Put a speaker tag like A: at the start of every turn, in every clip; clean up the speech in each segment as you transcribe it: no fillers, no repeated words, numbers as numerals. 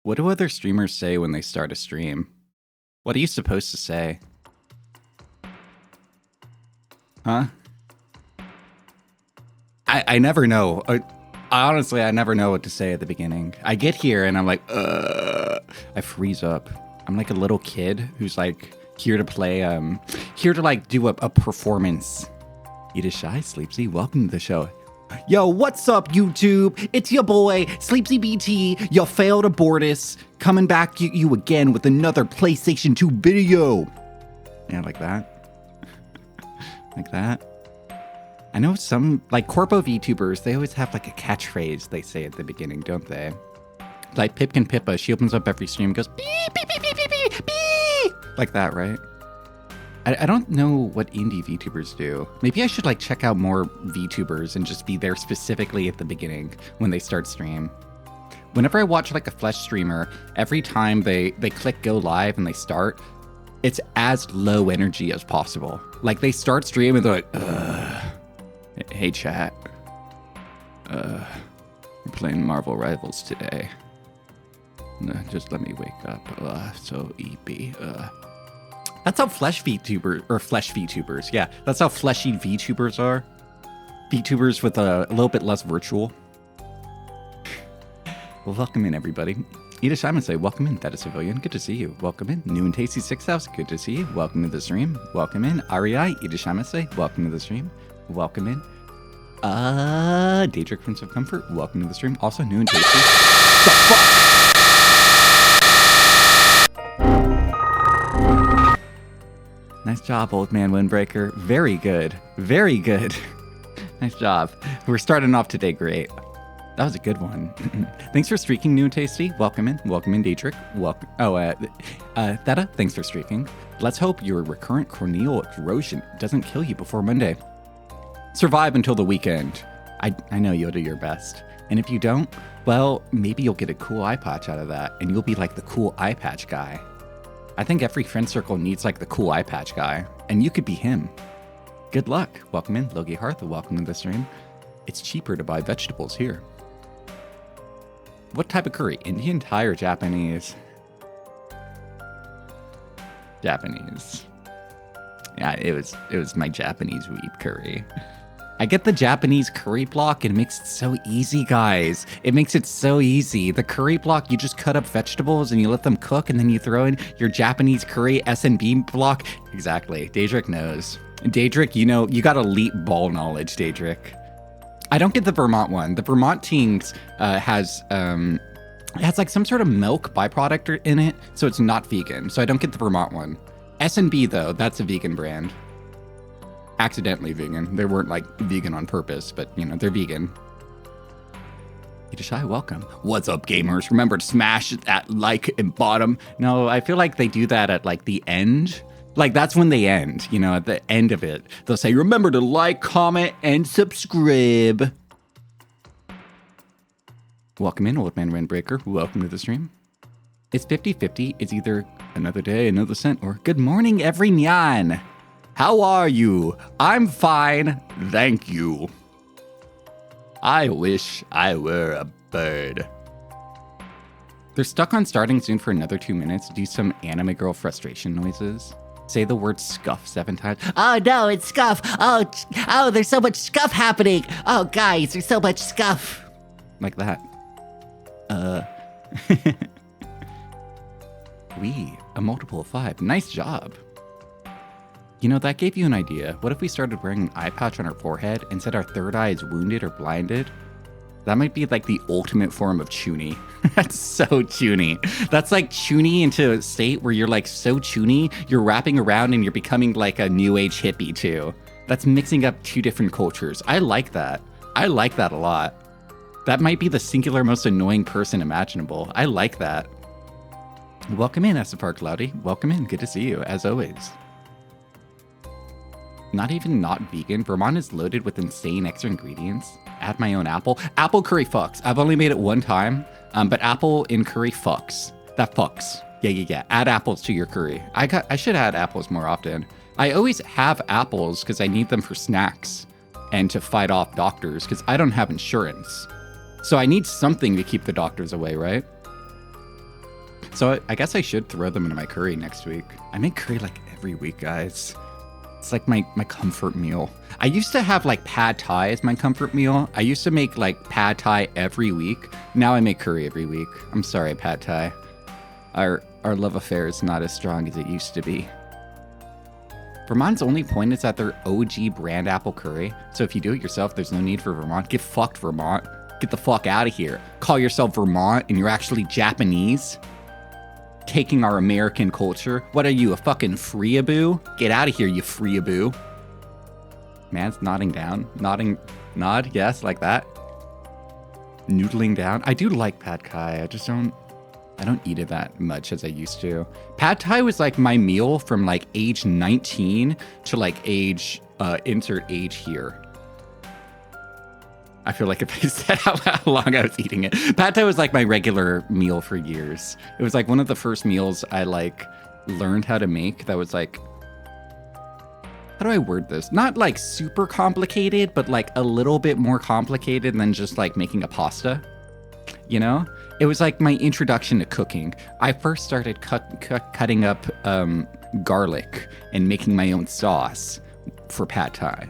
A: What do other streamers say when they start a stream? What are you supposed to say? Huh? I never know. Honestly, I never know what to say at the beginning. I get here and I'm like, I freeze up. I'm like a little kid who's like here to play, here to like do a performance. Eat a shy, Sleepsy. Welcome to the show. Yo, what's up, YouTube? It's your boy, Sleepsy BT, your failed abortus, coming back at you again with another PlayStation 2 video. Yeah, like that. Like that. I know some, like, Corpo VTubers, they always have, like, a catchphrase they say at the beginning, don't they? Like Pipkin Pippa, she opens up every stream and goes, beep, beep, beep, beep, beep, beep, beep. Like that, right? I don't know what indie VTubers do. Maybe I should, like, check out more VTubers and just be there specifically at the beginning when they start stream. Whenever I watch, like, a Flesh streamer, every time they click go live and they start, it's as low energy as possible. Like, they start stream and they're like, ugh. Hey chat, we're playing Marvel Rivals today. Just let me wake up. So EP. That's how Flesh VTubers, yeah, that's how fleshy VTubers are. VTubers with a little bit less virtual. Well, welcome in, everybody. Ida Simon say, welcome in, that is Civilian. Good to see you. Welcome in. New and Tasty 6000. Good to see you. Welcome to the stream. Welcome in. REI, Ida Simon say, welcome to the stream. Welcome in. Daedric Prince of Comfort, welcome to the stream. Also, New and Tasty. The fuck? Nice job, old man Windbreaker. Very good. Very good. Nice job. We're starting off today great. That was a good one. Thanks for streaking, New and Tasty. Welcome in. Welcome in, Daedric. Welcome. Theta, thanks for streaking. Let's hope your recurrent corneal erosion doesn't kill you before Monday. Survive until the weekend. I know you'll do your best. And if you don't, well, maybe you'll get a cool eye patch out of that, and you'll be like the cool eye patch guy. I think every friend circle needs like the cool eye patch guy, and you could be him. Good luck. Welcome in, Logie Hearth. Welcome to the stream. It's cheaper to buy vegetables here. What type of curry? Indian, Thai, or Japanese? Japanese. Yeah, it was my Japanese wheat curry. I get the Japanese curry block and it makes it so easy, guys. It makes it so easy. The curry block, you just cut up vegetables and you let them cook and then you throw in your Japanese curry S&B block. Exactly. Daedric knows. Daedric, you know, you got elite ball knowledge, Daedric. I don't get the Vermont one. The Vermont Tings has like some sort of milk byproduct in it, so it's not vegan. So I don't get the Vermont one. S&B though, that's a vegan brand. Accidentally vegan. They weren't like vegan on purpose, but you know, they're vegan. Shy, welcome. What's up, gamers? Remember to smash that like and bottom. No, I feel like they do that at like the end. Like that's when they end, you know, at the end of it. They'll say, remember to like, comment, and subscribe. Welcome in, Old Man Windbreaker. Welcome to the stream. It's 50-50. It's either another day, another cent, or good morning, every nyan. How are you? I'm fine, thank you. I wish I were a bird. They're stuck on starting soon for another 2 minutes. Do some anime girl frustration noises. Say the word scuff 7 times. Oh no, it's scuff. Oh, there's so much scuff happening. Oh guys, there's so much scuff. Like that. A multiple of 5. Nice job. You know, that gave you an idea. What if we started wearing an eye patch on our forehead and said our third eye is wounded or blinded? That might be like the ultimate form of chuny. That's so chuny. That's like chuny into a state where you're like so chuny, you're wrapping around and you're becoming like a new age hippie too. That's mixing up 2 different cultures. I like that. I like that a lot. That might be the singular most annoying person imaginable. I like that. Welcome in, SFR Cloudy. Welcome in. Good to see you, as always. Not even not vegan. Vermont is loaded with insane extra ingredients. Add my own apple. Apple curry fucks. I've only made it 1 time, but apple in curry fucks. That fucks. Yeah. Add apples to your curry. I should add apples more often. I always have apples because I need them for snacks and to fight off doctors because I don't have insurance. So I need something to keep the doctors away, right? So I guess I should throw them into my curry next week. I make curry like every week, guys. It's like my comfort meal. I used to have like pad thai as my comfort meal. I used to make like pad thai every week. Now I make curry every week. I'm sorry, pad thai. Our love affair is not as strong as it used to be. Vermont's only point is that they're OG brand apple curry. So if you do it yourself, there's no need for Vermont. Get fucked, Vermont. Get the fuck out of here. Call yourself Vermont and you're actually Japanese? Taking our American culture. What are you, a fucking freeaboo? Get out of here, you freeaboo. Man's nodding down. Nod, yes, like that. Noodling down. I do like pad thai. I don't eat it that much as I used to. Pad thai was like my meal from like age 19 to like age, insert age here. I feel like if I said how long I was eating it. Pad thai was like my regular meal for years. It was like one of the first meals I like learned how to make that was like, how do I word this? Not like super complicated, but like a little bit more complicated than just like making a pasta, you know? It was like my introduction to cooking. I first started cutting up garlic and making my own sauce for pad thai.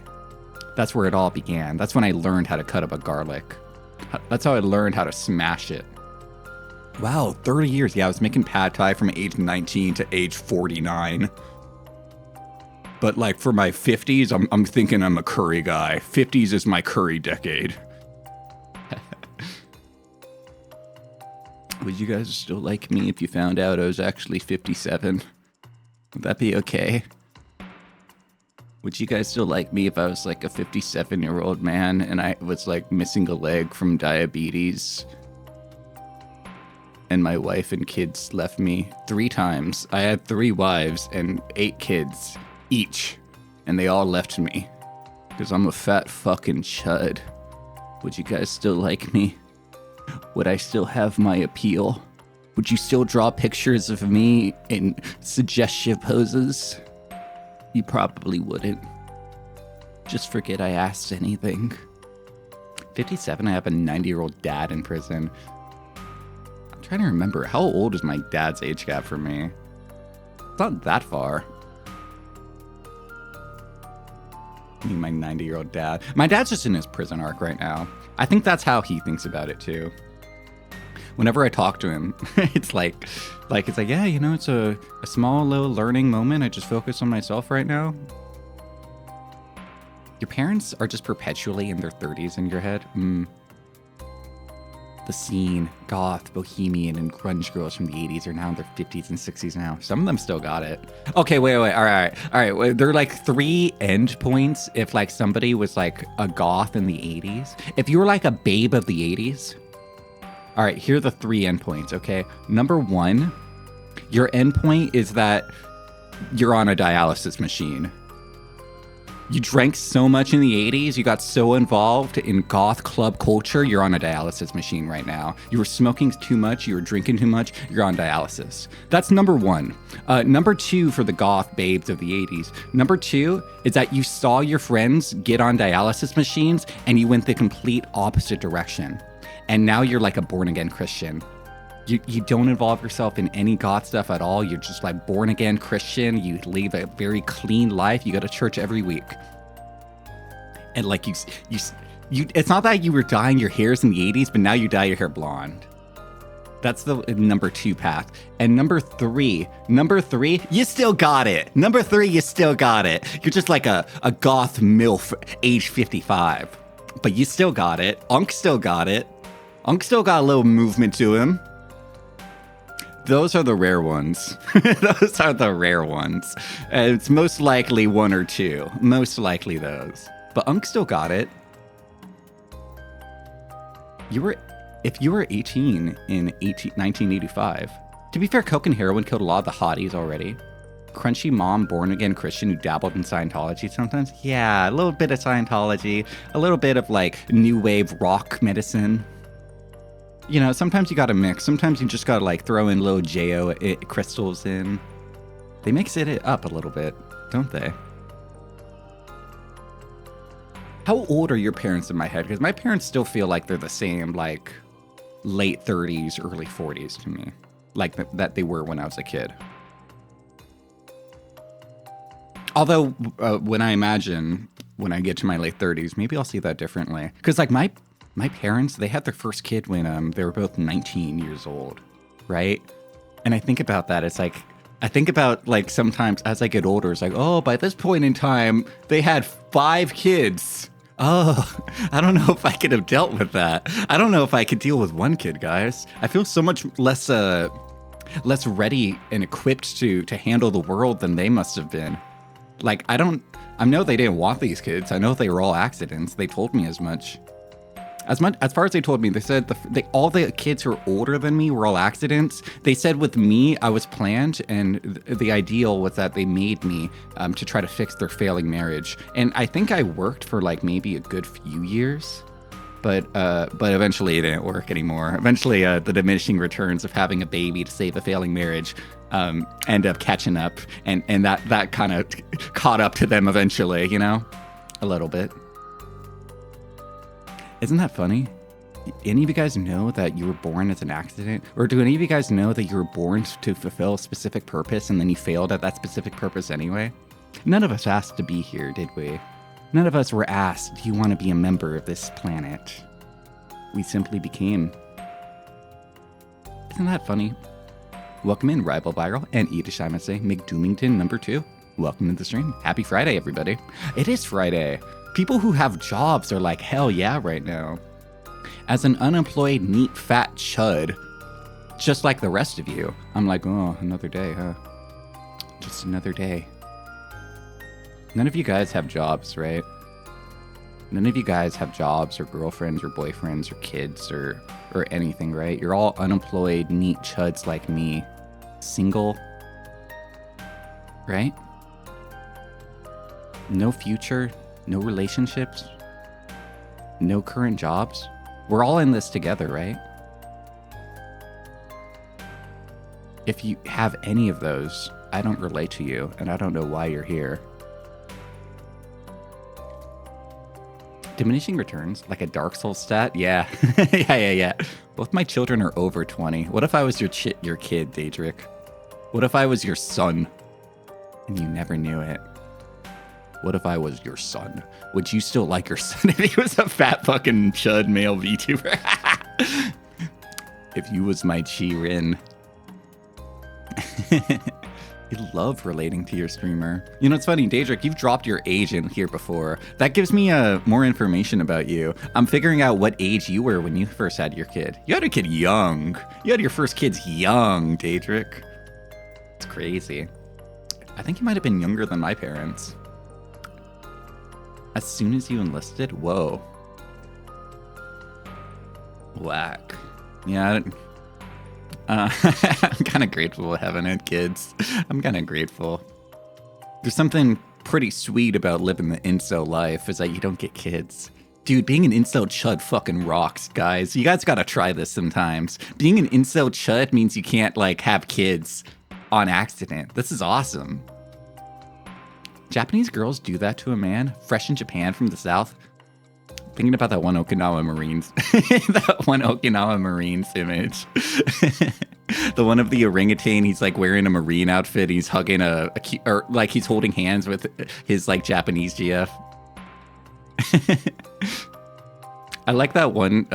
A: That's where it all began. That's when I learned how to cut up a garlic. That's how I learned how to smash it. Wow, 30 years. Yeah, I was making pad thai from age 19 to age 49. But like for my 50s, I'm thinking I'm a curry guy. 50s is my curry decade. Would you guys still like me if you found out I was actually 57? Would that be okay? Would you guys still like me if I was like a 57-year-old man and I was like missing a leg from diabetes? And my wife and kids left me 3 times. I had 3 wives and 8 kids each. And they all left me. Because I'm a fat fucking chud. Would you guys still like me? Would I still have my appeal? Would you still draw pictures of me in suggestive poses? You probably wouldn't. Just forget I asked anything. 57, I have a 90-year-old dad in prison. I'm trying to remember, how old is my dad's age gap from me? It's not that far. I mean, my 90-year-old dad. My dad's just in his prison arc right now. I think that's how he thinks about it too. Whenever I talk to him, it's like, yeah, you know, it's a small little learning moment. I just focus on myself right now. Your parents are just perpetually in their 30s in your head. The scene, goth, bohemian, and grunge girls from the 80s are now in their 50s and 60s now. Some of them still got it. Okay, wait. All right. There are like 3 end points if like somebody was like a goth in the 80s. If you were like a babe of the 80s. All right, here are the 3 endpoints, okay? Number 1, your endpoint is that you're on a dialysis machine. You drank so much in the 80s, you got so involved in goth club culture, you're on a dialysis machine right now. You were smoking too much, you were drinking too much, you're on dialysis. That's number 1. Number 2 for the goth babes of the 80s. Number 2 is that you saw your friends get on dialysis machines and you went the complete opposite direction. And now you're like a born-again Christian. You don't involve yourself in any goth stuff at all. You're just like born-again Christian. You live a very clean life. You go to church every week. And like you, it's not that you were dyeing your hairs in the 80s, but now you dye your hair blonde. That's the number 2 path. And number 3, you still got it. Number 3, you still got it. You're just like a goth MILF age 55. But you still got it. Unk still got it. Unk still got a little movement to him. Those are the rare ones. Those are the rare ones. It's most likely 1 or 2. Most likely those. But Unk still got it. If you were 18 in 1985, to be fair, coke and heroin killed a lot of the hotties already. Crunchy mom, born-again Christian who dabbled in Scientology sometimes. Yeah, a little bit of Scientology. A little bit of like new wave rock medicine. You know, sometimes you gotta mix. Sometimes you just gotta like throw in little JO crystals in. They mix it up a little bit, don't they? How old are your parents in my head? Because my parents still feel like they're the same, like late 30s, early 40s to me. like that they were when I was a kid. Although when I imagine when I get to my late 30s, maybe I'll see that differently. Because like my parents, they had their first kid when they were both 19 years old, right? And I think about that. It's like, I think about like sometimes as I get older, it's like, oh, by this point in time, they had 5 kids. Oh, I don't know if I could have dealt with that. I don't know if I could deal with 1 kid, guys. I feel so much less ready and equipped to handle the world than they must have been. Like, I know they didn't want these kids. I know they were all accidents. They told me as much. As far as they told me, they said all the kids who are older than me were all accidents. They said with me, I was planned, and the ideal was that they made me to try to fix their failing marriage. And I think I worked for like maybe a good few years, but eventually it didn't work anymore. Eventually, the diminishing returns of having a baby to save a failing marriage end up catching up, and that kind of caught up to them eventually, you know, a little bit. Isn't that funny? Any of you guys know that you were born as an accident? Or do any of you guys know that you were born to fulfill a specific purpose and then you failed at that specific purpose anyway? None of us asked to be here, did we? None of us were asked, do you want to be a member of this planet? We simply became. Isn't that funny? Welcome in, Rival Viral and Edishamase McDoomington number 2. Welcome to the stream. Happy Friday, everybody. It is Friday. People who have jobs are like, hell yeah, right now. As an unemployed, neat, fat chud, just like the rest of you, I'm like, oh, another day, huh? Just another day. None of you guys have jobs, right? None of you guys have jobs or girlfriends or boyfriends or kids or anything, right? You're all unemployed, neat chuds like me. Single, right? No future. No relationships, no current jobs. We're all in this together, right? If you have any of those, I don't relate to you, and I don't know why you're here. Diminishing returns, like a Dark Souls stat? Yeah. yeah. Both my children are over 20. What if I was your kid, Daedric? What if I was your son, and you never knew it? What if I was your son? Would you still like your son if he was a fat fucking chud male VTuber? If you was my Chi-Rin. I love relating to your streamer. You know, it's funny, Daedric, you've dropped your age in here before. That gives me more information about you. I'm figuring out what age you were when you first had your kid. You had a kid young. You had your first kids young, Daedric. It's crazy. I think you might have been younger than my parents. As soon as you enlisted? Whoa. Whack. Yeah. I'm kind of grateful for having had kids. I'm kind of grateful. There's something pretty sweet about living the incel life, is that you don't get kids. Dude, being an incel chud fucking rocks, guys. You guys gotta try this sometimes. Being an incel chud means you can't, like, have kids on accident. This is awesome. Japanese girls do that to a man, fresh in Japan from the South. Thinking about that one Okinawa Marines, that one Okinawa Marines image. The one of the orangutan, he's like wearing a Marine outfit. He's hugging or like he's holding hands with his like Japanese GF. I like that one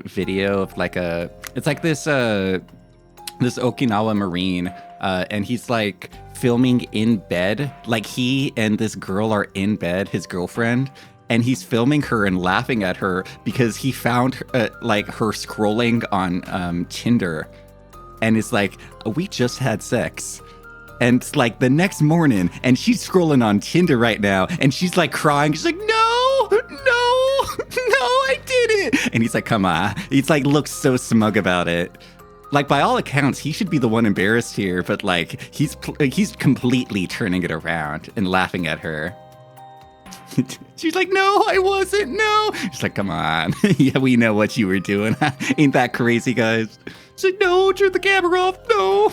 A: video of like it's like this Okinawa Marine, and he's like filming in bed, like he and this girl are in bed, his girlfriend, and he's filming her and laughing at her because he found like her scrolling on Tinder, and it's like, we just had sex. And it's like the next morning, and she's scrolling on Tinder right now, and she's like crying. She's like, no, I didn't. And he's like, come on. He's like, looks so smug about it. Like, by all accounts, he should be the one embarrassed here, but like, he's completely turning it around and laughing at her. She's like, no, I wasn't, no. She's like, come on. Yeah, we know what you were doing. Ain't that crazy, guys? She's like, no, turn the camera off, no.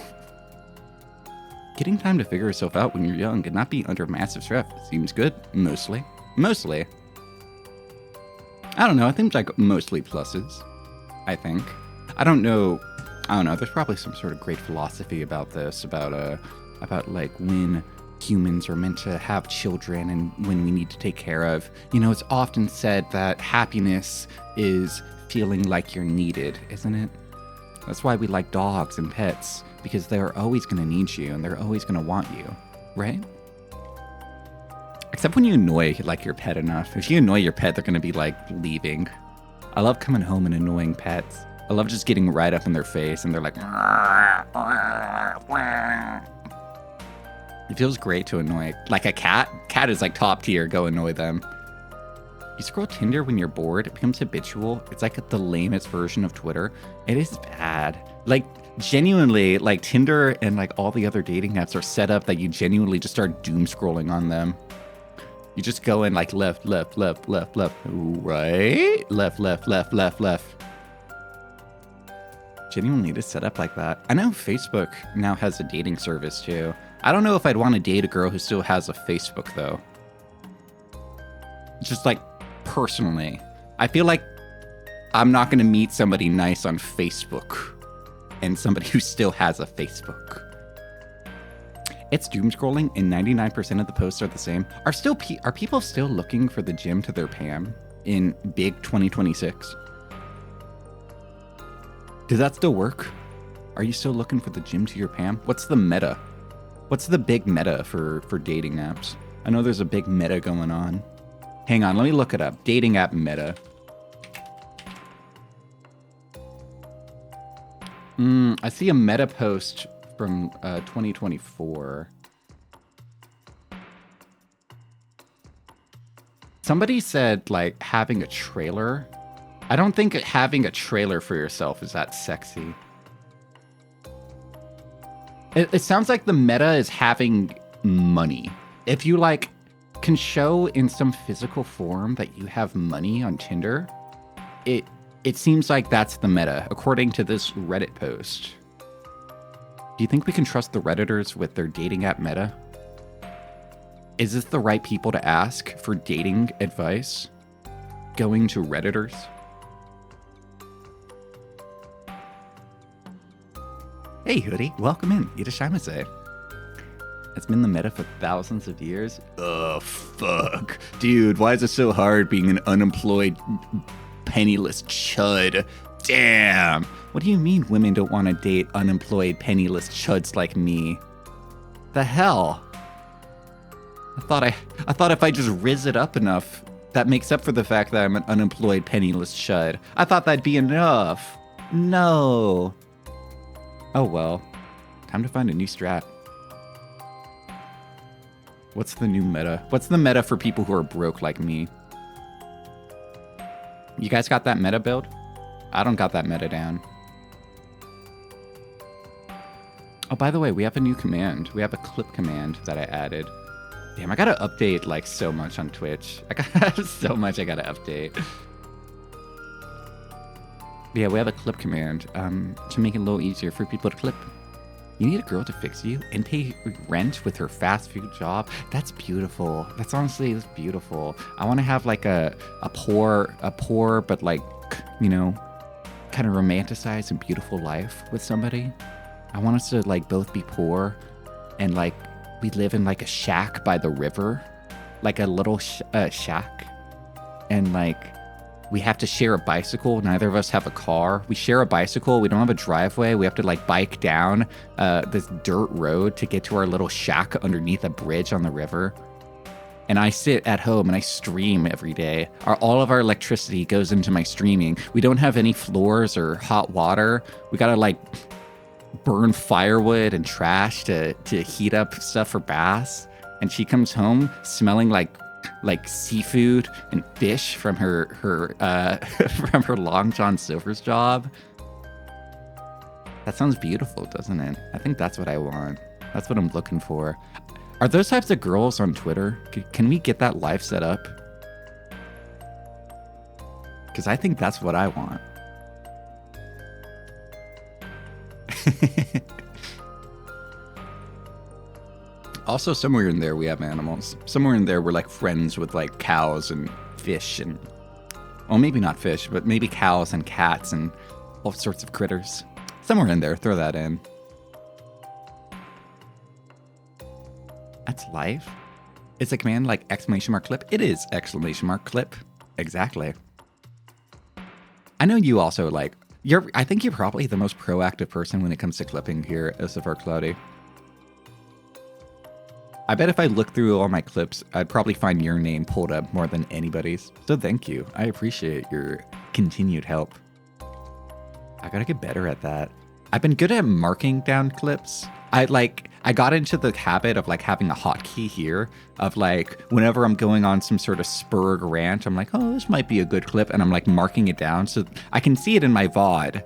A: Getting time to figure yourself out when you're young and not be under massive stress seems good, mostly. I don't know, I think like mostly pluses, I think. I don't know I don't know. There's probably some sort of great philosophy about this, about like when humans are meant to have children and when we need to take care of. You know, it's often said that happiness is feeling like you're needed, isn't it? That's why we like dogs and pets, because they're always going to need you and they're always going to want you, right? Except when you annoy like your pet enough. If you annoy your pet, they're going to be like leaving. I love coming home and annoying pets. I love just getting right up in their face and they're like, it feels great to annoy. Like a cat. Cat is like top tier. Go annoy them. You scroll Tinder when you're bored. It becomes habitual. It's like the lamest version of Twitter. It is bad. Like genuinely, like Tinder and like all the other dating apps are set up that you genuinely just start doom scrolling on them. You just go in like left, left, left, left, left, right, left, left, left, left, left. Genuinely just set up like that. I know Facebook now has a dating service too. I don't know if I'd want to date a girl who still has a Facebook though. Just like personally, I feel like I'm not going to meet somebody nice on Facebook and somebody who still has a Facebook. It's doom scrolling and 99% of the posts are the same. Are people still looking for the gym to their Pam in big 2026? Does that still work? Are you still looking for the gym to your Pam? What's the meta? What's the big meta for dating apps? I know there's a big meta going on. Hang on, let me look it up. Dating app meta. I see a meta post from 2024. Somebody said like having a trailer. I don't think having a trailer for yourself is that sexy. It sounds like the meta is having money. If you like can show in some physical form that you have money on Tinder, it seems like that's the meta, according to this Reddit post. Do you think we can trust the Redditors with their dating app meta? Is this the right people to ask for dating advice? Going to Redditors? Hey, Hoodie, welcome in. Irashaimase. It's been the meta for thousands of years. Oh, fuck. Dude, why is it so hard being an unemployed, penniless chud? Damn. What do you mean women don't want to date unemployed, penniless chuds like me? The hell? I thought if I just riz it up enough, that makes up for the fact that I'm an unemployed, penniless chud. I thought that'd be enough. No. Oh well. Time to find a new strat. What's the new meta? What's the meta for people who are broke like me? You guys got that meta build? I don't got that meta down. Oh, by the way, we have a new command. We have a clip command that I added. Damn, I gotta update like so much on Twitch. I got so much I gotta update. But yeah, we have a clip command to make it a little easier for people to clip. You need a girl to fix you and pay rent with her fast food job. That's beautiful. That's beautiful. I want to have like a poor, but like, you know, kind of romanticized and beautiful life with somebody. I want us to like both be poor and like we live in like a shack by the river, like a little shack. And like, we have to share a bicycle. Neither of us have a car. We share a bicycle. We don't have a driveway. We have to like bike down this dirt road to get to our little shack underneath a bridge on the river. And I sit at home and I stream every day. All of our electricity goes into my streaming. We don't have any floors or hot water. We gotta like burn firewood and trash to heat up stuff for baths. And she comes home smelling like seafood and fish from her from her Long John Silver's job. That sounds beautiful, doesn't it? I think that's what I want. That's what I'm looking for. Are those types of girls on Twitter? Can we get that live set up? Because I think that's what I want. Also, somewhere in there we have animals. Somewhere in there we're like friends with like cows and fish and, well, maybe not fish, but maybe cows and cats and all sorts of critters. Somewhere in there, throw that in. That's life? It's a command like exclamation mark clip? It is exclamation mark clip. Exactly. I know you also like, I think you're probably the most proactive person when it comes to clipping here, SFR Cloudy. I bet if I look through all my clips, I'd probably find your name pulled up more than anybody's. So thank you. I appreciate your continued help. I gotta get better at that. I've been good at marking down clips. I got into the habit of like having a hotkey here of like whenever I'm going on some sort of spur rant, I'm like, oh, this might be a good clip. And I'm like marking it down so I can see it in my VOD.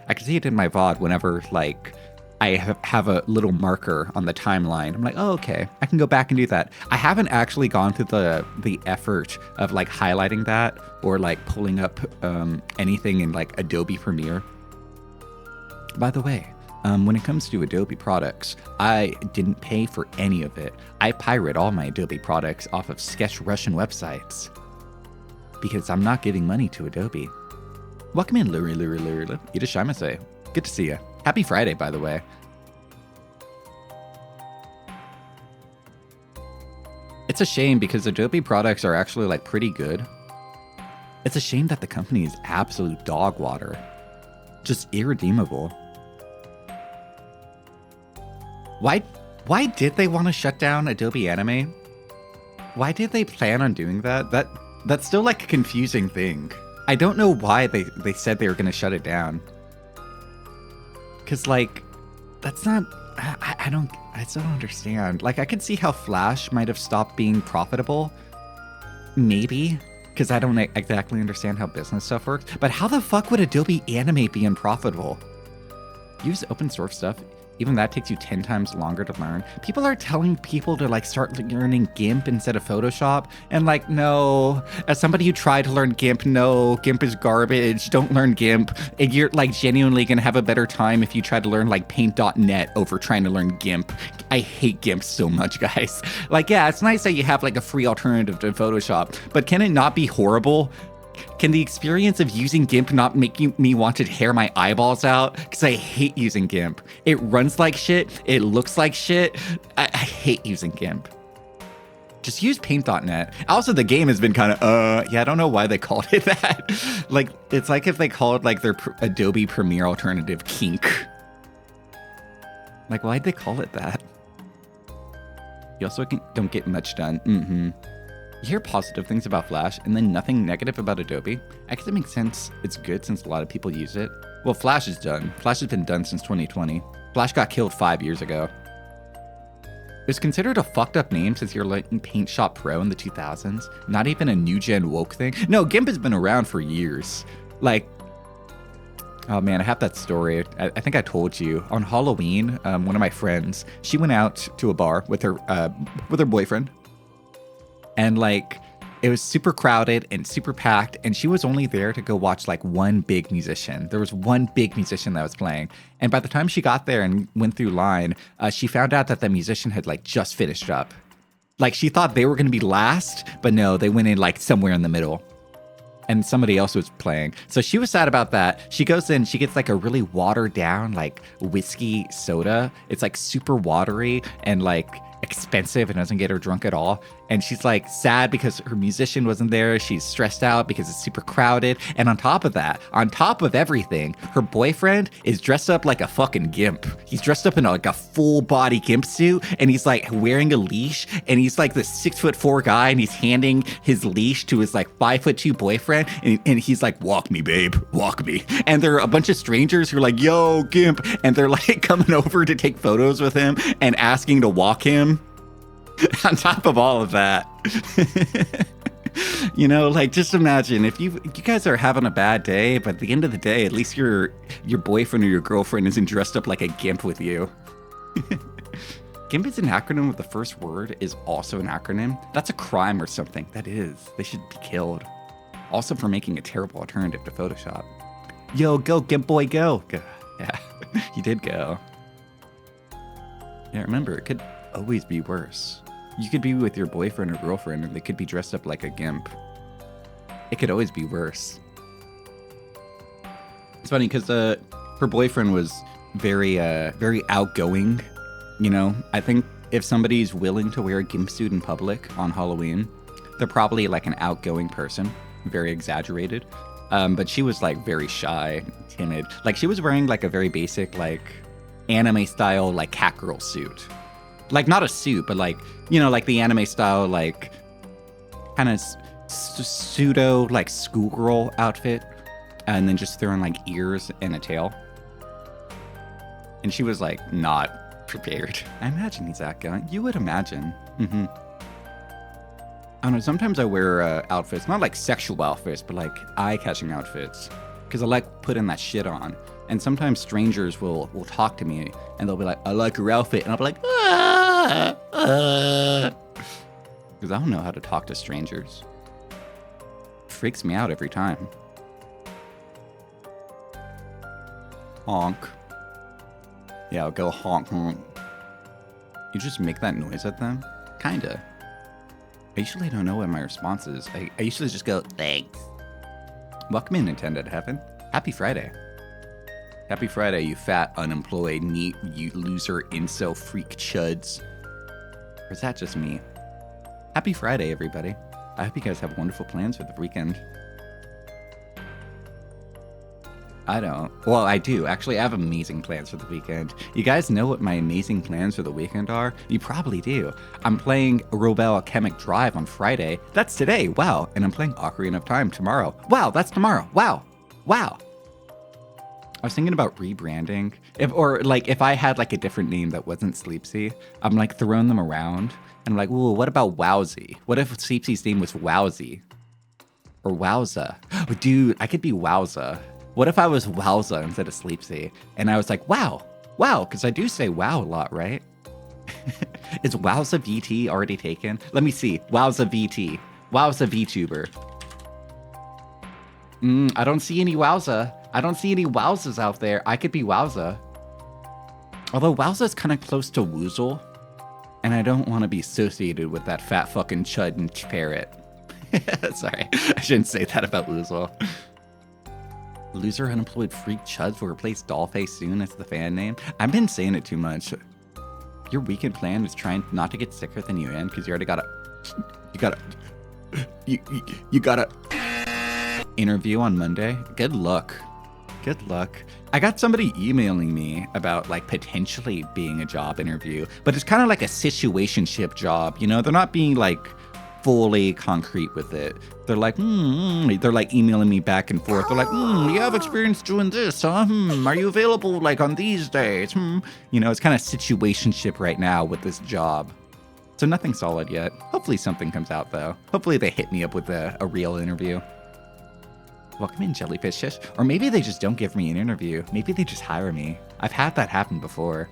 A: I can see it in my VOD whenever like I have a little marker on the timeline. I'm like, oh, okay, I can go back and do that. I haven't actually gone through the effort of like highlighting that or like pulling up anything in like Adobe Premiere. By the way, when it comes to Adobe products, I didn't pay for any of it. I pirate all my Adobe products off of sketch Russian websites because I'm not giving money to Adobe. Welcome in, Luri. Itashimase. Good to see you. Happy Friday, by the way. It's a shame because Adobe products are actually like pretty good. It's a shame that the company is absolute dog water. Just irredeemable. Why did they want to shut down Adobe Anime? Why did they plan on doing that? That's still like a confusing thing. I don't know why they said they were going to shut it down. Cause like, that's not, I don't understand. Like I could see how Flash might have stopped being profitable. Maybe. Cause I don't exactly understand how business stuff works. But how the fuck would Adobe Anime be unprofitable? Use open source stuff. Even that takes you 10 times longer to learn. People are telling people to like start learning GIMP instead of Photoshop. And like, no, as somebody who tried to learn GIMP, no, GIMP is garbage. Don't learn GIMP. And you're like genuinely gonna have a better time if you try to learn like paint.net over trying to learn GIMP. I hate GIMP so much, guys. Like, yeah, it's nice that you have like a free alternative to Photoshop, but can it not be horrible? Can the experience of using GIMP not make me want to tear my eyeballs out? Because I hate using GIMP. It runs like shit. It looks like shit. I hate using GIMP. Just use paint.net. Also, the game has been kind of, yeah, I don't know why they called it that. Like, it's like if they called like their Adobe Premiere alternative Kink. Like, why'd they call it that? You also don't get much done. You hear positive things about Flash and then nothing negative about Adobe. I guess it makes sense. It's good since a lot of people use it. Well, Flash is done. Flash has been done since 2020. Flash got killed 5 years ago. It was considered a fucked up name since you're like in Paint Shop Pro in the 2000s. Not even a new gen woke thing. No, GIMP has been around for years. Like, oh man, I have that story. I think I told you. On Halloween, one of my friends, she went out to a bar with her boyfriend. And like, it was super crowded and super packed, and she was only there to go watch like one big musician. There was one big musician that was playing. And by the time she got there and went through line, she found out that the musician had like just finished up. Like she thought they were going to be last, but no, they went in like somewhere in the middle. And somebody else was playing. So she was sad about that. She goes in, she gets like a really watered down like whiskey soda. It's like super watery and like expensive and doesn't get her drunk at all. And she's like sad because her musician wasn't there. She's stressed out because it's super crowded. And on top of that, on top of everything, her boyfriend is dressed up like a fucking GIMP. He's dressed up in like a full body GIMP suit, and he's like wearing a leash, and he's like the 6'4" guy, and he's handing his leash to his like 5'2" boyfriend, and he's like, walk me, babe, walk me. And there are a bunch of strangers who are like, yo, GIMP, and they're like coming over to take photos with him and asking to walk him. On top of all of that, you know, like just imagine if you guys are having a bad day, but at the end of the day, at least your boyfriend or your girlfriend isn't dressed up like a GIMP with you. GIMP is an acronym with the first word is also an acronym. That's a crime or something. That is. They should be killed. Also for making a terrible alternative to Photoshop. Yo, go GIMP boy, go. Yeah, you did go. Yeah, remember, it could always be worse. You could be with your boyfriend or girlfriend and they could be dressed up like a GIMP. It could always be worse. It's funny because her boyfriend was very outgoing. You know, I think if somebody's willing to wear a gimp suit in public on Halloween, they're probably like an outgoing person, very exaggerated. But she was like very shy, timid. Like she was wearing like a very basic like anime style like cat girl suit. Like not a suit, but like, you know, like the anime style like kind of pseudo like schoolgirl outfit, and then just throwing like ears and a tail. And she was like not prepared. I imagine he's outgoing. You would imagine. I don't know, sometimes I wear outfits, not like sexual outfits, but like eye-catching outfits, because I like putting that shit on. And sometimes strangers will talk to me, and they'll be like, I like your outfit, and I'll be like, because I don't know how to talk to strangers. It freaks me out every time. Honk. Yeah, I'll go honk, honk. You just make that noise at them? Kinda. I usually don't know what my response is. I usually just go, thanks. Welcome in, Intended Heaven. Happy Friday. Happy Friday, you fat, unemployed, neat, you loser, incel, freak chuds. Or is that just me? Happy Friday, everybody. I hope you guys have wonderful plans for the weekend. I don't. Well, I do. Actually, I have amazing plans for the weekend. You guys know what my amazing plans for the weekend are? You probably do. I'm playing Robel Alchemic Drive on Friday. That's today. Wow. And I'm playing Ocarina of Time tomorrow. Wow, that's tomorrow. Wow. Wow. I was thinking about rebranding. If I had like a different name that wasn't Sleepsy, I'm like throwing them around. And I'm like, ooh, what about Wowsy? What if Sleepsy's name was Wowsy? Or Wowza? Dude, I could be Wowza. What if I was Wowza instead of Sleepsy? And I was like, wow, because I do say wow a lot, right? Is Wowza VT already taken? Let me see. Wowza VT. Wowza VTuber. I don't see any Wowza. I don't see any Wowzas out there. I could be Wowza. Although Wowza's kind of close to Woozle. And I don't want to be associated with that fat fucking chud and parrot. Sorry, I shouldn't say that about Woozle. Loser unemployed freak chuds will replace Dollface soon as the fan name. I've been saying it too much. Your weekend plan is trying not to get sicker than you end because you already got a interview on Monday. Good luck. Good luck. I got somebody emailing me about like potentially being a job interview, but it's kind of like a situationship job. You know, they're not being like fully concrete with it. They're like, they're like emailing me back and forth. They're like, you have experience doing this, huh? Are you available like on these days? You know, it's kind of situationship right now with this job. So nothing solid yet. Hopefully something comes out though. Hopefully they hit me up with a real interview. Welcome in, Jellyfish. Or maybe they just don't give me an interview. Maybe they just hire me. I've had that happen before.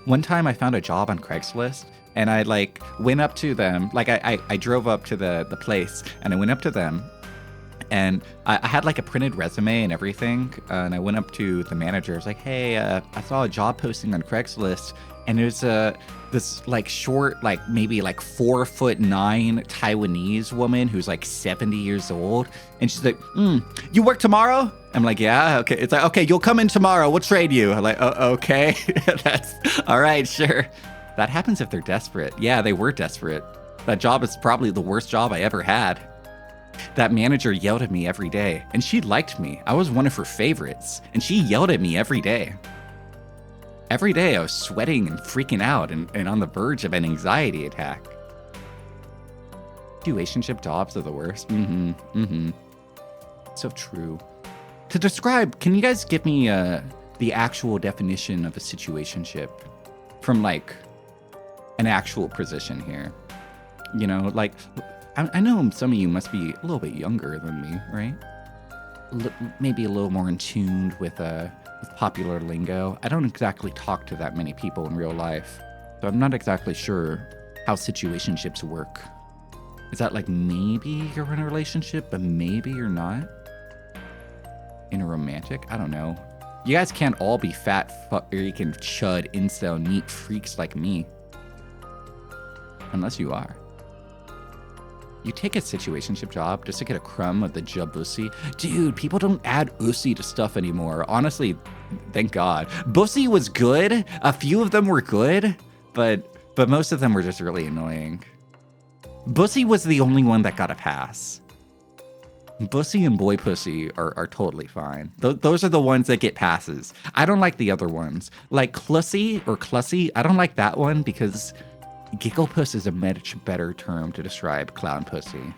A: One time I found a job on Craigslist, and I like went up to them, like I drove up to the place, and I went up to them, and I had like a printed resume and everything, and I went up to the manager. I was like, hey, I saw a job posting on Craigslist, and it was this like short, like maybe like 4'9" Taiwanese woman who's like 70 years old, and she's like, you work tomorrow? I'm like, yeah, okay. It's like, okay, you'll come in tomorrow. We'll trade you. I'm like, oh, okay. That's all right, sure. That happens if they're desperate. Yeah, they were desperate. That job is probably the worst job I ever had. That manager yelled at me every day, and she liked me. I was one of her favorites, and she yelled at me every day. Every day I was sweating and freaking out and on the verge of an anxiety attack. Situationship jobs are the worst. So true. To describe, can you guys give me the actual definition of a situationship from like an actual position here? You know, like I know some of you must be a little bit younger than me, right? Maybe a little more in tune with popular lingo. I don't exactly talk to that many people in real life, so I'm not exactly sure how situationships work. Is that like maybe you're in a relationship, but maybe you're not? In a romantic? I don't know. You guys can't all be fat, freaking chud, incel, neat freaks like me. Unless you are. You take a situationship job just to get a crumb of the jabussy. Dude, people don't add ussy to stuff anymore. Honestly, Thank God. Bussy was good. A few of them were good, but most of them were just really annoying. Bussy was the only one that got a pass. Bussy and Boy Pussy are totally fine. Those are the ones that get passes. I don't like the other ones. Like Clussy or Clussy, I don't like that one because Giggle Puss is a much better term to describe Clown Pussy.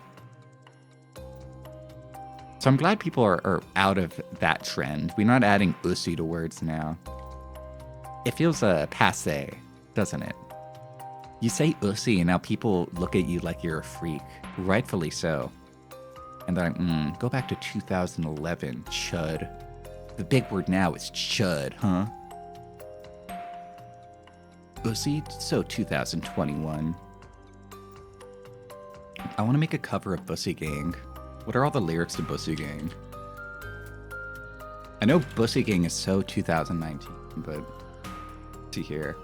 A: So I'm glad people are out of that trend. We're not adding ussy to words now. It feels passe, doesn't it? You say ussy and now people look at you like you're a freak. Rightfully so. And they're like, go back to 2011, chud. The big word now is chud, huh? Ussy, so 2021. I want to make a cover of Bussy Gang. What are all the lyrics to Bussy Gang? I know Bussy Gang is so 2019, but to hear.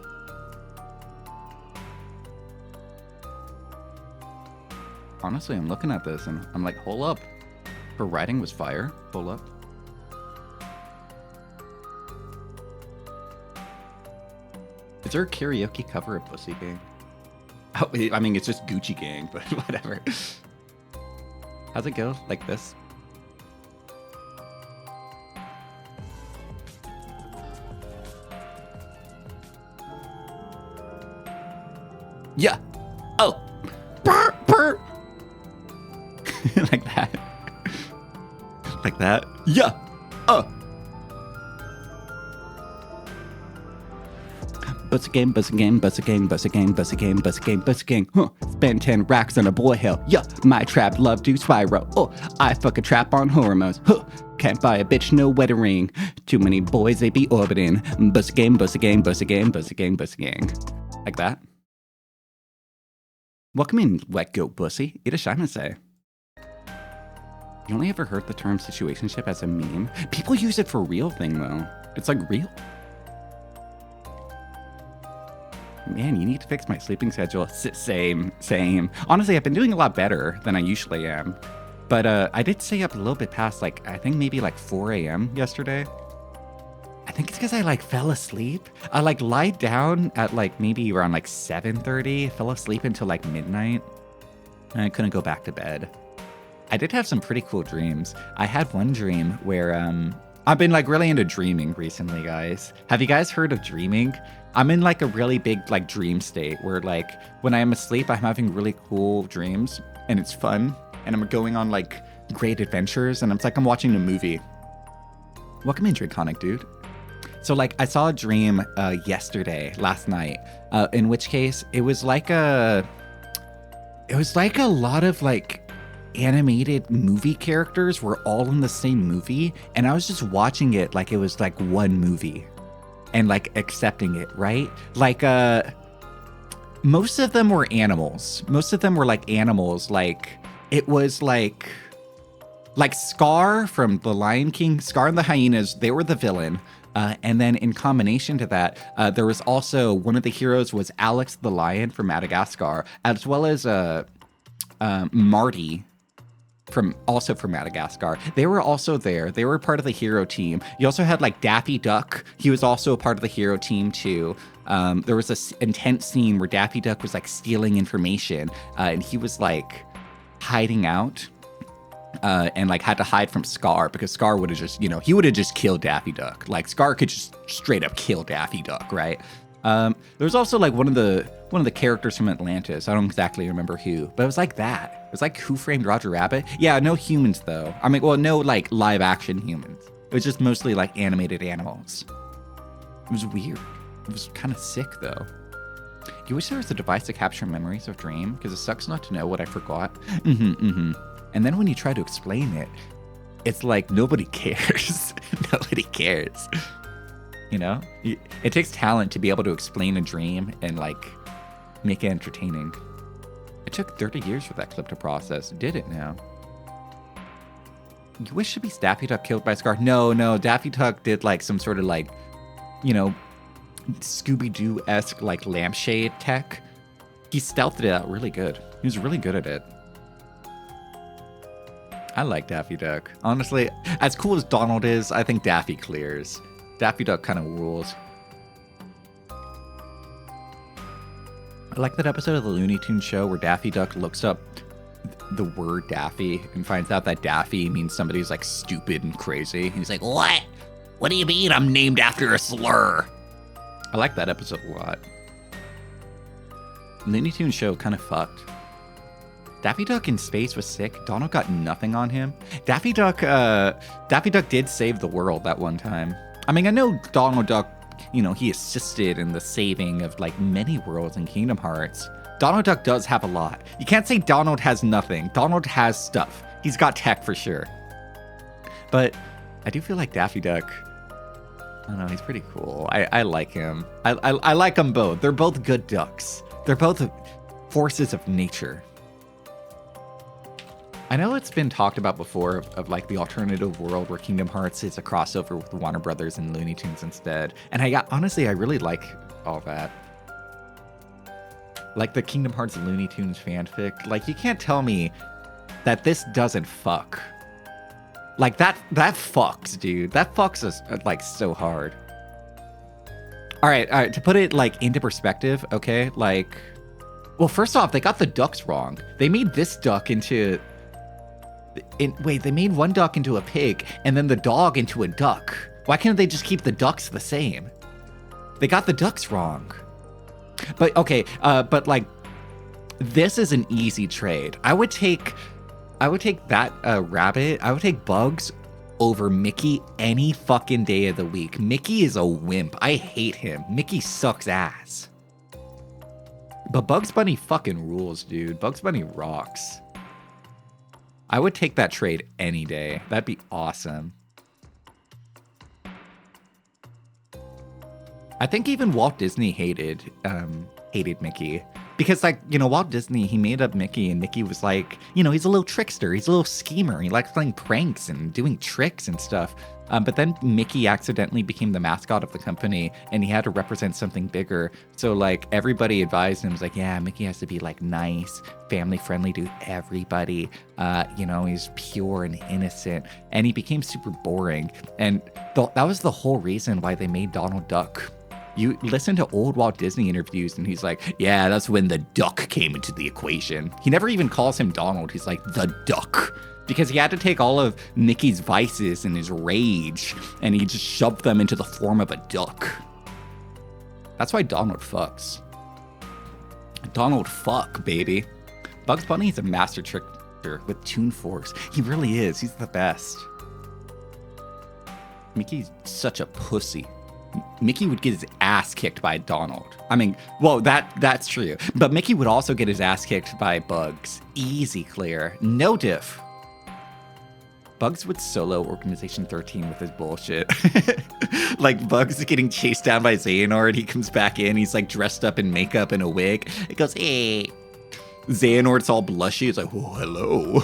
A: Honestly, I'm looking at this and I'm like, hold up. Her writing was fire. Hold up. Is there a karaoke cover of Bussy Gang? Oh, I mean, it's just Gucci Gang, but whatever. How's it go? Like this? Yeah. Oh. Burr, burr. Like that. Like that. Yeah. Bust a game, bust a game, bust a game, bust a game, bust a game, bust a game, bust a game. Huh. Spend 10 racks on a boy hell. Yeah. My trap love to spiral. Oh, I fuck a trap on hormones. Huh. Can't buy a bitch no wedding ring. Too many boys they be orbiting. Bust a game, bust a game, bust a game, bust a game, bust a gang. Like that. Welcome in, wet goat bussy. Eat a shine say. You only ever heard the term situationship as a meme? People use it for real thing though. It's like real. Man, you need to fix my sleeping schedule. Same. Honestly, I've been doing a lot better than I usually am. But I did stay up a little bit past like, I think maybe like 4 a.m. yesterday. I think it's because I like fell asleep. I like lied down at like maybe around like 7:30, fell asleep until like midnight, and I couldn't go back to bed. I did have some pretty cool dreams. I had one dream where I've been like really into dreaming recently, guys. Have you guys heard of dreaming? I'm in like a really big like dream state where like when I am asleep, I'm having really cool dreams and it's fun and I'm going on like great adventures and it's like I'm watching a movie. Welcome in, Draconic dude. So like I saw a dream last night, in which case it was like a lot of like animated movie characters were all in the same movie, and I was just watching it like it was like one movie, and like accepting it, right? Like most of them were animals. Most of them were like animals. Like it was like Scar from The Lion King. Scar and the hyenas, they were the villain. And then in combination to that, there was also one of the heroes was Alex the lion from Madagascar, as well as Marty from Madagascar. They were also there. They were part of the hero team. You also had like Daffy Duck. He was also a part of the hero team too. There was this intense scene where Daffy Duck was like stealing information, and he was like hiding out. And like had to hide from Scar because Scar would have just, he would have just killed Daffy Duck. Like Scar could just straight up kill Daffy Duck, right? There was also like one of the characters from Atlantis. I don't exactly remember who, but it was like that. It was like Who Framed Roger Rabbit? Yeah, no humans though. I mean, well, no like live action humans. It was just mostly like animated animals. It was weird. It was kind of sick though. You wish there was a device to capture memories of dream because it sucks not to know what I forgot. And then when you try to explain it, it's like nobody cares. Nobody cares. It takes talent to be able to explain a dream and like make it entertaining. It took 30 years for that clip to process. Did it now? You wish to be Daffy Duck killed by Scar? No. Daffy Duck did like some sort of like, Scooby-Doo-esque like lampshade tech. He stealthed it out really good. He was really good at it. I like Daffy Duck. Honestly, as cool as Donald is, I think Daffy clears. Daffy Duck kind of rules. I like that episode of the Looney Tunes show where Daffy Duck looks up the word Daffy and finds out that Daffy means somebody who's like stupid and crazy. And he's like, what? What do you mean I'm named after a slur? I like that episode a lot. Looney Tunes show kind of fucked. Daffy Duck in space was sick. Donald got nothing on him. Daffy Duck did save the world that one time. I mean, I know Donald Duck, he assisted in the saving of like many worlds in Kingdom Hearts. Donald Duck does have a lot. You can't say Donald has nothing. Donald has stuff. He's got tech for sure. But I do feel like Daffy Duck, I don't know, he's pretty cool. I like him. I like them both. They're both good ducks. They're both forces of nature. I know it's been talked about before of like the alternative world where Kingdom Hearts is a crossover with Warner Brothers and Looney Tunes instead. And honestly, I really like all that. Like the Kingdom Hearts Looney Tunes fanfic. Like, you can't tell me that this doesn't fuck. Like, that fucks, dude. That fucks us, like, so hard. All right, to put it, like, into perspective, okay? Like, well, first off, they got the ducks wrong. They made this duck into... Wait, they made one duck into a pig, and then the dog into a duck. Why can't they just keep the ducks the same? They got the ducks wrong. But, okay, but, like, this is an easy trade. I would take that rabbit, I would take Bugs over Mickey any fucking day of the week. Mickey is a wimp. I hate him. Mickey sucks ass. But Bugs Bunny fucking rules, dude. Bugs Bunny rocks. I would take that trade any day. That'd be awesome. I think even Walt Disney hated Mickey. Because, like, Walt Disney, he made up Mickey, and Mickey was like, he's a little trickster. He's a little schemer. He likes playing pranks and doing tricks and stuff. But then Mickey accidentally became the mascot of the company, and he had to represent something bigger. So, like, everybody advised him, was like, yeah, Mickey has to be, like, nice, family-friendly to everybody. He's pure and innocent. And he became super boring. And that was the whole reason why they made Donald Duck. You listen to old Walt Disney interviews, and he's like, yeah, that's when the duck came into the equation. He never even calls him Donald. He's like, the duck. Because he had to take all of Mickey's vices and his rage, and he just shoved them into the form of a duck. That's why Donald fucks. Donald fuck, baby. Bugs Bunny is a master trickster with Toon Force. He really is. He's the best. Mickey's such a pussy. Mickey would get his ass kicked by Donald. I mean, well, that's true. But Mickey would also get his ass kicked by Bugs. Easy clear. No diff. Bugs would solo Organization 13 with his bullshit. Like, Bugs is getting chased down by Xehanort. He comes back in. He's, like, dressed up in makeup and a wig. It goes, hey. Xehanort's all blushy. It's like, oh, hello.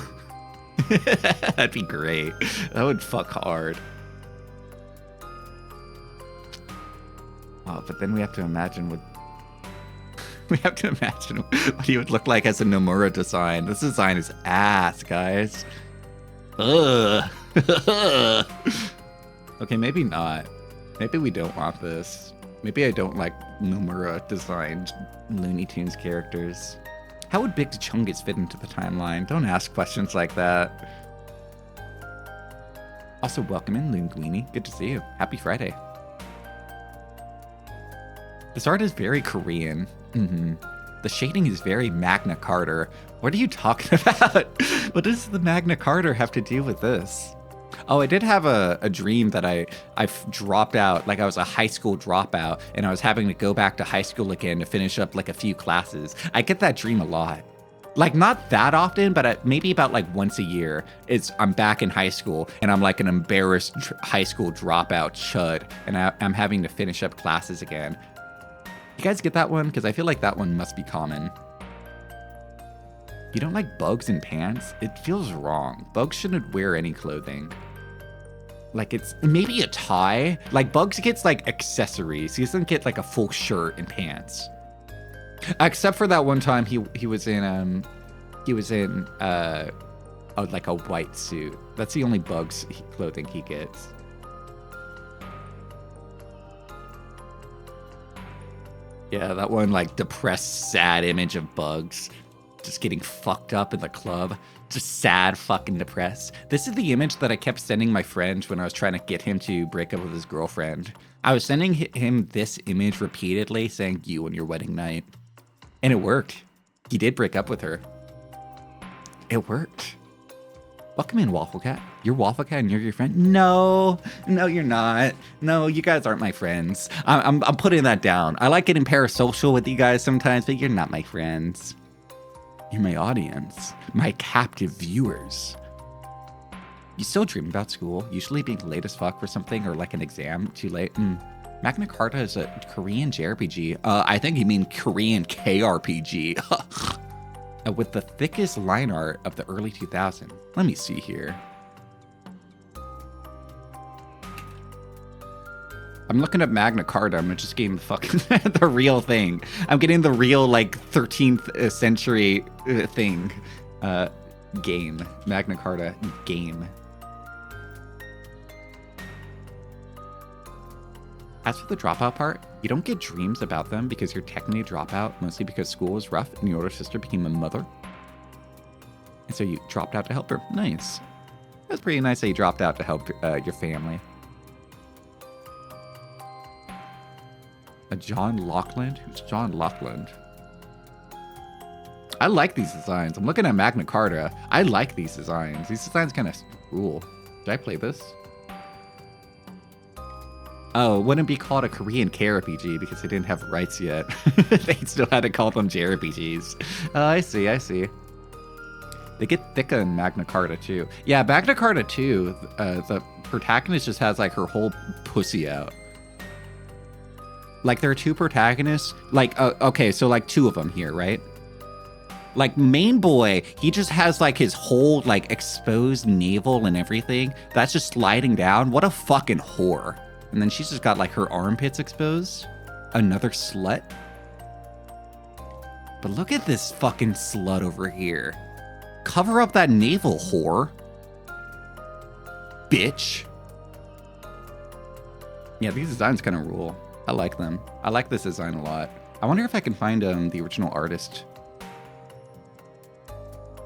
A: That'd be great. That would fuck hard. Oh, but then we have to imagine what he would look like as a Nomura design. This design is ass, guys. Ugh. Okay, maybe not. Maybe we don't want this. Maybe I don't like Nomura designed Looney Tunes characters. How would Big Chungus fit into the timeline? Don't ask questions like that. Also, welcome in, Linguini. Good to see you. Happy Friday. This art is very Korean. The shading is very Magna Carta. What are you talking about? What does the Magna Carta have to do with this? Oh, I did have a dream that I dropped out. Like, I was a high school dropout, and I was having to go back to high school again to finish up, like, a few classes. I get that dream a lot. Like, not that often, but maybe about, like, once a year. I'm back in high school, and I'm, like, an embarrassed high school dropout chud, and I'm having to finish up classes again. You guys get that one? Because I feel like that one must be common. You don't like Bugs in pants? It feels wrong. Bugs shouldn't wear any clothing. Like, it's maybe a tie. Like, Bugs gets, like, accessories. He doesn't get, like, a full shirt and pants. Except for that one time he was in like a white suit. That's the only Bugs clothing he gets. Yeah, that one like depressed, sad image of Bugs just getting fucked up in the club. Just sad, fucking depressed. This is the image that I kept sending my friend when I was trying to get him to break up with his girlfriend. I was sending him this image repeatedly, saying you on your wedding night. And it worked. He did break up with her. It worked. Welcome in, Waffle Cat. You're Waffle Cat and you're your friend? No, you're not. No, you guys aren't my friends. I'm putting that down. I like getting parasocial with you guys sometimes, but you're not my friends. You're my audience, my captive viewers. You still dream about school, usually being late as fuck for something or like an exam, too late. Magna Carta is a Korean JRPG. I think you mean Korean KRPG. With the thickest line art of the early 2000s. Let me see here. I'm looking at Magna Carta. I'm just getting the fucking the real thing. I'm getting the real like 13th century thing. Game. Magna Carta game. As for the dropout part, you don't get dreams about them because you're technically a dropout, mostly because school was rough and your older sister became a mother. And so you dropped out to help her. Nice. That's pretty nice that you dropped out to help your family. A John Lockland? Who's John Lockland? I like these designs. I'm looking at Magna Carta. I like these designs. These designs kind of cool. Did I play this? Oh, it wouldn't be called a Korean KRPG because they didn't have rights yet. They still had to call them JRPGs. I see. They get thicker in Magna Carta too. Yeah, Magna Carta 2, the protagonist just has like her whole pussy out. Like there are two protagonists. Like, okay, so like two of them here, right? Like main boy, he just has like his whole like exposed navel and everything. That's just sliding down. What a fucking whore. And then she's just got like her armpits exposed. Another slut. But look at this fucking slut over here. Cover up that navel, whore. Bitch. Yeah, these designs kind of rule. I like them. I like this design a lot. I wonder if I can find the original artist.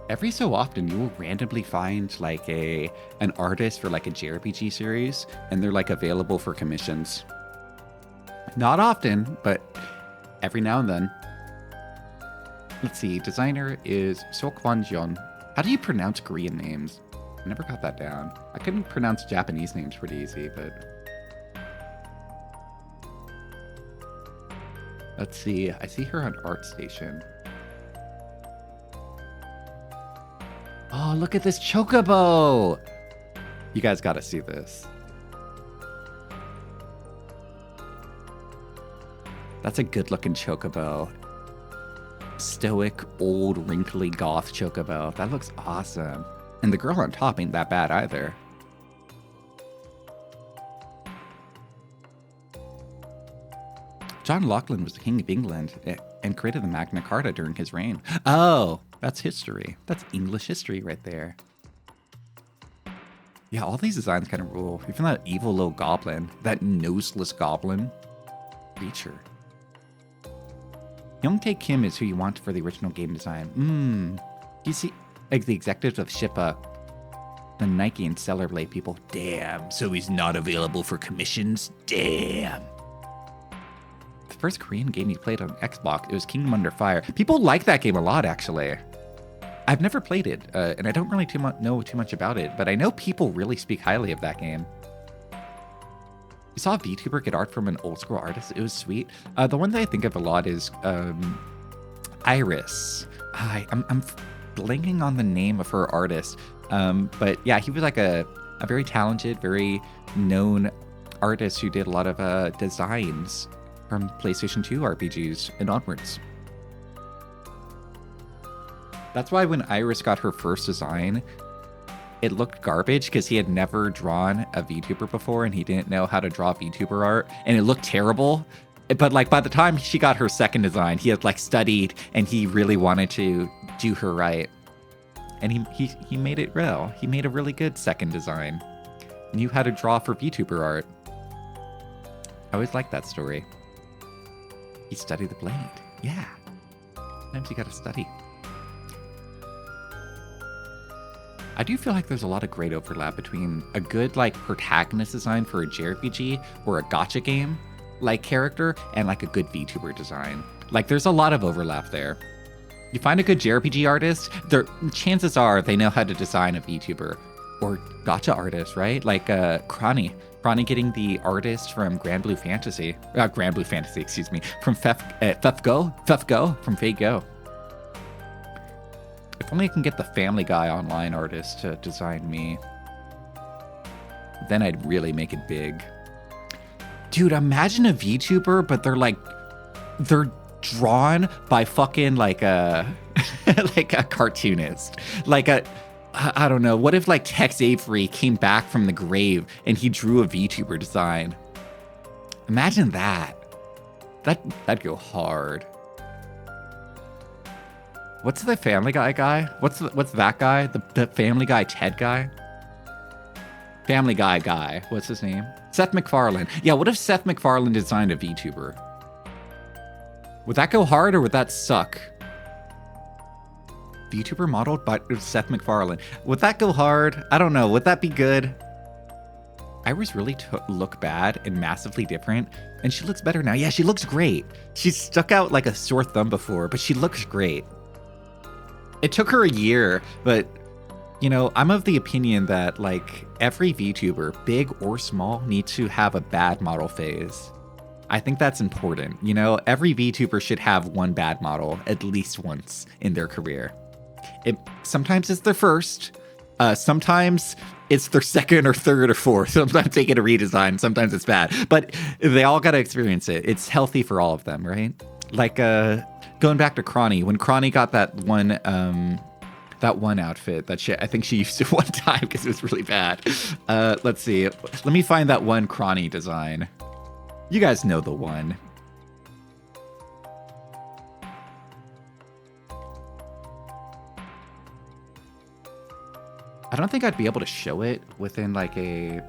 A: Every so often, you will randomly find like an artist for like a JRPG series, and they're like available for commissions. Not often, but every now and then. Let's see. Designer is Seokwan Jeon. How do you pronounce Korean names? I never got that down. I couldn't pronounce Japanese names pretty easy, but. Let's see. I see her on ArtStation. Oh, look at this chocobo! You guys gotta see this. That's a good-looking chocobo. Stoic, old, wrinkly goth chocobo. That looks awesome. And the girl on top ain't that bad either. John Lachlan was the King of England and created the Magna Carta during his reign. Oh, that's history. That's English history right there. Yeah, all these designs kind of rule. Even that evil little goblin, that noseless goblin creature. Youngtae Kim is who you want for the original game design. You see, like the executives of Shippa, the Nike and Stellar Blade people. Damn, so he's not available for commissions? Damn. The first Korean game you played on Xbox, it was Kingdom Under Fire. People like that game a lot, actually. I've never played it, and I don't really know too much about it, but I know people really speak highly of that game. You saw a VTuber get art from an old school artist. It was sweet. The one that I think of a lot is Iris. I'm blanking on the name of her artist, but yeah, he was like a very talented, very known artist who did a lot of designs from PlayStation 2 RPGs and onwards. That's why when Iris got her first design, it looked garbage because he had never drawn a VTuber before and he didn't know how to draw VTuber art, and it looked terrible. But like by the time she got her second design, he had like studied and he really wanted to do her right. And he made it real. He made a really good second design. Knew how to draw for VTuber art. I always liked that story. He studied the blade. Yeah. Sometimes you gotta study. I do feel like there's a lot of great overlap between a good like protagonist design for a JRPG or a gacha game like character and like a good VTuber design. Like there's a lot of overlap there. You find a good JRPG artist, chances are they know how to design a VTuber or gacha artist, right? Like Crony getting the artist from Grand Blue Fantasy, excuse me, from Fef from Fate Go. If only I can get the Family Guy online artist to design me. Then I'd really make it big. Dude, imagine a VTuber, but they're drawn by fucking like a like a cartoonist. I don't know, what if like Tex Avery came back from the grave and he drew a VTuber design? Imagine that. That'd go hard. What's the Family Guy guy? What's that guy? The Family Guy Ted guy? Family Guy guy. What's his name? Seth MacFarlane. Yeah, what if Seth MacFarlane designed a VTuber? Would that go hard or would that suck? VTuber modeled by Seth MacFarlane. Would that go hard? I don't know. Would that be good? Iris really look bad and massively different, and she looks better now. Yeah, she looks great. She's stuck out like a sore thumb before, but she looks great. It took her a year, but, you know, I'm of the opinion that, like, every VTuber, big or small, needs to have a bad model phase. I think that's important. You know, every VTuber should have one bad model at least once in their career. Sometimes it's their first, sometimes it's their second or third or fourth. Sometimes they get a redesign, sometimes it's bad. But they all gotta experience it. It's healthy for all of them, right? Like, going back to Crony, when Crony got that one outfit that I think she used it one time because it was really bad. Let's see. Let me find that one Crony design. You guys know the one. I don't think I'd be able to show it within like a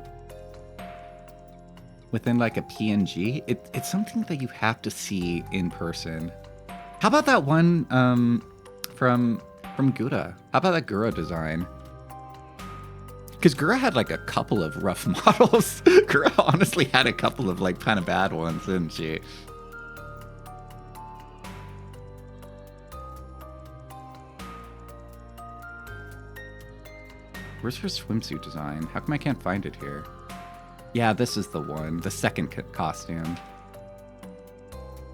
A: PNG. It's something that you have to see in person. How about that one from Gura? How about that Gura design? Because Gura had like a couple of rough models. Gura honestly had a couple of like kind of bad ones, didn't she? Where's her swimsuit design? How come I can't find it here? Yeah, this is the one. The second costume.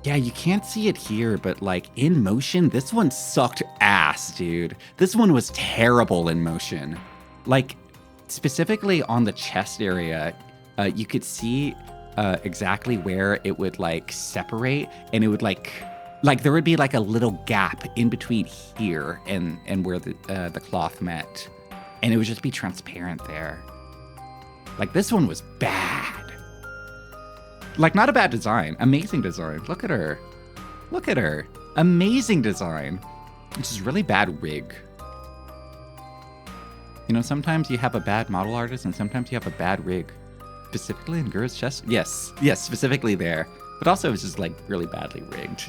A: Yeah, you can't see it here, but like in motion, this one sucked ass, dude. This one was terrible in motion. Like specifically on the chest area, you could see exactly where it would like separate, and it would like there would be like a little gap in between here and where the cloth met. And it would just be transparent there. Like, this one was bad. Like, not a bad design. Amazing design. Look at her. Look at her. Amazing design. It's just really bad rig. You know, sometimes you have a bad model artist and sometimes you have a bad rig. Specifically in Gura's chest? Yes, specifically there. But also it was just, like, really badly rigged.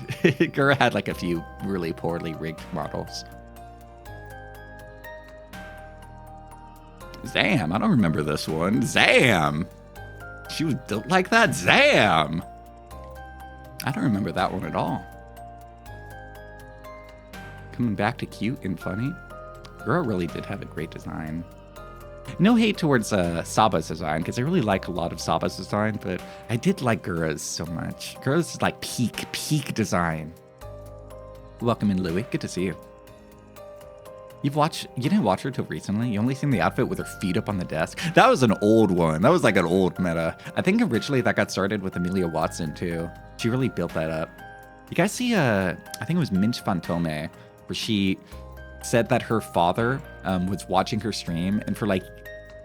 A: Gura had, like, a few really poorly rigged models. Zam, I don't remember this one. Zam! She was built like that? Zam! I don't remember that one at all. Coming back to cute and funny. Gura really did have a great design. No hate towards Saba's design, because I really like a lot of Saba's design, but I did like Gura's so much. Gura's is like peak design. Welcome in, Louie. Good to see you. You didn't watch her till recently? You only seen the outfit with her feet up on the desk? That was an old one. That was like an old meta. I think originally that got started with Amelia Watson too. She really built that up. You guys see, I think it was Minch Fantome, where she said that her father was watching her stream, and for like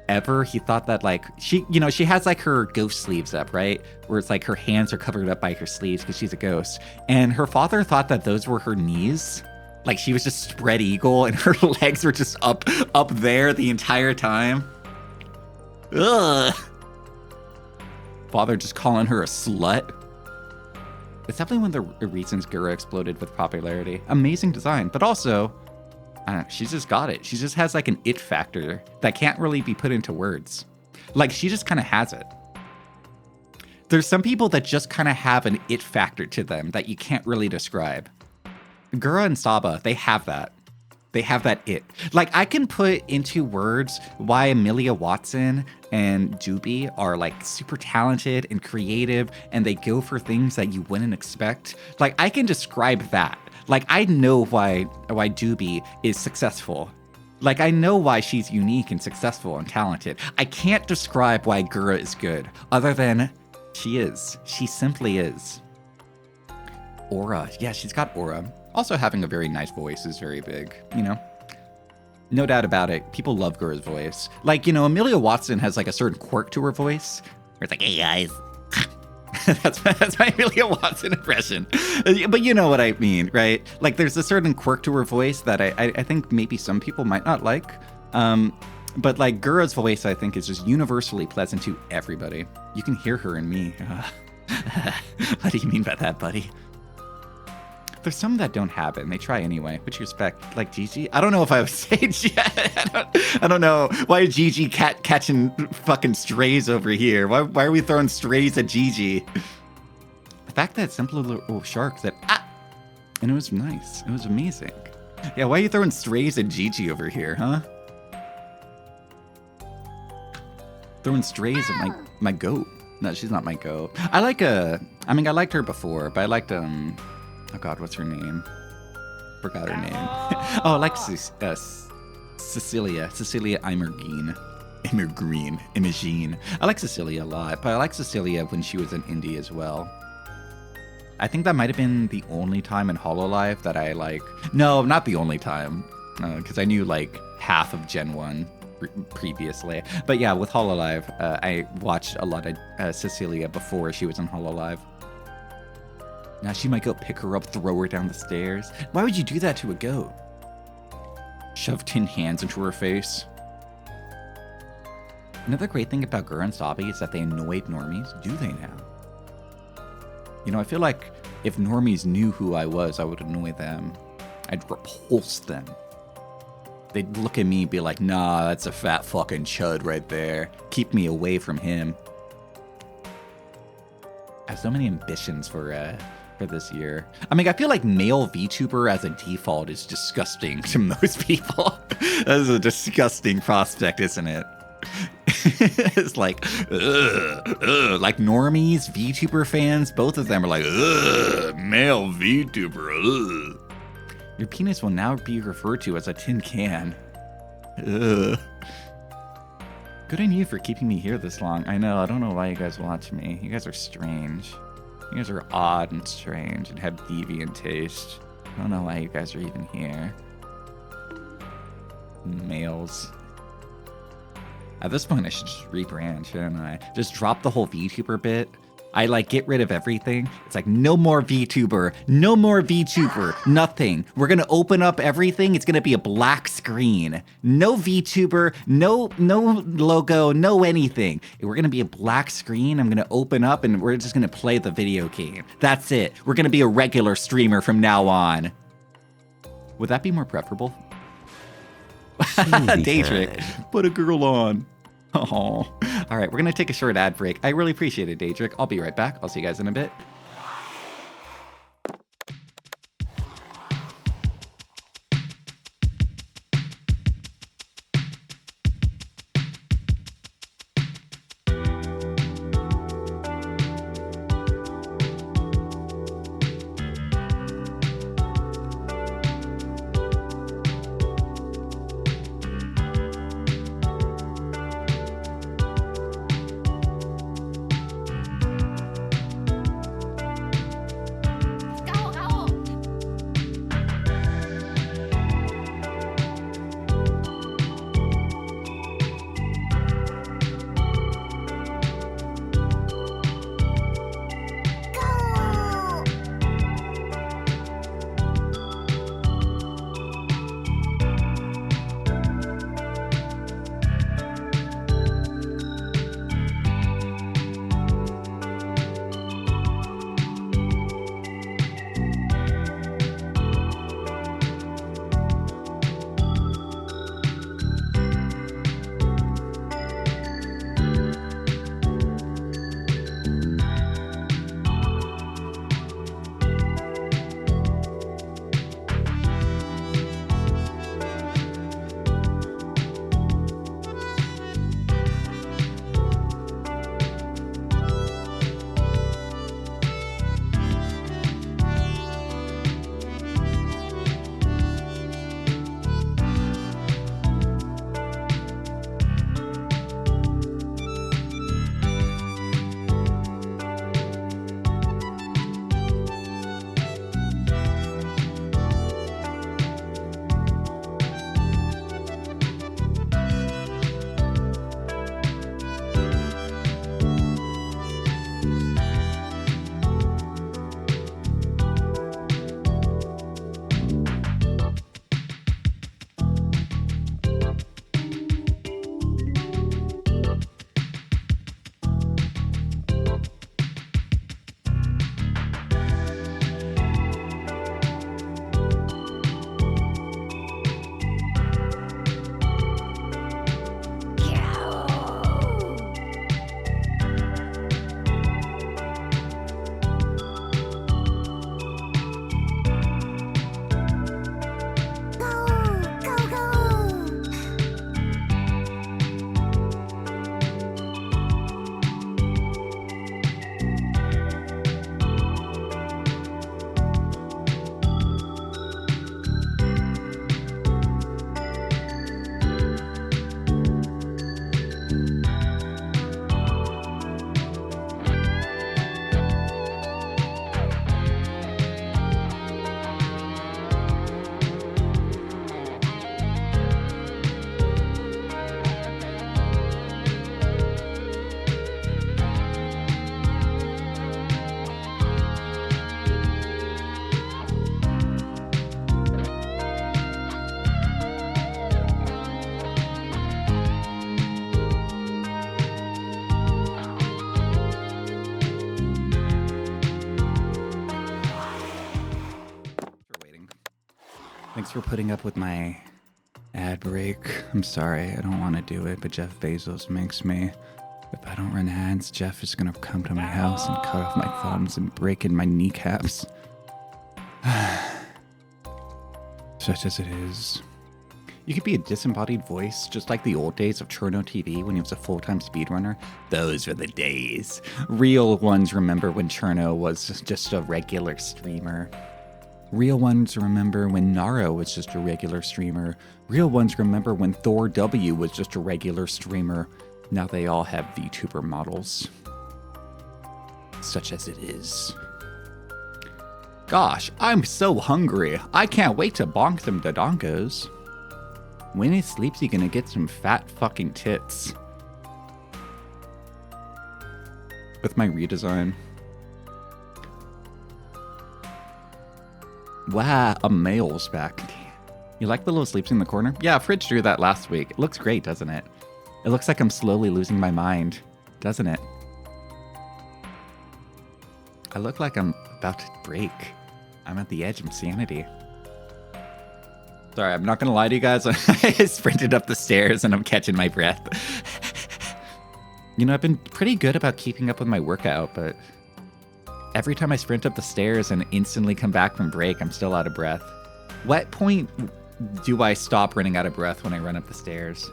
A: ever, he thought that like, she has like her ghost sleeves up, right? Where it's like her hands are covered up by her sleeves because she's a ghost. And her father thought that those were her knees. Like she was just spread eagle and her legs were just up there the entire time. Ugh. Father just calling her a slut. It's definitely one of the reasons Gura exploded with popularity. Amazing design, but also, I don't know, she's just got it. She just has like an it factor that can't really be put into words. Like, she just kind of has it. There's some people that just kind of have an it factor to them that you can't really describe. Gura and Saba, they have that. They have that it. Like, I can put into words why Amelia Watson and Doobie are like super talented and creative, and they go for things that you wouldn't expect. Like, I can describe that. Like, I know why Doobie is successful. Like, I know why she's unique and successful and talented. I can't describe why Gura is good, other than she is. She simply is. Aura. Yeah, she's got aura. Also, having a very nice voice is very big, you know? No doubt about it. People love Gura's voice. Like, you know, Amelia Watson has like a certain quirk to her voice, where it's like, hey guys. that's my Amelia Watson impression. But you know what I mean, right? Like, there's a certain quirk to her voice that I think maybe some people might not like. But like, Gura's voice, I think, is just universally pleasant to everybody. You can hear her in me. What do you mean by that, buddy? There's some that don't have it, and they try anyway, which you respect. Like Gigi? I don't know if I would say I don't know. Why is Gigi catching fucking strays over here? Why are we throwing strays at Gigi? The fact that simple little shark said, ah! And it was nice. It was amazing. Yeah, why are you throwing strays at Gigi over here, huh? Throwing strays at my goat. No, she's not my goat. I liked her before, but I liked, oh God, what's her name? Forgot her name. Oh, I like Cecilia Imogene. I like Cecilia a lot, but I like Cecilia when she was in indie as well. I think that might have been the only time in Hololive that I like. No, not the only time, because I knew like half of Gen 1 previously. But yeah, with Hololive, I watched a lot of Cecilia before she was in Hololive. Now she might go pick her up, throw her down the stairs. Why would you do that to a goat? Shove tin hands into her face. Another great thing about Gura and Sabi is that they annoyed normies. Do they now? You know, I feel like if normies knew who I was, I would annoy them. I'd repulse them. They'd look at me and be like, nah, that's a fat fucking chud right there. Keep me away from him. I have so many ambitions for this year. I mean, I feel like male VTuber as a default is disgusting to most people. That is a disgusting prospect, isn't it? It's like, like normies, VTuber fans, both of them are like, male VTuber, ugh. Your penis will now be referred to as a tin can. Ugh. Good on you for keeping me here this long. I know, I don't know why you guys watch me. You guys are strange. You guys are odd and strange and have deviant taste. I don't know why you guys are even here. Males. At this point, I should just rebrand, shouldn't I? Just drop the whole VTuber bit. I like get rid of everything. It's like no more VTuber, no more VTuber, nothing. We're gonna open up everything. It's gonna be a black screen. No VTuber, no logo, no anything. We're gonna be a black screen. I'm gonna open up and we're just gonna play the video game. That's it. We're gonna be a regular streamer from now on. Would that be more preferable? Daedric, put a girl on. Oh, all right. We're going to take a short ad break. I really appreciate it, Daedric. I'll be right back. I'll see you guys in a bit. for putting up with my ad break. I'm sorry, I don't want to do it, but Jeff Bezos makes me. If I don't run ads, Jeff is gonna come to my house and cut off my thumbs and break in my kneecaps. Such as it is. You could be a disembodied voice, just like the old days of Cherno TV when he was a full-time speedrunner. Those were the days. Real ones remember when Cherno was just a regular streamer. Real ones remember when Naro was just a regular streamer. Real ones remember when Thor W was just a regular streamer. Now they all have VTuber models. Such as it is. Gosh, I'm so hungry. I can't wait to bonk some dodonkos. When he sleeps, he gonna get some fat fucking tits. With my redesign. Wow, a male's back. You like the little sleeps in the corner? Yeah, Fridge drew that last week. It looks great, doesn't it? It looks like I'm slowly losing my mind, doesn't it? I look like I'm about to break. I'm at the edge of insanity. Sorry, I'm not gonna lie to you guys. I sprinted up the stairs and I'm catching my breath. You know, I've been pretty good about keeping up with my workout, but every time I sprint up the stairs and instantly come back from break, I'm still out of breath. What point do I stop running out of breath when I run up the stairs?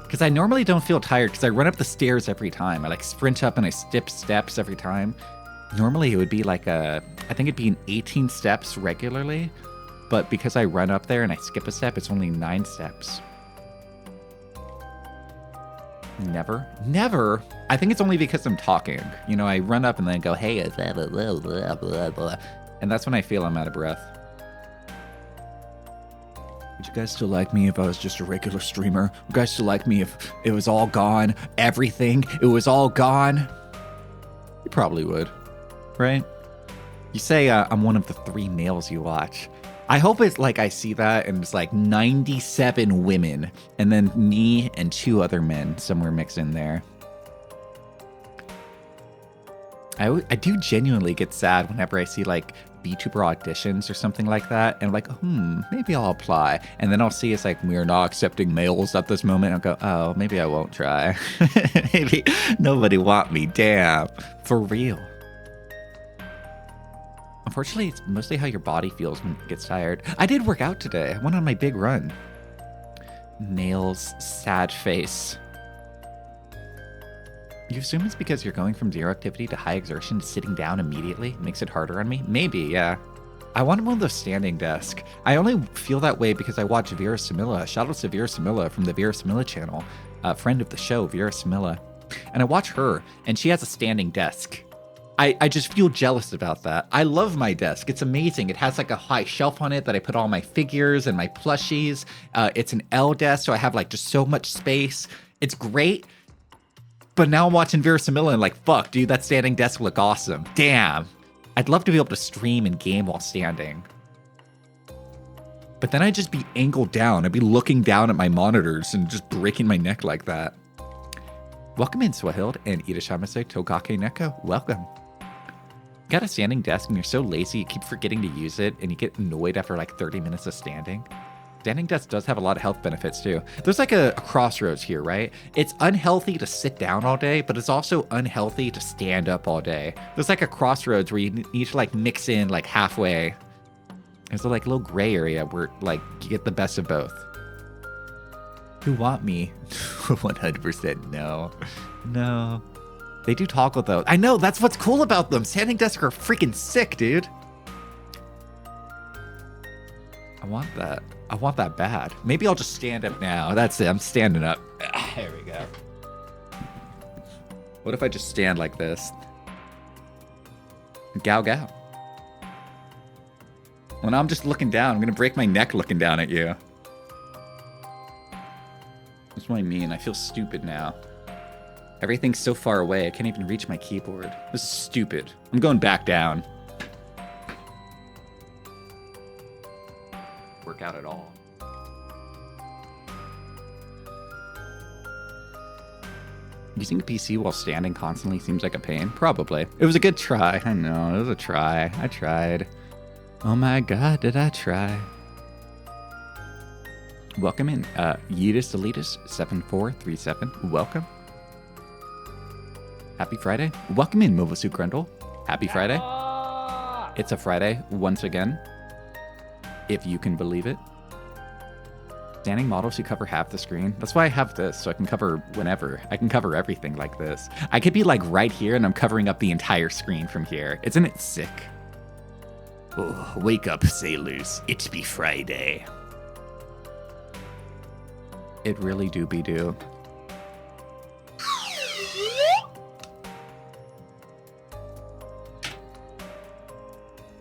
A: Because I normally don't feel tired because I run up the stairs every time. I like sprint up and I skip steps every time. Normally it would be like I think it'd be an 18 steps regularly. But because I run up there and I skip a step, it's only 9 steps. Never? Never? I think it's only because I'm talking. You know, I run up and then go, hey, blah, blah, blah, blah, blah, blah. And that's when I feel I'm out of breath. Would you guys still like me if I was just a regular streamer? Would you guys still like me if it was all gone? Everything? It was all gone? You probably would. Right? You say I'm one of the 3 males you watch. I hope it's like I see that and it's like 97 women and then me and 2 other men somewhere mixed in there. I do genuinely get sad whenever I see like VTuber auditions or something like that. And I'm like, maybe I'll apply. And then I'll see it's like, we're not accepting males at this moment. I'll go, oh, maybe I won't try. Maybe nobody want me. Damn. For real. Unfortunately, it's mostly how your body feels when it gets tired. I did work out today. I went on my big run. Nails, sad face. You assume it's because you're going from 0 activity to high exertion to sitting down immediately? Makes it harder on me? Maybe, yeah. I want one of those standing desk. I only feel that way because I watch Vera Samila. Shout out to Vera Samila from the Vera Samila channel. A friend of the show, Vera Samila. And I watch her, and she has a standing desk. I just feel jealous about that. I love my desk. It's amazing. It has like a high shelf on it that I put all my figures and my plushies. It's an L desk, so I have like just so much space. It's great. But now I'm watching Vera Samila and like, fuck, dude, that standing desk look awesome. Damn. I'd love to be able to stream and game while standing. But then I'd just be angled down. I'd be looking down at my monitors and just breaking my neck like that. Welcome in, Swahild and Irashamase Togake Neko. Welcome. You got a standing desk and you're so lazy you keep forgetting to use it and you get annoyed after like 30 minutes of standing. Standing desk does have a lot of health benefits too. There's like a crossroads here, right? It's unhealthy to sit down all day, but it's also unhealthy to stand up all day. There's like a crossroads where you need to like mix in like halfway. There's a like little gray area where like you get the best of both. Who want me? 100% no. No. They do toggle though. I know, that's what's cool about them. Standing desks are freaking sick, dude. I want that. I want that bad. Maybe I'll just stand up now. That's it. I'm standing up. There we go. What if I just stand like this? Gow gow. When I'm just looking down, I'm going to break my neck looking down at you. That's what I mean. I feel stupid now. Everything's so far away, I can't even reach my keyboard. This is stupid. I'm going back down. Work out at all. Using a PC while standing constantly seems like a pain. Probably. It was a good try. I know, it was a try. I tried. Oh my god, did I try? Welcome in, Yeetus Elitus 7437. Welcome. Happy Friday. Welcome in, Movasu Grundle. Happy Friday. It's a Friday once again, if you can believe it. Standing models who cover half the screen. That's why I have this, so I can cover whenever. I can cover everything like this. I could be like right here and I'm covering up the entire screen from here. Isn't it sick? Oh, wake up, sailors. It be Friday. It really do be do.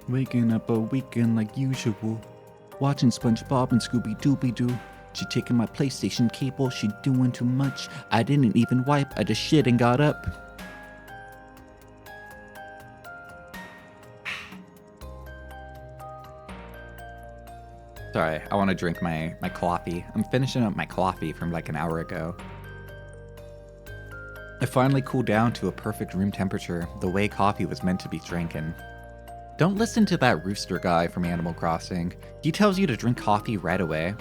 A: Waking up a weekend like usual. Watching SpongeBob and Scooby-Dooby-Doo. She taking my PlayStation cable, she doing too much. I didn't even wipe, I just shit and got up. Sorry, I want to drink my coffee. I'm finishing up my coffee from like an hour ago. It finally cooled down to a perfect room temperature, the way coffee was meant to be drinking. Don't listen to that rooster guy from Animal Crossing. He tells you to drink coffee right away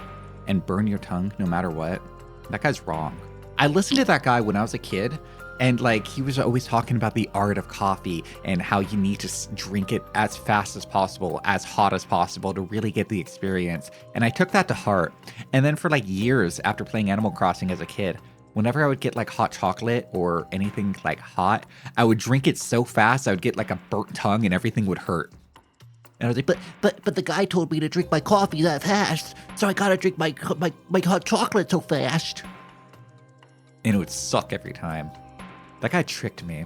A: and burn your tongue no matter what. That guy's wrong. I listened to that guy when I was a kid, and like he was always talking about the art of coffee and how you need to drink it as fast as possible, as hot as possible to really get the experience. And I took that to heart. And then for like years after playing Animal Crossing as a kid, whenever I would get like hot chocolate or anything like hot, I would drink it so fast I would get like a burnt tongue and everything would hurt. And I was like, but the guy told me to drink my coffee that fast, so I gotta drink my hot chocolate so fast. And it would suck every time. That guy tricked me.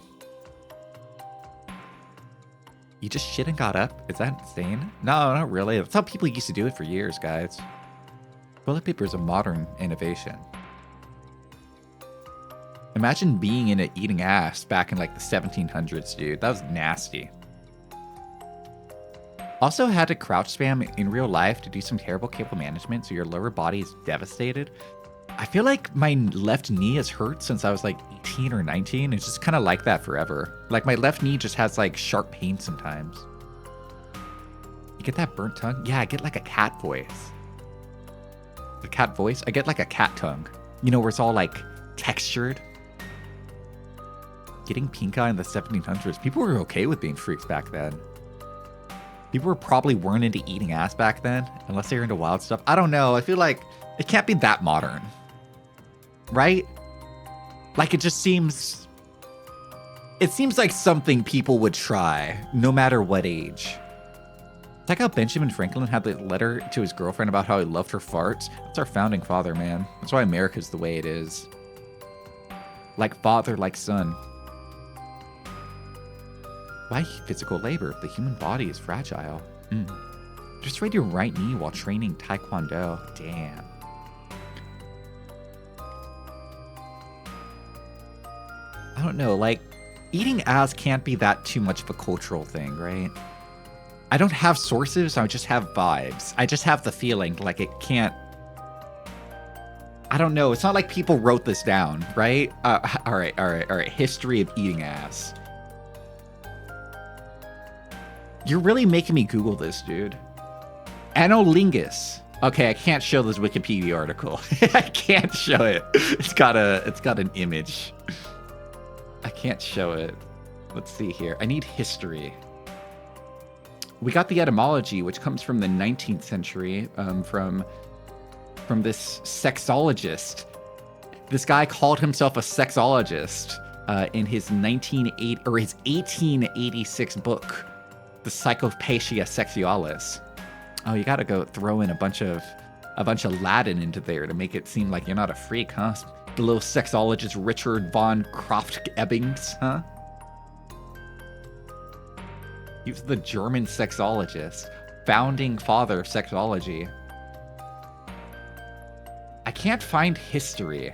A: You just shit and got up? Is that insane? No, not really. That's how people used to do it for years, guys. Toilet paper is a modern innovation. Imagine being in it eating ass back in like the 1700s, dude. That was nasty. Also had to crouch spam in real life to do some terrible cable management so your lower body is devastated. I feel like my left knee has hurt since I was like 18 or 19. It's just kind of like that forever. Like my left knee just has like sharp pain sometimes. You get that burnt tongue? Yeah, I get like a cat voice. A cat voice? I get like a cat tongue. You know, where it's all like textured. Getting pink eye in the 1700s. People were okay with being freaks back then. People probably weren't into eating ass back then, unless they were into wild stuff. I don't know. I feel like it can't be that modern. Right? Like it just seems... It seems like something people would try, no matter what age. It's like how Benjamin Franklin had the letter to his girlfriend about how he loved her farts. That's our founding father, man. That's why America's the way it is. Like father, like son. Why physical labor? The human body is fragile. Just raise your right knee while training Taekwondo. Damn. I don't know, like, eating ass can't be that too much of a cultural thing, right? I don't have sources, I just have vibes. I just have the feeling like it can't... I don't know, it's not like people wrote this down, right? All right. History of eating ass. You're really making me Google this, dude. Anolingus. Okay, I can't show this Wikipedia article. I can't show it. It's got an image. I can't show it. Let's see here. I need history. We got the etymology, which comes from the 19th century, from this sexologist. This guy called himself a sexologist in his 1886 book, The Psychopathia Sexualis. Oh, you gotta go throw in a bunch of Latin into there to make it seem like you're not a freak, huh? The little sexologist Richard von Kraft-Ebings, huh? He was the German sexologist, founding father of sexology. I can't find history.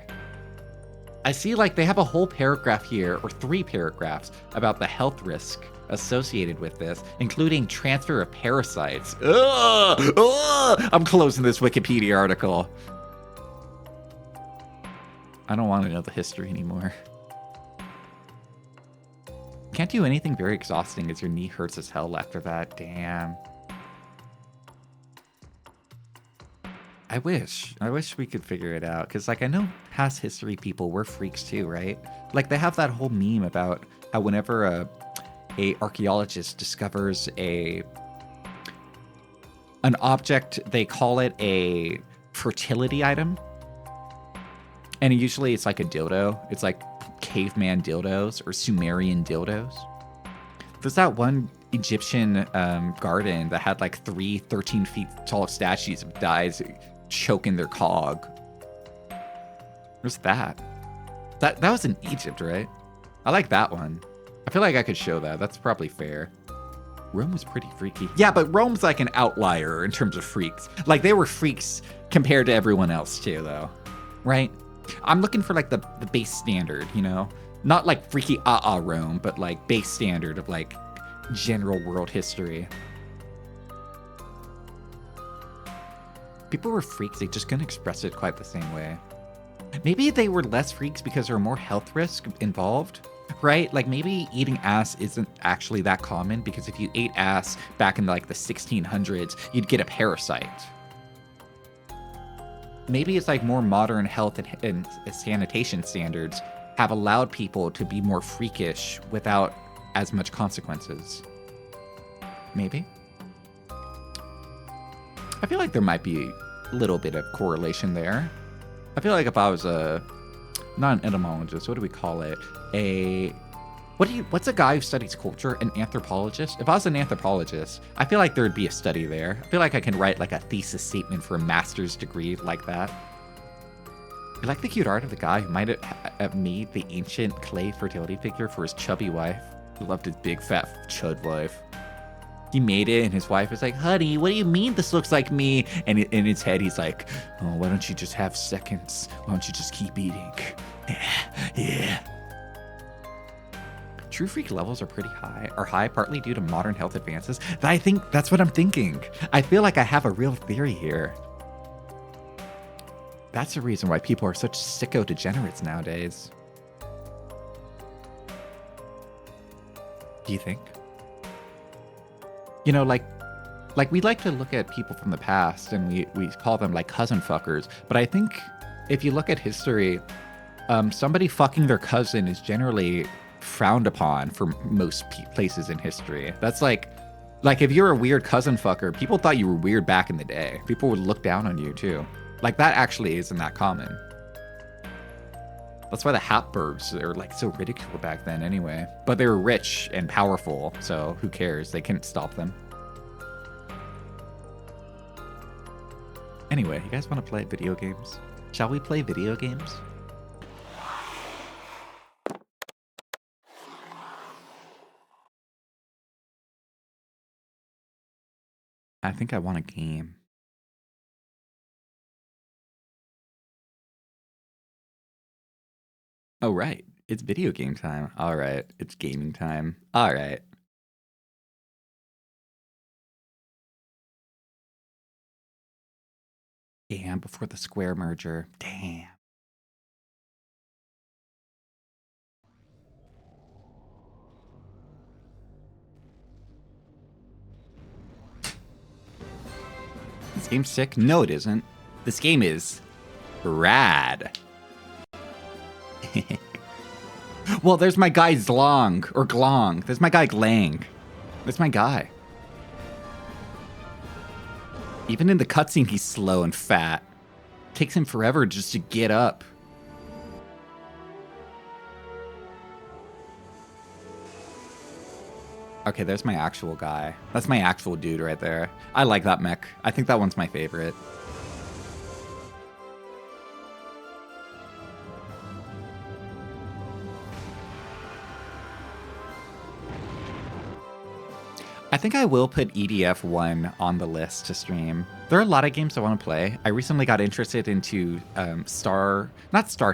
A: I see like they have a whole paragraph here, or 3 paragraphs, about the health risk associated with this, including transfer of parasites. Ugh! Ugh! I'm closing this Wikipedia article. I don't want to know the history anymore. Can't do anything very exhausting as your knee hurts as hell after that. Damn. I wish. I wish we could figure it out. Because, like, I know past history people were freaks too, right? Like, they have that whole meme about how whenever a archaeologist discovers an object, they call it a fertility item. And usually it's like a dildo. It's like caveman dildos or Sumerian dildos. There's that one Egyptian garden that had like 3 13 feet tall statues of guys choking their cog. Where's that? That was in Egypt, right? I like that one. I feel like I could show that. That's probably fair. Rome was pretty freaky. Yeah, but Rome's like an outlier in terms of freaks. Like, they were freaks compared to everyone else too, though. Right? I'm looking for like the base standard, you know? Not like freaky Rome, but like base standard of like general world history. People were freaks, they just couldn't express it quite the same way. Maybe they were less freaks because there were more health risk involved, right? Like maybe eating ass isn't actually that common because if you ate ass back in like the 1600s, you'd get a parasite. Maybe it's like more modern health and sanitation standards have allowed people to be more freakish without as much consequences. Maybe. I feel like there might be a little bit of correlation there. I feel like if I was not an etymologist, what do we call it? What's a guy who studies culture? An anthropologist? If I was an anthropologist, I feel like there'd be a study there. I feel like I can write like a thesis statement for a master's degree like that. I like the cute art of the guy who might have made the ancient clay fertility figure for his chubby wife. He loved his big fat chud wife. He made it, and his wife was like, honey, what do you mean this looks like me? And in his head, he's like, oh, why don't you just have seconds? Why don't you just keep eating? Yeah. True freak levels are high, partly due to modern health advances. I think that's what I'm thinking. I feel like I have a real theory here. That's the reason why people are such sicko degenerates nowadays. Do you think? You know, like we like to look at people from the past and we call them like cousin fuckers. But I think if you look at history, somebody fucking their cousin is generally frowned upon for most places in history. That's like if you're a weird cousin fucker, people thought you were weird back in the day. People would look down on you too. Like that actually isn't that common. That's why the Habsburgs are like so ridiculed back then anyway. But they were rich and powerful, so who cares? They couldn't stop them. Anyway, you guys want to play video games? Shall we play video games? I think I want a game. Oh, right. It's video game time. All right. It's gaming time. All right. Damn, before the Square merger. Damn. This game's sick? No, it isn't. This game is rad. Well, there's my guy Zlong, or Glong. There's my guy Glang. That's my guy. Even in the cutscene, he's slow and fat. Takes him forever just to get up. Okay, there's my actual guy. That's my actual dude right there. I like that mech. I think that one's my favorite. I think I will put EDF 1 on the list to stream. There are a lot of games I want to play. I recently got interested into Star Control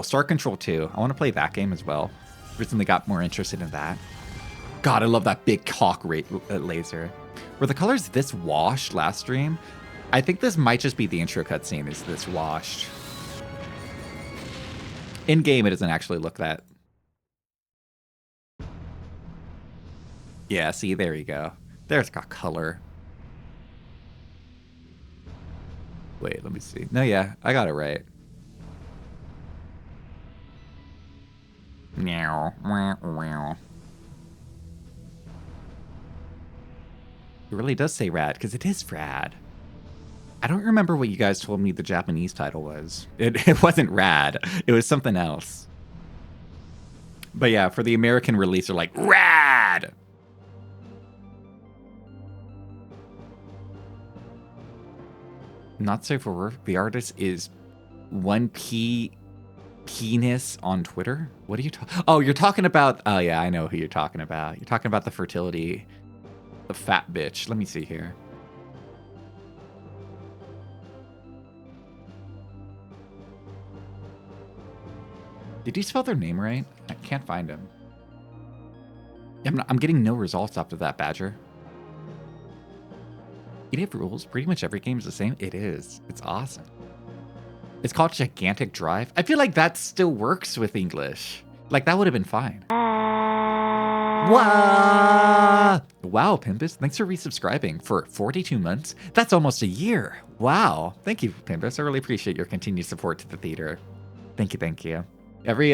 A: 2. I want to play that game as well. Recently got more interested in that. God, I love that big cock laser. Were the colors this washed last stream? I think this might just be the intro cutscene is this washed. In game, it doesn't actually look that. Yeah, see, there you go. There's got color. Wait, let me see. No, yeah, I got it right. Meow, meow, meow. It really does say rad, because it is rad. I don't remember what you guys told me the Japanese title was. It wasn't rad. It was something else. But yeah, for the American release, they're like, rad! Not safe for work. The artist is 1P penis on Twitter. What are you talking? Oh, you're talking about. Oh yeah, I know who you're talking about. You're talking about the fertility, the fat bitch. Let me see here. Did you spell their name right? I can't find him. I'm getting no results after that, Badger. EDF rules. Pretty much every game is the same. It is. It's awesome. It's called Gigantic Drive. I feel like that still works with English. Like, that would have been fine. Wow, Pimpus. Thanks for resubscribing for 42 months. That's almost a year. Wow. Thank you, Pimpus. I really appreciate your continued support to the theater. Thank you, thank you. Every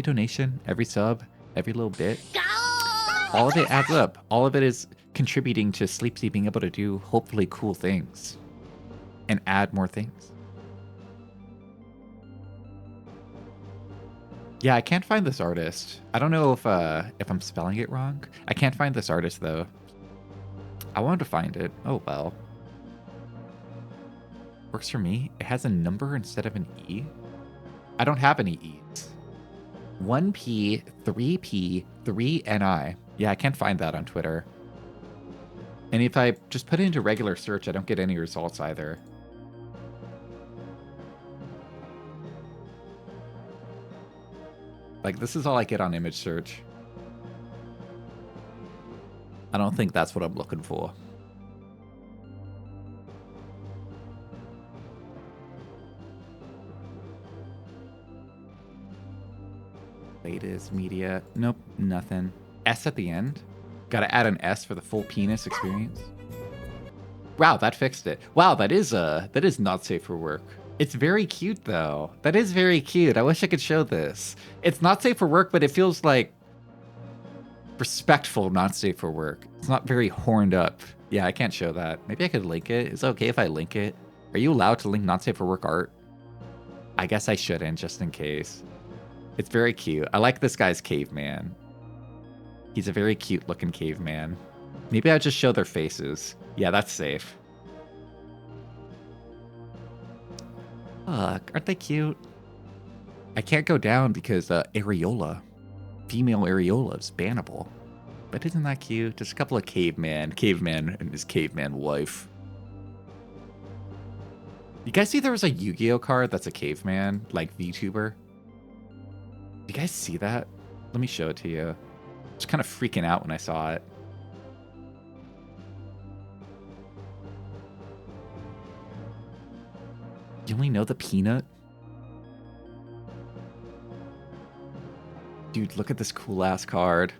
A: donation, every sub, every little bit, all of it adds up. All of it is contributing to Sleepsy being able to do hopefully cool things and add more things. Yeah, I can't find this artist. I don't know if I'm spelling it wrong. I can't find this artist though. I wanted to find it. Oh well. Works for me. It has a number instead of an E. I don't have any E's. 1P, 3P, 3NI. Yeah, I can't find that on Twitter. And if I just put it into regular search, I don't get any results either. Like, this is all I get on image search. I don't think that's what I'm looking for. Latest media. Nope, nothing. S at the end. Gotta add an S for the full penis experience. Wow, that fixed it. Wow, that is not safe for work. It's very cute though. That is very cute. I wish I could show this. It's not safe for work, but it feels like respectful, not safe for work. It's not very horned up. Yeah, I can't show that. Maybe I could link it. Is it okay if I link it? Are you allowed to link not safe for work art? I guess I shouldn't, just in case. It's very cute. I like this guy's caveman. He's a very cute looking caveman. Maybe I'll just show their faces. Yeah, that's safe. Look, aren't they cute? I can't go down because areola, female areola is bannable. But isn't that cute? Just a couple of caveman and his caveman wife. You guys see there was a Yu-Gi-Oh card that's a caveman, like VTuber? You guys see that? Let me show it to you. I was kind of freaking out when I saw it. You only know the peanut? Dude, look at this cool ass card.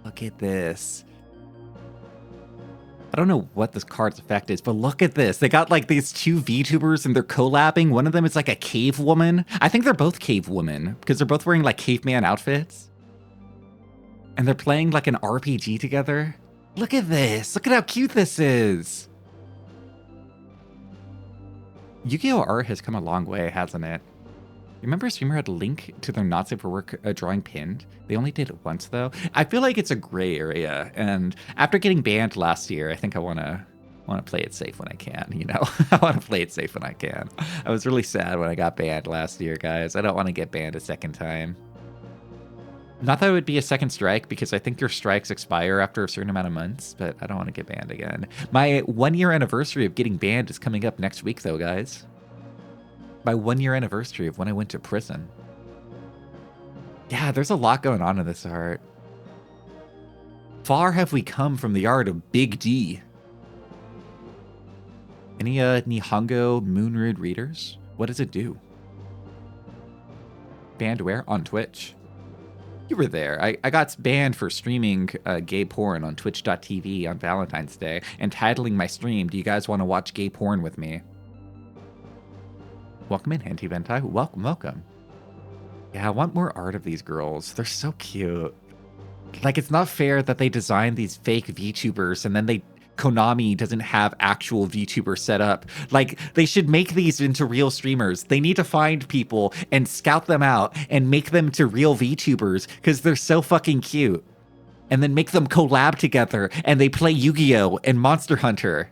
A: Look at this. I don't know what this card's effect is, but look at this. They got like these two VTubers and they're collabing. One of them is like a cave woman. I think they're both cave women because they're both wearing like caveman outfits. And they're playing like an RPG together. Look at this. Look at how cute this is. Yu-Gi-Oh! Art has come a long way, hasn't it? Remember a streamer had a link to their Not Safe for Work drawing pinned? They only did it once, though. I feel like it's a gray area. And after getting banned last year, I think I want to play it safe when I can, you know? I want to play it safe when I can. I was really sad when I got banned last year, guys. I don't want to get banned a second time. Not that it would be a second strike, because I think your strikes expire after a certain amount of months, but I don't want to get banned again. My 1 year anniversary of getting banned is coming up next week, though, guys. My 1 year anniversary of when I went to prison. Yeah, there's a lot going on in this art. Far have we come from the art of Big D. Any Nihongo Moonrood readers? What does it do? Banned where? On Twitch. You were there. I got banned for streaming gay porn on twitch.tv on Valentine's Day and titling my stream, "Do you guys want to watch gay porn with me?" Welcome in, Henty Ventai. Welcome, welcome. Yeah, I want more art of these girls. They're so cute. Like, it's not fair that they designed these fake VTubers and then Konami doesn't have actual VTubers set up. Like, they should make these into real streamers. They need to find people and scout them out and make them to real VTubers because they're so fucking cute. And then make them collab together and they play Yu-Gi-Oh! And Monster Hunter.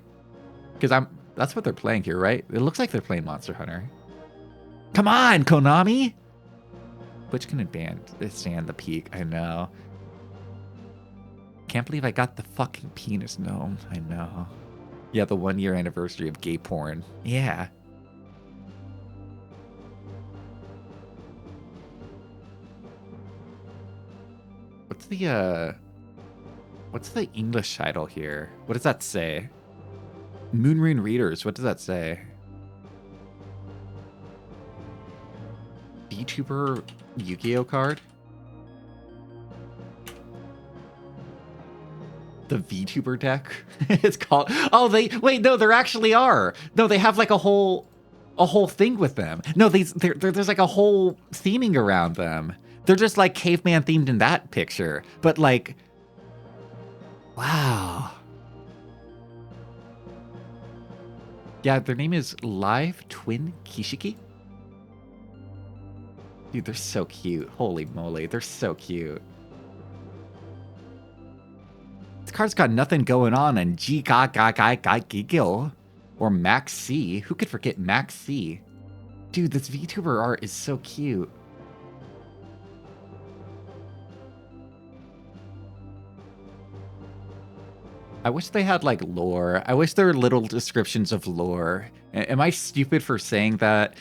A: Because that's what they're playing here, right? It looks like they're playing Monster Hunter. Come on, Konami! Which can stand the peak, I know. Can't believe I got the fucking penis gnome. I know. Yeah, the 1-year anniversary of gay porn. Yeah. What's the English title here? What does that say? Moonrune Readers, what does that say? VTuber Yu-Gi-Oh card? The VTuber deck? It's called... Oh, wait, no, there actually are. No, they have like a whole thing with them. No, there's like a whole theming around them. They're just like caveman themed in that picture. But like... Wow. Yeah, their name is Live Twin Kishiki. Dude, they're so cute. Holy moly, they're so cute. This card's got nothing going on in Gigil or Max C. Who could forget Max C? Dude, this VTuber art is so cute. I wish they had like lore. I wish there were little descriptions of lore. Am I stupid for saying that?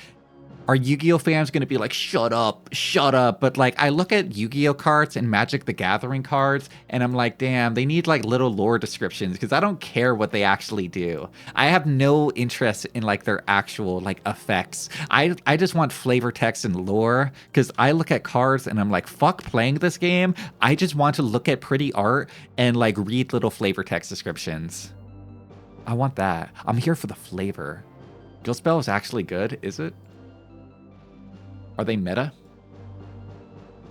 A: Are Yu-Gi-Oh fans going to be like, shut up, shut up? But like, I look at Yu-Gi-Oh cards and Magic the Gathering cards, and I'm like, damn, they need like little lore descriptions because I don't care what they actually do. I have no interest in like their actual like effects. I just want flavor text and lore because I look at cards and I'm like, fuck playing this game. I just want to look at pretty art and like read little flavor text descriptions. I want that. I'm here for the flavor. Guild Spell is actually good, is it? Are they meta?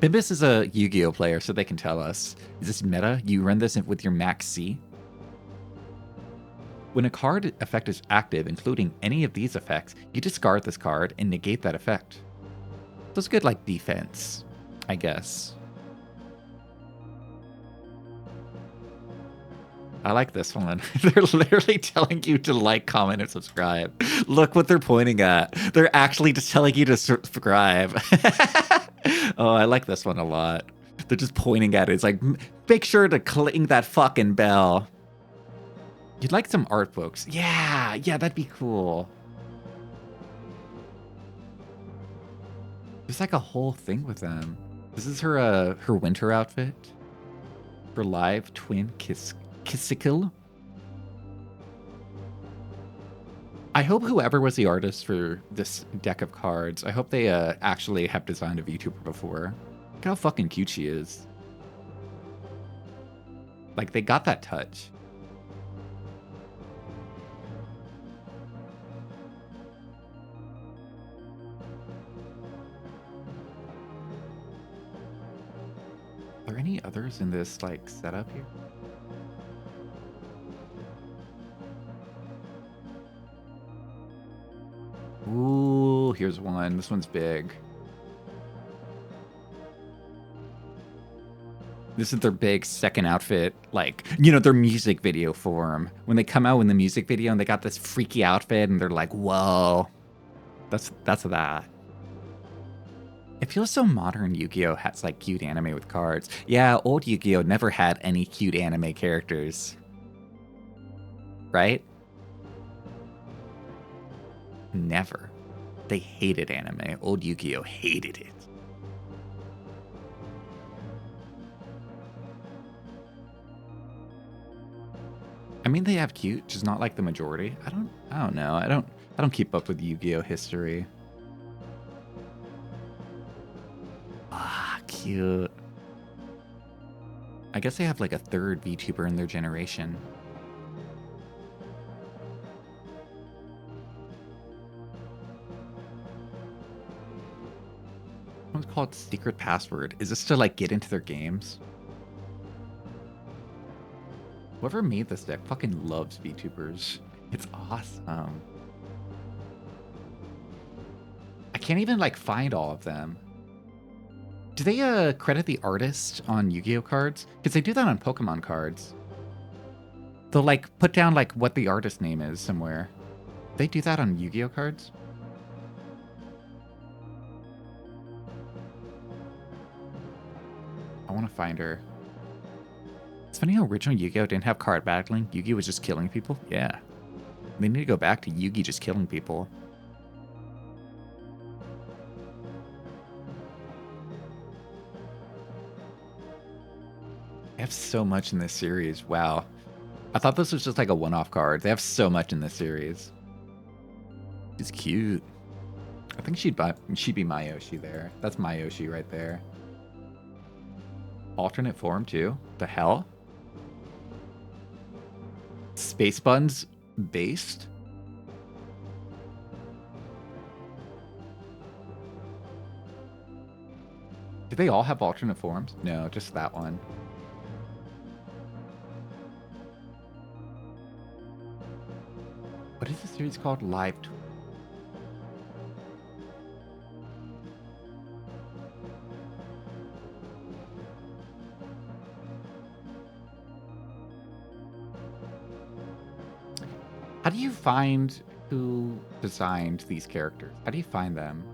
A: Bimbus is a Yu-Gi-Oh player, so they can tell us. Is this meta? You run this with your Max C? When a card effect is active, including any of these effects, you discard this card and negate that effect. So it's good like defense, I guess. I like this one. They're literally telling you to like, comment, and subscribe. Look what they're pointing at. They're actually just telling you to subscribe. Oh, I like this one a lot. They're just pointing at it. It's like, make sure to cling that fucking bell. You'd like some art books. Yeah, that'd be cool. There's like a whole thing with them. This is her winter outfit. Her live twin Kissikill. I hope whoever was the artist for this deck of cards, I hope they actually have designed a VTuber before. Look how fucking cute she is. Like, they got that touch. Are there any others in this, like, setup here? Ooh, here's one. This one's big. This is their big second outfit, like, you know, their music video form. When they come out in the music video and they got this freaky outfit and they're like, whoa. That's that. It feels so modern. Yu-Gi-Oh has like cute anime with cards. Yeah, old Yu-Gi-Oh never had any cute anime characters. Right? Never. They hated anime. Old Yu-Gi-Oh hated it. I mean, they have cute, just not like the majority. I don't know. I don't keep up with Yu-Gi-Oh history. Ah, cute. I guess they have like a third VTuber in their generation. What's called secret password? Is this to like get into their games? Whoever made this deck fucking loves VTubers. It's awesome. I can't even like find all of them. Do they credit the artist on Yu-Gi-Oh cards? Because they do that on Pokemon cards. They'll like put down like what the artist name is somewhere. They do that on Yu-Gi-Oh cards? I want to find her. It's funny how original Yu-Gi-Oh didn't have card battling. Yu-Gi was just killing people. Yeah. They need to go back to Yu-Gi just killing people. They have so much in this series. Wow. I thought this was just like a one-off card. They have so much in this series. She's cute. I think she'd be my Yoshi there. That's my Yoshi right there. Alternate form too? The hell? Space Buns based? Do they all have alternate forms? No, just that one. What is the series called? Live. How do you find who designed these characters? How do you find them?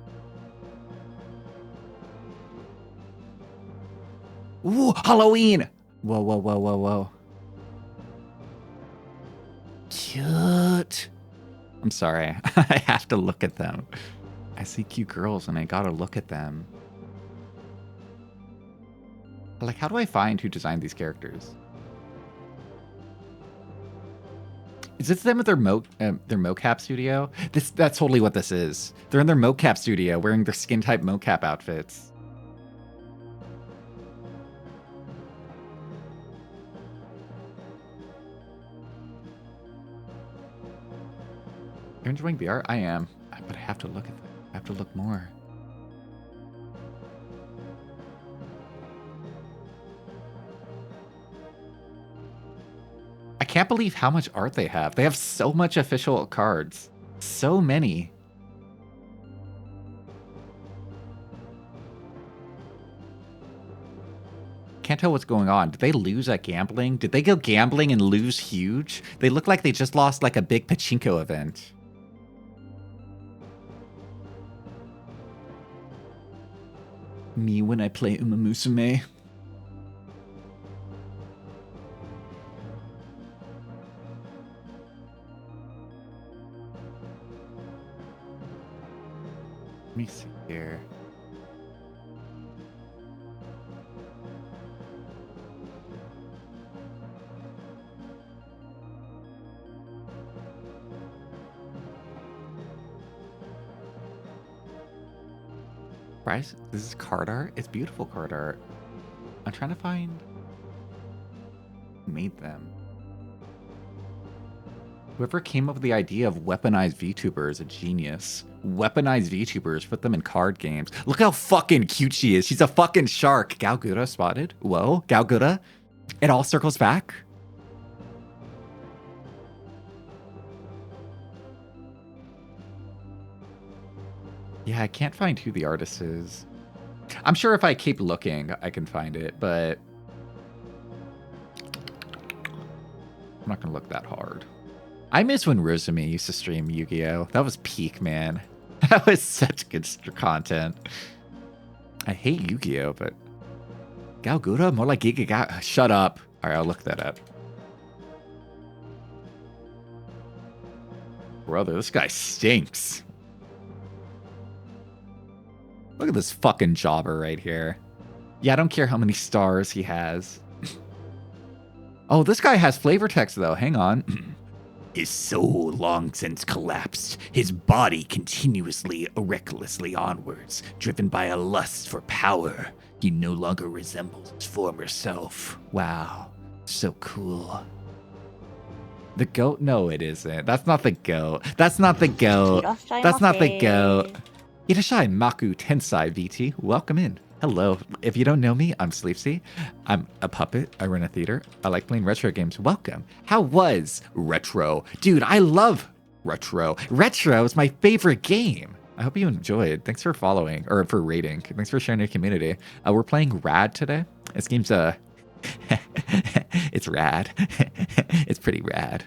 A: Ooh, Halloween! Whoa, whoa, whoa, whoa, whoa. Cute. I'm sorry. I have to look at them. I see cute girls and I gotta look at them. Like, how do I find who designed these characters? Is this them at their mocap studio? That's totally what this is. They're in their mocap studio wearing their skin type mocap outfits. You're enjoying the art? I am. But I have to look at them. I have to look more. I can't believe how much art they have. They have so much official cards. So many. Can't tell what's going on. Did they lose at gambling? Did they go gambling and lose huge? They look like they just lost like a big pachinko event. Me when I play Uma Musume. Let me see here. Bryce, this is card art? It's beautiful card art. I'm trying to find who made them. Whoever came up with the idea of weaponized VTuber is a genius. Weaponized VTubers, put them in card games. Look how fucking cute she is. She's a fucking shark. Galgura spotted. Whoa, Galgura. It all circles back. Yeah, I can't find who the artist is. I'm sure if I keep looking, I can find it, but I'm not gonna look that hard. I miss when Rosame used to stream Yu-Gi-Oh! That was peak, man. That was such good content. I hate Yu-Gi-Oh! But Galgura? More like Giga. Shut up. Alright, I'll look that up. Brother, this guy stinks. Look at this fucking jobber right here. Yeah, I don't care how many stars he has. Oh, this guy has flavor text, though. Hang on. His soul long since collapsed, his body continuously, recklessly onwards, driven by a lust for power. He no longer resembles his former self. Wow, so cool. The goat? No, it isn't. That's not the goat. That's not the goat. That's not the goat. Irashai Maku Tensai VT, welcome in. Hello. If you don't know me, I'm Sleepsy. I'm a puppet. I run a theater. I like playing retro games. Welcome. How was Retro? Dude, I love Retro. Retro is my favorite game. I hope you enjoyed. Thanks for following, or for rating. Thanks for sharing your community. We're playing Rad today. This game's it's rad. It's pretty rad.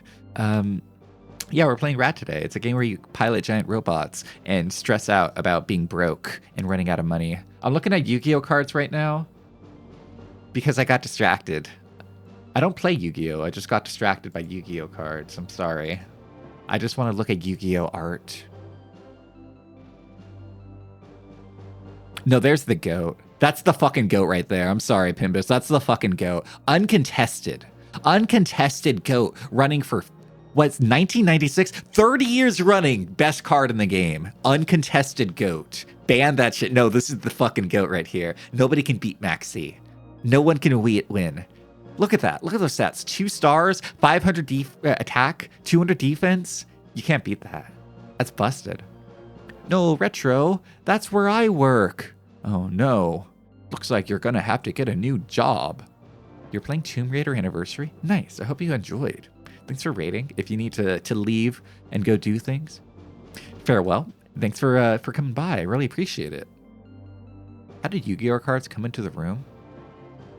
A: Yeah, we're playing Rad today. It's a game where you pilot giant robots and stress out about being broke and running out of money. I'm looking at Yu-Gi-Oh cards right now because I got distracted. I don't play Yu-Gi-Oh. I just got distracted by Yu-Gi-Oh cards. I'm sorry. I just want to look at Yu-Gi-Oh art. No, there's the goat. That's the fucking goat right there. I'm sorry, Pimbus. That's the fucking goat. Uncontested. Uncontested goat running for, what's 1996? 30 years running. Best card in the game. Uncontested goat. Ban that shit. No, this is the fucking goat right here. Nobody can beat Maxi. No one can win. Look at that. Look at those stats. 2 stars, 500 attack, 200 defense. You can't beat that. That's busted. No, Retro. That's where I work. Oh no. Looks like you're gonna have to get a new job. You're playing Tomb Raider Anniversary? Nice. I hope you enjoyed. Thanks for rating. If you need to leave and go do things, farewell. Thanks for coming by. I really appreciate it. How did Yu-Gi-Oh cards come into the room?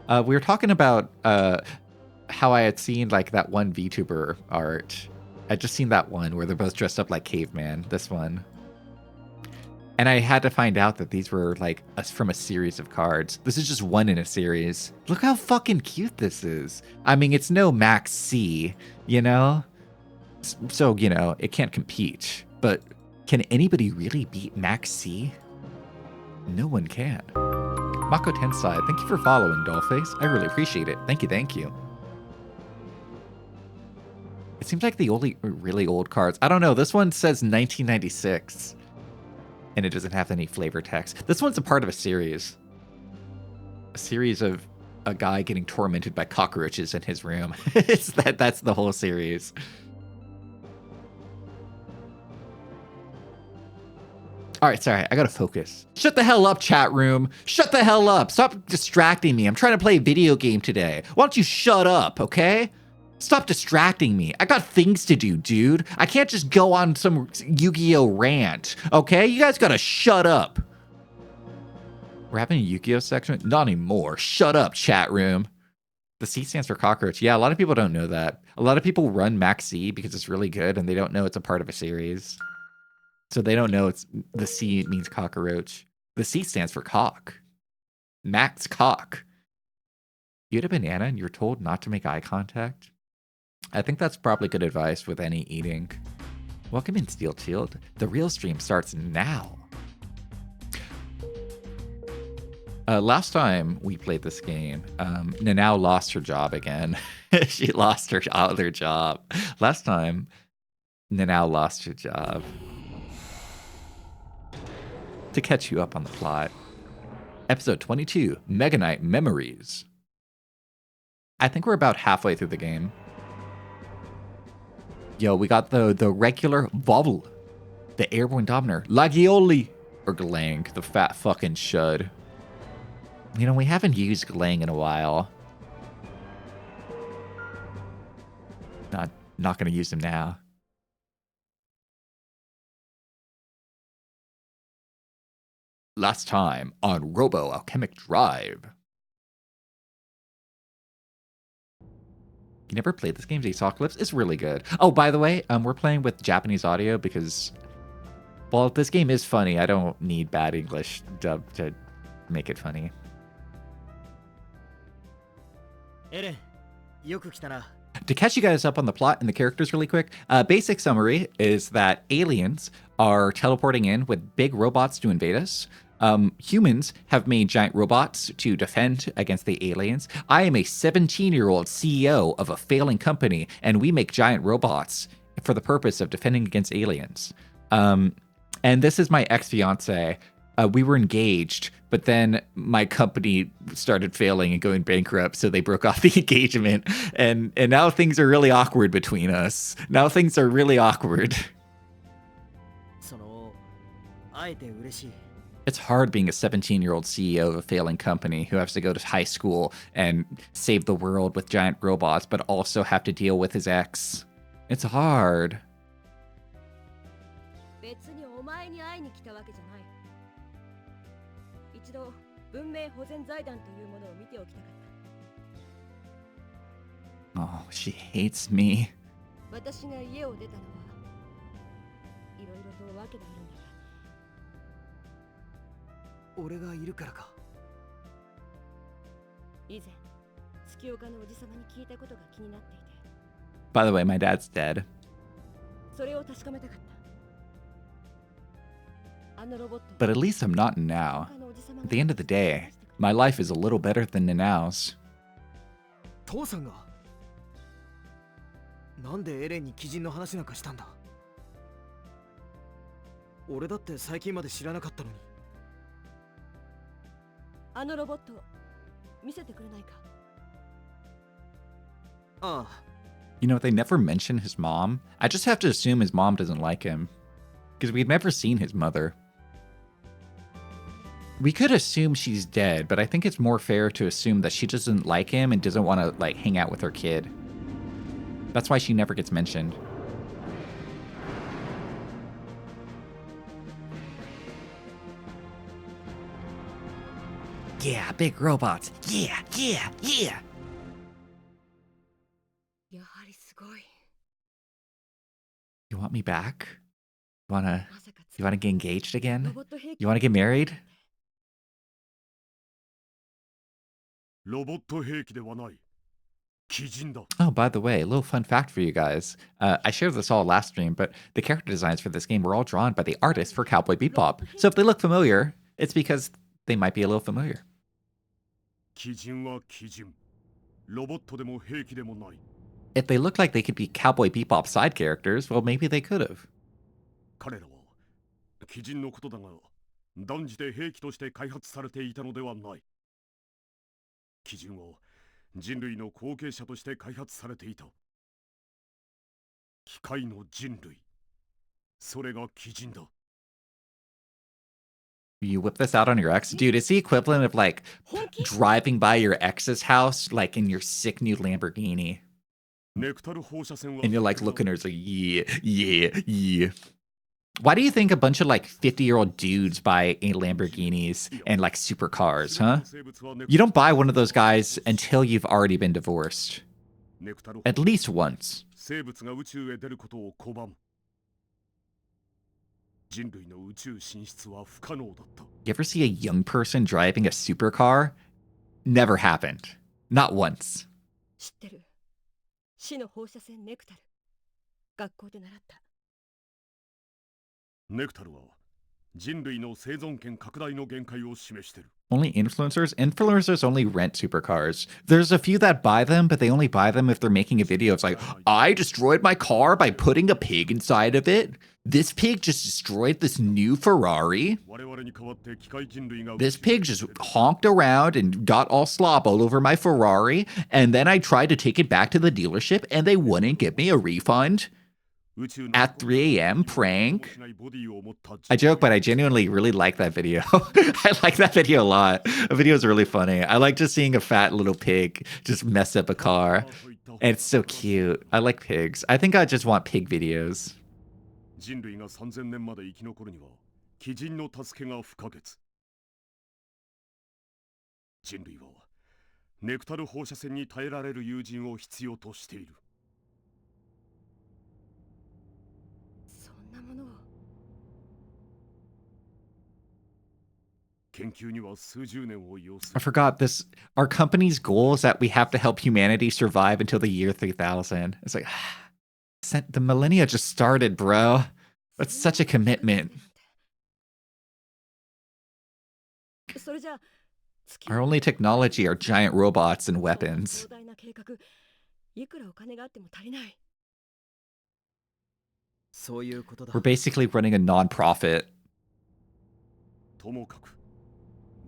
A: We were talking about how I had seen like that one VTuber art. I'd just seen that one where they're both dressed up like caveman. This one. And I had to find out that these were like from a series of cards. This is just one in a series. Look how fucking cute this is. I mean, it's no Max C, you know? So, you know, it can't compete. But can anybody really beat Max C? No one can. Mako Tensai, thank you for following, Dollface. I really appreciate it. Thank you. It seems like the only really old cards. I don't know. This one says 1996. And it doesn't have any flavor text. This one's a part of a series. A series of a guy getting tormented by cockroaches in his room. That's the whole series. All right, sorry, I gotta focus. Shut the hell up, chat room. Shut the hell up. Stop distracting me. I'm trying to play a video game today. Why don't you shut up, okay? Stop distracting me. I got things to do, dude. I can't just go on some Yu-Gi-Oh rant, okay? You guys gotta shut up. We're having a Yu-Gi-Oh section? Not anymore. Shut up, chat room. The C stands for cockroach. Yeah, a lot of people don't know that. A lot of people run Max C because it's really good and they don't know it's a part of a series. So they don't know it's the C means cockroach. The C stands for cock. Max cock. You had a banana and you're told not to make eye contact? I think that's probably good advice with any eating. Welcome in, Steel Shield. The real stream starts now. Last time we played this game, Nanao lost her job again. She lost her other job. Last time, Nanao lost her job. To catch you up on the plot, episode 22, Mega Knight Memories. I think we're about halfway through the game. Yo, we got the regular Vovl, the airborne dominator, Lagioli, or Galang, the fat fucking shud. You know, we haven't used Galang in a while. Not gonna use him now. Last time on Robo Alchemic Drive. You never played this game, Apocalypse? It's really good. Oh, by the way, we're playing with Japanese audio because, well, this game is funny. I don't need bad English dub to make it funny. To catch you guys up on the plot and the characters really quick, basic summary is that aliens are teleporting in with big robots to invade us. Humans have made giant robots to defend against the aliens. I am a 17-year-old CEO of a failing company, and we make giant robots for the purpose of defending against aliens. And this is my ex-fiance. we were engaged, but then my company started failing and going bankrupt, so they broke off the engagement, and now things are really awkward between us. Now things are really awkward.
B: その会えて嬉しい。
A: It's hard being a 17-year-old CEO of a failing company who has to go to high school and save the world with giant robots, but also have to deal with his ex. It's hard.
C: 別にお前に会いに来たわけじゃない。一度文明保全財団というものを見ておきたかった。
A: Oh, she hates me.
C: 私が家を出たのはいろいろと訳があるんだが。
B: 俺がいるからか。
C: 以前月岡のおじさまに聞いたことが気になっていて。
A: By the way, my dad's dead.
C: それを確かめたかった。あのロボット。
A: But at least I'm not now. At the end of the day, my life is a little better than Nanao's.
B: 父さんがなんでエレンに鬼人の話なんかしたんだ。俺だって最近まで知らなかったのに。
C: あのロボット見せてくれないか。
B: ああ。
A: You know, they never mention his mom. I just have to assume his mom doesn't like him. Because we've never seen his mother. We could assume she's dead, but I think it's more fair to assume that she doesn't like him and doesn't want to, like, hang out with her kid. That's why she never gets mentioned. Yeah, big robots. Yeah, yeah, yeah.
C: やはりすごい。
A: You want me back? You wanna
C: まさか
A: you wanna get engaged
C: ロ
A: again?
C: ボット兵器
A: You wanna get married?
D: ロボット兵器ではない。鬼人だ。
A: Oh, by the way, a little fun fact for you guys. I shared this all last stream, but the character designs for this game were all drawn by the artist for Cowboy Bebop. So if they look familiar, it's because they might be a little familiar.
D: 鬼人は鬼人。ロボットでも兵器でもない。
A: If they looked like they could be Cowboy Bebop side characters, well, maybe they could have.
D: 彼らは鬼人のことだが、断じて兵器として開発されていたのではない。鬼人は人類の後継者として開発されていた。機械の人類。それが鬼人だ。
A: You whip this out on your ex? Dude, it's the equivalent of like driving by your ex's house, like in your sick new Lamborghini.
D: ネクタル放射線は
A: And you're like looking at her, it's like, yeah, yeah, yeah. Why do you think a bunch of like 50-year-old dudes buy Lamborghinis and like supercars, huh? You don't buy one of those guys until you've already been divorced. At least once.
D: 生物が宇宙へ出ることを拒む。人類の宇宙進出は不可能だった。
A: You ever see a young person driving a supercar? Never happened. Not once.
C: 知ってる。死の放射線ネクタル。学校で習った。
D: ネクタルは人類の生存権拡大の限界を示している。
A: Only influencers? Influencers only rent supercars. There's a few that buy them, but they only buy them if they're making a video. It's like, I destroyed my car by putting a pig inside of it. This pig just destroyed this new Ferrari.
D: 我々に代わって機械人類が
A: This pig just honked around and got all slop all over my Ferrari. And then I tried to take it back to the dealership and they wouldn't give me a refund. At 3 a.m. prank. I joke, but I genuinely really like that video. I like that video a lot. The video is really funny. I like just seeing a fat little pig just mess up a car. And it's so cute. I like pigs. I think I just want pig videos.
D: 人類が3000年まで生き残るには鬼人の助けが不可欠。人類はネクタル放射線に耐えられる友人を必要としている。
C: そんなものを。
D: 研究には数十年を要す
A: I
D: る。
A: forgot this. Our company's goal is that we have to help humanity survive until the year 3000. It's like, the millennia just started, bro. That's such a commitment.
C: それじゃあ、月
A: Our only technology are giant robots and weapons.
C: 壮大な計画、いくらお金があっても足りない。
B: そういうことだ。
A: We're basically running a non-profit.
D: ともかく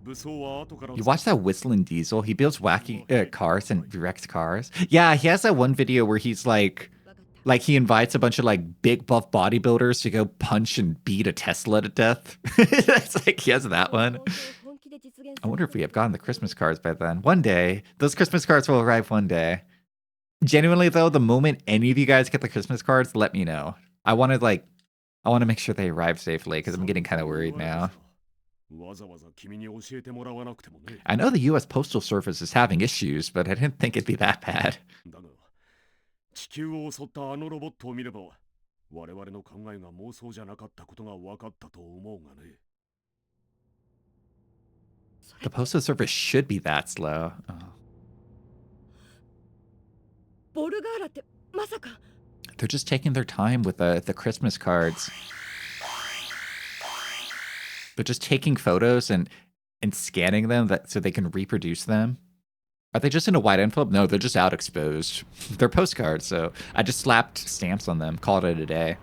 D: 武装は後から
A: You watch that whistling diesel? He builds wacky cars and wrecks cars. Yeah, he has that one video where he's like he invites a bunch of like big buff bodybuilders to go punch and beat a Tesla to death. It's like he has that one. I wonder if we have gotten the Christmas cards by then. One day, those Christmas cards will arrive one day. Genuinely though, the moment any of you guys get the Christmas cards, let me know. I want to make sure they arrive safely because I'm getting kind of worried now.
D: わざわざ君に教えてもらわなくてもね。
A: I know the US Postal Service is having issues, but I didn't think it'd be that bad.
D: だが地球を襲ったあのロボットを見れば我々の考えが妄想じゃなかったことが分かったと思うがね。
A: The Postal Service should be that slow. Oh.
C: ボルガーラってまさか
A: They're just taking their time with the Christmas cards. They're just taking photos and scanning them so they can reproduce them. Are they just in a white envelope? No, they're just out exposed. They're postcards, so I just slapped stamps on them, called it a day.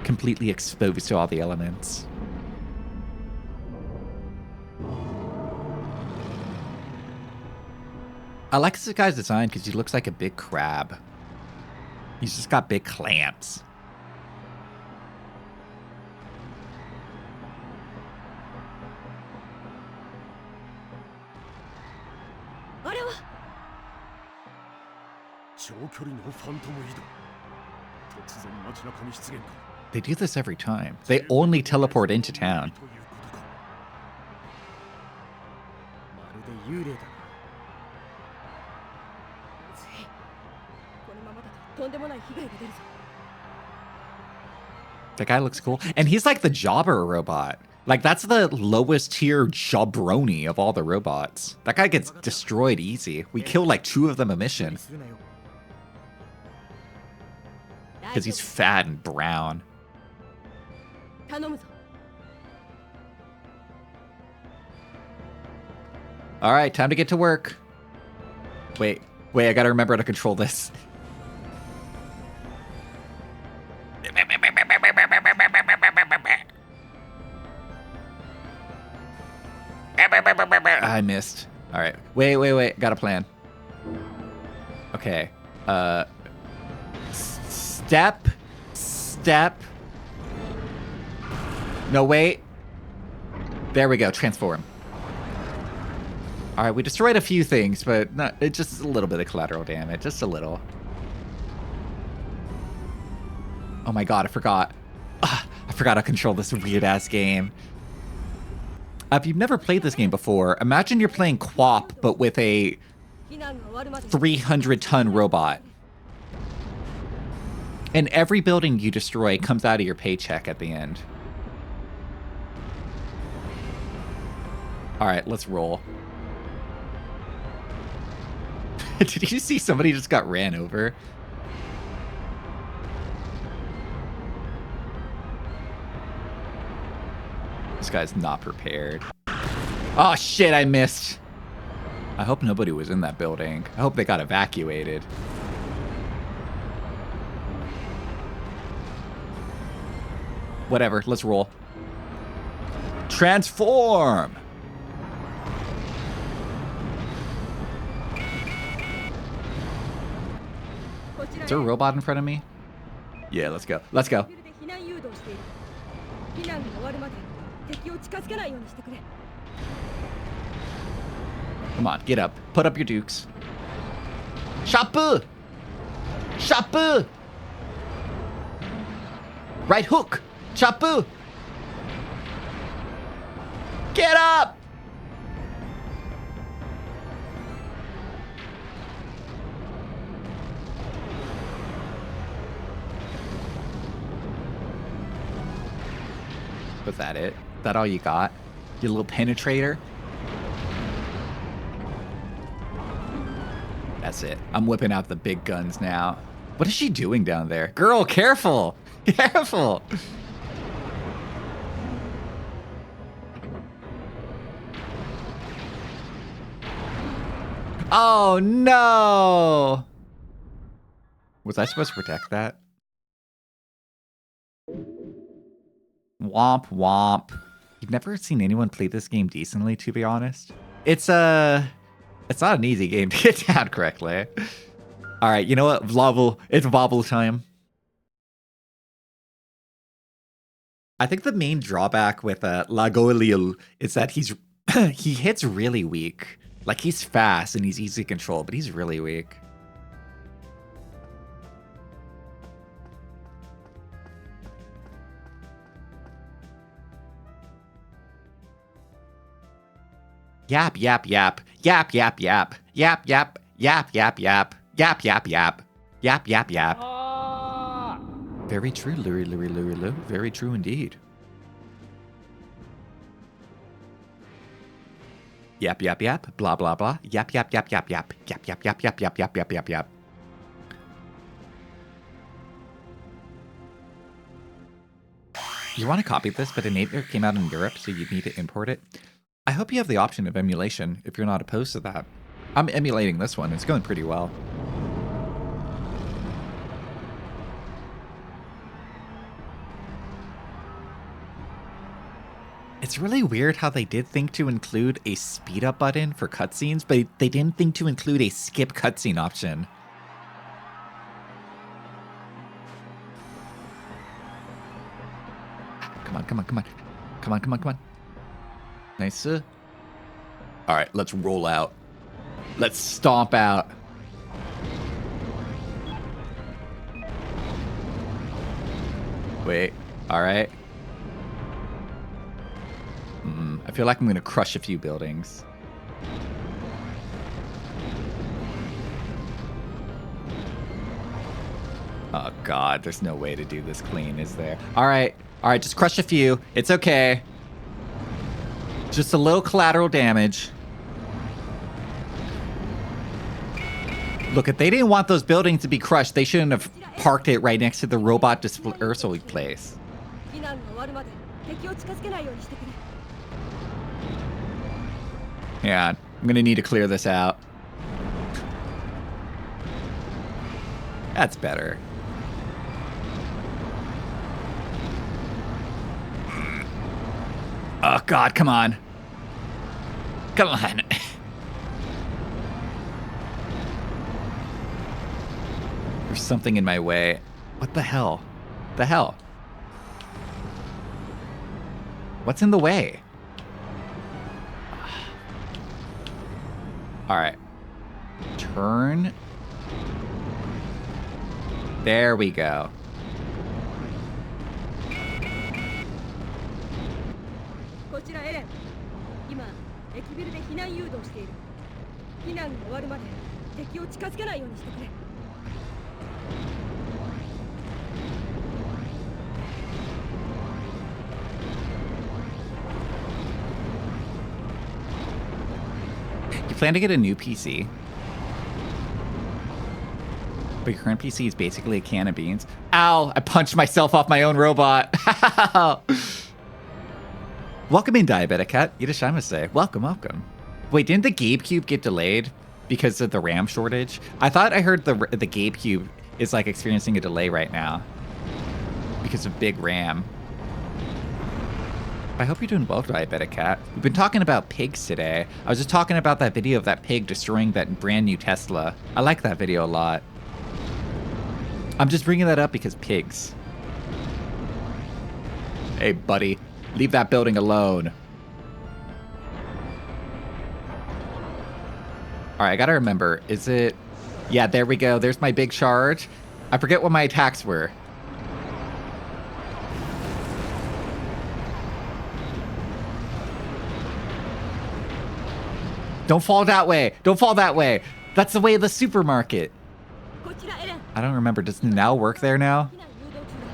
A: Completely exposed to all the elements. I like this guy's design because he looks like a big crab. He's just got big clamps.
C: あれは
D: 長距離のファントム移動。突然街中に出現か。
A: They do this every time. They only teleport into town.
D: ということか。
B: まるで幽霊だな。
C: このままだととんでもない被害が出るぞ
A: That guy looks cool. And he's like the jobber robot. Like, that's the lowest tier jabroni of all the robots. That guy gets destroyed easy. We kill like 2 of them a mission.
B: するなよ。
A: Because he's fat and brown.
C: 頼むぞ
A: All right, time to get to work. Wait, I gotta remember how to control this. I missed. All right, wait, got a plan. Okay, step. No, wait. There we go, transform. All right, we destroyed a few things, but not, it's just a little bit of collateral damage, just a little. Oh my god, I forgot. I forgot to control this weird-ass game. If you've never played this game before, imagine you're playing QWOP, but with a
C: 避難が終わるまで
A: 300-ton robot. And every building you destroy comes out of your paycheck at the end. All right, let's roll. Did you see somebody just got ran over? This guy's not prepared. Oh shit, I missed. I hope nobody was in that building. I hope they got evacuated. Whatever, let's roll. Transform! Is there a robot in front of me? Yeah, let's go. Let's go.
C: 避難誘導している避難が終わるまで敵を近づけないようにしてくれ
A: Come on, get up. Put up your dukes. Shapu! Shapu! Right hook! Shapu! Get up! Was that it? That all you got? Your little penetrator? That's it. I'm whipping out the big guns now. What is she doing down there? Girl, careful! Careful! Oh no! Was I supposed to protect that? Womp womp. You've never seen anyone play this game decently, to be honest. It's not an easy game to get down correctly. All right, you know what? It's wobble time. I think the main drawback with Lagolil is that he hits really weak. Like, he's fast and he's easy to control, but he's really weak. Yap, yap, yap. Yap, yap, yap. Yap, yap. Yap, yap, yap. Yap, yap, yap. Yap, yap, yap. Very true, Louie. Very true indeed. Yap, yap, yap. Blah, blah, blah. Yap, yap, yap, yap, yap. Yap, yap, yap, yap, yap, yap, yap, yap, yap. You want to copy this, but Enabler came out in Europe, so you need to import it. I hope you have the option of emulation if you're not opposed to that. I'm emulating this one. It's going pretty well. It's really weird how they did think to include a speed up button for cutscenes, but they didn't think to include a skip cutscene option. Come on, come on, come on. Come on, come on, come on. Nice. All right, let's roll out. Let's stomp out. Wait, all right. I feel like I'm going to crush a few buildings. Oh, God, there's no way to do this clean, is there? All right, just crush a few. It's okay. Just a little collateral damage. Look, if they didn't want those buildings to be crushed, they shouldn't have parked it right next to the robot dispersal place. Yeah, I'm gonna need to clear this out. That's better. Oh, God, come on. Come on. There's something in my way. What the hell? The hell? What's in the way? All right. Turn. There we go. You plan to get a new PC? But your current PC is basically a can of beans. Ow! I punched myself off my own robot. Welcome in, Diabetic Cat. Irashaimase. Welcome, welcome. Wait, didn't the GameCube get delayed because of the RAM shortage? I thought I heard the GameCube is like experiencing a delay right now because of big RAM. I hope you're doing well, Diabetic Cat. We've been talking about pigs today. I was just talking about that video of that pig destroying that brand new Tesla. I like that video a lot. I'm just bringing that up because pigs. Hey, buddy. Leave that building alone. All right, I gotta remember. Is it... Yeah, there we go. There's my big charge. I forget what my attacks were. Don't fall that way. Don't fall that way. That's the way of the supermarket. I don't remember. Does Nanao work there now?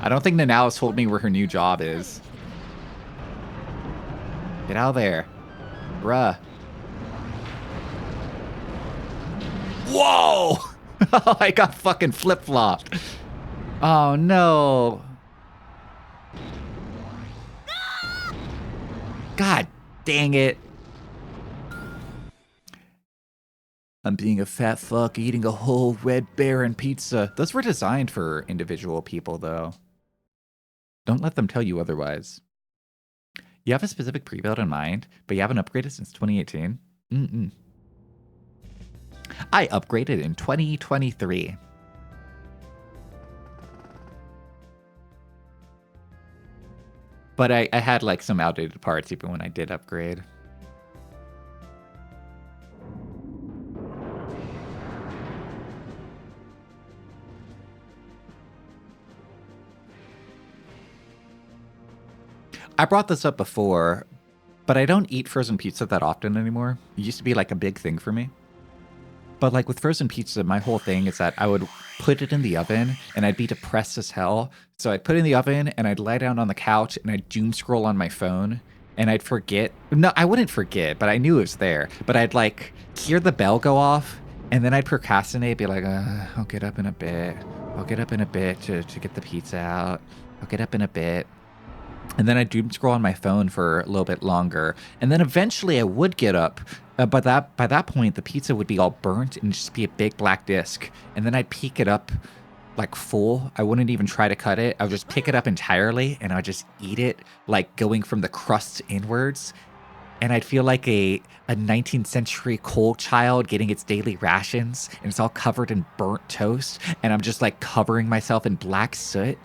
A: I don't think Nanao has told me where her new job is. Get out of there. Bruh. Whoa! I got fucking flip-flopped. Oh, no. God dang it. I'm being a fat fuck eating a whole Red Baron pizza. Those were designed for individual people, though. Don't let them tell you otherwise. You have a specific pre-build in mind, but you haven't upgraded since 2018? Mm-mm. I upgraded in 2023. But I had like some outdated parts even when I did upgrade. I brought this up before, but I don't eat frozen pizza that often anymore. It used to be like a big thing for me. But like with frozen pizza, my whole thing is that I would put it in the oven and I'd be depressed as hell. So I'd put it in the oven and I'd lie down on the couch and I'd doom scroll on my phone and I'd forget. No, I wouldn't forget, but I knew it was there. But I'd like hear the bell go off and then I'd procrastinate, be like, I'll get up in a bit. I'll get up in a bit to get the pizza out. I'll get up in a bit. And then I'd doom scroll on my phone for a little bit longer. And then eventually I would get up. But by that point, the pizza would be all burnt and just be a big black disc. And then I'd pick it up like full. I wouldn't even try to cut it. I would just pick it up entirely and I'd just eat it, like going from the crust inwards. And I'd feel like a 19th century coal child getting its daily rations. And it's all covered in burnt toast. And I'm just like covering myself in black soot.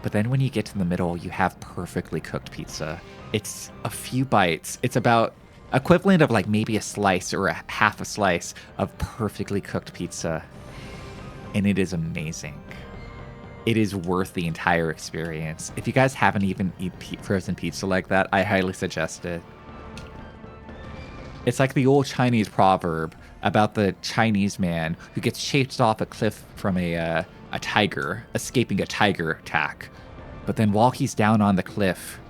A: But then when you get to the middle, you have perfectly cooked pizza. It's a few bites. It's about equivalent of like maybe a slice or a half a slice of perfectly cooked pizza. And it is amazing. It is worth the entire experience. If you guys haven't even eaten frozen pizza like that, I highly suggest it. It's like the old Chinese proverb about the Chinese man who gets chased off a cliff from a tiger, escaping a tiger attack. But then while he's down on the cliff,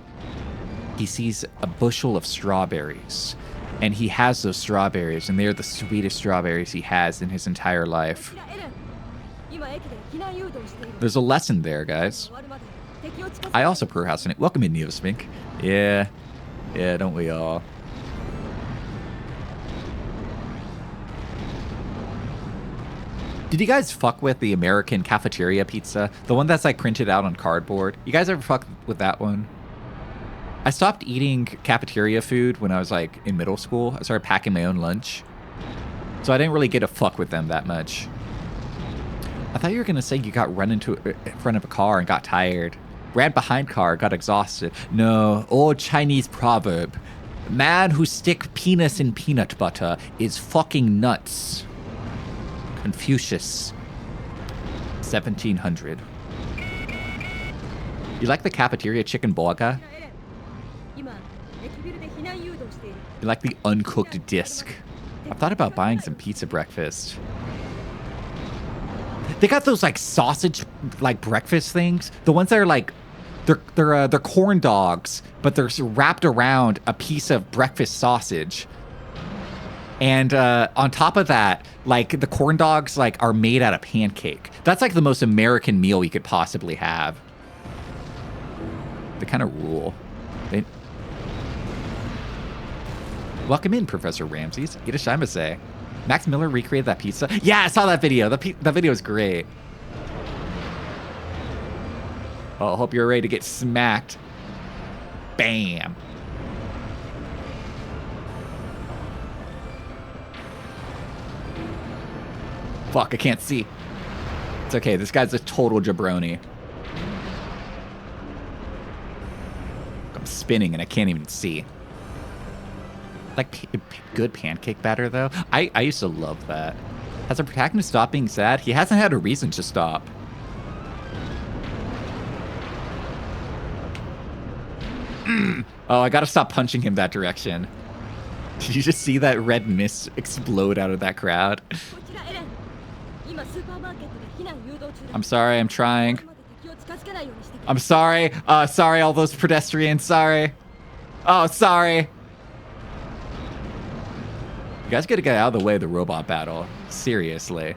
A: he sees a bushel of strawberries. And he has those strawberries, and they're the sweetest strawberries he has in his entire life. There's a lesson there, guys. I also procrastinate. Welcome in, Neospink. Yeah, don't we all? Did you guys fuck with the American cafeteria pizza? The one that's like printed out on cardboard? You guys ever fuck with that one? I stopped eating cafeteria food when I was like in middle school. I started packing my own lunch. So I didn't really get to fuck with them that much. I thought you were going to say you got run into in front of a car and got tired. Ran behind car, got exhausted. No, old Chinese proverb. Man who stick penis in peanut butter is fucking nuts. Confucius, 1700. You like the cafeteria chicken burger? You like the uncooked disc? I've thought about buying some pizza breakfast. They got those like sausage like breakfast things. The ones that are like they're corn dogs, but they're wrapped around a piece of breakfast sausage. And on top of that, like the corn dogs like are made out of pancake. That's like the most American meal you could possibly have. They kind of rule. Welcome in, Professor Ramses. Irashaimase. Max Miller recreated that pizza. Yeah, I saw that video. That video is great. Oh, I hope you're ready to get smacked. Bam. Fuck, I can't see. It's okay, this guy's a total jabroni. I'm spinning and I can't even see. Like good pancake batter, though. I used to love that. Has the protagonist stopped being sad? He hasn't had a reason to stop. Oh, I gotta stop punching him that direction. Did you just see that red mist explode out of that crowd? I'm sorry, I'm trying. I'm sorry. Sorry, all those pedestrians. Sorry. Oh, sorry. You guys gotta get out of the way of the robot battle. Seriously.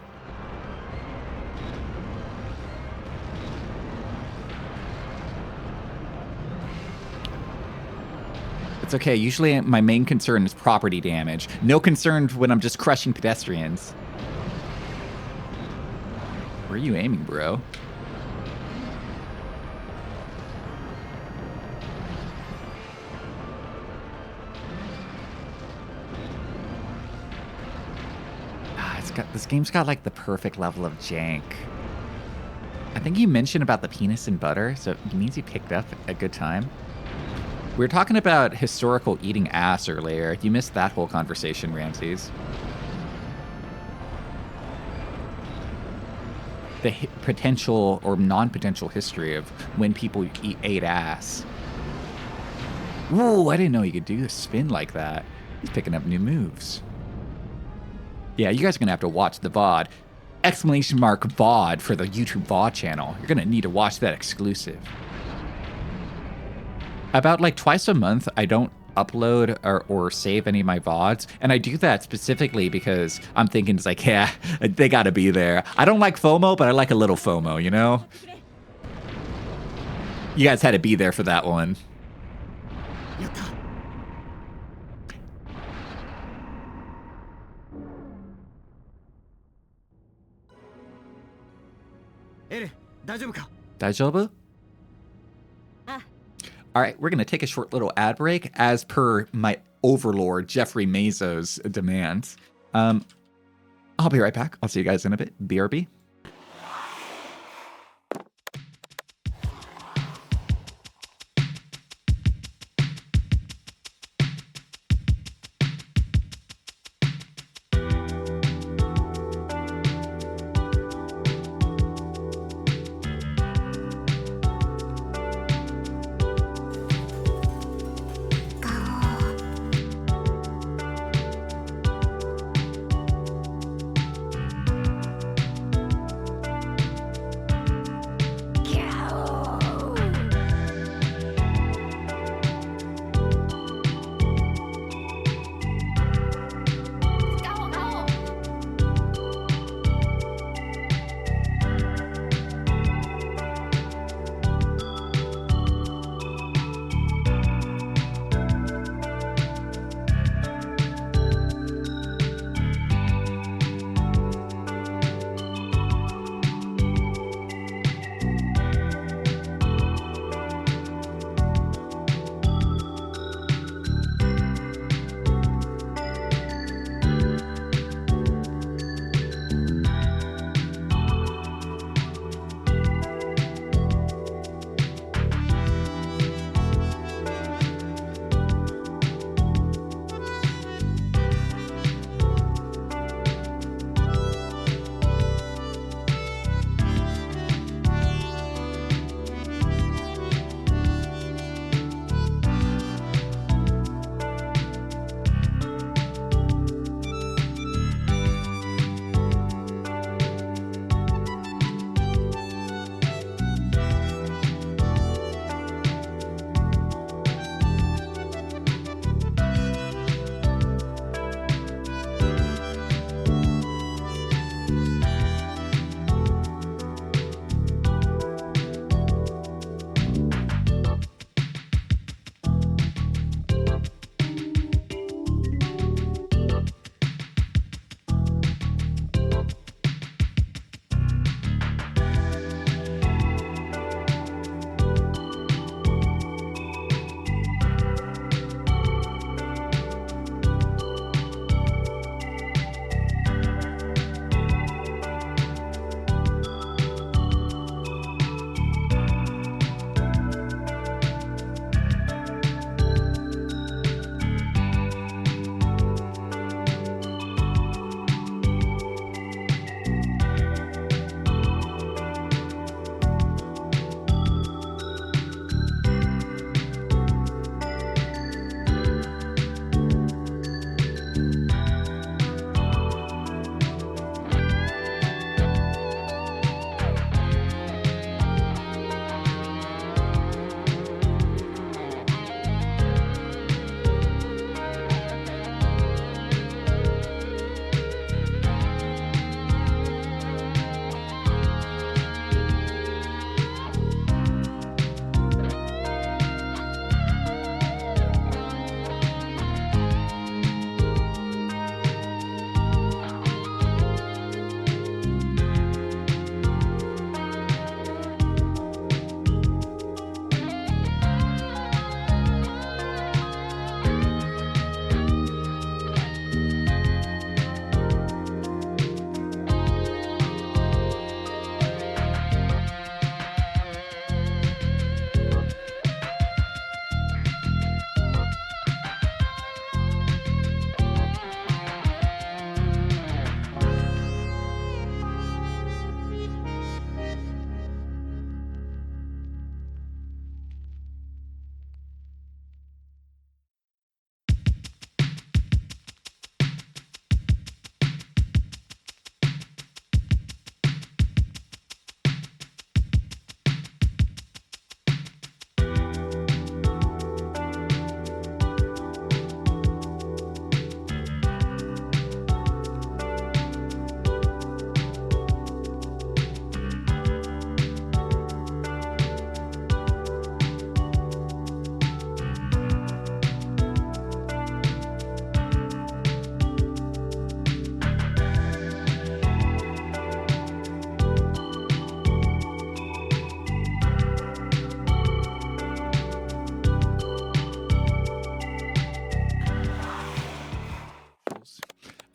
A: It's okay. Usually my main concern is property damage. No concern when I'm just crushing pedestrians. Where are you aiming, bro? This game's got like the perfect level of jank. I think you mentioned about the penis and butter, so it means you picked up a good time. We were talking about historical eating ass earlier. You missed that whole conversation, Ramses. The potential or non-potential history of when people ate ass. Whoa, I didn't know you could do a spin like that. He's picking up new moves. Yeah, you guys are going to have to watch the VOD. Exclamation mark VOD for the YouTube VOD channel. You're going to need to watch that exclusive. About like twice a month, I don't upload or save any of my VODs. And I do that specifically because I'm thinking it's like, yeah, they got to be there. I don't like FOMO, but I like a little FOMO, you know? You guys had to be there for that one.
B: やった。エレン、大丈夫か？
A: Daijoubu?
C: Ah.
A: All right, we're going to take a short little ad break as per my overlord, Jeffrey Mezo's demands. I'll be right back. I'll see you guys in a bit. BRB.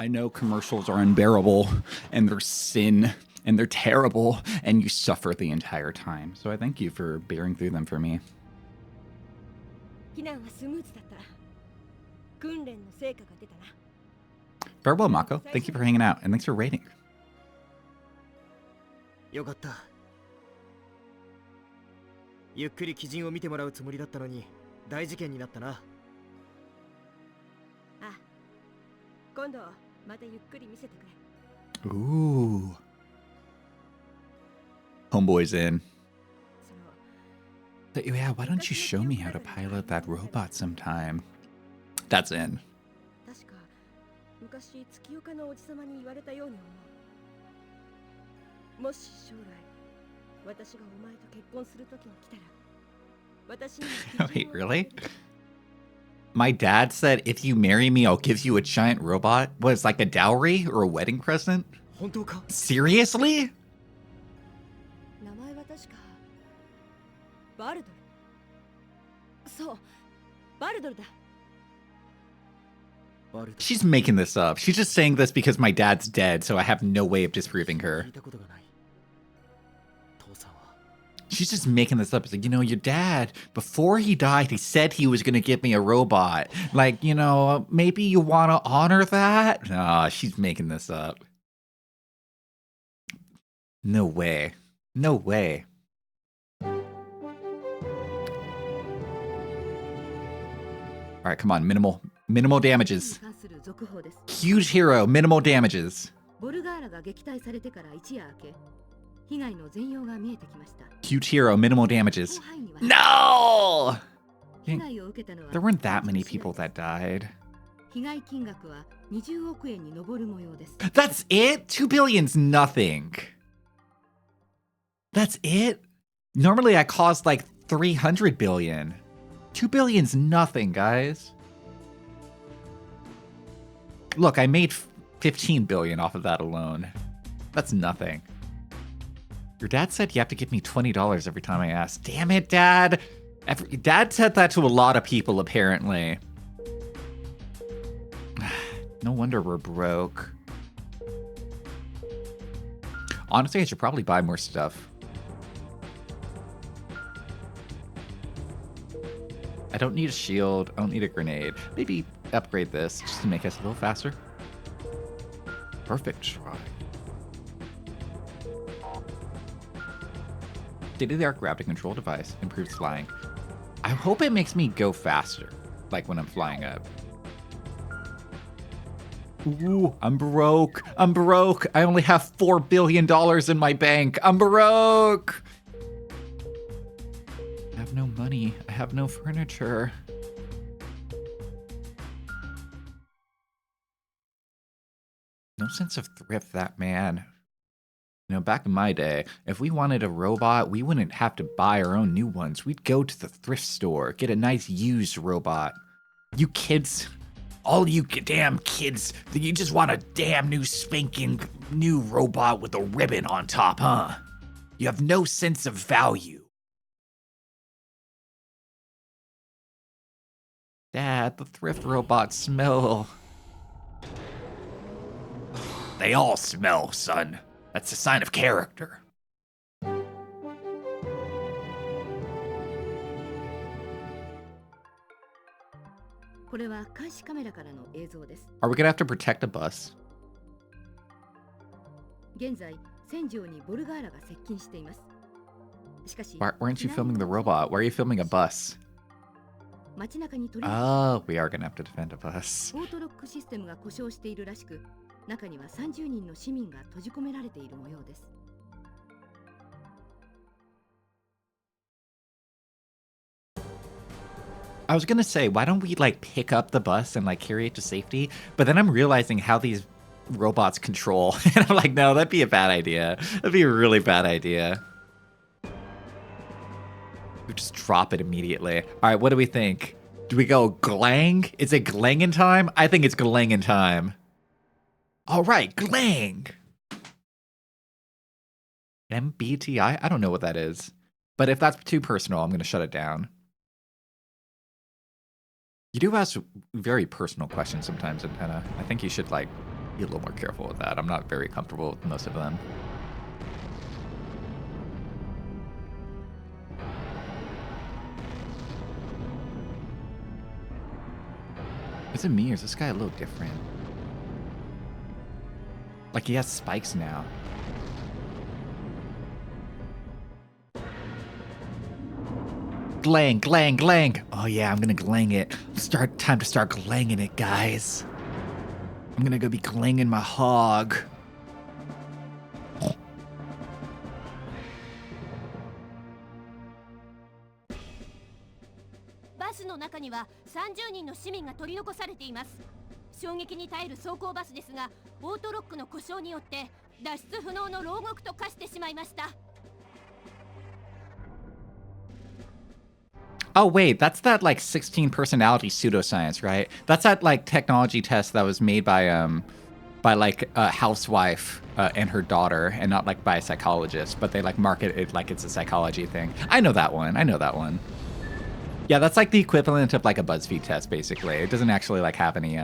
A: I know commercials are unbearable, and they're sin, and they're terrible, and you suffer the entire time. So I thank you for bearing through them for me.
C: 避難はスムーズだった。訓練の成果が出たな。
A: Farewell, Mako. Thank you for hanging out, and thanks for rating.
B: よかった。ゆっくり鬼人を見てもらうつもりだったのに大事件になったな。
C: ああ、今度またゆっくり見せてくれ。
A: Ooh. Homeboy's in.
C: その
A: But yeah, why don't you show me how to pilot that robot sometime? That's in.
C: 確か昔月岡のおじさまに言われたように思う。もし将来私がお前と結婚する時に来たら私に
A: Wait, really? My dad said if you marry me, I'll give you a giant robot? What, it's like a dowry or a wedding present?
B: 本当か？
A: Seriously?
C: 名前は確かバルドル。そうバルドルだ。
A: She's making this up. She's just saying this because my dad's dead, so I have no way of disproving her.
B: 聞いたことがない。父さんは
A: She's just making this up. It's like, you know, your dad, before he died, he said he was going to give me a robot. Like, you know, maybe you want to honor that? No, she's making this up. No way. No way. All right, come on. Minimal damages.
C: 関する続報です。
A: Huge hero, minimal damages.
C: ボルガーラが撃退されてから一夜明け、被害の全容が見えてきました。
A: Huge hero, minimal damages.
C: 広範囲にわ
A: No!
C: 被害を受けたのは
A: There weren't that many people that died.
C: 被害金額は20億円に上る模様です。
A: That's it? 2 billion's nothing. That's it? Normally I cost like 300 billion. 2 billion's nothing, guys. Look, I made 15 billion off of that alone. That's nothing. Your dad said you have to give me $20 every time I ask. Damn it, Dad. Dad said that to a lot of people, apparently. No wonder we're broke. Honestly, I should probably buy more stuff. I don't need a shield. I don't need a grenade. Maybe upgrade this just to make us a little faster. Perfect try. State-of-the-art gravity control device. Improves flying. I hope it makes me go faster, like when I'm flying up. Ooh, I'm broke. I'm broke. I only have $4 billion in my bank. I'm broke. I have no money. I have no furniture. No sense of thrift, that man. You know, back in my day, if we wanted a robot, we wouldn't have to buy our own new ones. We'd go to the thrift store, get a nice used robot. You kids, all you damn kids, you just want a damn new spanking new robot with a ribbon on top, huh? You have no sense of value. Dad, the thrift robots smell. They all smell, son. That's a sign of character.
C: これは監視カメラからの映像です。
A: Are we gonna have to protect a bus?
C: 現在、戦場にボルガーラが接近しています。しかし、
A: Why aren't you filming the robot? Why are you filming a bus?
C: 街中に取り
A: Oh, we are gonna have to defend a bus.
C: オートロックシステムが故障しているらしく、中には30人の市民が閉じ込められている模様です。
A: I was gonna say, why don't we like pick up the bus and like carry it to safety? But then I'm realizing how these robots control. And I'm like, no, that'd be a bad idea. That'd be a really bad idea. We just drop it immediately. All right, what do we think? Do we go Glang? Is it Glangin time? I think it's Glangin time. All right, Glang. MBTI? I don't know what that is. But if that's too personal, I'm going to shut it down. You do ask very personal questions sometimes, Antenna. I think you should, like, Be a little more careful with that. I'm not very comfortable with most of them. Is it me or is this guy a little different? Like he has spikes now. Glang, glang, glang. Oh yeah, I'm gonna glang it. Time to start glanging it, guys. I'm gonna go be glanging my hog.
C: バスの中には30人の市民が取り残されています。衝撃に耐える走行バスですが、オートロックの故障によって脱出不能の牢獄と化してしまいました。
A: Oh wait, that's that like 16 personality pseudoscience, right? That's that like technology test that was made by like a housewife and her daughter, and not like by a psychologist, but they like market it like it's a psychology thing. I know that one. I know that one. Yeah, that's like the equivalent of like a BuzzFeed test, basically. It doesn't actually like have any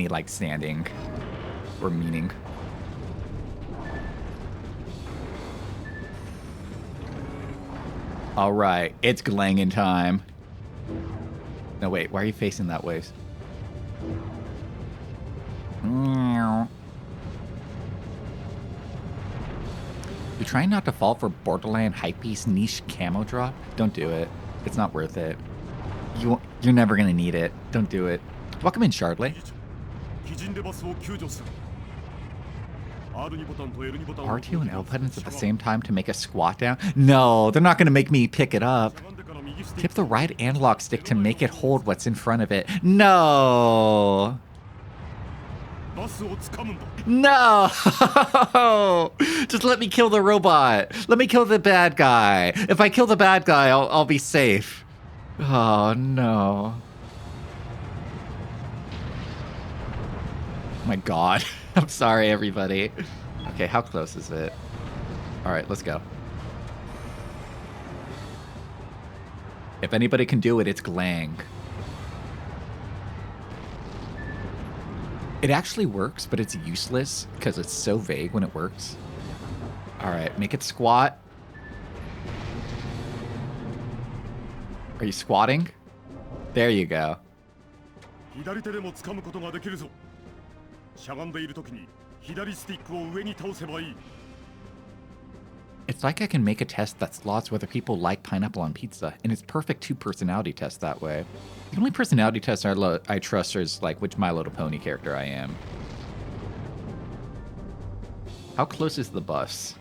A: like standing or meaning. All right, it's glanging time. No, wait, why are you facing that way? You're trying not to fall for Borderland Hypebeast niche camo drop? Don't do it. It's not worth it. You're never gonna need it. Don't do it. Welcome in, Shardley. R2 and L buttons at the same time to make a squat down? No, they're not going to make me pick it up. Tip the right analog stick to make it hold what's in front of it. No! No! Just let me kill the robot. Let me kill the bad guy. If I kill the bad guy, I'll be safe. Oh, no. Oh my god. I'm sorry, everybody. Okay, how close is it? Alright, let's go. If anybody can do it, it's Glang. It actually works, but it's useless because it's so vague when it works. Alright, make it squat. Are you squatting? There you go. It's like I can make a test that slots whether people like pineapple on pizza, and it's perfect 2 personality test that way. The only personality test I trust is like which My Little Pony character I am. How close is the bus?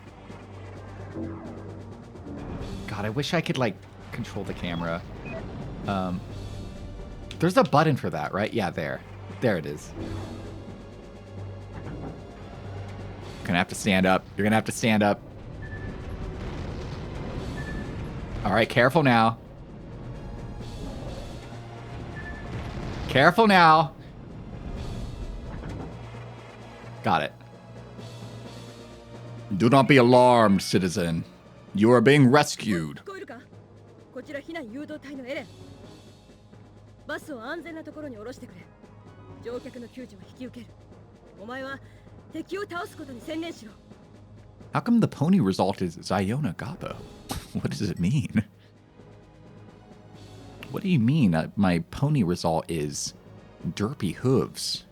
A: God, I wish I could like control the camera. There's a button for that, right? Yeah, there. There it is. Gonna have to stand up. You're gonna have to stand up. All right, careful now. Careful now. Got it. Do not be alarmed, citizen. You are being rescued.
C: こちら避難誘導隊のエレン。バスを安全なところに降ろしてくれ。乗客の救助を引き受ける。お前は敵を倒すことに専念しろ。
A: How come the pony result is Ziona Gabo? What does it mean? What do you mean my pony result is derpy hooves?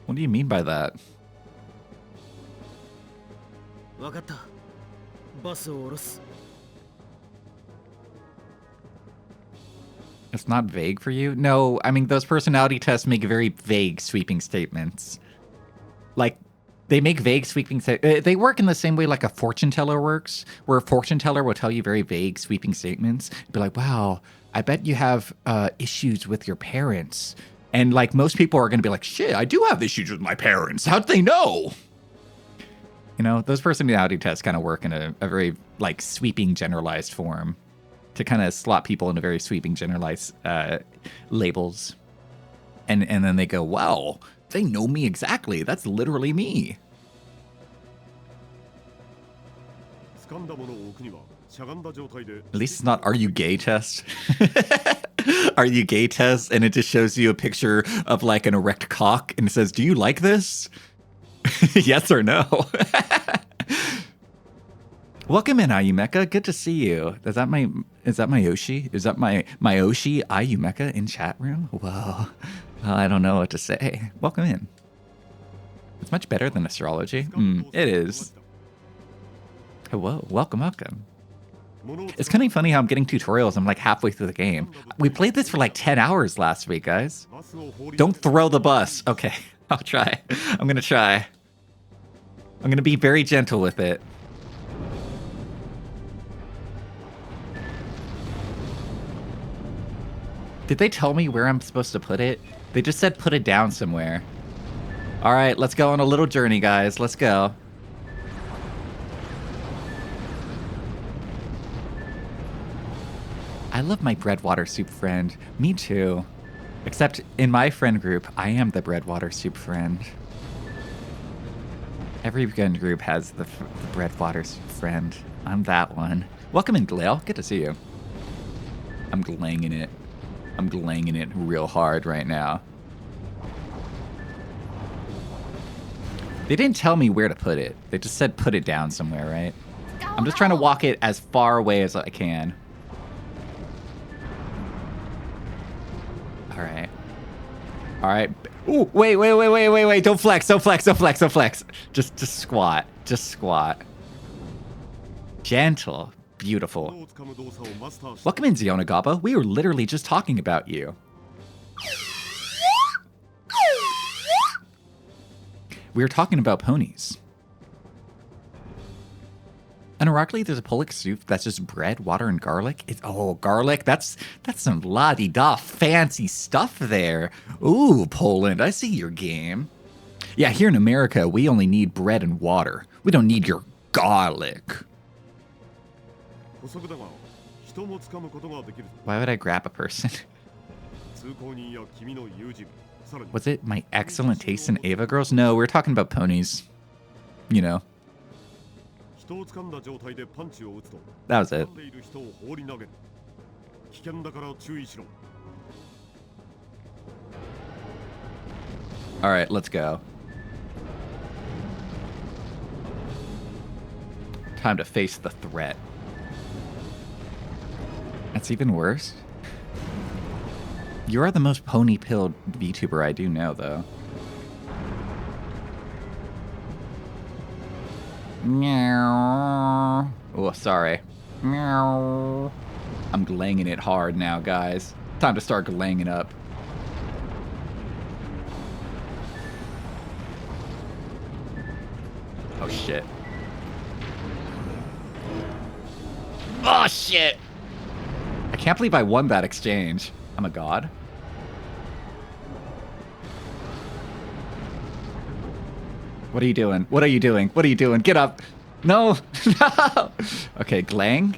A: What do you mean by that?
B: わかった。バスを降ろす。
A: It's not vague for you? No, I mean, those personality tests make very vague sweeping statements. Like, they make vague sweeping statements. They work in the same way like a fortune teller works, where a fortune teller will tell you very vague sweeping statements. Be like, wow, I bet you have issues with your parents. And like most people are going to be like, shit, I do have issues with my parents. How'd they know? You know, those personality tests kind of work in a very like sweeping generalized form to kind of slot people into very sweeping generalized labels. And then they go, wow, they know me exactly. That's literally me. At least it's not, are you gay test? Are you gay test? And it just shows you a picture of like an erect cock and it says, do you like this? Yes or no? Welcome in, Ayumeka. Good to see you. Is that Yoshi? Is that my Yoshi Ayumeka in chat room? Well, I don't know what to say. Welcome in. It's much better than astrology. It is. Hello, welcome. It's kind of funny how I'm getting tutorials. I'm like halfway through the game. We played this for like 10 hours last week, guys. Don't throw the bus. Okay, I'll try. I'm gonna try. I'm gonna be very gentle with it. Did they tell me where I'm supposed to put it? They just said put it down somewhere. All right, let's go on a little journey, guys. Let's go. I love my bread water soup friend. Me too. Except in my friend group, I am the bread water soup friend. Every friend group has the bread water soup friend. I'm that one. Welcome in, Glale. Good to see you. I'm glanging it. I'm glanging it real hard right now. They didn't tell me where to put it. They just said put it down somewhere, right? I'm just trying to walk it as far away as I can. All right. Ooh, wait. Don't flex. Just squat. Just squat. Gentle. Beautiful. Welcome in, Zionagaba. We were literally just talking about you. We were talking about ponies. And ironically, there's a Polish soup that's just bread, water, and garlic. Oh, garlic. That's some la-di-da fancy stuff there. Ooh, Poland, I see your game. Yeah, here in America, we only need bread and water. We don't need your garlic. Why would I grab a person? Was it my excellent taste in Ava Girls? No, we're talking about ponies. You know. That was it. All right, let's go. Time to face the threat. That's even worse. You are the most pony-pilled VTuber I do know, though. Meow. Oh, sorry. Meow. I'm glanging it hard now, guys. Time to start glanging up. Oh, shit. Oh, shit! I can't believe I won that exchange. I'm a god. What are you doing? What are you doing? What are you doing? Get up! No! No! Okay, Glang.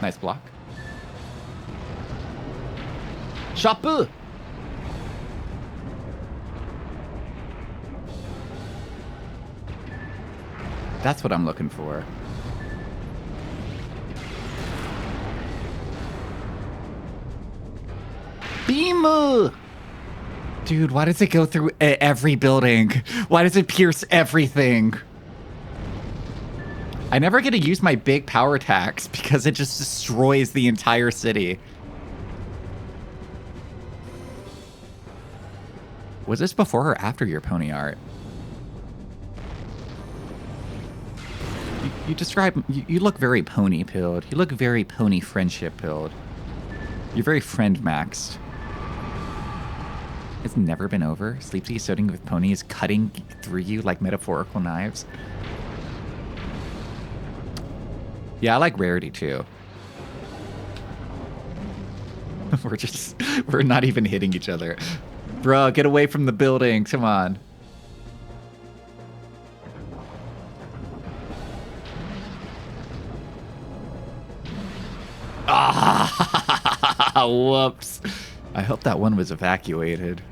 A: Nice block. Shapu! That's what I'm looking for. Beamu! Dude, why does it go through every building? Why does it pierce everything? I never get to use my big power attacks because it just destroys the entire city. Was this before or after your pony art? You describe... You look very pony-pilled. You look very pony friendship-pilled. You're very friend-maxed. It's never been over. Sleep de-soding with ponies cutting through you like metaphorical knives. Yeah, I like Rarity too. We're not even hitting each other. Bro, get away from the building. Come on. Ah, whoops. I hope that one was evacuated.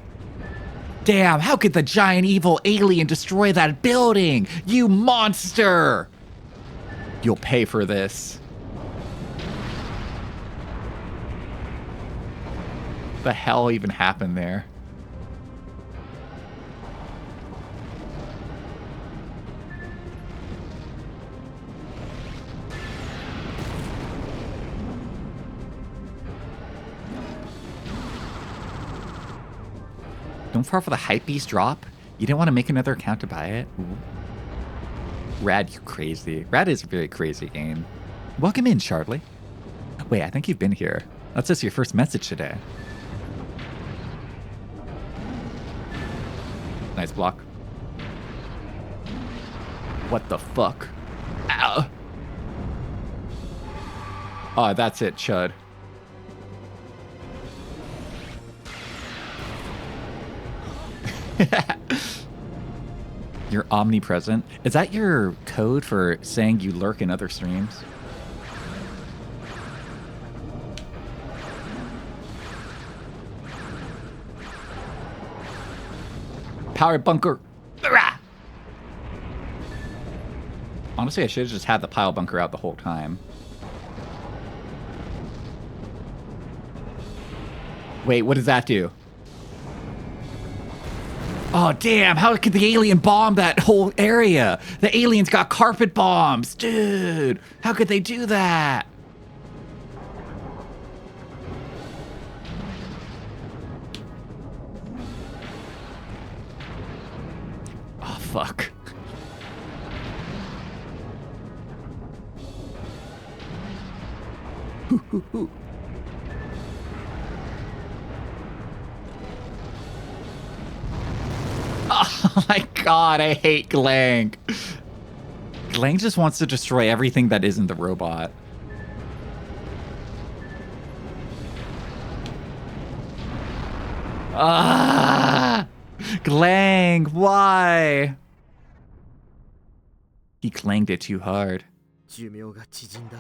A: Damn, how could the giant evil alien destroy that building? You monster! You'll pay for this. the hell even happened there? Don't fall for the hype beast drop. You didn't want to make another account to buy it? Ooh. Rad, you crazy. Rad is a very crazy game. Welcome in, Charlie. Wait, I think you've been here. That's just your first message today. Nice block. What the fuck? Ow. Oh, that's it, Chud. You're omnipresent. Is that your code for saying you lurk in other streams? Power bunker. Honestly, I should have just had the pile bunker out the whole time. Wait, what does that do? Oh, damn. How could the alien bomb that whole area? The aliens got carpet bombs. Dude, how could they do that? Oh, fuck. Oh my god, I hate Glang. Glang just wants to destroy everything that isn't the robot. Ah! Glang, why? He clanged it too hard.
B: 寿命が縮んだ。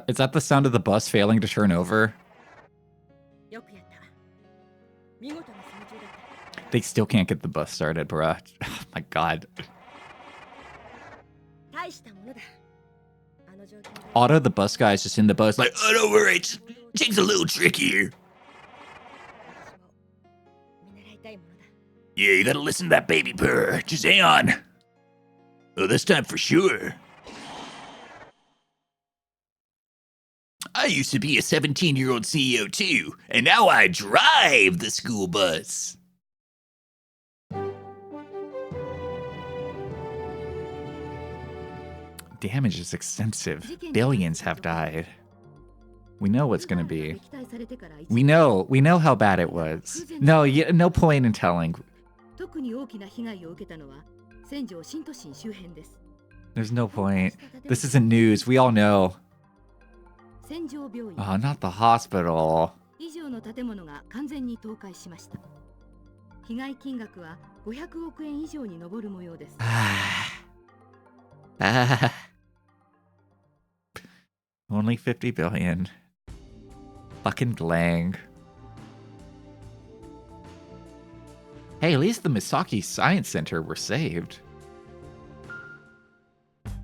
A: Is that the sound of the bus failing to turn over? They still can't get the bus started, bruh. Oh my god. Otto, the bus guy, is just in the bus like, oh, don't worry, it takes a little trickier. Yeah, you gotta listen to that baby purr. Just hang on. Oh, this time for sure. I used to be a 17-year-old CEO too, and now I drive the school bus. Damage is extensive. Billions have died. We know what's gonna be. We know how bad it was. No, no point in telling. There's no point. This isn't news. We all know. Oh, not the hospital. Only 50 billion. Fucking Glang. Hey, at least the Misaki Science Center were saved.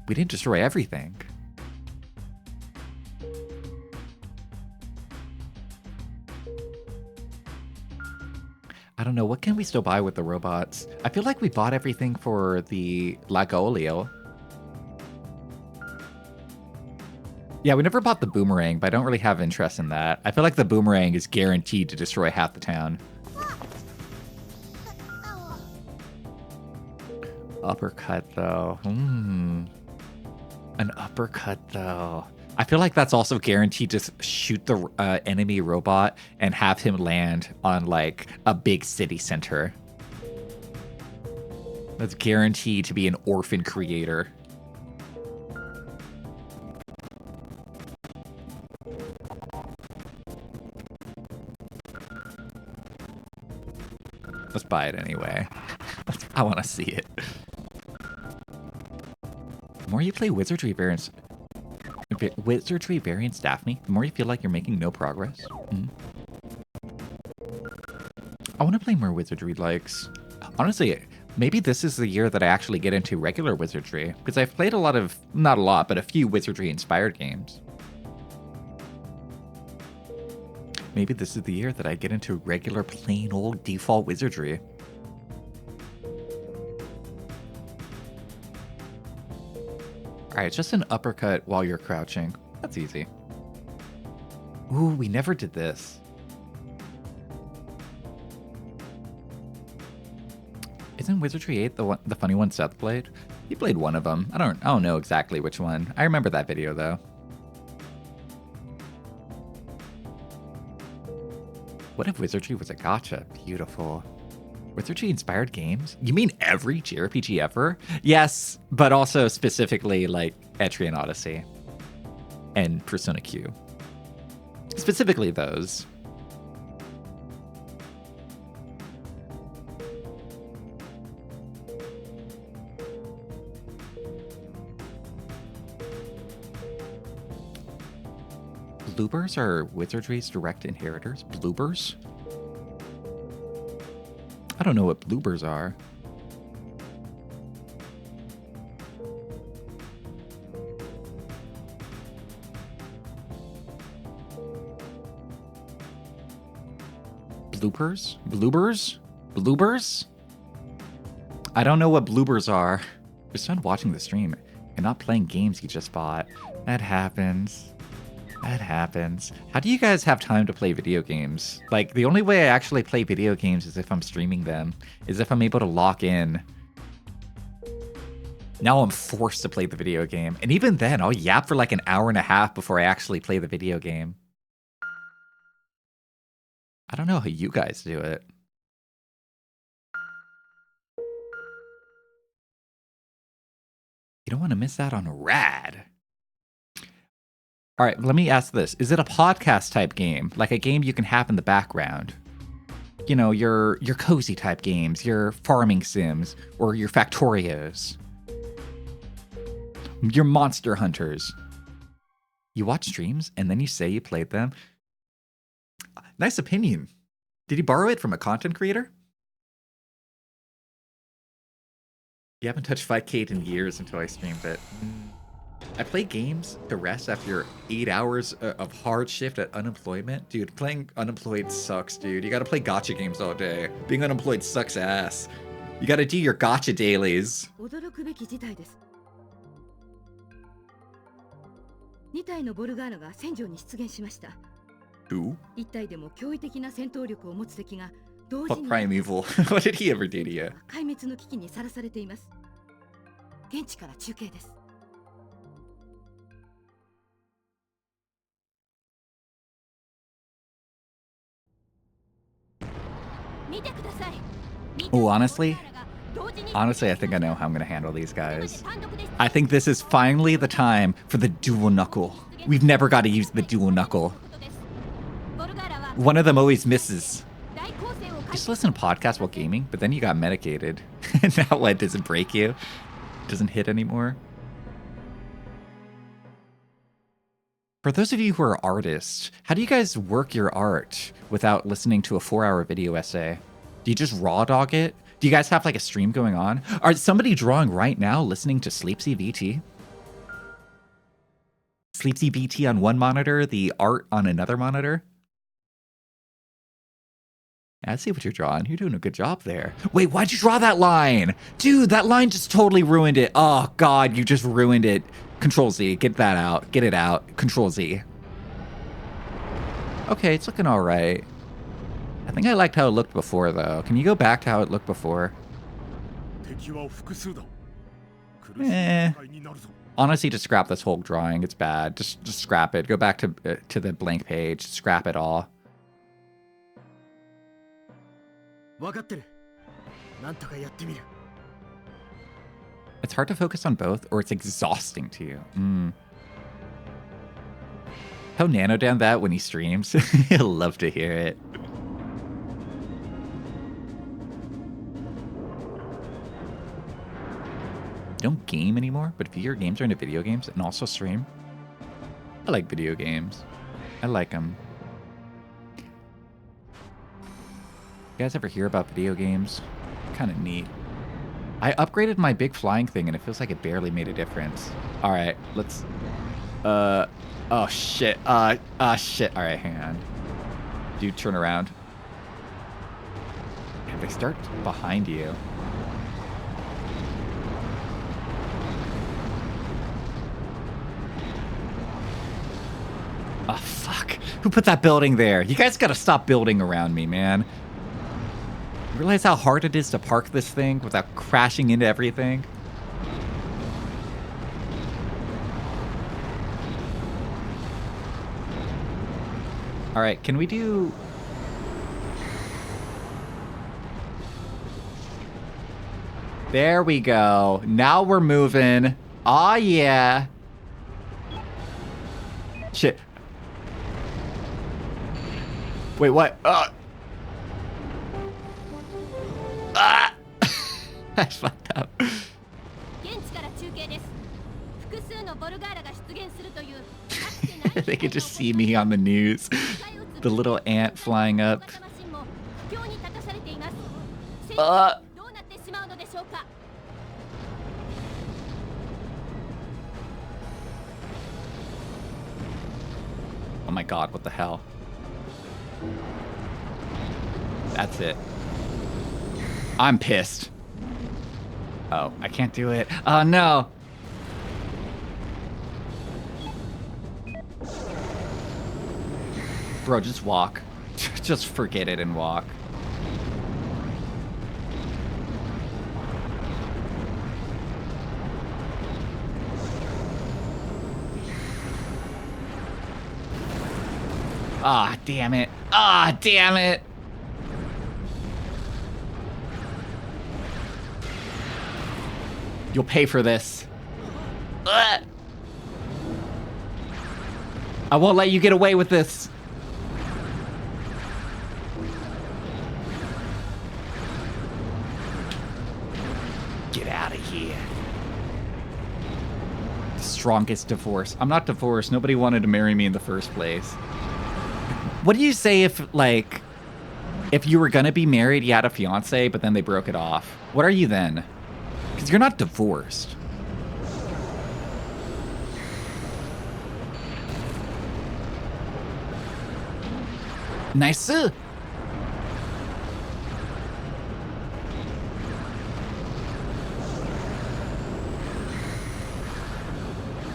A: We didn't destroy everything. I don't know, what can we still buy with the robots? I feel like we bought everything for the Lagolio. Yeah, we never bought the boomerang, but I don't really have interest in that. I feel like the boomerang is guaranteed to destroy half the town. Uppercut, though. An uppercut, though. I feel like that's also guaranteed to shoot the enemy robot and have him land on, like, a big city center. That's guaranteed to be an orphan creator. Let's buy it anyway. I want to see it. The more you play Wizardry variants... Wizardry variants Daphne, the more you feel like you're making no progress. I want to play more Wizardry likes. Honestly, Maybe this is the year that I actually get into regular wizardry, because I've played a lot of, not a lot, but a few wizardry-inspired games. Maybe this is the year that I get into regular, plain old default wizardry. Alright, it's just an uppercut while you're crouching. That's easy. Ooh, we never did this. Isn't Wizardry 8 the funny one Seth played? He played one of them. I don't know exactly which one. I remember that video though. What if Wizardry was a gacha? Beautiful. Wizardry inspired games? You mean every JRPG ever? Yes, but also specifically like Etrian Odyssey and Persona Q. Specifically those. Bloopers are Wizardry's direct inheritors? Bloopers? I don't know what bloopers are. Bloopers? Bloopers? Bloopers? I don't know what bloopers are. Just done watching the stream and not playing games you just bought. That happens. That happens. How do you guys have time to play video games? Like, the only way I actually play video games is if I'm streaming them, is if I'm able to lock in. Now I'm forced to play the video game. And even then, I'll yap for like an hour and a half before I actually play the video game. I don't know how you guys do it. You don't want to miss out on Rad. All right, let me ask this. Is it a podcast type game? Like a game you can have in the background? You know, your cozy type games, your farming sims, or your Factorios. Your Monster Hunters. You watch streams and then you say you played them? Nice opinion. Did you borrow it from a content creator? You haven't touched 5K in years until I streamed it. I play games to rest after 8 hours of hard shift at unemployment. Dude, playing unemployed sucks, dude. You gotta play gacha games all day. Being unemployed sucks ass. You gotta do your gacha dailies.
C: 2体のボルガーナが戦場に出現しました。
A: Who?
C: 1体でも驚異的な戦闘力を持つ敵が同
A: Fuck
C: 時に
A: Primeval. What did he ever do to you?
C: 壊滅の危機にさらされています。現地から中継です。
A: Oh, honestly, I think I know how I'm gonna handle these guys. I think this is finally the time for the dual knuckle. We've never got to use the dual knuckle. One of them always misses. Just listen to podcasts while gaming, but then you got medicated. Now what, does it break you? Doesn't hit anymore? For those of you who are artists, how do you guys work your art without listening to a 4-hour video essay? Do you just raw dog it? Do you guys have like a stream going on? Are somebody drawing right now listening to Sleepsy VT? Sleepsy VT on one monitor, the art on another monitor? I see what you're drawing. You're doing a good job there. Wait, why'd you draw that line? Dude, that line just totally ruined it. Oh, God, you just ruined it. Control Z, get that out. Get it out. Control Z. Okay, it's looking all right. I think I liked how it looked before, though. Can you go back to how it looked before? Honestly, just scrap this whole drawing. It's bad. Just scrap it. Go back to the blank page. Scrap it all. It's hard to focus on both, or it's exhausting to you. Tell Nano down that when he streams. He'll love to hear it. Don't game anymore, but if your games are into video games and also stream, I like video games. I like them. You guys ever hear about video games? Kind of neat. I upgraded my big flying thing and it feels like it barely made a difference. All right, let's... oh, shit. Shit. All right, hang on. Dude, turn around. If they start behind you... Oh, fuck. Who put that building there? You guys gotta stop building around me, man. You realize how hard it is to park this thing without crashing into everything? Alright, can we do... There we go. Now we're moving. Aw, yeah. Shit. Wait, what? Ah! I fucked up. They could just see me on the news. The little ant flying up. Oh my god, what the hell? That's it. I'm pissed. Oh, I can't do it. Oh no. Bro, just walk. Just forget it and walk. Ah, damn it. Ah, damn it. You'll pay for this. Ugh. I won't let you get away with this. Get out of here. The strongest divorce. I'm not divorced. Nobody wanted to marry me in the first place. What do you say if, like, if you were gonna be married, you had a fiance, but then they broke it off? What are you then? Because you're not divorced. Nice.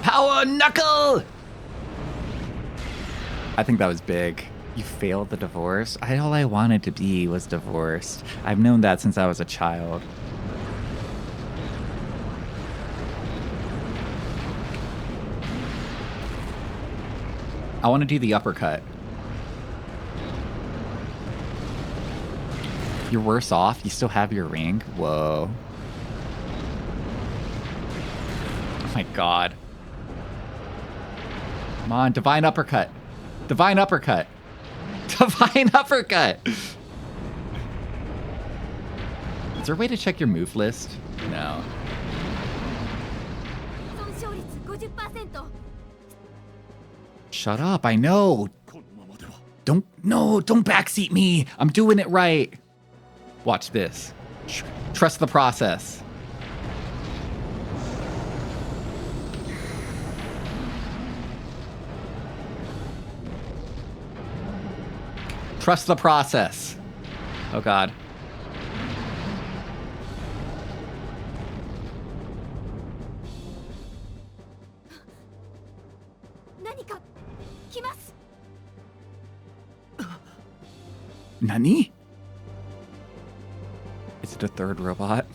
A: Power knuckle! I think that was big. You failed the divorce? All I wanted to be was divorced. I've known that since I was a child. I want to do the uppercut. You're worse off? You still have your ring? Whoa. Oh my god. Come on, divine uppercut. Divine uppercut. Divine uppercut. Is there a way to check your move list? No. Shut up, I know. Don't backseat me. I'm doing it right. Watch this. Trust the process. Trust the process. Oh god. Nani? Is it a third robot?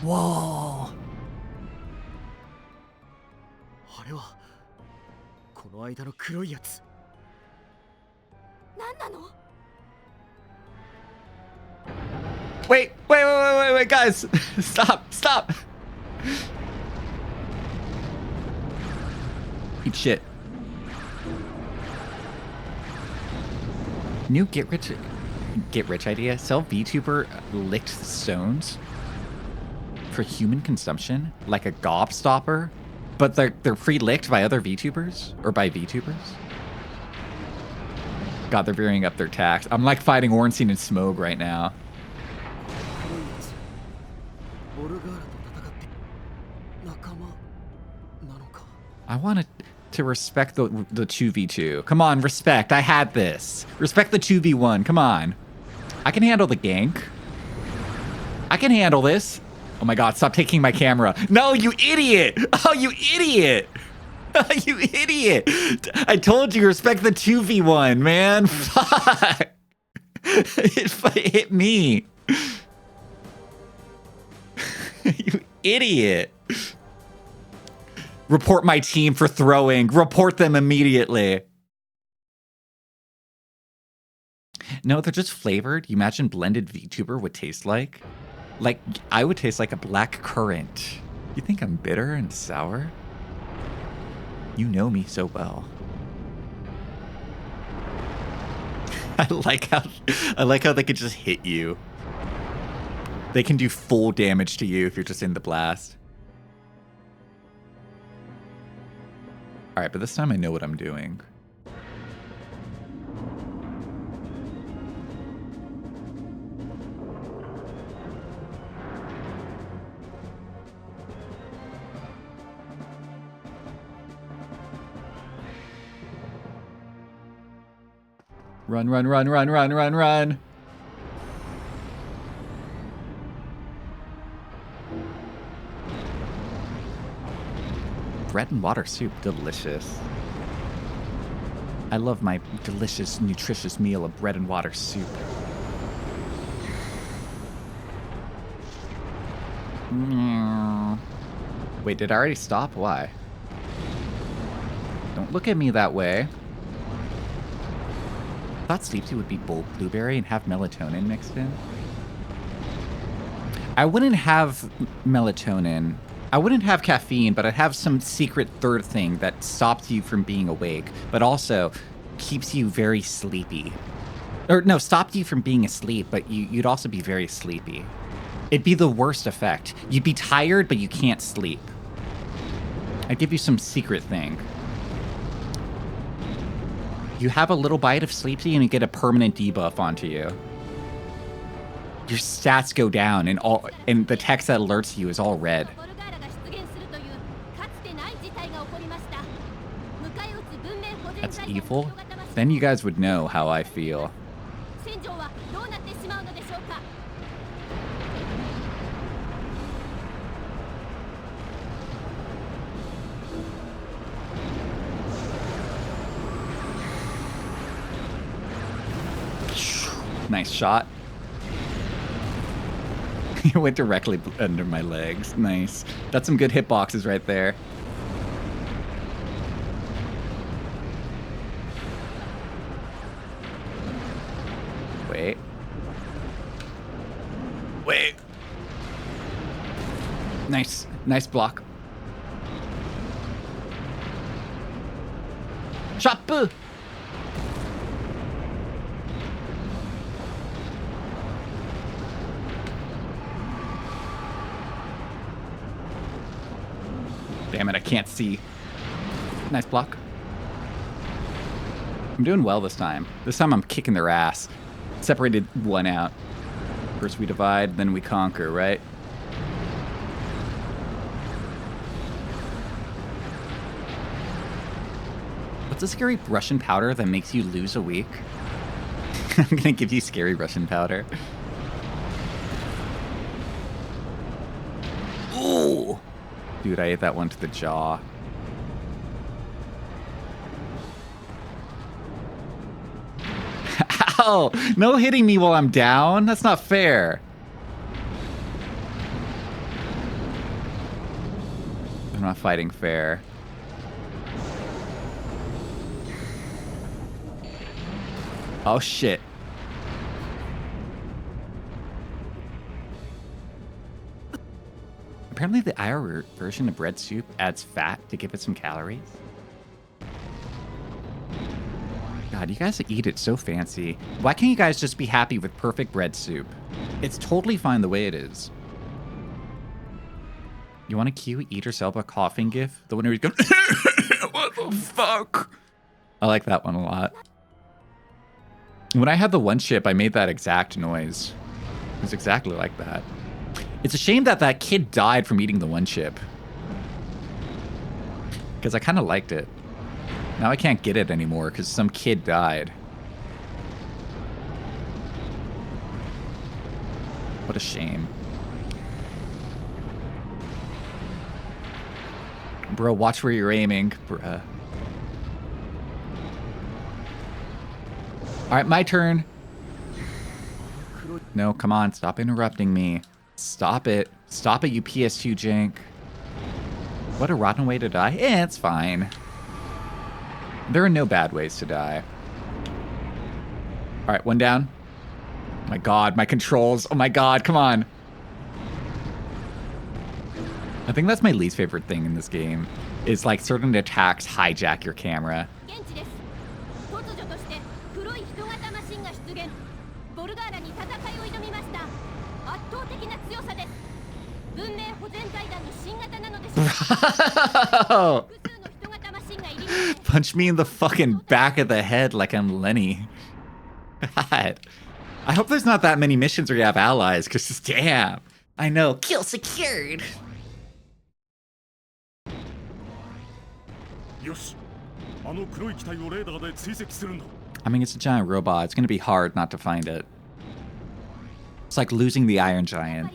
A: Whoa.
B: あれはこの間の黒いやつ。
C: 何なの?
A: Wait, guys. Stop. Eat shit. New get rich idea. Sell VTuber licked stones for human consumption, like a gobstopper. But they're pre-licked by other VTubers? Or by VTubers? God, they're veering up their tax. I'm like fighting Ornstein and Smoke right now.
B: 黒いやつオルガーラと戦って仲間なのか
A: I wanted to respect the 2v2. Come on, respect. I had this. Respect the 2v1. Come on. I can handle the gank. I can handle this. Oh my god, stop taking my camera. No, you idiot! Oh, you idiot! You idiot! I told you, respect the 2v1, man. Fuck! It hit me. You idiot. Report my team for throwing. Report them immediately. No, they're just flavored. You imagine blended VTuber would taste like? Like, I would taste like a black currant. You think I'm bitter and sour? You know me so well. I like how they could just hit you. They can do full damage to you if you're just in the blast. Alright, but this time I know what I'm doing. Run, run, run, run, run, run, run. Bread and water soup, delicious. I love my delicious, nutritious meal of bread and water soup. Wait, did I already stop? Why? Don't look at me that way. I thought sleep tea would be bold blueberry and have melatonin mixed in. I wouldn't have melatonin. I wouldn't have caffeine, but I'd have some secret third thing that stops you from being awake, but also keeps you very sleepy. Or no, stopped you from being asleep, but you'd also be very sleepy. It'd be the worst effect. You'd be tired, but you can't sleep. I'd give you some secret thing. You have a little bite of sleep tea and you get a permanent debuff onto you. Your stats go down and the text that alerts you is all red. That's evil? Then you guys would know how I feel. Nice shot. It went directly under my legs. Nice. That's some good hitboxes right there. Wait. Wait. Nice. Nice block. Chop! Damn it, I can't see. Nice block. I'm doing well this time. This time I'm kicking their ass. Separated one out. First we divide, then we conquer, right? What's a scary Russian powder that makes you lose a week? I'm gonna give you scary Russian powder. Ooh! Dude, I ate that one to the jaw. Ow! No hitting me while I'm down? That's not fair. I'm not fighting fair. Oh, shit. Apparently the IR version of bread soup adds fat to give it some calories. God, you guys eat it so fancy. Why can't you guys just be happy with perfect bread soup? It's totally fine the way it is. You want a cute Idris Elba coughing gif? The one where he's going, what the fuck? I like that one a lot. When I had the one ship, I made that exact noise. It was exactly like that. It's a shame that that kid died from eating the one chip. Because I kind of liked it. Now I can't get it anymore because some kid died. What a shame. Bro, watch where you're aiming. Bruh. Alright, my turn. No, come on. Stop interrupting me. Stop it. Stop it, you PS2 jank. What a rotten way to die. Eh, it's fine. There are no bad ways to die. Alright, one down. Oh my god, my controls. Oh my god, come on. I think that's my least favorite thing in this game. Is like certain attacks hijack your camera. Punch me in the fucking back of the head like I'm Lenny. God. I hope there's not that many missions where you have allies, because damn. I know. Kill secured. I mean, it's a giant robot. It's going to be hard not to find it. It's like losing the Iron Giant.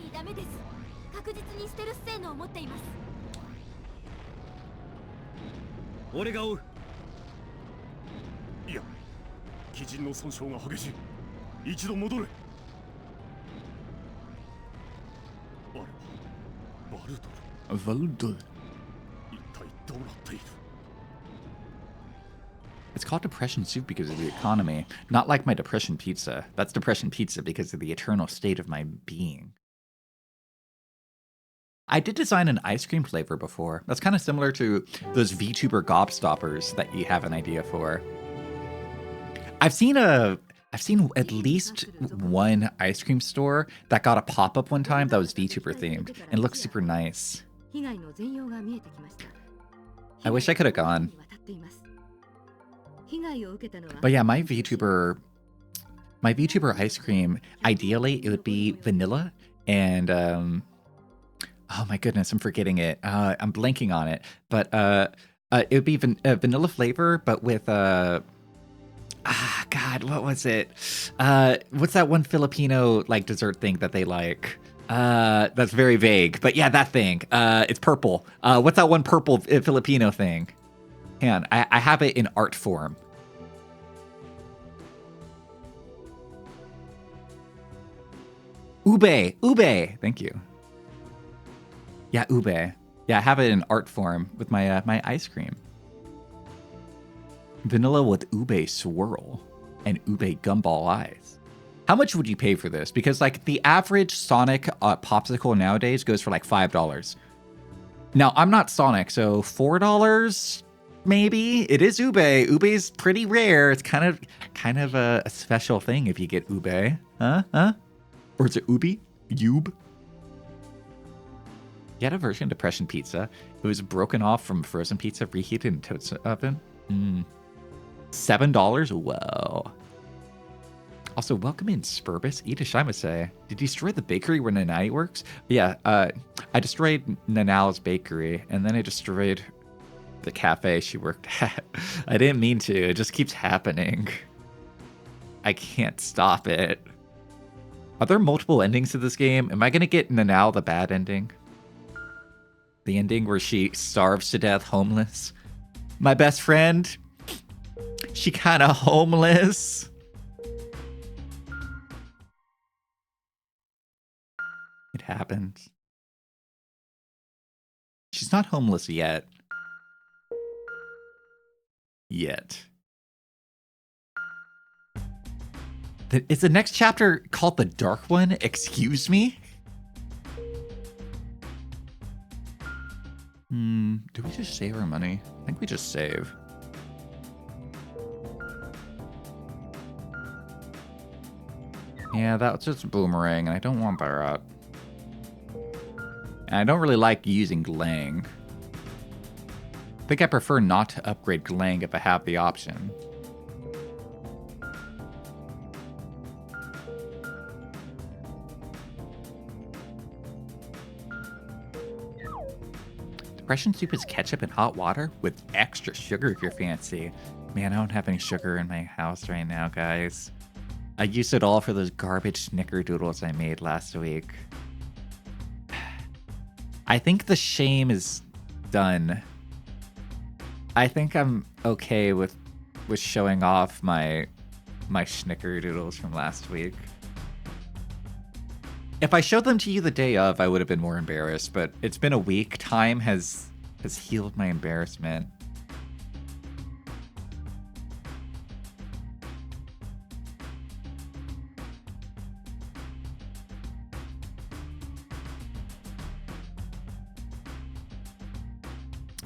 A: It's called depression soup because of the economy, not like my depression pizza. That's depression pizza because of the eternal state of my being. I did design an ice cream flavor before. That's kind of similar to those VTuber gobstoppers that you have an idea for. I've seen at least one ice cream store that got a pop-up one time that was VTuber themed and looked super nice. I wish I could have gone. But yeah, my VTuber ice cream, ideally it would be vanilla and oh my goodness, I'm forgetting it. I'm blanking on it. But it would be vanilla flavor, but with God, what was it? What's that one Filipino like dessert thing that they like? That's very vague. But yeah, that thing. It's purple. What's that one purple Filipino thing? Hang on, I have it in art form. Ube. Thank you. Yeah, ube. Yeah, I have it in art form with my my ice cream. Vanilla with ube swirl and ube gumball eyes. How much would you pay for this? Because like the average Sonic popsicle nowadays goes for like $5. Now I'm not Sonic, so $4 maybe. It is ube. Ube's pretty rare. It's kind of a special thing if you get ube. Huh? Or is it ubi? Ube? You had a version of depression pizza. It was broken off from frozen pizza, reheated in a toast oven. $7? Whoa. Also, welcome in Spurbus. Itashimase. Did you destroy the bakery where Nanai works? Yeah, I destroyed Nanau's bakery, and then I destroyed the cafe she worked at. I didn't mean to. It just keeps happening. I can't stop it. Are there multiple endings to this game? Am I going to get Nanao the bad ending? The ending where she starves to death homeless? My best friend? She kind of homeless? It happens. She's not homeless yet. Is the next chapter called The Dark One? Excuse me? Do we just save our money? I think we just save. Yeah, that's just Boomerang, and I don't want Barrett. And I don't really like using Glang. I think I prefer not to upgrade Glang if I have the option. Depression soup is ketchup and hot water with extra sugar if you're fancy. Man, I don't have any sugar in my house right now, guys. I used it all for those garbage snickerdoodles I made last week. I think the shame is done. I think I'm okay with showing off my snickerdoodles from last week. If I showed them to you the day of, I would have been more embarrassed, but it's been a week. Time has healed my embarrassment.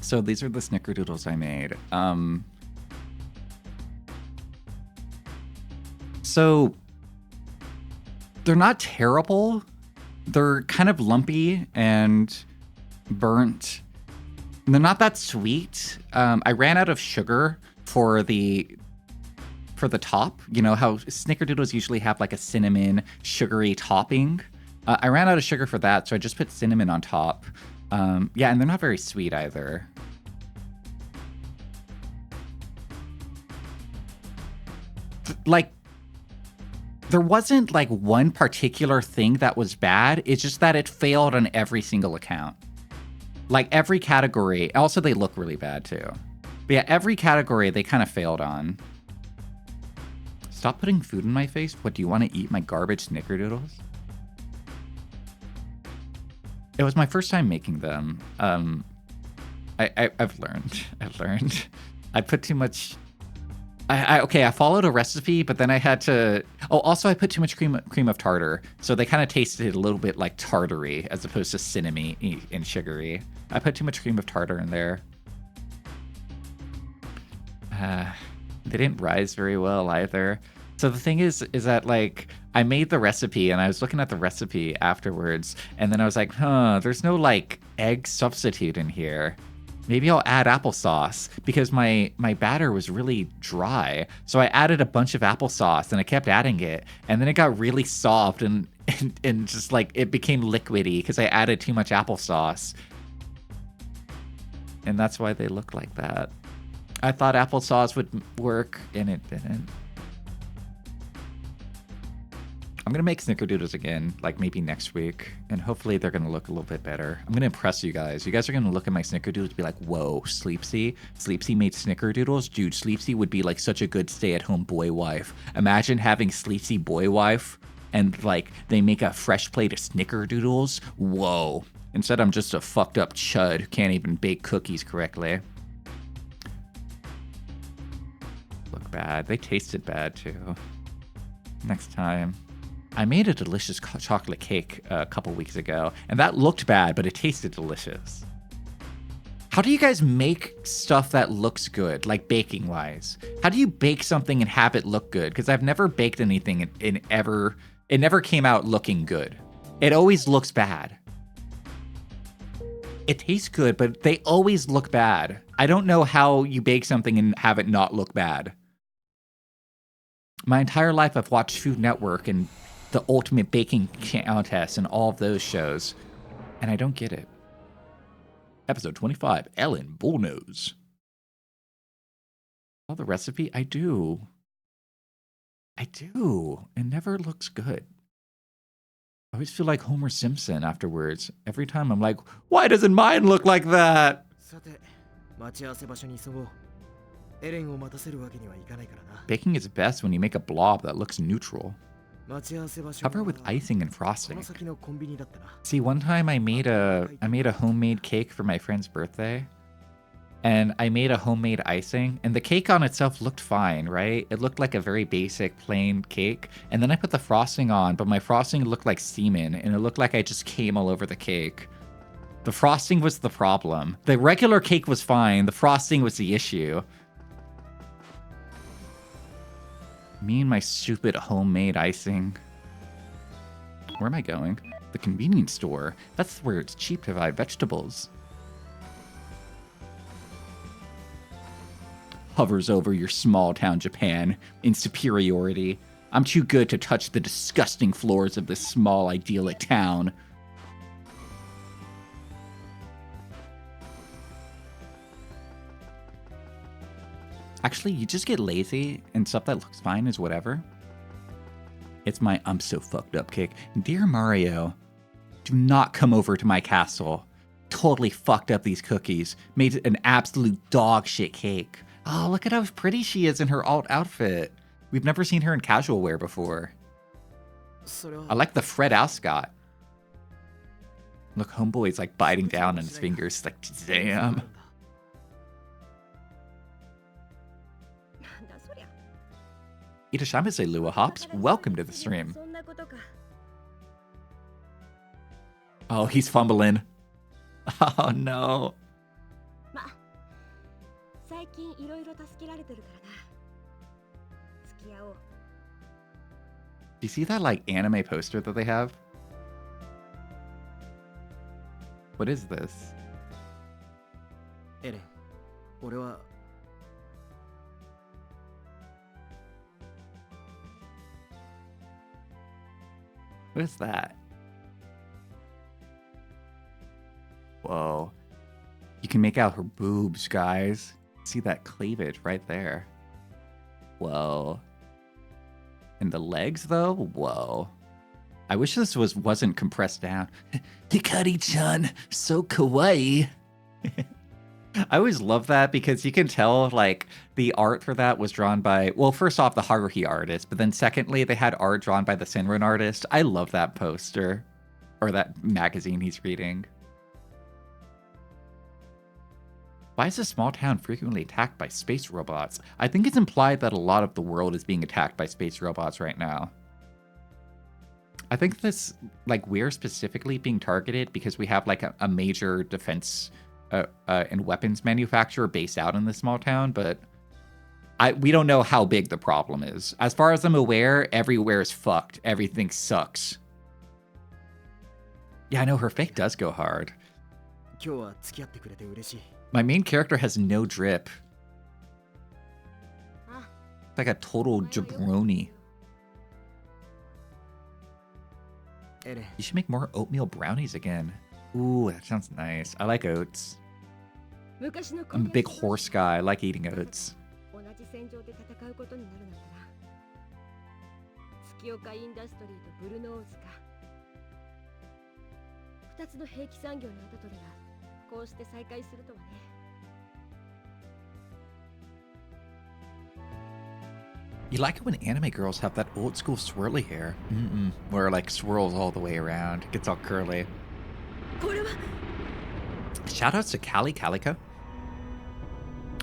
A: So these are the snickerdoodles I made. So they're not terrible. They're kind of lumpy and burnt. They're not that sweet. I ran out of sugar for the top. You know how snickerdoodles usually have like a cinnamon sugary topping. I ran out of sugar for that, so I just put cinnamon on top. Yeah, and they're not very sweet either. Like, there wasn't like one particular thing that was bad. It's just that it failed on every single account. Like every category. Also, they look really bad too. But yeah, every category they kind of failed on. Stop putting food in my face. What, do you want to eat my garbage snickerdoodles? It was my first time making them. I've learned. I put too much. Okay, I followed a recipe, but then I had to. Oh, also I put too much cream of tartar, so they kind of tasted a little bit like tartary as opposed to cinnamon and sugary. I put too much cream of tartar in there. They didn't rise very well either. So the thing is that like I made the recipe and I was looking at the recipe afterwards, and then I was like, there's no like egg substitute in here. Maybe I'll add applesauce because my batter was really dry. So I added a bunch of applesauce and I kept adding it, and then it got really soft and just like it became liquidy because I added too much applesauce. And that's why they look like that. I thought applesauce would work and it didn't. I'm going to make snickerdoodles again, like maybe next week, and hopefully they're going to look a little bit better. I'm going to impress you guys. You guys are going to look at my snickerdoodles and be like, whoa, Sleepsy made snickerdoodles? Dude, Sleepsy would be like such a good stay-at-home boy wife. Imagine having Sleepsy boy wife and like they make a fresh plate of snickerdoodles. Whoa. Instead, I'm just a fucked up chud who can't even bake cookies correctly. Look bad. They tasted bad too. Next time. I made a delicious chocolate cake a couple weeks ago, and that looked bad, but it tasted delicious. How do you guys make stuff that looks good, like baking-wise? How do you bake something and have it look good? Because I've never baked anything it never came out looking good. It always looks bad. It tastes good, but they always look bad. I don't know how you bake something and have it not look bad. My entire life I've watched Food Network and the Ultimate Baking Contest and all of those shows, and I don't get it. Episode 25, Ellen Bullnose. Oh, the recipe? I do. It never looks good. I always feel like Homer Simpson afterwards. Every time I'm like, why doesn't mine look like that? Baking is best when you make a blob that looks neutral. Cover with icing and frosting. See, one time I made a homemade cake for my friend's birthday, and I made a homemade icing, and the cake on itself looked fine, right? It looked like a very basic plain cake, and then I put the frosting on, but my frosting looked like semen, and it looked like I just came all over the cake. The frosting was the problem. The regular cake was fine, the frosting was the issue. Me and my stupid homemade icing. Where am I going? The convenience store. That's where it's cheap to buy vegetables. Hovers over your small town Japan in superiority. I'm too good to touch the disgusting floors of this small idyllic town. Actually, you just get lazy and stuff that looks fine is whatever. It's my I'm so fucked up kick. Dear Mario, do not come over to my castle. Totally fucked up these cookies. Made an absolute dog shit cake. Oh, look at how pretty she is in her alt outfit. We've never seen her in casual wear before.
B: それは
A: I like the Fred Ascot. Look, homeboy's like biting down on his fingers. Like, damn.
C: なんだそりゃ。
A: Itashamase Lua Hops, welcome to the stream.
C: そんなことか。
A: Oh, he's fumbling. Oh, no.
C: ま、最近いろいろ助けられてるからな。付き合おう。
A: Do you see that, like, anime poster that they have? What is this?
B: エレン、俺は
A: What is that? Whoa. You can make out her boobs, guys. See that cleavage right there. Whoa. And the legs, though? Whoa. I wish this wasn't compressed down. Hikari-chan, so kawaii. I always love that because you can tell, like, the art for that was drawn by, well, first off, the Haruhi artist, but then secondly, they had art drawn by the Senran artist. I love that poster. Or that magazine he's reading. Why is this small town frequently attacked by space robots? I think it's implied that a lot of the world is being attacked by space robots right now. I think this, like, we're specifically being targeted because we have, like, a major defense and weapons manufacturer based out in this small town, but we don't know how big the problem is. As far as I'm aware, everywhere is fucked. Everything sucks. Yeah, I know her fake does go hard.
B: 今日は付き合ってくれて嬉しい。
A: My main character has no drip.
C: あ、
A: It's like a total jabroni.
B: エレン、
A: You should make more oatmeal brownies again. Ooh, that sounds nice. I like oats.
C: 昔の
A: I'm a big horse guy. I like eating oats.
C: 同じ戦場で戦うことになるなんてな。月岡インダストリーとブルノーズか。二つの兵器産業の跡取りがこうして再会するとはね。
A: You like it when anime girls have that old school swirly hair. Where it like swirls all the way around. Gets all curly.
C: これは
A: Shoutouts to Cali Calico.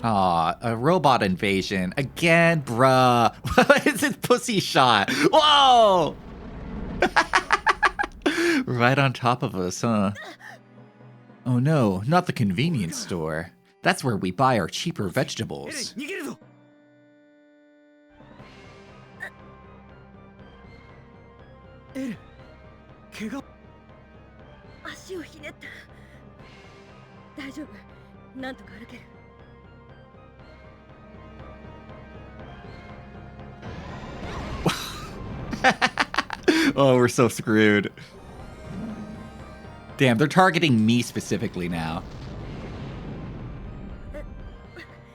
A: Aw, a robot invasion. Again, bruh. What is this pussy shot? Whoa! Right on top of us, huh? Oh no, not the convenience store. That's where we buy our cheaper
B: エレン、
A: vegetables.
B: 逃げるぞ。エレン、怪我。
C: 足をひねった。大丈夫。なんとか歩ける。
A: Oh, we're so screwed. Damn, they're targeting me specifically now.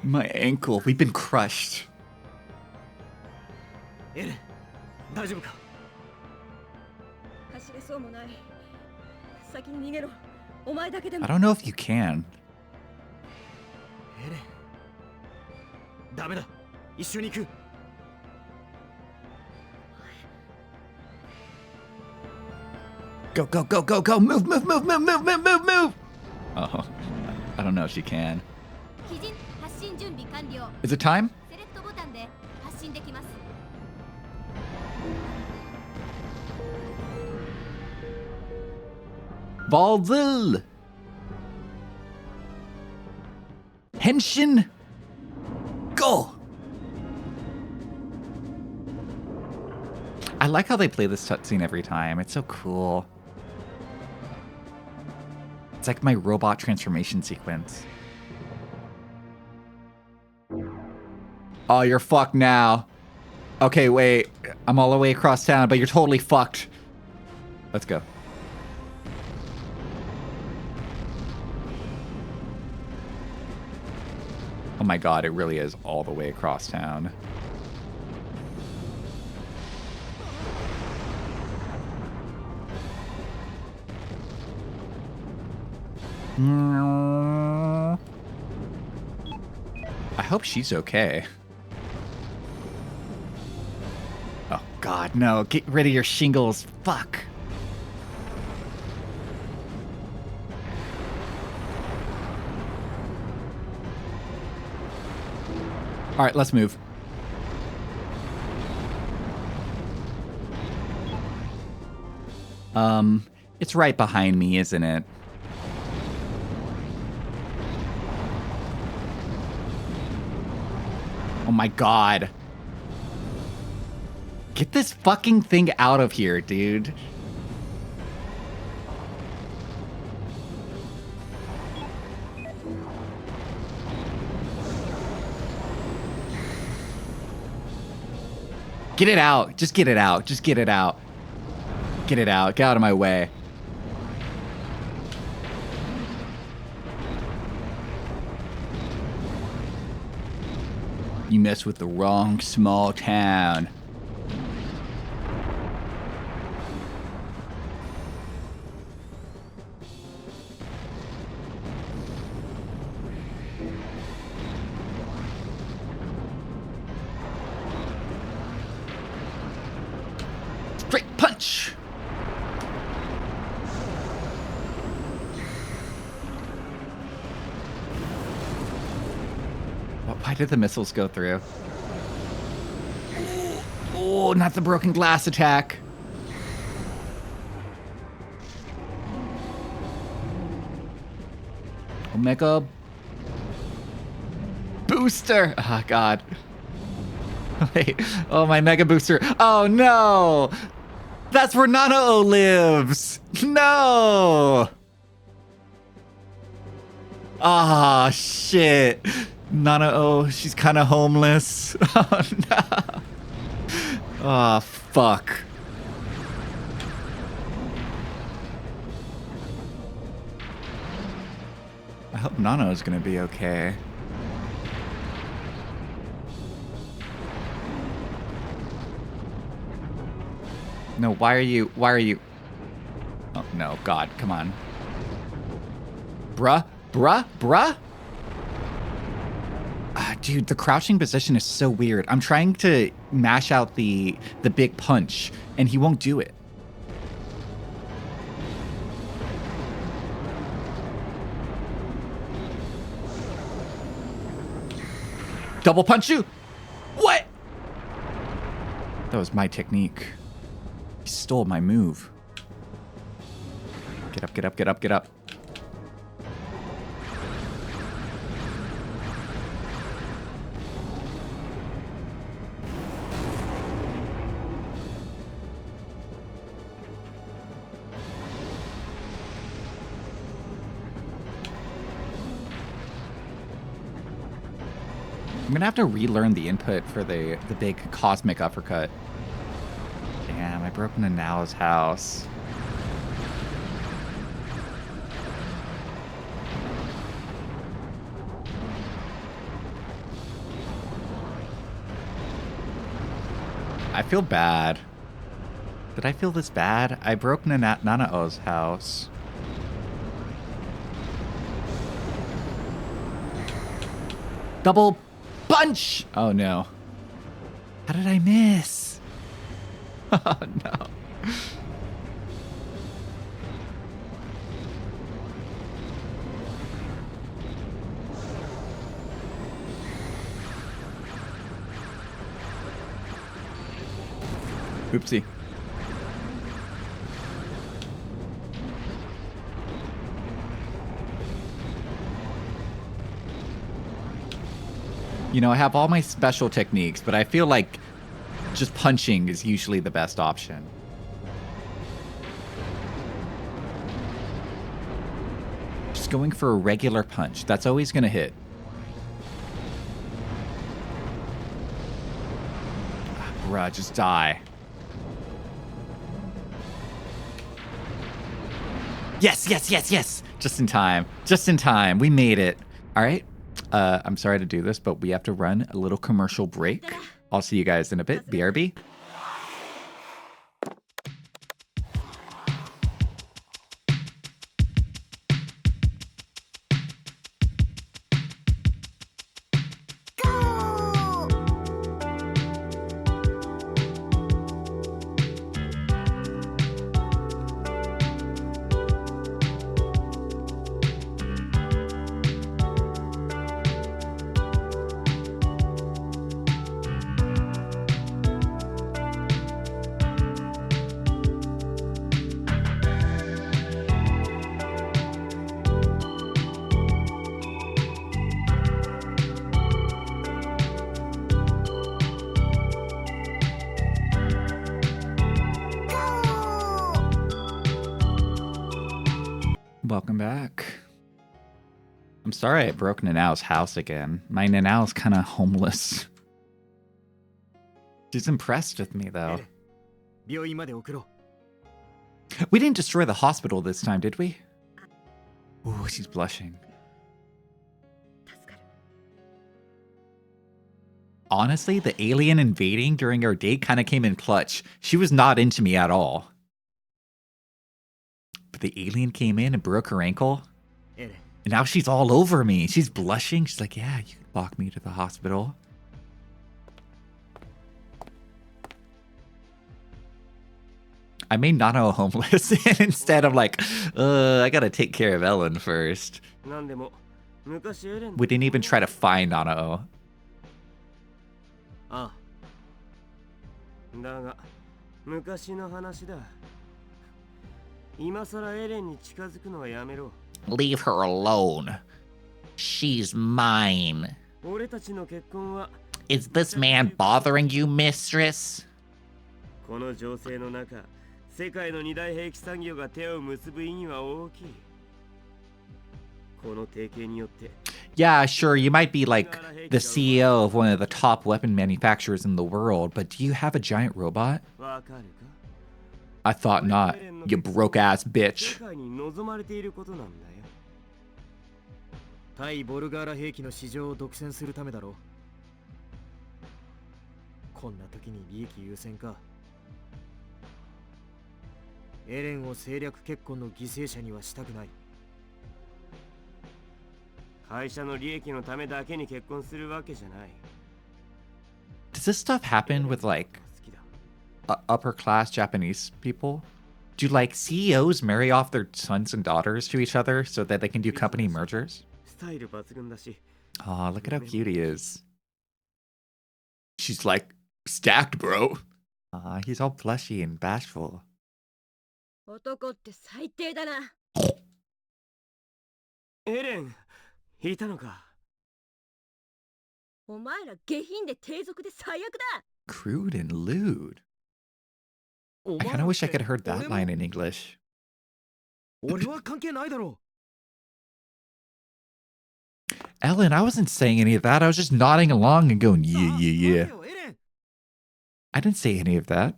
A: My ankle, we've been crushed.
B: エレン、大丈夫か。
C: 走れそうもない。先に逃げろ。お前だけでも
A: I。don't know if you can.
B: エレン、ダメだ。一緒に行く。
A: Go, go, go, go, go. Move, move, move, move, move, move, move, move. Oh, I don't know if she can.
E: 基準発信準備完了。
A: Is it time?
E: セレクトボタンで発信できます。
A: Valzil! Henshin! Go! I like how they play this cutscene every time. It's so cool. It's like my robot transformation sequence. Oh, you're fucked now. Okay, wait. I'm all the way across town, but you're totally fucked. Let's go. Oh my god, it really is all the way across town. I hope she's okay. Oh god, no. Get rid of your shingles. Fuck. Alright, let's move. It's right behind me, isn't it? Oh my god. Get this fucking thing out of here, dude. Get it out. Just get it out. Just get it out. Get it out. Get out of my way. You mess with the wrong small town. Straight punch. Why did the missiles go through? Oh, not the broken glass attack. Omega booster. Oh, God. Wait. Oh, my mega booster. Oh, no. That's where Nanao lives. No. Ah, shit. Nanao, she's kind of homeless. Oh, no. Oh, fuck. I hope Nanao's gonna be okay. No, why are you? Oh, no, God, come on. Bruh. Dude, the crouching position is so weird. I'm trying to mash out the big punch, and he won't do it. Double punch you! What? That was my technique. He stole my move. Get up, get up, get up, get up. I'm gonna have to relearn the input for the big cosmic uppercut. Damn, I broke into Now's house. I feel bad. Did I feel this bad? I broke into Nanao's house. Double punch! Oh no. How did I miss? Oh no. Oopsie. You know, I have all my special techniques, but I feel like just punching is usually the best option. going for a regular punch. That's always going to hit. Bruh, just die. Yes, yes, yes, yes. Just in time. Just in time. We made it. All right. I'm sorry to do this, but we have to run a little commercial break. I'll see you guys in a bit. BRB. Welcome back. I'm sorry I broke Nanao's house again. My Nanao's kind of homeless. She's impressed with me, though.
B: 病院まで送ろ
A: We didn't destroy the hospital this time, did we? Ooh, she's blushing.
C: 助かる。
A: Honestly, the alien invading during our date kind of came in clutch. She was not into me at all. But the alien came in and broke her ankle.
B: う。エレン、
A: And now she's all over me. She's blushing. She's like, yeah, you can walk me to the hospital. I made Nanao homeless. And instead, I'm like, I gotta take care of Ellen first.
B: なんでも昔エレン
A: We didn't even try to find Nanao.
B: ああ。だが昔の話だ。今さらエレンに近づくのはやめろ。
A: Leave her alone. She's mine.
B: 俺たちの結婚は
A: Is this man bothering you, mistress?
B: この情勢の中、世界の二大兵器産業が手を結ぶ意義は大きい。この提携によって
A: Yeah, sure, you might be like the CEO of one of the top weapon manufacturers in the world, but do you have a giant robot?
B: わかるか？
A: I thought not, you broke-ass
B: 世
A: bitch.
B: 界に望まれていることなんだよ。対ボルガーラ兵器の市場を独占するためだろう。こんな時に利益優先か。エレンを政略結婚の犠牲者にはしたくない。会社の利益のためだけに結婚するわけじゃない。
A: Does this stuff happen with like
B: 好きだ。
A: upper-class Japanese people? Do like CEOs marry off their sons and daughters to each other so that they can do company mergers?
B: スタイル抜群だし。
A: Oh, look at how cute he is. She's like, stacked, bro. He's all fleshy and bashful.
C: 男って最低だな。
B: エレン、いたのか。
C: お前ら下品で低俗で最悪だ。
A: Crude and lewd. I kind of wish I could have heard that line in English.
B: 俺は関係ないだろ
A: Ellen, I wasn't saying any of that. I was just nodding along and going,
B: う。
A: yeah, yeah, yeah.
B: さあ待てよエレン。
A: I didn't say any of that.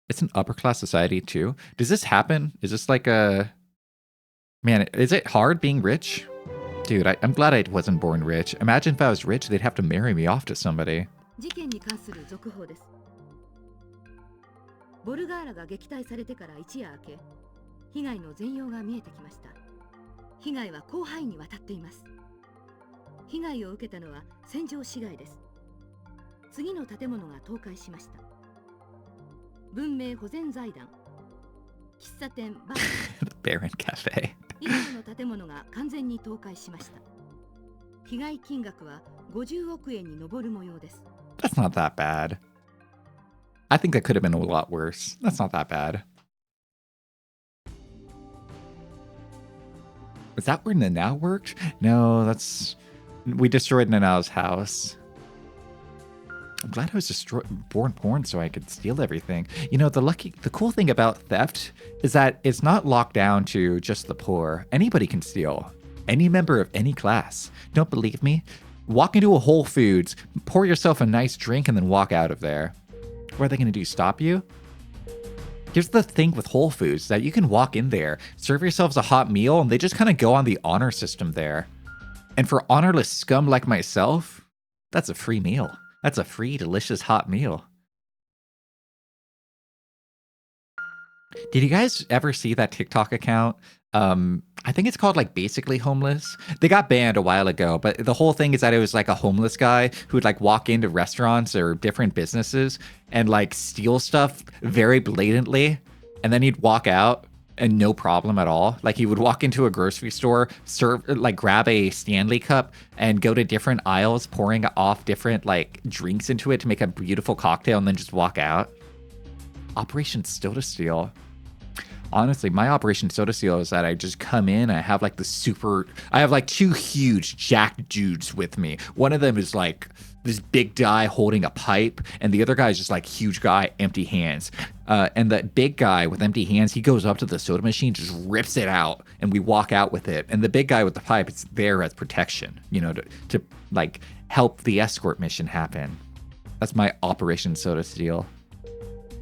A: It's an upper class society too. Does this happen? Is this like a... Man, is it hard being rich? Dude, I'm glad I wasn't born rich. Imagine if I was rich, they'd have to marry me off to somebody.
C: 事件に関する続報です。ボルガーラが撃退されてから一夜明け、被害の全容が見えてきました。被害は広範囲にわたっています。被害を受けたのは戦場市街です。次の建物が倒壊しました。文明保全財団、喫茶店バー
A: The Baron Cafe.
C: 以上の建物が完全に倒壊しました。被害金額は50億円に上る模様です。
A: That's not that bad. I think that could have been a lot worse. That's not that bad. Is that where Nanao worked? No, that's... We destroyed Nanao's house. I'm glad I was born porn so I could steal everything. You know, the cool thing about theft is that it's not locked down to just the poor. Anybody can steal. Any member of any class. Don't believe me? Walk into a Whole Foods, pour yourself a nice drink, and then walk out of there. What are they going to do? Stop you? Here's the thing with Whole Foods, that you can walk in there, serve yourselves a hot meal, and they just kind of go on the honor system there. And for honorless scum like myself, that's a free meal. That's a free, delicious hot meal. Did you guys ever see that TikTok account? I think it's called like Basically Homeless. They got banned a while ago, but the whole thing is that it was like a homeless guy who would like walk into restaurants or different businesses and like steal stuff very blatantly. And then he'd walk out and no problem at all. Like he would walk into a grocery store, grab a Stanley cup and go to different aisles, pouring off different like drinks into it to make a beautiful cocktail and then just walk out. Operation Soda Steal. Honestly, my Operation Soda Steal is that I just come in, I have like I have like two huge jacked dudes with me. One of them is like this big guy holding a pipe, and the other guy is just like huge guy, empty hands. And the big guy with empty hands, he goes up to the soda machine, just rips it out, and we walk out with it. And the big guy with the pipe, it's there as protection, you know, to like help the escort mission happen. That's my Operation Soda Steal.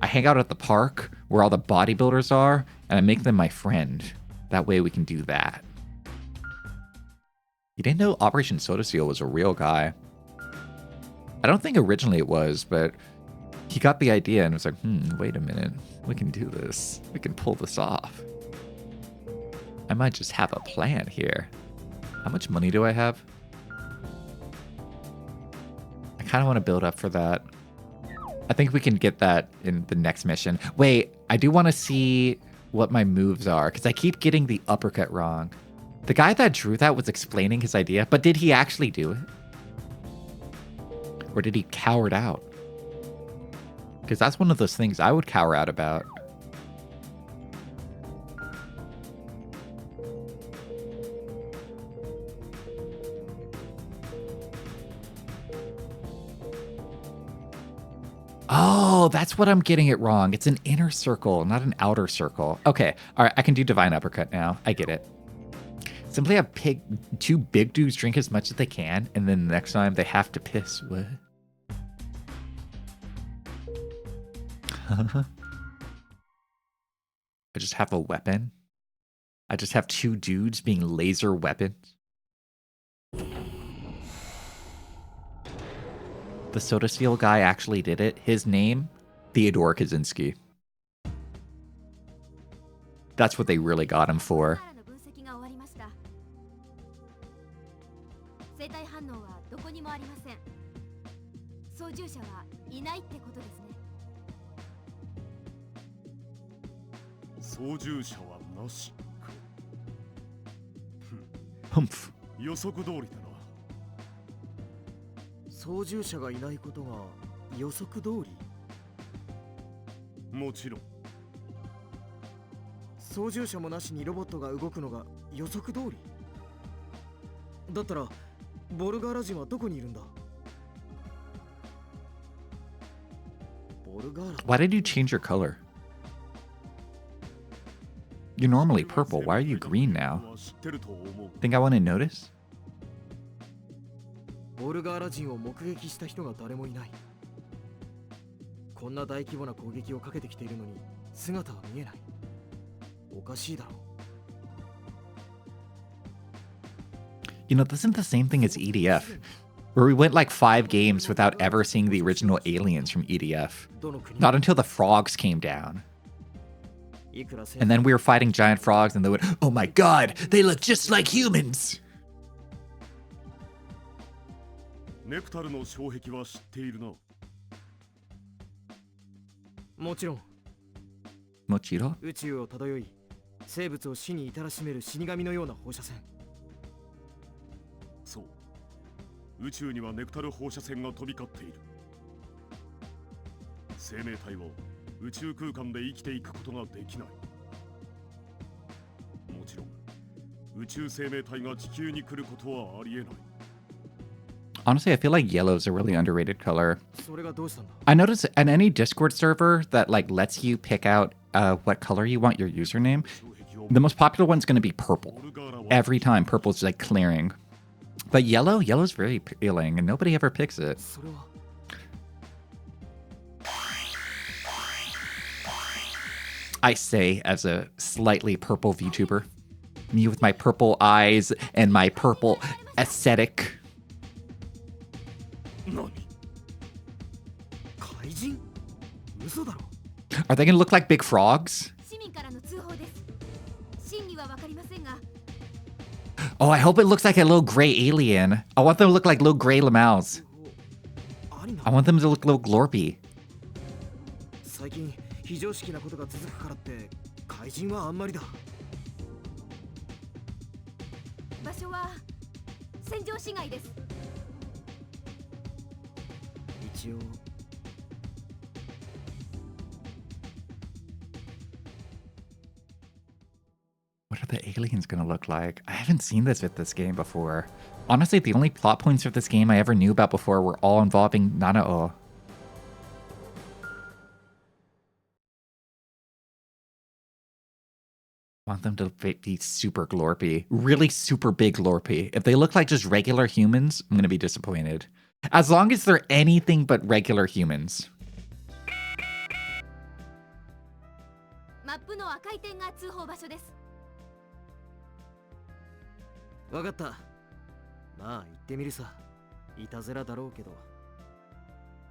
A: I hang out at the park where all the bodybuilders are, and I make them my friend. That way we can do that. You didn't know Operation Soda Steal was a real guy. I don't think originally it was, but he got the idea and was like, wait a minute. We can do this. We can pull this off. I might just have a plan here. How much money do I have? I kind of want to build up for that. I think we can get that in the next mission. Wait, I do want to see what my moves are, because I keep getting the uppercut wrong. The guy that drew that was explaining his idea, but did he actually do it? Or did he cower out? Because that's one of those things I would cower out about. Oh, that's what I'm getting it wrong. It's an inner circle, not an outer circle. Okay, all right, I can do Divine Uppercut now. I get it. Simply have two big dudes drink as much as they can, and then the next time they have to piss. What? I just have a weapon? I just have two dudes being laser weapons? The Soda Steal guy actually did it. His name, Theodore Kaczynski. That's what they really got him for. Humph.
F: 操縦者がいないことが予測通り。
D: もちろん。
F: 操縦者もなしにロボットが動くのが予測通り。だったらボルガーラ人はどこにいるんだ？ボルガーラ。
A: Why did you change your color? You're normally purple. Why are you green now? Think I want to notice?
F: ボルガーラ人を目撃した人が誰もいない。こんな大規模な攻撃をかけてきているのに姿は見えない。おかしいだろう。
A: You know, this isn't the same thing as EDF, where we went like 5 games without ever seeing the original aliens from EDF. Not until the frogs came down. And then we were fighting giant frogs and they went, oh my god, they look just like humans!
D: ネクタルの障壁は知っているな。
F: もちろん。
A: もちろん。
F: 宇宙を漂い、生物を死に至らしめる死神のような放射線。
D: そう。宇宙にはネクタル放射線が飛び交っている。生命体は宇宙空間で生きていくことができない。もちろん、宇宙生命体が地球に来ることはありえない。
A: Honestly, I feel like yellow is a really underrated color. I noticed in any Discord server that like lets you pick out what color you want your username, The most popular one's going to be purple. Every time, purple's like clearing. But yellow's very appealing, and nobody ever picks it.
F: それは
A: I say as a slightly purple VTuber. Me with my purple eyes and my purple aesthetic.
F: 何怪人嘘だろ
A: Are they going to look like big frogs?
E: 市民からの通報です真偽は分かりませんが
A: Oh, I hope it looks like a little gray alien. I want them to look like little gray lamels.
F: ありな
A: I want them to look a little glorpy.
F: 最近非常識なことが続くからって怪人はあんまりだ
E: 場所は戦場市街です
F: 一応
A: What are the aliens going to look like? I haven't seen this with this game before. Honestly, the only plot points of this game I ever knew about before were all involving nanao. Want them to be super glorpy. Really super big glorpy. If they look like just regular humans, I'm going to be disappointed. As long as they're anything but regular humans.
E: マップの赤い点が通報場所です
F: わかったまあ行ってみるさいたずらだろうけど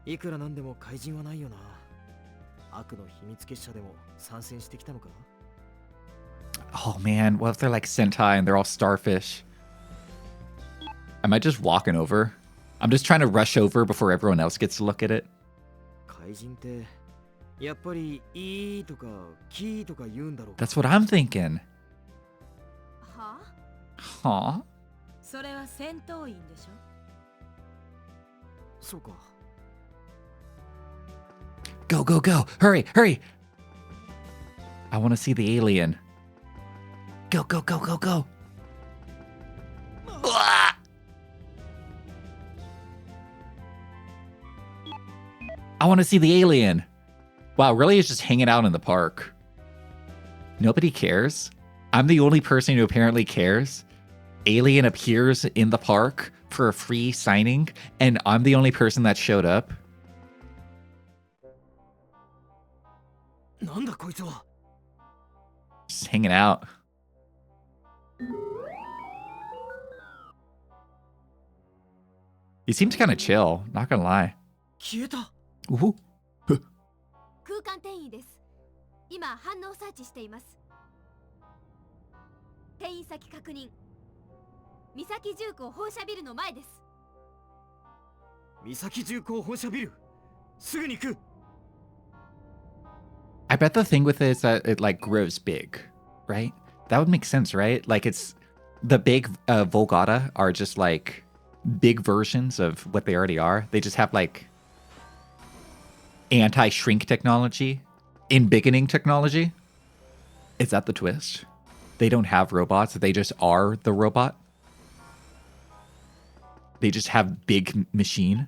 F: いくらなんでも怪人はないよな悪の秘密結社でも参戦してきたのか
A: Oh man, what if they're like Sentai and they're all starfish? Am I just walking over? I'm just trying to rush over before everyone else gets to look at it.
F: 怪人ってやっぱりいいとかキーとか言うんだろうか
A: That's what I'm thinking.
E: は
A: Huh?
E: それは戦闘員でしょ
F: そうか
A: Go, go, go. Hurry, hurry. I want to see the alien. Go, go, go, go, go. Ah! I want to see the alien. Wow, really is just hanging out in the park. Nobody cares. I'm the only person who apparently cares. Alien appears in the park for a free signing, and I'm the only person that showed up.
F: なんだこいつは
A: Just hanging out. He seems kind of chill, not gonna lie.
F: 消えた
A: Ooh.
E: 空間転移です今反応サーチしています転移先確認三崎重工本社ビルの前です
F: 三崎重工本社ビルすぐに行く
A: I bet the thing with it is that it like grows big, right? That would make sense, right? Like it's the big Volgata are just like big versions of what they already are. They just have like anti-shrink technology, embiggening technology. Is that the twist? They don't have robots. They just are the robot. They just have big machine.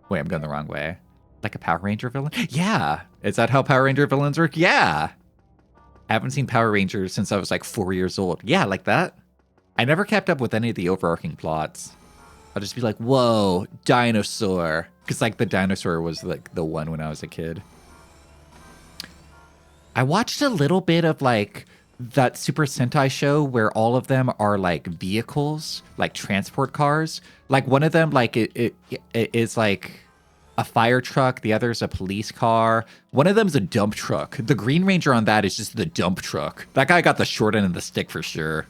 A: Wait, I'm going the wrong way. Like a Power Ranger villain? Yeah. Is that how Power Ranger villains work? Yeah. I haven't seen Power Rangers since I was like 4 years old. Yeah, like that. I never kept up with any of the overarching plots. I'll just be like, whoa, dinosaur. Because like the dinosaur was like the one when I was a kid. I watched a little bit of like that Super Sentai show where all of them are like vehicles, like transport cars. Like one of them, like it is like a fire truck. The other's a police car. One of them's a dump truck. The Green Ranger on that is just the dump truck. That guy got the short end of the stick for sure.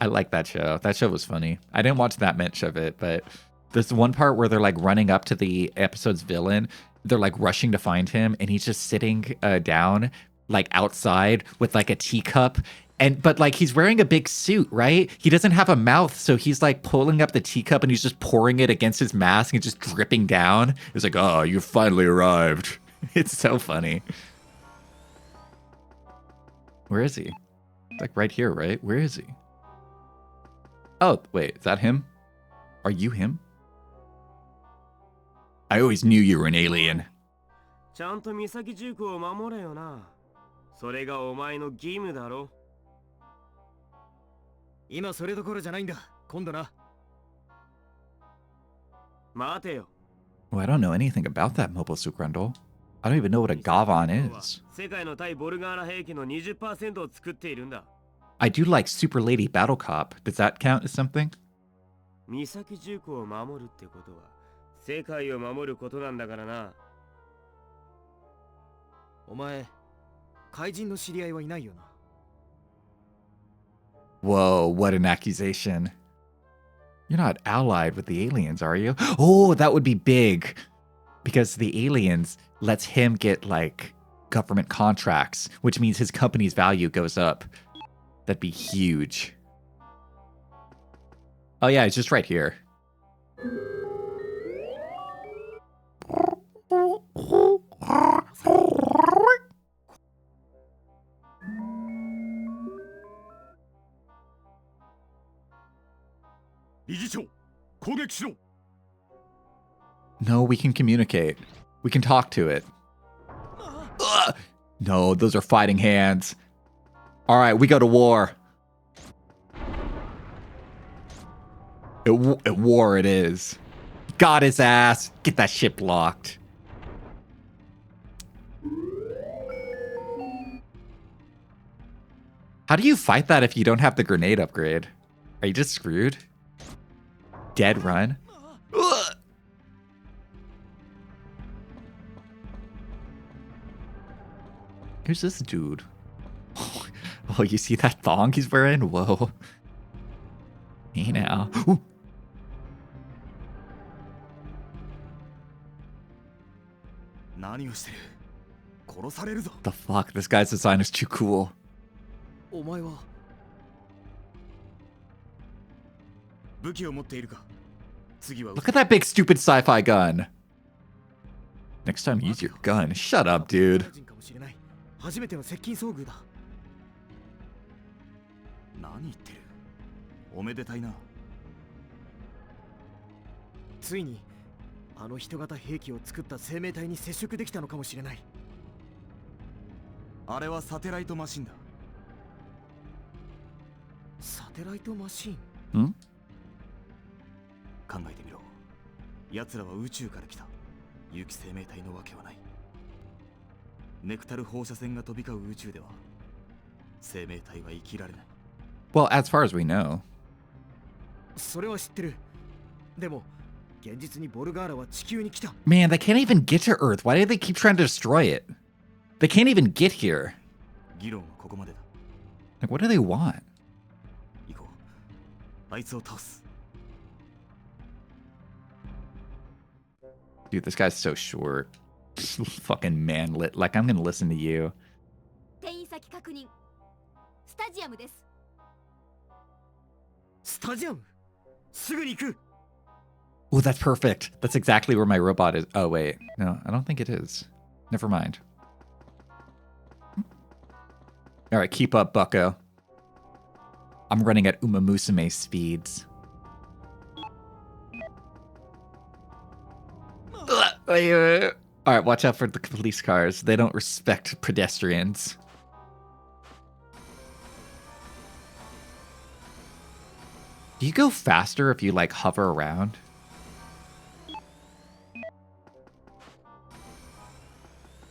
A: I like that show. That show was funny. I didn't watch that much of it, but there's one part where they're like running up to the episode's villain. They're like rushing to find him, and he's just sitting down like outside with like a teacup. But like he's wearing a big suit, right? He doesn't have a mouth, so he's like pulling up the teacup and he's just pouring it against his mask and just dripping down. It's like, oh, you finally arrived. It's so funny. Where is he? Like right here, right? Where is he? Oh, wait, is that him? Are you him? I always knew you were an alien.
B: ちゃんと三崎重工を守れよなそれがお前の義務だろ。
F: 今それどころじゃないんだ。今度な。
B: 待てよ。
A: Oh, I don't know anything about that mobile suit, Grundle. I don't even know what a Gavon is.
B: 世界の対ボルガーラ兵器の 20% を作っているんだ。
A: I do like Super Lady Battle Cop. Does that count as something?
B: 岬重工を守るってことは世界を守ることなんだからな。
F: お前、怪人の知り合いはいないよな。
A: Whoa, what an accusation. You're not allied with the aliens, are you? Oh, that would be big. Because the aliens lets him get, like, government contracts, which means his company's value goes up. That'd be huge. Oh yeah, it's just right here.
D: 理事長、攻撃しろ。
A: No, we can communicate. We can talk to it. Ugh! No, those are fighting hands. All right, we go to war. At war it is. Got his ass. Get that ship locked. How do you fight that if you don't have the grenade upgrade? Are you just screwed? Dead run? Ugh! Who's this dude? Oh, you see that thong he's wearing? Whoa. Hey now. Ooh.
D: 何をしてる。殺されるぞ。
A: The fuck? This guy's design is too cool.
F: お前は
D: 武器を持っているか。次は
A: Look at that big stupid sci-fi gun. Next time use your gun. Shut up, dude.
F: 人かもしれない。初めての接近遭遇だ。
D: 何言ってる。おめでたいな。
F: ついにあの人型兵器を作った生命体に接触できたのかもしれない。
D: あれはサテライトマシンだ。
F: サテライトマシン。
A: Hmm?
D: 考えてみろ。奴らは宇宙から来た。有機生命体のわけはない。ネクタル放射線が飛び交う宇宙では生命体は生きられない。
A: Well, as far as we know.
F: それは知ってる。でも現実にボルガーラは地球に来た。
A: Man, they can't even get to Earth. Why do they keep trying to destroy it? They can't even get here.
D: 議論はここまでだ。
A: Like, what do they want?
D: 行こう。あいつを倒す。
A: Dude, this guy's so short. Fucking manlet. Like, I'm gonna listen to you.
E: 転移先確認。スタジアムです。
F: スタジアム。すぐに行く。
A: Oh, that's perfect. That's exactly where my robot is. Oh, wait. No, I don't think it is. Never mind. All right, keep up, bucko. I'm running at Uma Musume speeds. All right, watch out for the police cars. They don't respect pedestrians. Do you go faster if you, like, hover around?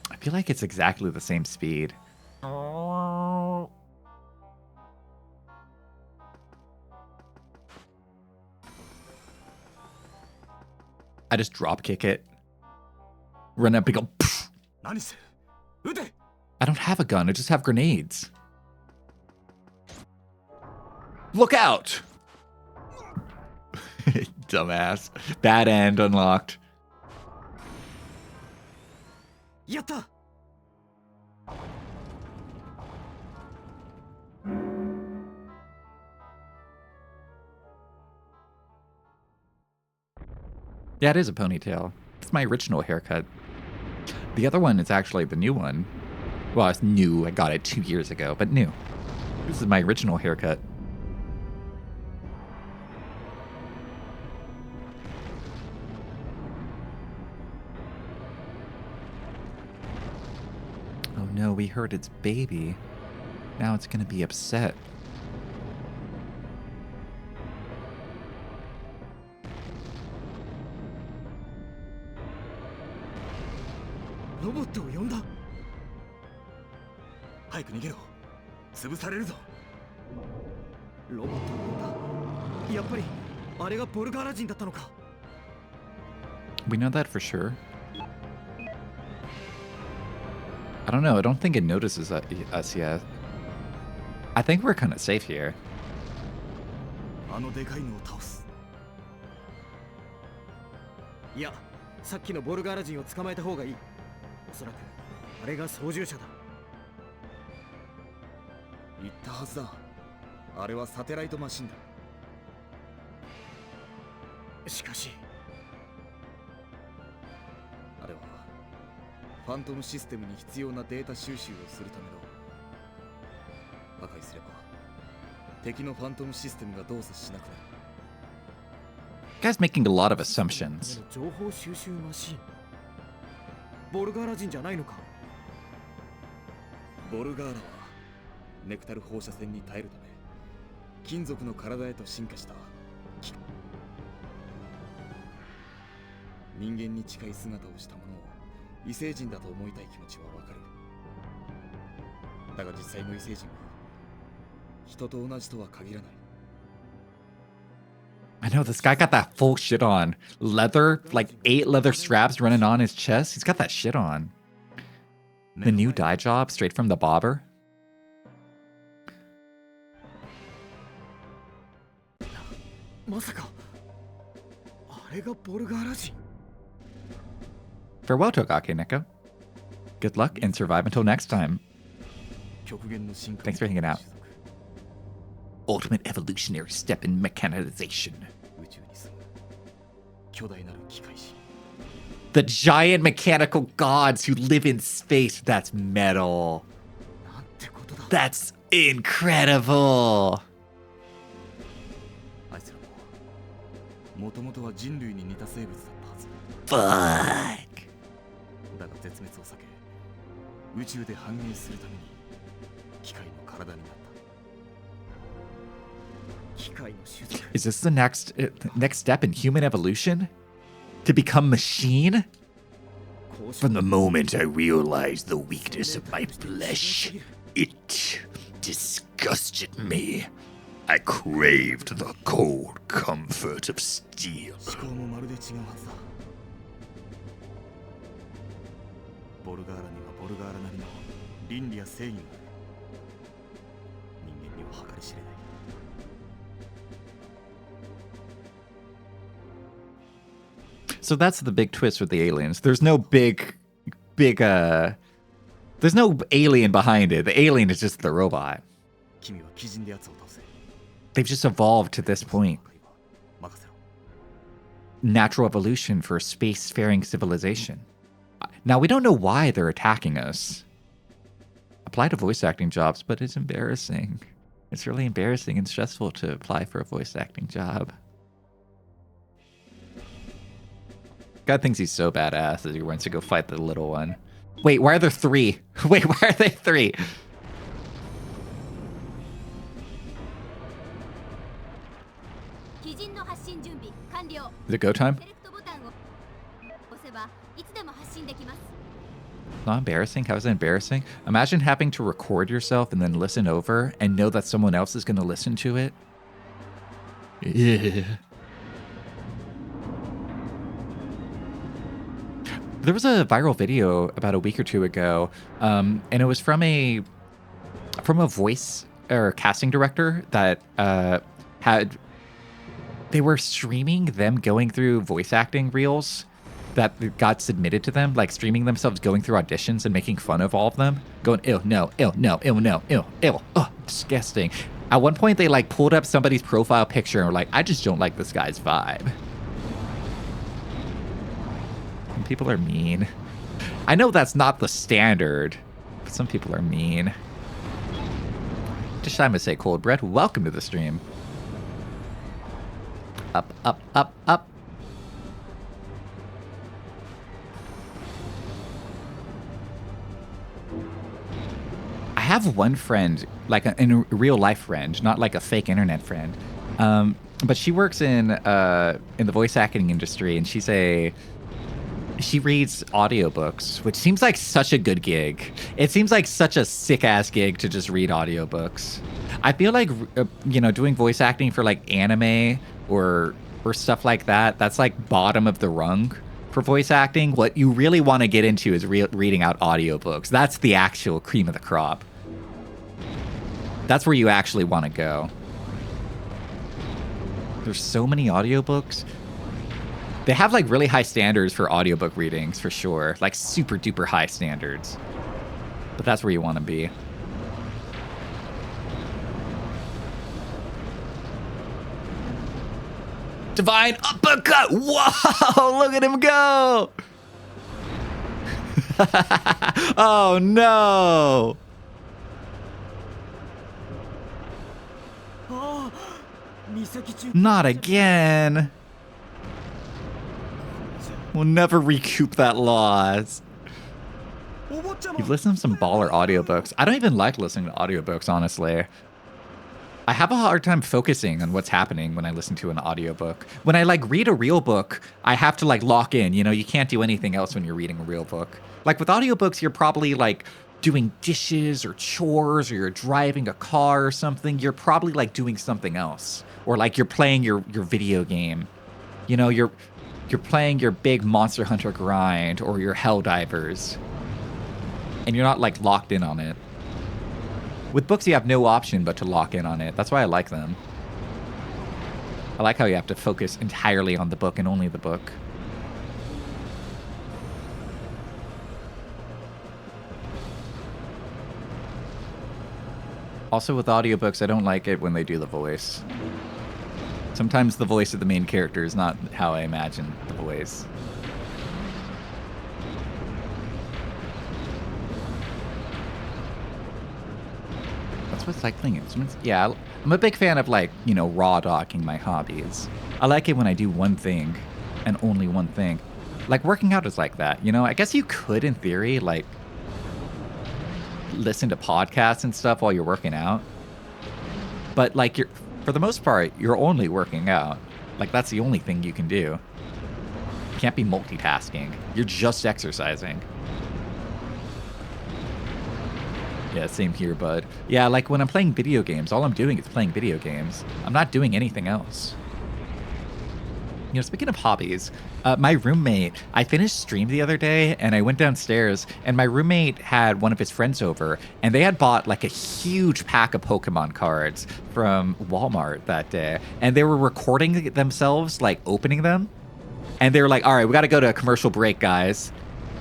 A: I feel like it's exactly the same speed. I just drop kick it. Run up and go. Pff.
D: 何せ。撃て。
A: I don't have a gun. I just have grenades. Look out! Dumbass. Bad end unlocked.
F: やった。
A: Yeah, it is a ponytail. It's my original haircut. The other one is actually the new one. Well, it's new. I got it 2 years ago, but new. This is my original haircut. Oh no, we heard its baby. Now it's gonna be upset.
F: ロボットを呼んだ。早く逃げろ。潰されるぞ。ロボットを呼んだ。やっぱりあれがボルガーラ人だったのか。
A: We know that for sure. I don't know. I don't think it notices us yet. I think we're kind of safe here.
F: あのでかいのを倒す。いや、さっきのボルガーラ人を捕まえた方がいい。おそらくあれが操縦者だ。言ったはずだ。あれはサテライトマシンだ。しかしあれはファントムシステムに必要なデータ収集をするための。破壊すれば敵のファントムシステムが動作しなくなる。
A: Guy's making a lot of assumptions.
F: 情報収集マシン。ボルガーラ人じゃないのか。ボルガーラはネクタル放射線に耐えるため金属の体へと進化した人間に近い姿をしたものを異星人だと思いたい気持ちはわかる。だが実際の異星人は人と同じとは限らない。
A: I know this guy got that full shit on. Leather, like 8 leather straps running on his chest. He's got that shit on. The new dye job straight from the bobber.
F: まさかあれがボルガーラ人。
A: Farewell, Togake Neko. Good luck and survive until next time.
F: 極限の進化。
A: Thanks for hanging out. Ultimate evolutionary step in mechanization.
F: 宇宙に住む巨大なる機械人。
A: The giant mechanical gods who live in space. That's metal.
F: なんてことだ。
A: That's incredible.
F: あいつらももともとは人類に似た生物だったはず。
A: Fuck.
F: だが絶滅を避け宇宙で繁栄するために機械の体になった。
A: Is this the next step in human evolution? To become machine? From the moment I realized the weakness of my flesh, it disgusted me. I craved the cold comfort of steel.
F: 思考もまるで違うはずだ。ボルガーラにはボルガーラなりの倫理や正義がある。人間には計り知れない。
A: So that's the big twist with the aliens. There's no there's no alien behind it. The alien is just the robot.
F: 君は鬼人で奴を倒せ。
A: They've just evolved to this point.
F: 任せろ。
A: Natural evolution for a spacefaring civilization. Now, we don't know why they're attacking us. Apply to voice acting jobs, but it's embarrassing. It's really embarrassing and stressful to apply for a voice acting job. God thinks he's so badass that he wants to go fight the little one. Wait, why are there 3? Wait, why are they 3? Is it go time? Not embarrassing? How is that embarrassing? Imagine having to record yourself and then listen over and know that someone else is going to listen to it. Yeah. There was a viral video about a week or two ago, and it was from a voice or casting director that they were streaming them going through voice acting reels that got submitted to them, like streaming themselves going through auditions and making fun of all of them, going, ew, no, ew, no, ew, no, ew, ew, oh, disgusting. At one point, they like pulled up somebody's profile picture and were like, I just don't like this guy's vibe. And people are mean. I know that's not the standard, but some people are mean. Just time to say, Cold Bread, welcome to the stream. Up, up, up, up. have one friend, like a real life friend, not like a fake internet friend. But she works in the voice acting industry, and she reads audiobooks, which seems like such a good gig. It seems like such a sick ass gig to just read audiobooks. I feel like doing voice acting for like anime or stuff like that, that's like bottom of the rung for voice acting. What you really want to get into is reading out audiobooks. That's the actual cream of the crop. That's where you actually want to go. There's so many audiobooks. They have like really high standards for audiobook readings for sure. Like super duper high standards. But that's where you want to be. Divine uppercut! Whoa! Look at him go! Oh no! Not again! We'll never recoup that loss. You've listened to some baller audiobooks. I don't even like listening to audiobooks, honestly. I have a hard time focusing on what's happening when I listen to an audiobook. When I like read a real book, I have to like lock in. You can't do anything else when you're reading a real book. Like with audiobooks, you're probably like doing dishes or chores, or you're driving a car or something. You're probably like doing something else. Or like you're playing your video game. You're playing your big Monster Hunter grind or your Helldivers. And you're not like locked in on it. With books, you have no option but to lock in on it. That's why I like them. I like how you have to focus entirely on the book and only the book. Also with audiobooks, I don't like it when they do the voice. Sometimes the voice of the main character is not how I imagine the voice. That's what cycling instruments. Yeah, I'm a big fan of like, raw dogging my hobbies. I like it when I do one thing and only one thing. Like working out is like that, I guess you could in theory like listen to podcasts and stuff while you're working out. But like for the most part, you're only working out. Like that's the only thing you can do. You can't be multitasking. You're just exercising. Yeah, same here, bud. Yeah, like when I'm playing video games, all I'm doing is playing video games. I'm not doing anything else. Speaking of hobbies, my roommate, I finished stream the other day and I went downstairs and my roommate had one of his friends over and they had bought like a huge pack of Pokemon cards from Walmart that day. And they were recording themselves like opening them. And they were like, all right, we got to go to a commercial break, guys.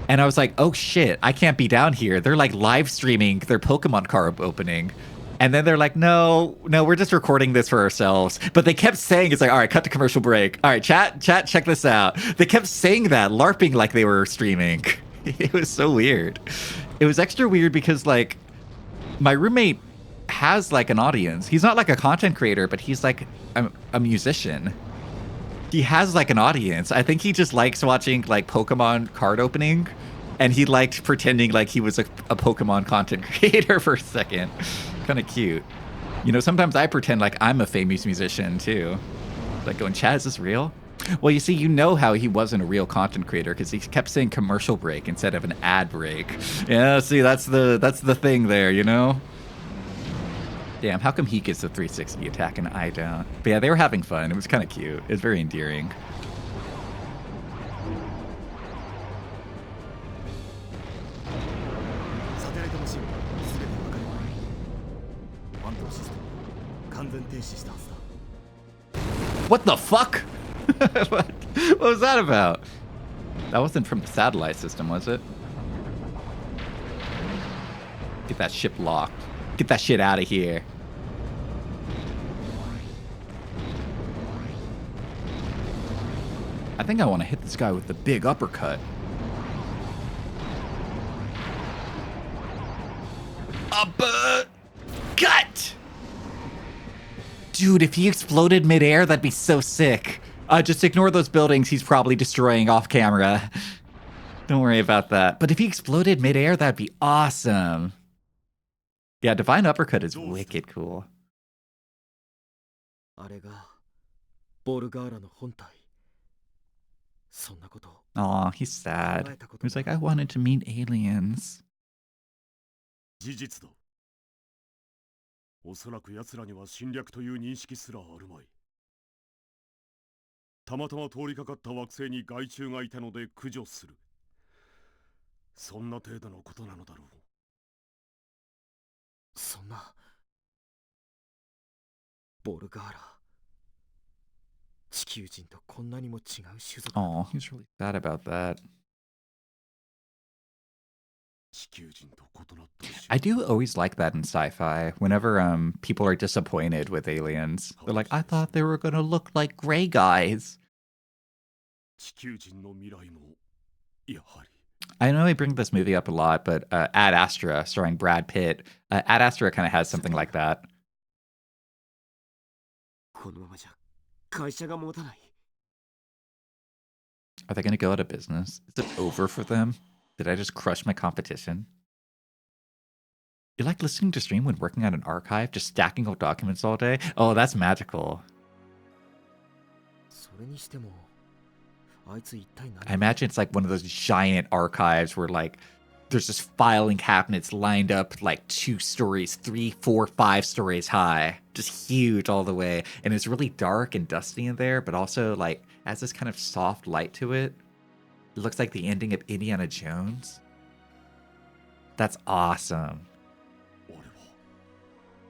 A: And I was like, oh shit, I can't be down here. They're like live streaming their Pokemon card opening. And then they're like, no, we're just recording this for ourselves. But they kept saying, it's like, all right, cut to commercial break. All right, chat, check this out. They kept saying that, LARPing like they were streaming. It was so weird. It was extra weird because like my roommate has like an audience. He's not like a content creator, but he's like a musician. He has like an audience. I think he just likes watching like Pokemon card opening, and he liked pretending like he was a Pokemon content creator for a second. Kind of cute. Sometimes I pretend like I'm a famous musician too. Like going, Chad, is this real? Well, you see, how he wasn't a real content creator because he kept saying commercial break instead of an ad break. Yeah, see, that's the thing there, Damn, how come he gets the 360 attack and I don't? But yeah, they were having fun. It was kind of cute. It was very endearing. What the fuck? What was that about? That wasn't from the satellite system, was it? Get that ship locked. Get that shit out of here. I think I want to hit this guy with the big uppercut. Uppercut! Dude, if he exploded midair, that'd be so sick. Just ignore those buildings he's probably destroying off camera. Don't worry about that. But if he exploded midair, that'd be awesome. Yeah, Divine Uppercut is wicked cool.
F: あれがボルガーラの本体。そんなことを
A: Aw, he's
F: 考
A: sad.
F: えたこと
A: He's
F: も
A: like, I wanted to meet aliens.
D: 事実だ。おそらく奴らには侵略という認識すらあるまい。たまたま通りかかった惑星に害虫がいたので駆除する。そんな程度のことなのだろう。
F: そんなボルガーラ地球人とこんなにも違う種族
A: Aw, he's really sad about that.
D: 地球人と異なった種
A: I do always like that in sci-fi. Whenever people are disappointed with aliens, they're like, I thought they were gonna look like gray guys.
D: 地球人の未来もやはり
A: I know I bring this movie up a lot, but Ad Astra, starring Brad Pitt, Ad Astra kind of has something like that.
B: このままじゃ会社が持たない。
A: Are they gonna go out of business? Is it over for them? Did I just crush my competition? You like listening to stream when working on an archive, just stacking up documents all day? Oh, that's magical.
F: それにしてもあいつ一体
A: I
F: 何
A: imagine it's like one of those giant archives where like there's just filing cabinets lined up like 2 stories, 3, 4, 5 stories high, just huge all the way. And it's really dark and dusty in there, but also like has this kind of soft light to it. It looks like the ending of Indiana Jones. That's awesome.
D: 俺は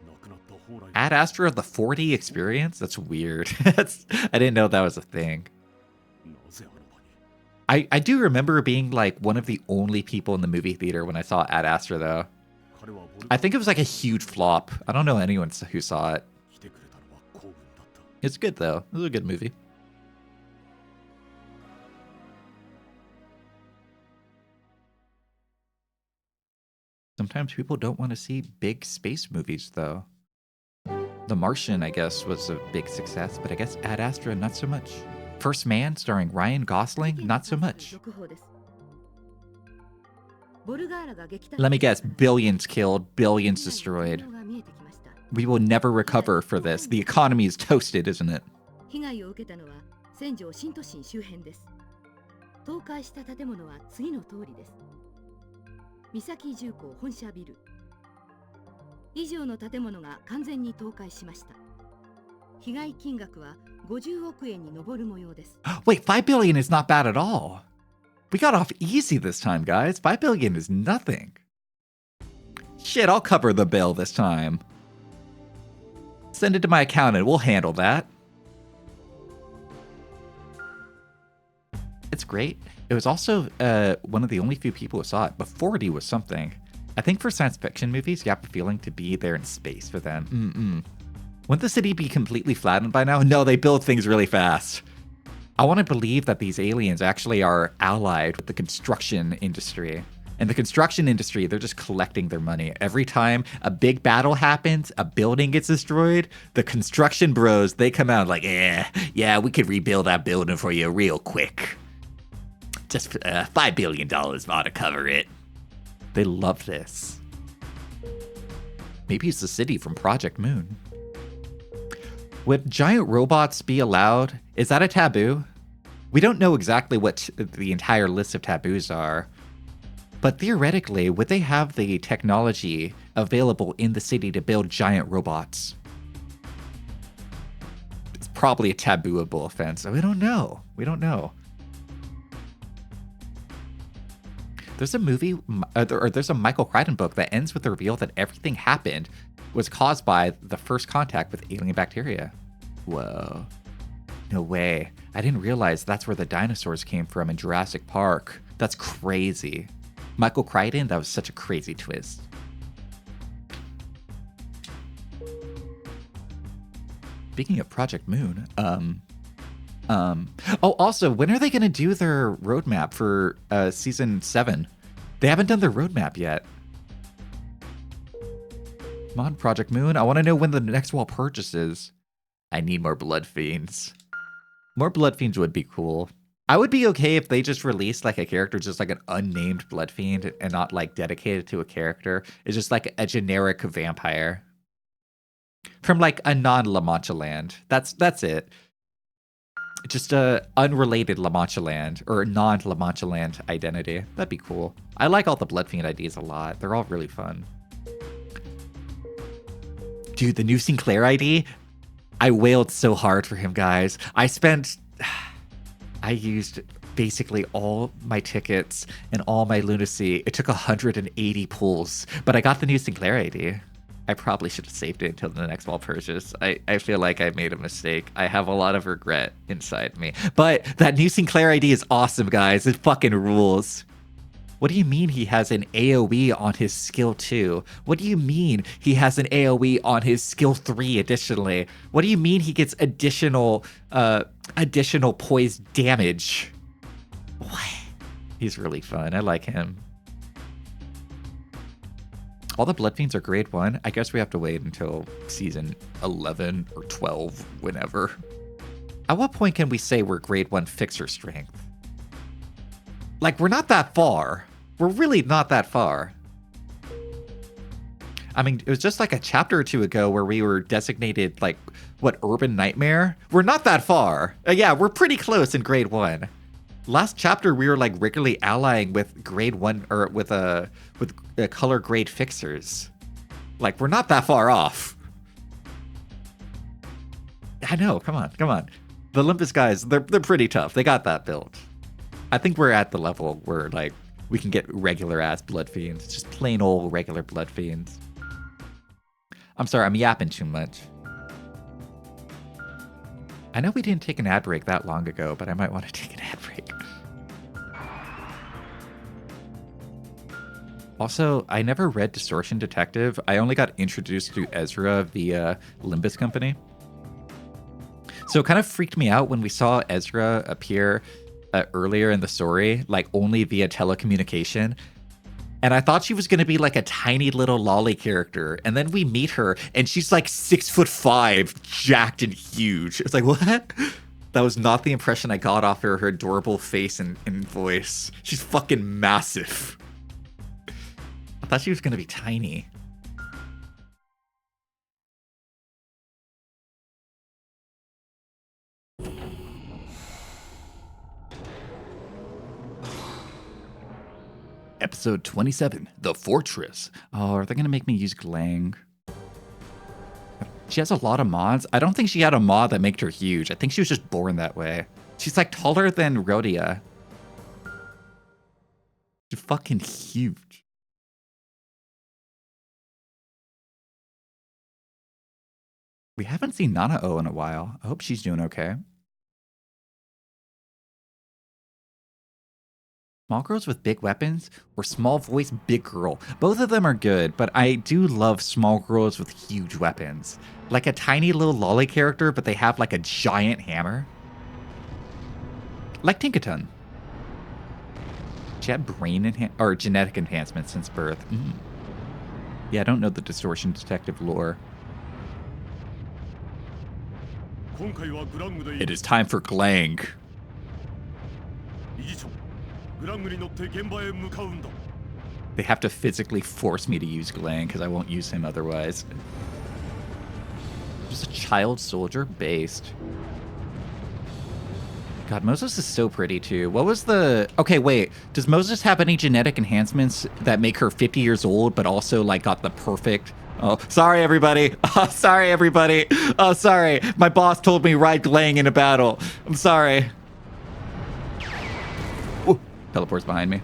D: 亡くなった蓬莱
A: Ad Astra the 4D experience? That's weird. I didn't know that was a thing.
D: なぜあの場に
A: I do remember being like one of the only people in the movie theater when I saw Ad Astra though.
D: 彼はボル
A: I think it was like a huge flop. I don't know anyone who saw it.
D: 来てくれたのは幸運だった
A: It's good though. It was a good movie. Sometimes people don't want to see big space movies though. The Martian, I guess, was a big success, but I guess Ad Astra not so much. First Man, starring Ryan Gosling, not so much.
C: 続報ですボルガーラが撃退
A: Let me guess, billions killed, billions destroyed.
C: が見えてきました
A: We will never recover for this. The economy is toasted, isn't it?
C: 被害を受けたのは戦場新都心周辺です。倒壊した建物は次の通りです。三崎重工本社ビル。以上の建物が完全に倒壊しました。被害金額は50億円に上る模様です。
A: Wait, 5 billion is not bad at all. We got off easy this time, guys. 5 billion is nothing. Shit, I'll cover the bill this time. Send it to my accountant. We'll handle that. It's great. It was also one of the only few people who saw it, but 4D was something. I think for science fiction movies, you have a feeling to be there in space for them. Wouldn't the city be completely flattened by now? No, they build things really fast. I want to believe that these aliens actually are allied with the construction industry. In the construction industry, they're just collecting their money. Every time a big battle happens, a building gets destroyed, the construction bros, they come out like, yeah, we could rebuild that building for you real quick. Just $5 billion ought to cover it. They love this. Maybe it's the city from Project Moon. Would giant robots be allowed? Is that a taboo? We don't know exactly what the entire list of taboos are. But theoretically, would they have the technology available in the city to build giant robots? It's probably a tabooable offense. We don't know. We don't know. There's a movie, or there's a Michael Crichton book that ends with the reveal that everything happened was caused by the first contact with alien bacteria. Whoa. No way. I didn't realize that's where the dinosaurs came from in Jurassic Park. That's crazy. Michael Crichton, that was such a crazy twist. Speaking of Project Moon, oh, also, when are they going to do their roadmap for season 7? They haven't done their roadmap yet. Come on, Project Moon. I want to know when the next wall purchases. I need more Blood Fiends. More Blood Fiends would be cool. I would be okay if they just released like a character, just like an unnamed Blood Fiend and not like dedicated to a character. It's just like a generic vampire from like a non-La Mancha land. That's it. Just a unrelated La Mancha land or non-La Mancha land identity. That'd be cool. I like all the Blood Fiend IDs a lot. They're all really fun. Dude, the new Sinclair ID, I wailed so hard for him, guys. I used basically all my tickets and all my lunacy. It took 180 pulls, but I got the new Sinclair ID. I probably should have saved it until the next small purchase. I feel like I made a mistake. I have a lot of regret inside me. But that new Sinclair ID is awesome, guys. It fucking rules. What do you mean he has an AoE on his skill 2? What do you mean he has an AoE on his skill 3 additionally? What do you mean he gets additional poise damage? What? He's really fun. I like him. All the Blood Fiends are grade 1. I guess we have to wait until season 11 or 12, whenever. At what point can we say we're grade 1 fixer strength? Like, we're not that far. We're really not that far. I mean, it was just like a chapter or two ago where we were designated, like, what, Urban Nightmare? We're not that far. Yeah, we're pretty close in grade 1. Last chapter, we were, like, regularly allying with grade 1, or with color grade fixers. Like, we're not that far off. I know, come on. The Olympus guys, they're pretty tough. They got that built. I think we're at the level where, like, we can get regular-ass Blood Fiends. Just plain old regular Blood Fiends. I'm sorry, I'm yapping too much. I know we didn't take an ad break that long ago, but I might want to take an ad break. Also, I never read Distortion Detective. I only got introduced to Ezra via Limbus Company. So it kind of freaked me out when we saw Ezra appear earlier in the story, like only via telecommunication. And I thought she was going to be like a tiny little lolly character. And then we meet her and she's like 6'5", jacked and huge. It's like, what? That was not the impression I got off her adorable face and voice. She's fucking massive. I thought she was going to be tiny. Episode 27, The Fortress. Oh, are they going to make me use Glang? She has a lot of mods. I don't think she had a mod that made her huge. I think she was just born that way. She's like taller than Rhodia. She's fucking huge. We haven't seen Nanao in a while. I hope she's doing okay. Small girls with big weapons or small voice big girl. Both of them are good, but I do love small girls with huge weapons. Like a tiny little lolly character, but they have like a giant hammer. Like Tinkaton. She had brain or genetic enhancements since birth. Yeah, I don't know the Distortion Detective lore. It is time for Glang. They have to physically force me to use Glang because I won't use him otherwise. Just a child soldier based. God, Moses is so pretty too. What was the... Okay, wait. Does Moses have any genetic enhancements that make her 50 years old, but also like got the perfect... Oh, sorry, everybody. Oh, sorry, everybody. Oh, sorry. My boss told me ride Glang in a battle. I'm sorry. Ooh, teleport's behind me.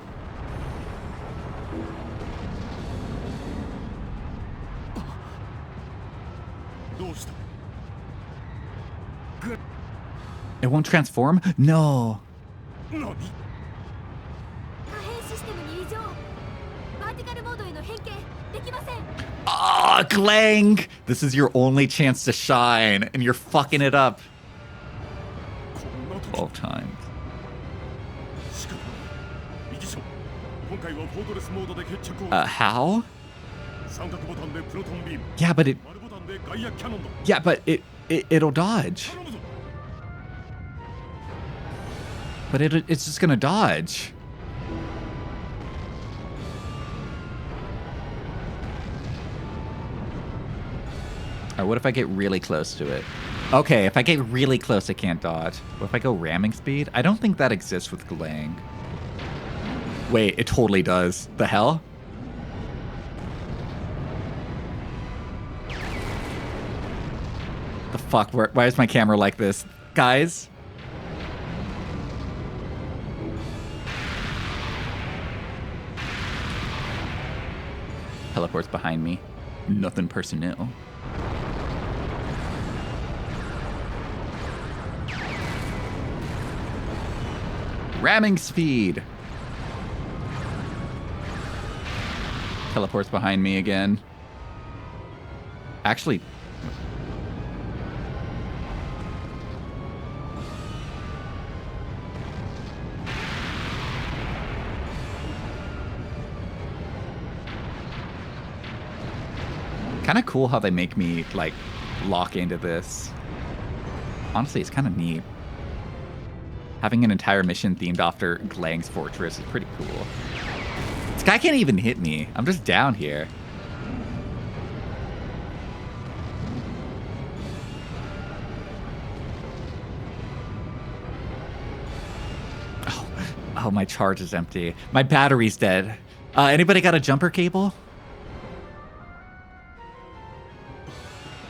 A: It won't transform? No. Ah, Glang! This is your only chance to shine, and you're fucking it up. 12 times. How? Yeah, but it... Yeah, but it'll dodge. But it's just gonna dodge. Or what if I get really close to it? Okay, if I get really close, it can't dodge. What if I go ramming speed? I don't think that exists with Galang. Wait, it totally does. The hell? The fuck? Why is my camera like this? Guys? Teleports behind me. Nothing personnel. Ramming speed. Teleports behind me again. Actually, kind of cool how they make me like lock into this. Honestly, it's kind of neat. Having an entire mission themed after Glang's fortress is pretty cool. This guy can't even hit me. I'm just down here. Oh, my charge is empty. My battery's dead. Anybody got a jumper cable?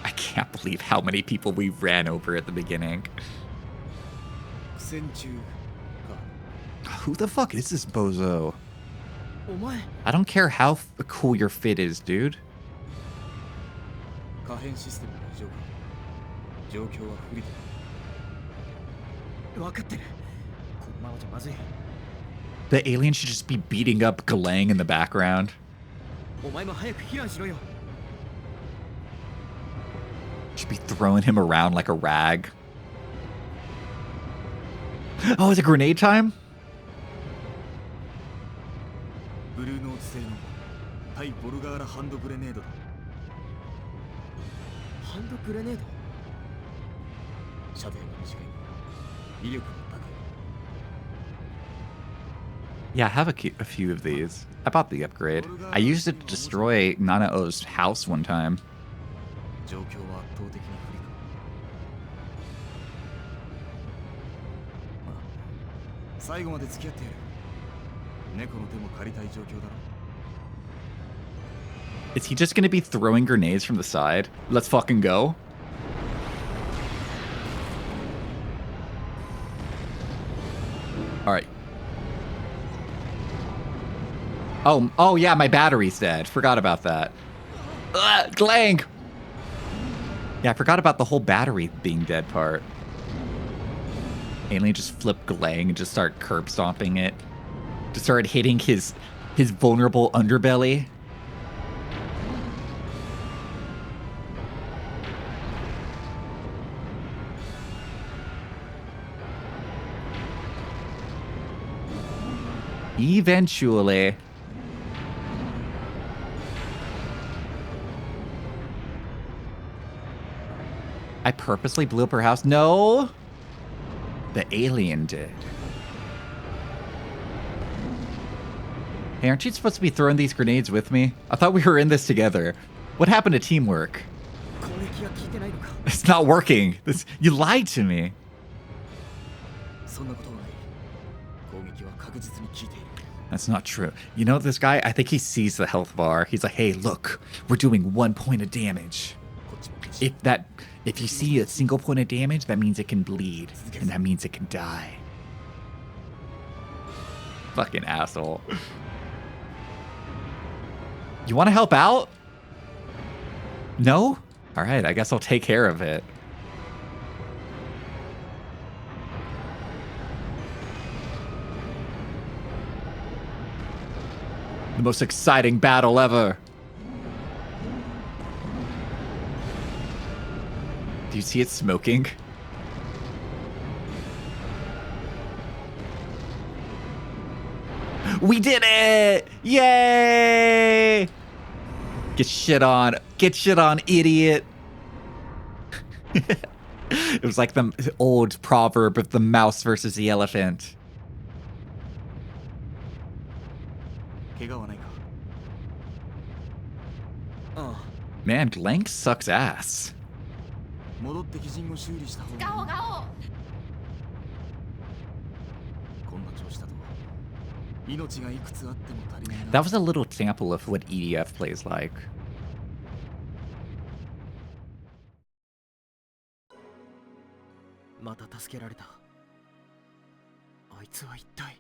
A: I can't believe how many people we ran over at the beginning. Who the fuck is this bozo? I don't care how cool your fit is, dude. The alien should just be beating up Galang in the background. Should be throwing him around like a rag. Oh, is it grenade time? Yeah, I have a few of these. I bought the upgrade. I used it to destroy Nanao's house one time. Is he just gonna be throwing grenades from the side? Let's fucking go. Alright. Oh yeah, my battery's dead. Forgot about that. Glang! Yeah, I forgot about the whole battery being dead part. Alien just flipped Galang and just start curb stomping it. Just started hitting his vulnerable underbelly. Eventually. I purposely blew up her house? No! The alien did. Hey, aren't you supposed to be throwing these grenades with me? I thought we were in this together. What happened to teamwork? It's not working. You lied to me. That's not true. You know this guy? I think he sees the health bar. He's like, hey, look, we're doing 1 point of damage. If you see a single point of damage, that means it can bleed. And that means it can die. Fucking asshole. You want to help out? No? Alright, I guess I'll take care of it. The most exciting battle ever. Do you see it smoking? We did it! Yay! Get shit on. Get shit on, idiot. It was like the old proverb of the mouse versus the elephant.
F: 怪我はないか。ああ、
A: Man, Glank sucks ass.
F: 戻って鬼人を修理した方
E: ガオ
F: が。
E: ガ
F: こんな調子だと命がいくつあっても足りないな。
A: That was a little example of what EDF plays like.
F: また助けられた。あいつは一体。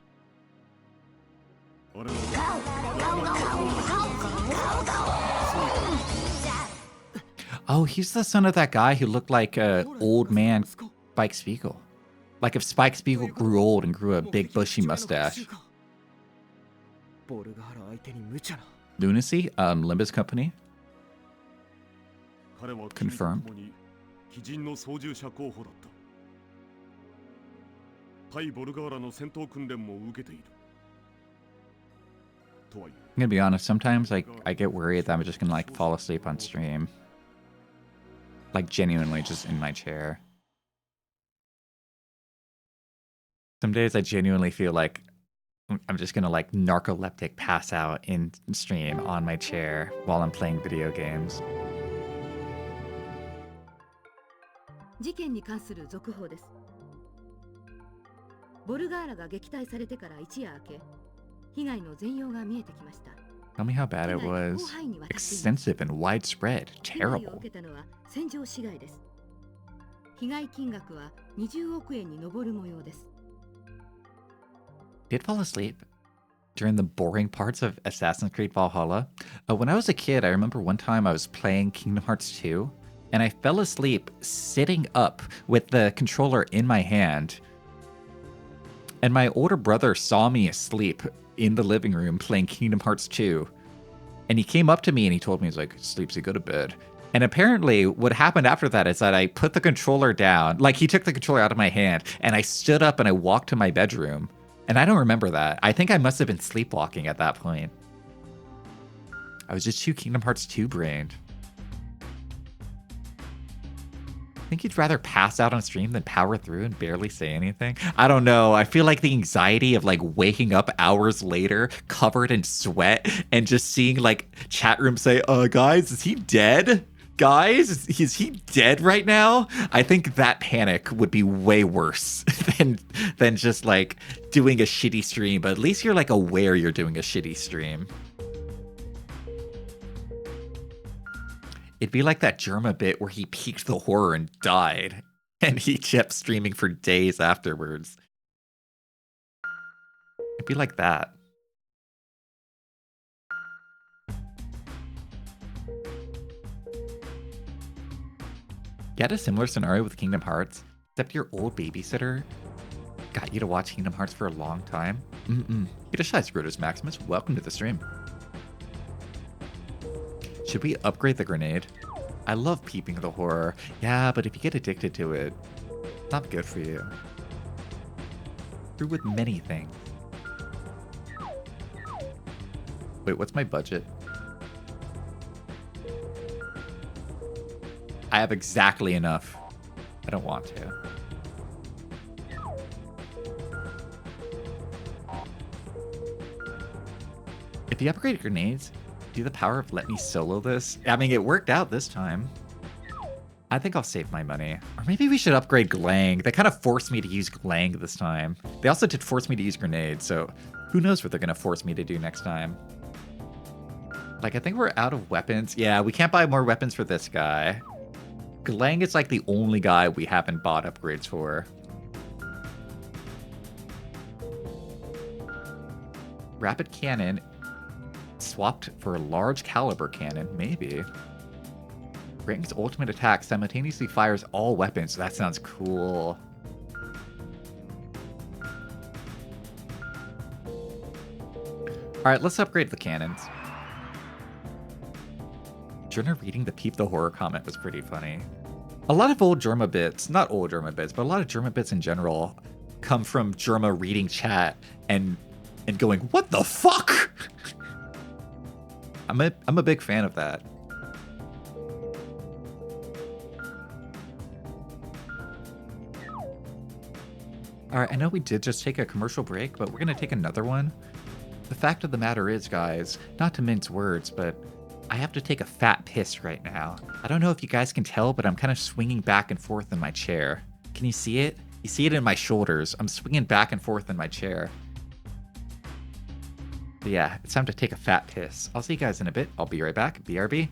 D: 俺の
A: Oh, he's the son of that guy who looked like old man Spike Spiegel. Like if Spike Spiegel grew old and grew a big bushy mustache.
F: ボルガーラ相手に無茶な。
A: Lunacy, Limbus Company.
D: 彼は
A: Confirmed.
D: 君と共に鬼人の操縦者候補だった。対ボルガーラの戦闘訓練も受けている。とはいえ
A: I'm gonna be honest, sometimes I get worried that I'm just gonna like fall asleep on stream. Like genuinely just in my chair. Some days I genuinely feel like I'm just gonna like narcoleptic pass out in stream on my chair while I'm playing video games.
C: 事件に関する続報です。ボルガーラが撃退されてから一夜明け、被害の全容が見えてきました。
A: Tell me how bad it was. Extensive and widespread.
C: 被害を
A: Terrible.
C: 受けたのは戦場市街です。被害金額は20億円に上る模様です。
A: Did fall asleep during the boring parts of Assassin's Creed Valhalla. When I was a kid, I remember one time I was playing Kingdom Hearts 2, and I fell asleep sitting up with the controller in my hand. And my older brother saw me asleep in the living room playing Kingdom Hearts 2. And he came up to me and he told me, he's like, "Sleepsy, go to bed." And apparently what happened after that is that I put the controller down, like he took the controller out of my hand, and I stood up and I walked to my bedroom. And I don't remember that. I think I must have been sleepwalking at that point. I was just too Kingdom Hearts 2 brained. I think you'd rather pass out on stream than power through and barely say anything. I don't know. I feel like the anxiety of like waking up hours later, covered in sweat, and just seeing like chat room say, guys, is he dead? Guys, is he dead right now? I think that panic would be way worse than just like doing a shitty stream, but at least you're like aware you're doing a shitty stream. It'd be like that Germa bit where he peaked the horror and died, and he kept streaming for days afterwards. It'd be like that. You had a similar scenario with Kingdom Hearts, except your old babysitter got you to watch Kingdom Hearts for a long time. Get a shot, Scrotus Maximus. Welcome to the stream. Should we upgrade the grenade? I love peeping the horror. Yeah, but if you get addicted to it, it's not good for you. True with many things. Wait, what's my budget? I have exactly enough. I don't want to. If you upgrade grenades, do the power of let me solo this? I mean, it worked out this time. I think I'll save my money. Or maybe we should upgrade Glang. They kind of forced me to use Glang this time. They also did force me to use grenades, so who knows what they're going to force me to do next time. Like, I think we're out of weapons. Yeah, we can't buy more weapons for this guy. Glang is like the only guy we haven't bought upgrades for. Rapid cannon swapped for a large caliber cannon, maybe. Rang's ultimate attack simultaneously fires all weapons. That sounds cool. Alright, let's upgrade the cannons. Jerna reading the Peep the Horror comment was pretty funny. A lot of old Germa bits, not old Germa bits, but a lot of Germa bits in general come from Germa reading chat and going, "What the fuck?" I'm a big fan of that. All right, I know we did just take a commercial break, but we're gonna take another one The fact of the matter is, guys, not to mince words, but I have to take a fat piss right now. I don't know if you guys can tell, but I'm kind of swinging back and forth in my chair. Can you see it? You see it in my shoulders. I'm swinging back and forth in my chair. But yeah, it's time to take a fat piss. I'll see you guys in a bit. I'll be right back. BRB.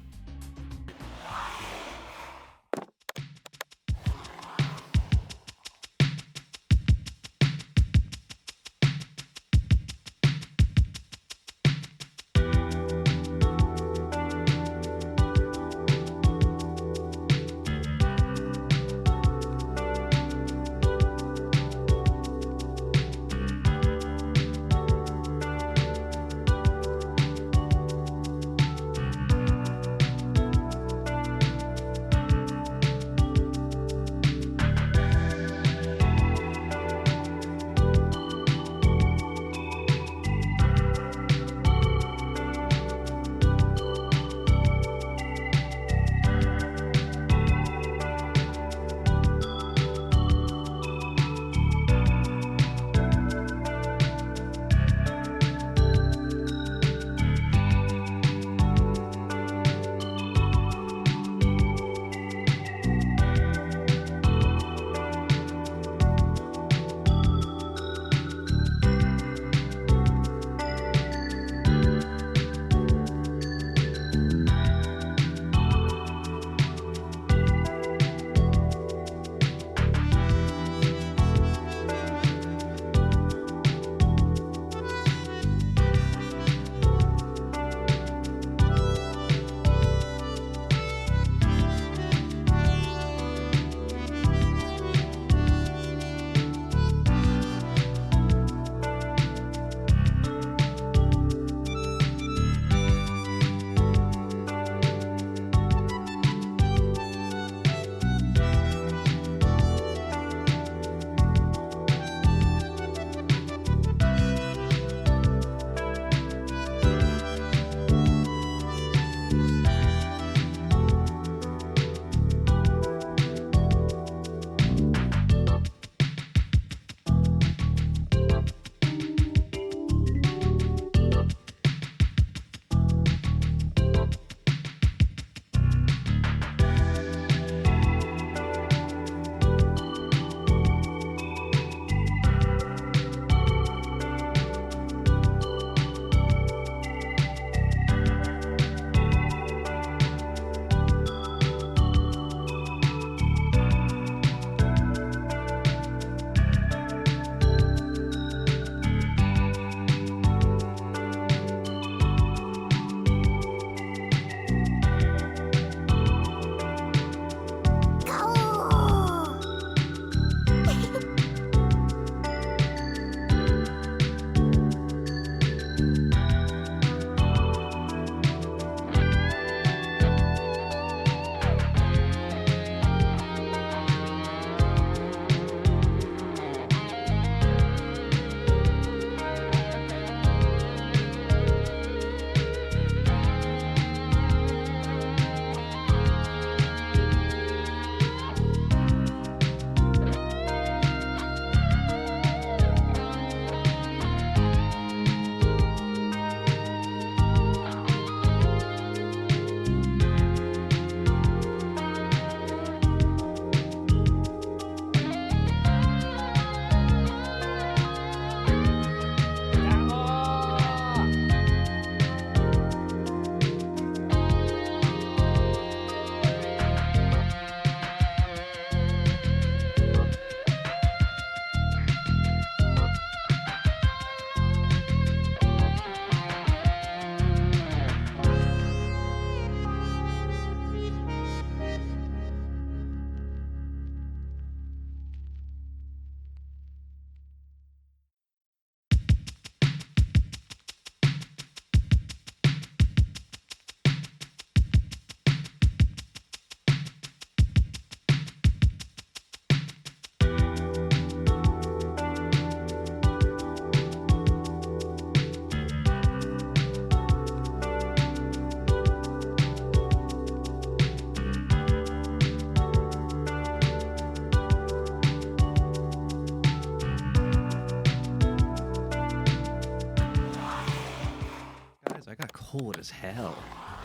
A: cold as hell.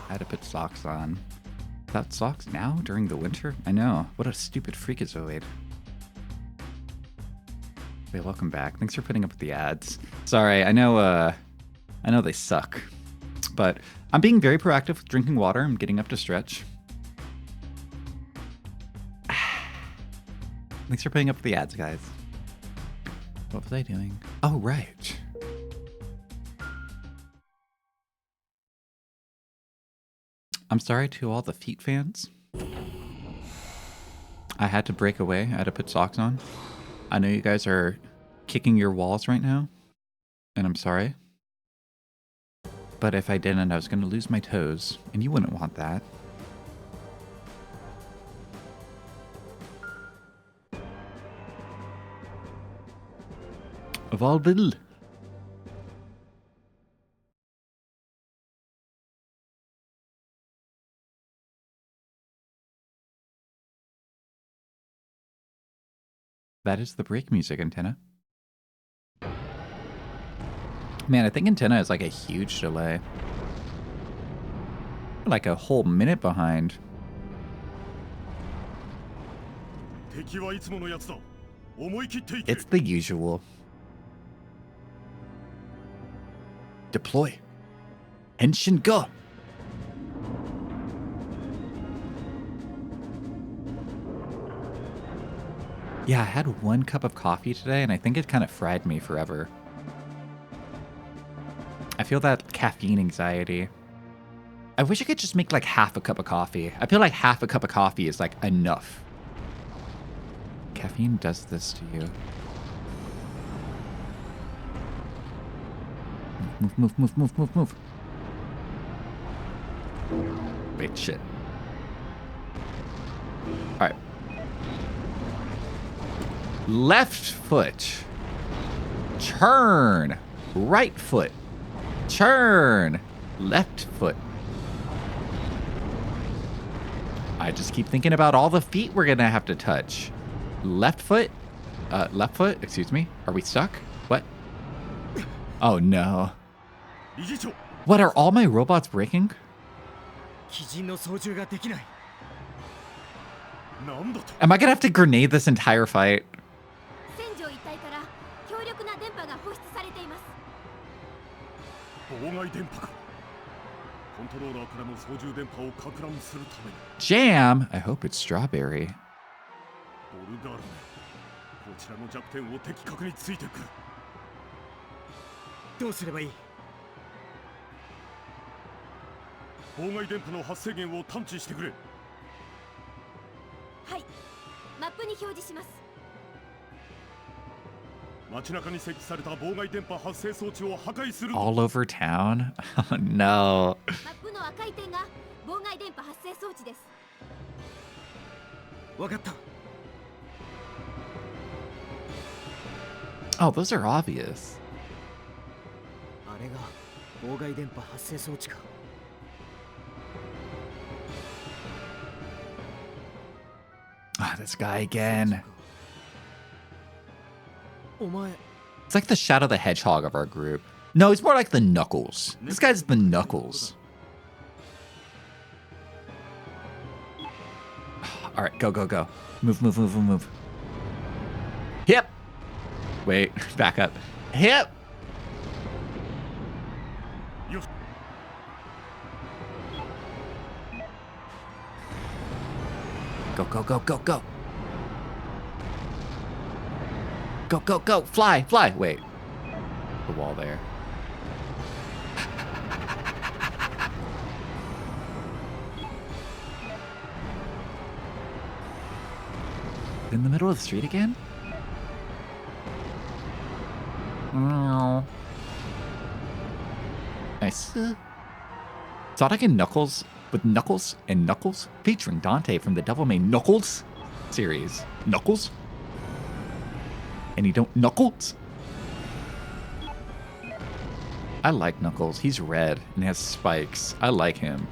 A: I had to put socks on. Without socks now during the winter? I know. What a stupid freakazoid. Hey, welcome back. Thanks for putting up with the ads. Sorry, I know they suck. But I'm being very proactive with drinking water. I'm getting up to stretch. Thanks for putting up with the ads, guys. What was I doing? Oh, right. I'm sorry to all the feet fans. I had to break away. I had to put socks on. I know you guys are kicking your walls right now, and I'm sorry. But if I didn't, I was going to lose my toes, and you wouldn't want that. Evolved. That is the break music, Antenna. Man, I think Antenna is like a huge delay. Like a whole minute behind. It's the usual. Deploy. Henshin go. Yeah, I had 1 cup of coffee today, and I think it kind of fried me forever. I feel that caffeine anxiety. I wish I could just make like half a cup of coffee. I feel like half a cup of coffee is like enough. Caffeine does this to you. Move. Wait, shit. Alright. Left foot. Turn. Right foot. Turn. Left foot. I just keep thinking about all the feet we're gonna have to touch. Left foot? Left foot? Excuse me? Are we stuck? What? Oh no. What, are all my robots breaking? Am I gonna have to grenade this entire fight? Jam? I hope it's strawberry. All over town? Oh no. Oh, those are obvious. Ah, this guy again. It's like the Shadow the Hedgehog of our group. No, he's more like the Knuckles. This guy's the Knuckles. All right, go. Move. Hip. Wait, back up. Hip. Go. Go. Fly. Wait. The wall there. In the middle of the street again? Nice. Sonic and Knuckles with Knuckles and Knuckles featuring Dante from the Devil May Knuckles series. Knuckles? And you don't Knuckles? I like Knuckles. He's red and has spikes. I like him.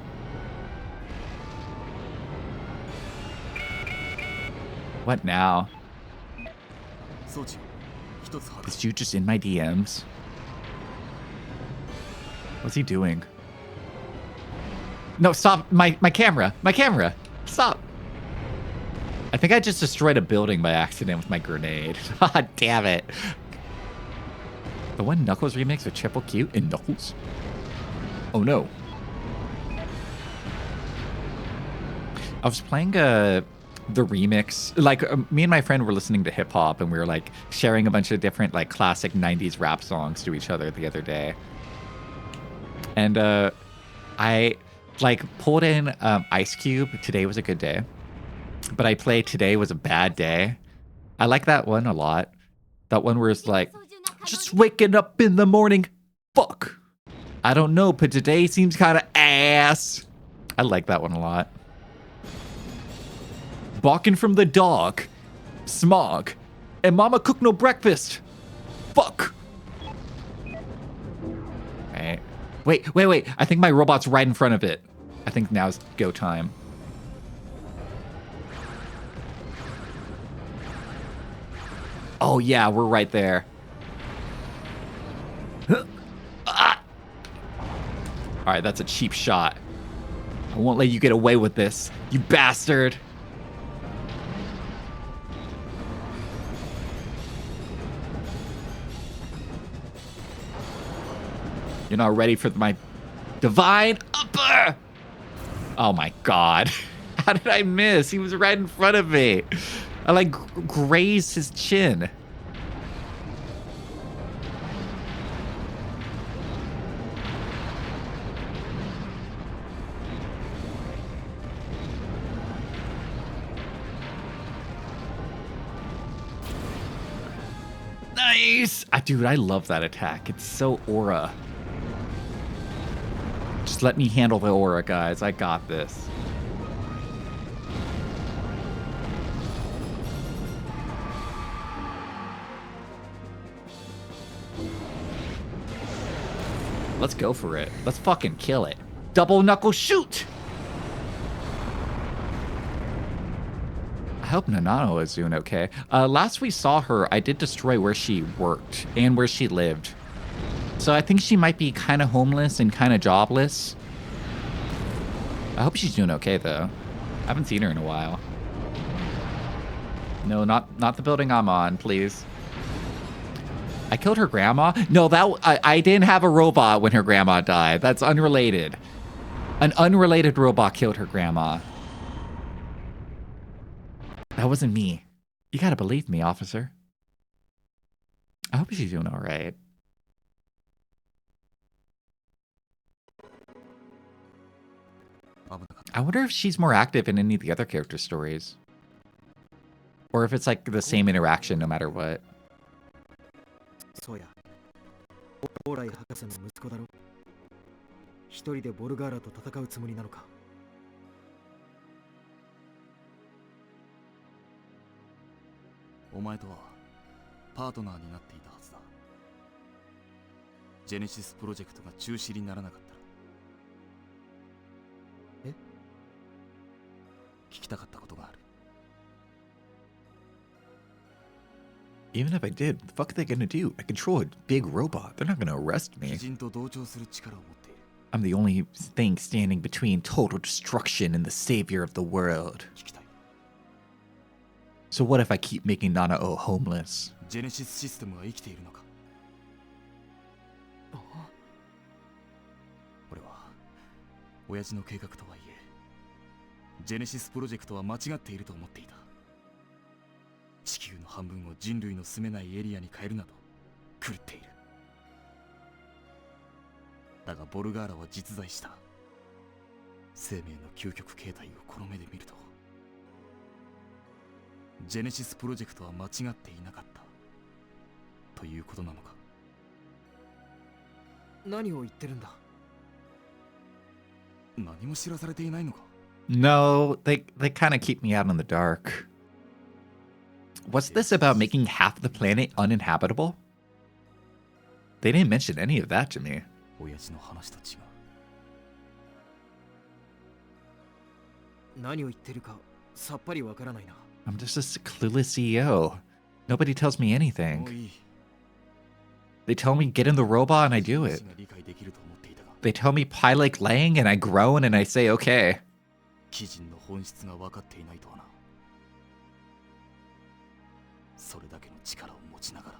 A: What now? Is you just in my DMs? What's he doing? No, stop. My camera. My camera. Stop. I think I just destroyed a building by accident with my grenade. God damn it. The one Knuckles remix with Triple Q and Knuckles? Oh no. I was playing the remix. Like, me and my friend were listening to hip hop and we were like sharing a bunch of different like classic 90s rap songs to each other the other day. And I like pulled in Ice Cube, Today Was a Good Day. But I played Today Was a Bad Day. I like that one a lot. That one where it's like, just waking up in the morning. Fuck. I don't know, but today seems kind of ass. I like that one a lot. Balking from the dog. Smog. And mama cooked no breakfast. Fuck. Alright. Wait. I think my robot's right in front of it. I think now's go time. Oh yeah, we're right there. Alright, that's a cheap shot. I won't let you get away with this, you bastard. You're not ready for my divine upper. Oh my god. How did I miss? He was right in front of me. I like grazed his chin. Nice! Dude, I love that attack. It's so aura. Just let me handle the aura, guys. I got this. Let's go for it. Let's fucking kill it. Double knuckle shoot! I hope Nanao is doing okay. Last we saw her, I did destroy where she worked and where she lived. So I think she might be kind of homeless and kind of jobless. I hope she's doing okay, though. I haven't seen her in a while. No, not the building I'm on, please. I killed her grandma? No, I didn't have a robot when her grandma died. That's unrelated. An unrelated robot killed her grandma. That wasn't me. You gotta believe me, officer. I hope she's doing all right. I wonder if she's more active in any of the other character stories. Or if it's like the same interaction no matter what.
F: そうや。オーライ博士の息子だろ。一人でボルガーラと戦うつもりなのか。
G: お前とはパートナーになっていたはずだ。ジェネシスプロジェクトが中止にならなかったら。え？聞きたかったことがある。
A: Even if I did, what the fuck are they gonna do? I control a big robot. They're not gonna arrest me.
G: 鬼人と同調する力を持っている。
A: I'm the only thing standing between total destruction and the savior of the world.
G: 聞きたい。
A: So what if I keep making Nanao homeless?
G: ジェネシスシステムは生きているのか。俺は親父の計画とはいえ、ジェネシスプロジェクトは間違っていると思っていた。地球の半分を人類の住めないエリアに変えるなど狂っている。だがボルガーラは実在した。生命の究極形態をこの目で見ると、ジェネシスプロジェクトは間違っていなかったということなのか。
F: 何を言ってるんだ。
G: 何も知らされていないのか。
A: No, they kind of keep me out in the dark. What's this about making half the planet uninhabitable? They didn't mention any of that to me.
G: 親父の話と違う。
F: 何を言ってるかさっぱりわからないな。
A: I'm just a clueless CEO. Nobody tells me
G: もう
A: anything.
G: いい。
A: They tell me get in the robot and I do it.
G: 理解できると思っていたが、
A: They tell me Pilake Lang, and I groan and I say okay.
G: 鬼人の本質が分かっていないとはな。それだけの力を持ちながら。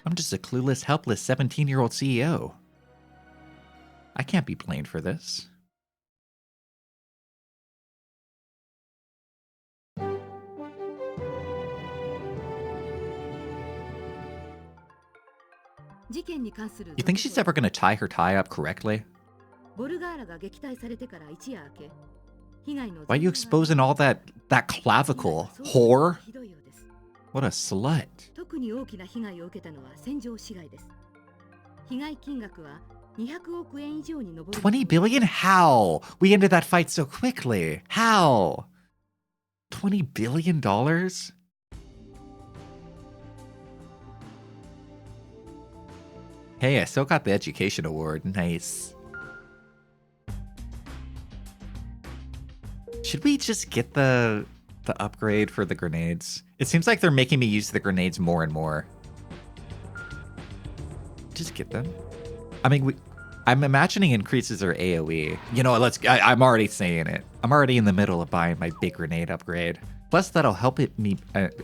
A: I'm just a clueless, helpless 17-year-old CEO. I can't be blamed for this. You think she's ever gonna tie her tie up correctly? Why are you exposing all that clavicle? Whore? What a slut.
C: 特に大きな被害を受けたのは戦場市街です。被害金額は200億円以上に上る。
A: 20 billion? How? We ended that fight so quickly. How? $20 billion? Hey, I still got the education award. Nice. Should we just get the upgrade for the grenades? It seems like they're making me use the grenades more and more. Just get them. I mean, I'm imagining increases our AoE. You know, I'm already saying it. I'm already in the middle of buying my big grenade upgrade. Plus, that'll help me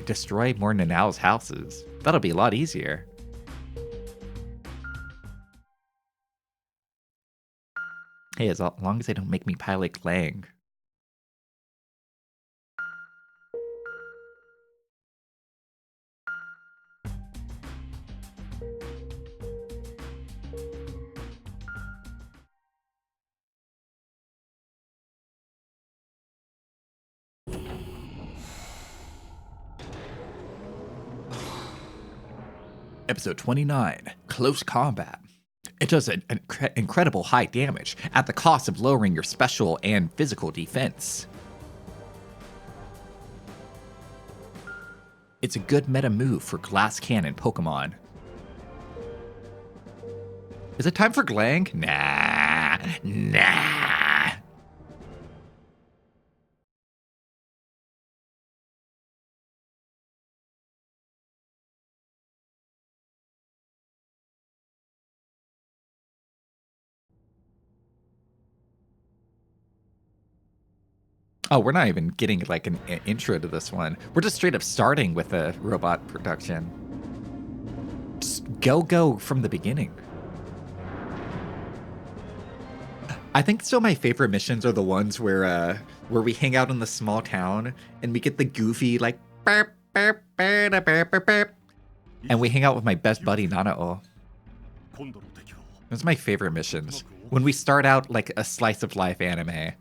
A: destroy more Nanao's houses. That'll be a lot easier. Hey, as long as they don't make me Pilake Lang. Episode 29, Close Combat. It does an incredible high damage at the cost of lowering your special and physical defense. It's a good meta move for Glass Cannon Pokemon. Is it time for Glang? Nah. Oh, we're not even getting like an intro to this one. We're just straight up starting with a robot production. Just go from the beginning. I think still my favorite missions are the ones where we hang out in the small town and we get the goofy like burp, burp, burp, burp, burp, burp, and we hang out with my best buddy Nanao. Those are my favorite missions. When we start out like a slice of life anime.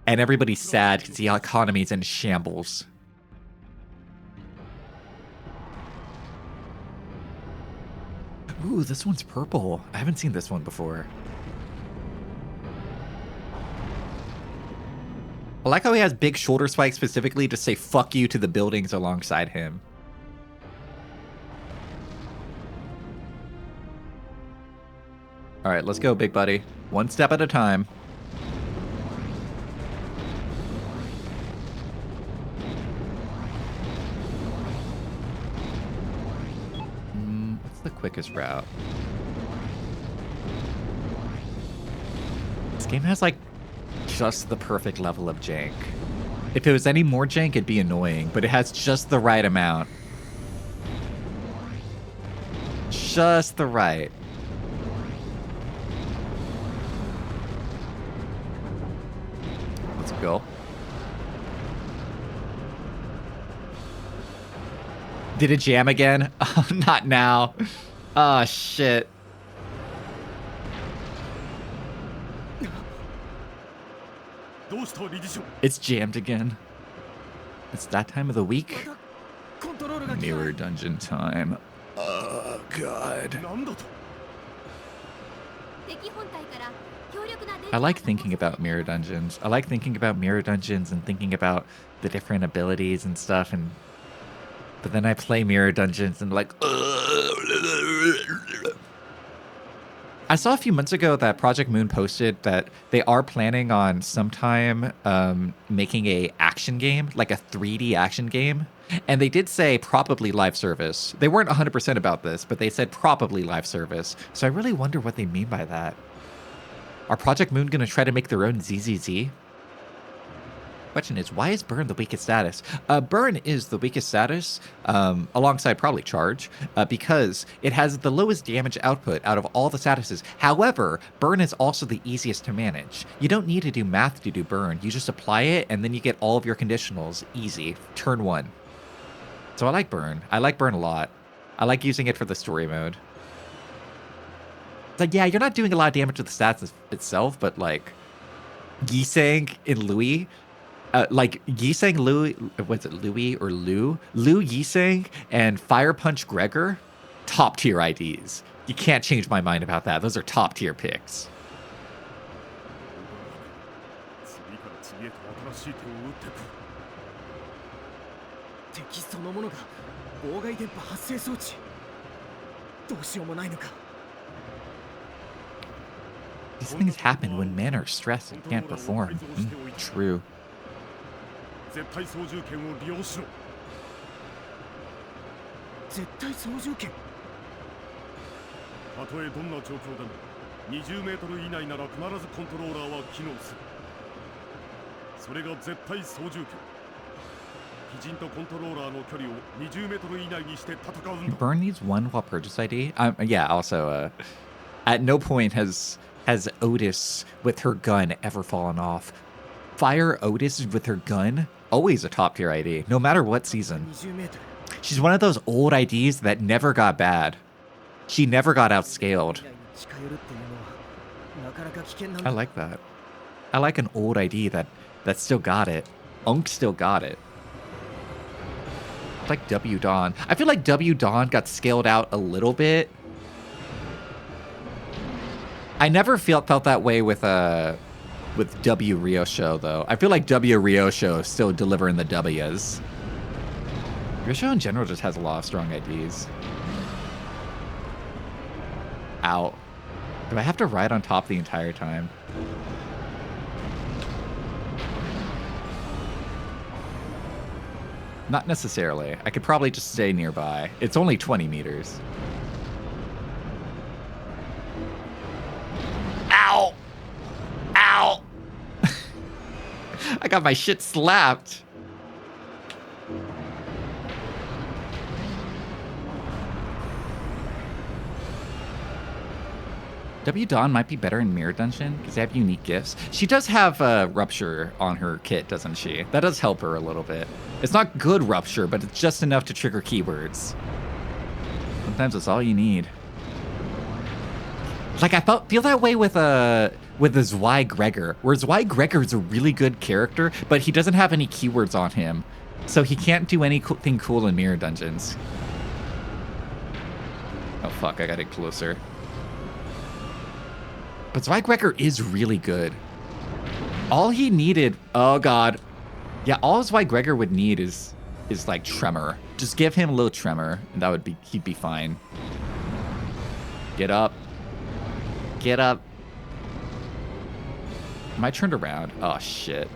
A: And everybody's sad because the economy's in shambles. Ooh, this one's purple. I haven't seen this one before. I like how he has big shoulder spikes specifically to say fuck you to the buildings alongside him. Alright, let's go, big buddy. One step at a time. The quickest route. This game has like just the perfect level of jank. If it was any more jank, it'd be annoying, but it has just the right amount. Just the right. Let's go. Did it jam again? Oh, not now. Oh, shit. It's jammed again. It's that time of the week. Mirror dungeon time. Oh, God. I like thinking about mirror dungeons. I like thinking about mirror dungeons and thinking about the different abilities and stuff, and but then I play mirror dungeons and like,
H: I saw a few months ago that Project Moon posted that they are planning on sometime making a action game, like a 3D action game. And they did say probably live service. They weren't 100% about this, but they said probably live service. So I really wonder what they mean by that. Are Project Moon going to try to make their own ZZZ? Question is, why is Burn the weakest status? Burn is the weakest status, alongside probably Charge, because it has the lowest damage output out of all the statuses. However, Burn is also the easiest to manage. You don't need to do math to do Burn. You just apply it, and then you get all of your conditionals easy. Turn 1. So I like Burn. I like Burn a lot. I like using it for the story mode. It's like, yeah, you're not doing a lot of damage to the stats itself, but like Yiseng and Louis, like Yiseng, Louis, what's it, Louis or Lou? Lou Yiseng and Fire Punch Gregor, top tier IDs. You can't change my mind about that. Those are top tier picks.
D: 次から次へと新しい手を打ってくる。
F: 敵そのものが妨害電波発生装置。どうしようもないのか。
H: These things happen when men are stressed and can't perform. True.
D: 絶対操縦権を利用しろ。
F: 絶対操縦権。
D: たとえどんな状況でも20メートル以内なら必ずコントローラーは機能する。それが絶対操縦権。鬼人とコントローラーの距離を20メートル以内にして戦うんだ。
H: Burn needs one while purchase ID. Yeah. Also, at no point has Otis with her gun ever fallen off. Fire Otis with her gun, always a top tier ID, no matter what season. She's one of those old IDs that never got bad. She never got outscaled. I like that. I like an old ID that still got it. Unk still got it. Like W Dawn. I feel like W Dawn got scaled out a little bit. I never felt that way with W Ryosho though. I feel like W Ryosho is still delivering the W's. Ryosho in general just has a lot of strong IDs. Ow. Do I have to ride on top the entire time? Not necessarily. I could probably just stay nearby. It's only 20 meters. Ow! Ow! I got my shit slapped. W Dawn might be better in Mirror Dungeon because they have unique gifts. She does have Rupture on her kit, doesn't she? That does help her a little bit. It's not good Rupture, but it's just enough to trigger keywords. Sometimes it's all you need. Like I feel that way with the Zwei Gregor, where Zwei Gregor is a really good character, but he doesn't have any keywords on him, so he can't do anything cool in Mirror Dungeons. Oh fuck! I gotta get closer. But Zwei Gregor is really good. All he needed, oh god, yeah, all Zwei Gregor would need is like Tremor. Just give him a little Tremor, and he'd be fine. Get up. Get up. Am I turned around? Oh, shit.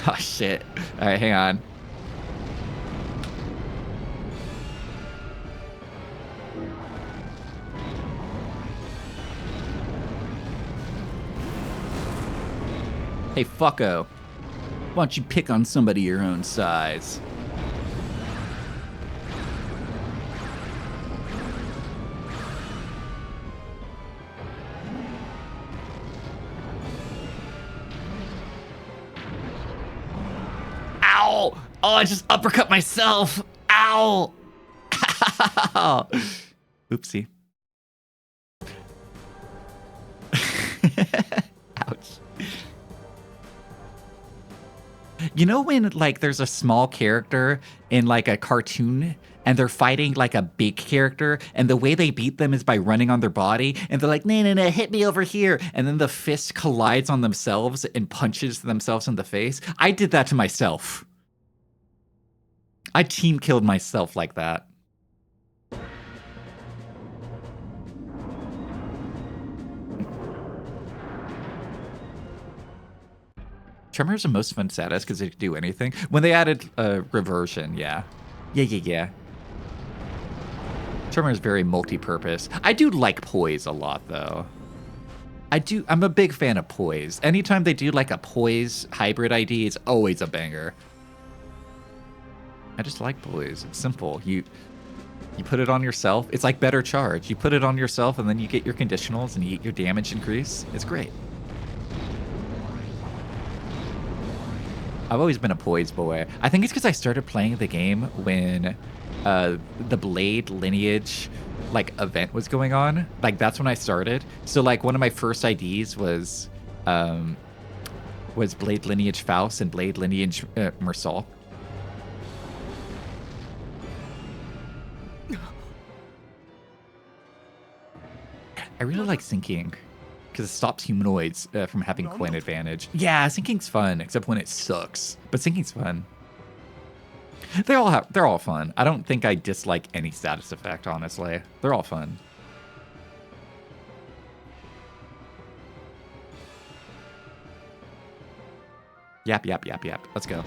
H: Oh, shit. All right, hang on. Hey, fucko. Why don't you pick on somebody your own size? Ow! Oh, I just uppercut myself. Ow! Oopsie. Ouch. You know when, like, there's a small character in, like, a cartoon and they're fighting, like, a big character, and the way they beat them is by running on their body, and they're like, no, hit me over here, and then the fist collides on themselves and punches themselves in the face? I did that to myself. I team killed myself like that. Tremor is the most fun status because it could do anything. When they added reversion, yeah. Yeah. Tremor is very multi-purpose. I do like poise a lot, though. I'm a big fan of poise. Anytime they do like a poise hybrid ID, it's always a banger. I just like poise. It's simple. You put it on yourself. It's like better charge. You put it on yourself and then you get your conditionals and you get your damage increase. It's great. I've always been a poise boy. I think it's because I started playing the game when the Blade lineage like event was going on. Like that's when I started. So like one of my first IDs was Blade lineage Faust and Blade lineage Mersal. I really like syncing because it stops humanoids from having coin advantage. Yeah, syncing's fun, except when it sucks. But syncing's fun. They're all fun. I don't think I dislike any status effect, honestly. They're all fun. Yap. Let's go.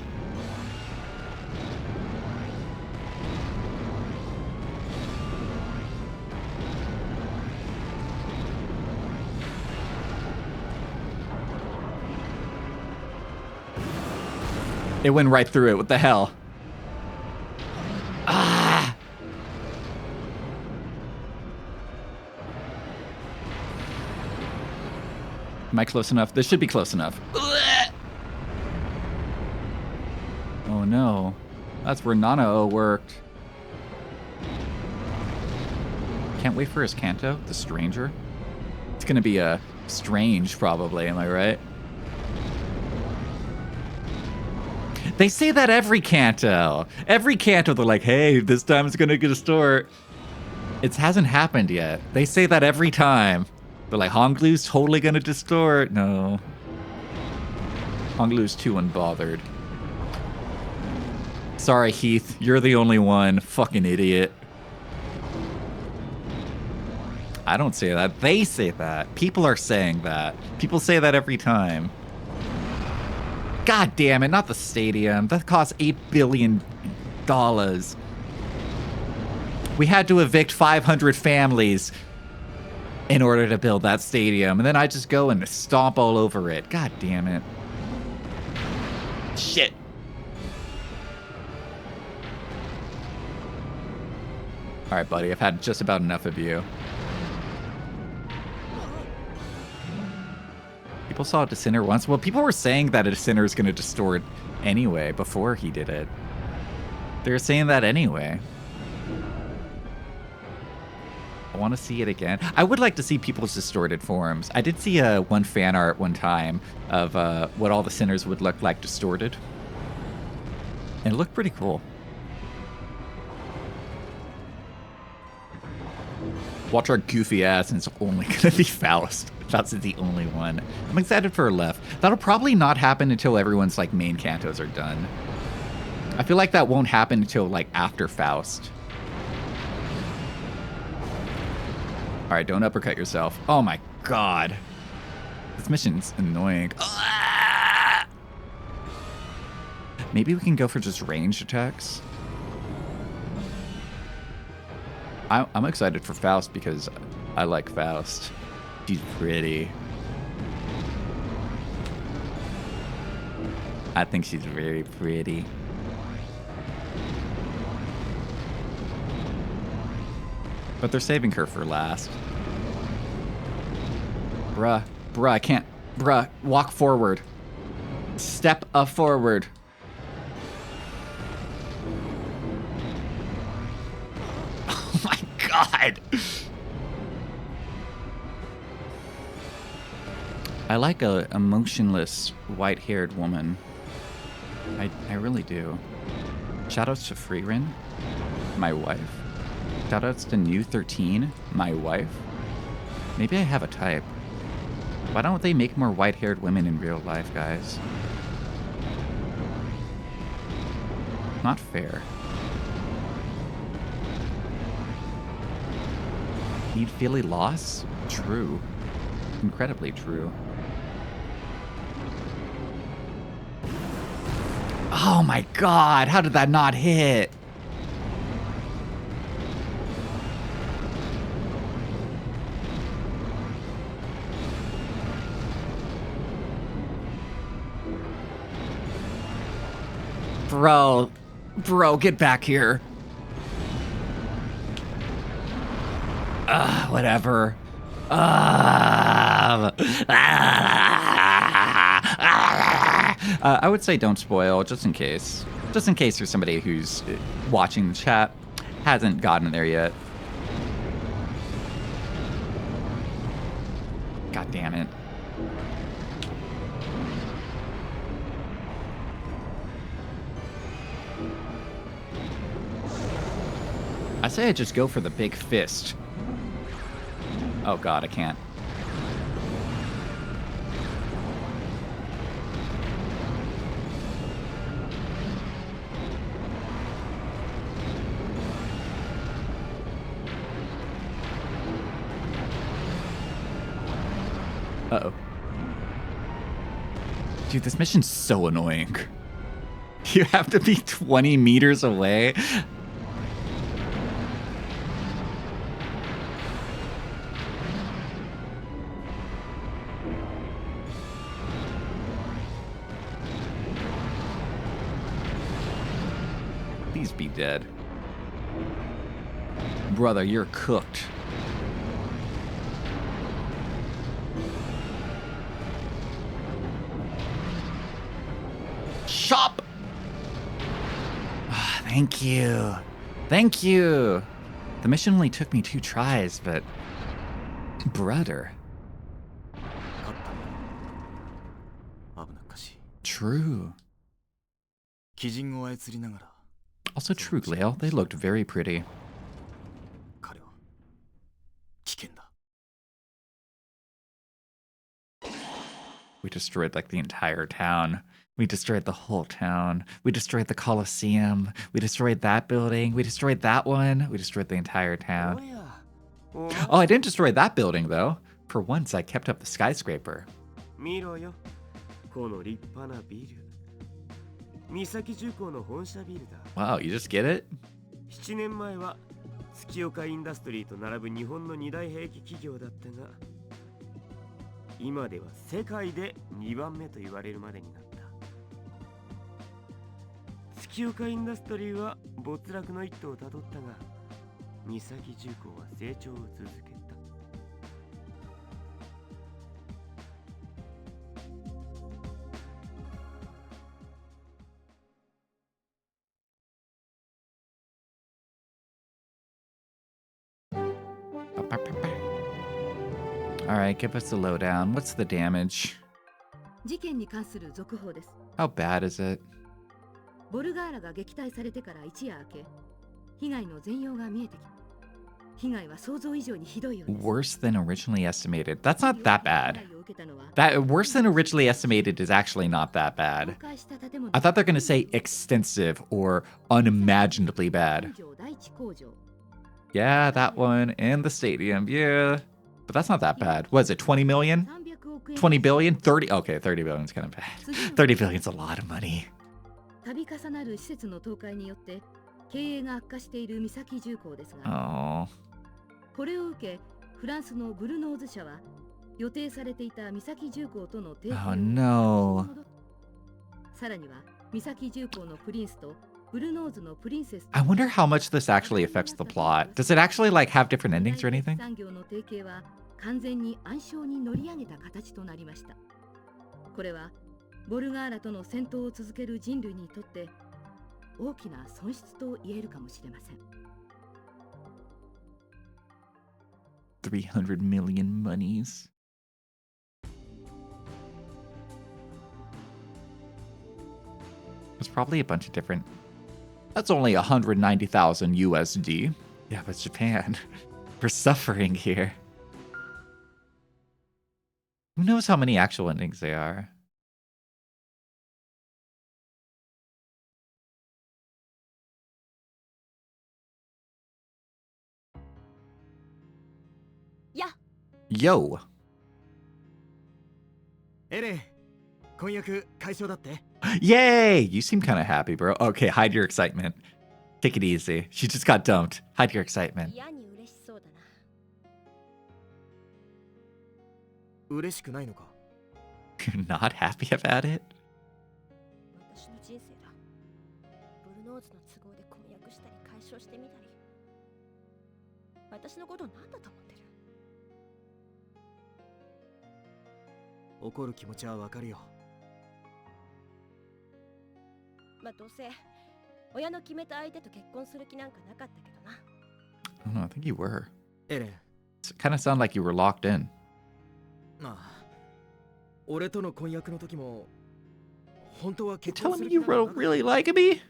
H: It went right through it. What the hell? Ah! Am I close enough? This should be close enough. Oh no. That's where nanao worked. Can't wait for his Kanto, the stranger. It's gonna be a strange, probably, am I right? They say that every Kanto. Every Kanto, they're like, hey, this time it's gonna distort. It hasn't happened yet. They say that every time. They're like, Honglu's totally gonna distort. No. Honglu's too unbothered. Sorry, Heath. You're the only one. Fucking idiot. I don't say that. They say that. People are saying that. People say that every time. God damn it, not the stadium. That cost $8 billion. We had to evict 500 families in order to build that stadium. And then I just go and stomp all over it. God damn it. Shit. All right, buddy, I've had just about enough of you. People saw a Dissenter once. Well, people were saying that a Dissenter is going to distort anyway before he did it. They were saying that anyway. I want to see it again. I would like to see people's distorted forms. I did see one fan art one time of what all the Sinners would look like distorted. And it looked pretty cool. Watch our goofy ass and it's only going to be Faust. That's the only one. I'm excited for Left. That'll probably not happen until everyone's like main cantos are done. I feel like that won't happen until like after Faust. All right, don't uppercut yourself. Oh my god. This mission's annoying. Ah! Maybe we can go for just ranged attacks. I'm excited for Faust because I like Faust. She's pretty. I think she's very pretty. But they're saving her for last. Bruh, I can't. Bruh, walk forward. Step up forward. Oh my god. I like a emotionless, white-haired woman. I really do. Shoutouts to Freerin, my wife. Shoutouts to New 13, my wife. Maybe I have a type. Why don't they make more white-haired women in real life, guys? Not fair. Need Philly loss? True. Incredibly true.
A: Oh my god, how did that not hit? Bro, get back here. Whatever. I would say don't spoil, just in case. Just in case there's somebody who's watching the chat, hasn't gotten there yet. God damn it. I say I just go for the big fist. Oh god, I can't. Uh-oh. Dude, this mission's so annoying. You have to be 20 meters away. Please be dead. Brother, you're cooked. Shop! Thank you. Thank you. The mission only took me 2 tries, but... Brother. True. Also true, Glale. They looked very pretty. We destroyed like the entire town. We destroyed the whole town. We destroyed the Colosseum. We destroyed that building. We destroyed that one. We destroyed the entire town. Oh, I didn't destroy that building, though. For once, I kept up the skyscraper. Wow, you just get it?
B: 7年前は月岡インダストリーと並ぶ日本の2大兵器企業だったが、今では世界で2番目と言われるまでになった。月岡インダストリーは没落の一途をたどったが、三崎重工は成長を続けた。
A: Alright, give us the lowdown. What's the damage?
C: 事件に関する続報です。
A: How bad is it?
C: ボルガーラが撃退されてから一夜明け、被害の全容が見えてきた。被害は想像以上にひどいようです。
A: Worse than originally estimated. That's not that bad. That worse than originally estimated is actually not that bad. I thought they're gonna say extensive or unimaginably bad. Yeah, that one and the stadium. Yeah. But that's not that bad. What is it, 20 million? 20 billion? 30? Okay, 30 billion is kind of bad. 30 billion is a lot of money.
C: 度重なる施設の倒壊によって経営が悪化している三崎重工ですが、
A: Oh.
C: これを受けフランスのブルノーズ社は予定されていた三崎重工との提携を
A: Oh no.
C: さらには三崎重工のプリンスとブルノーズのプリンセス
A: I wonder how much this actually affects the plot. Does it actually like have different endings or anything?
C: 産業の提携は完全に暗礁に乗り上げた形となりました。これはボルガーラとの戦闘を続ける人類にとって大きな損失と言えるかもしれません。
A: 300 million monies. There's probably a bunch of different. That's only 190,000 USD. Yeah, but Japan, we're suffering here. Who knows how many actual endings they are?
E: Yeah.
A: Yo.
F: エレン婚約解消だって
H: Yay! You seem kind of happy, bro. Okay, hide your excitement. Take it easy. She just got dumped. Hide your excitement.
E: 嫌に嬉しそうだな。
F: 嬉しくないのか
H: You're not happy about it?
E: 私の人生だ。ブルノーズの都合で婚約したり解消してみたり。私のこと何だと思ってる？
F: 怒る気持ちはわかるよ。
E: まあどうせ親の決めた相手と結婚する気なんかなかったけどな。
H: I don't know. I think you were.
F: エレン、
H: It kind of sounded like you were locked in.
F: まあ、俺との婚約の時も本当は結
H: Telling
F: 婚す
H: me
F: る
H: you
F: 気なんかなかった
H: really like me?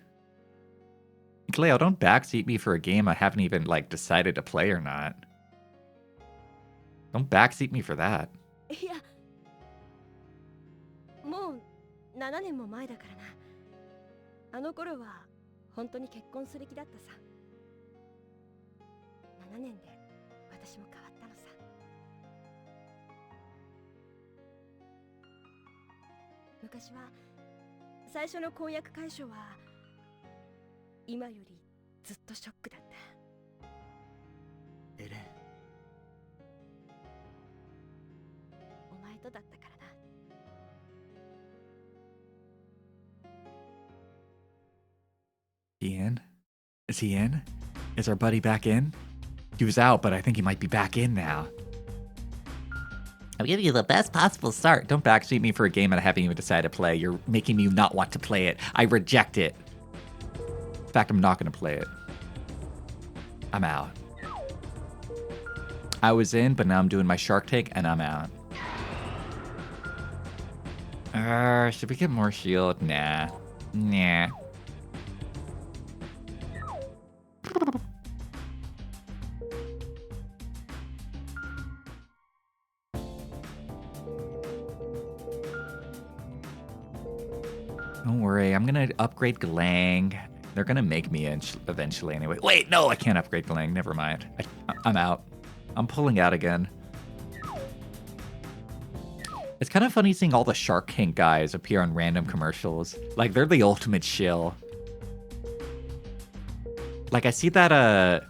H: Cleo, don't backseat me for a game I haven't even like decided to play or not. Don't backseat me for that.
E: いや、もう7年も前だからな。あの頃は本当に結婚する気だったさ。7年で私も変わったのさ。昔は最初の婚約解消は今よりずっとショックだった。
F: エレン、
E: お前とだったからな。
H: He in? Is he in? Is our buddy back in? He was out, but I think he might be back in now. I'm giving you the best possible start. Don't backseat me for a game that I haven't even decided to play. You're making me not want to play it. I reject it. In fact, I'm not going to play it. I'm out. I was in, but now I'm doing my Shark Tank, and I'm out. Should we get more shield? Nah. Nah. Don't worry, I'm gonna upgrade Galang. They're gonna make me eventually anyway. Wait, no, I can't upgrade Galang. Never mind. I'm out. I'm pulling out again. It's kind of funny seeing all the Shark Tank guys appear on random commercials. Like, they're the ultimate shill. Like, I see that,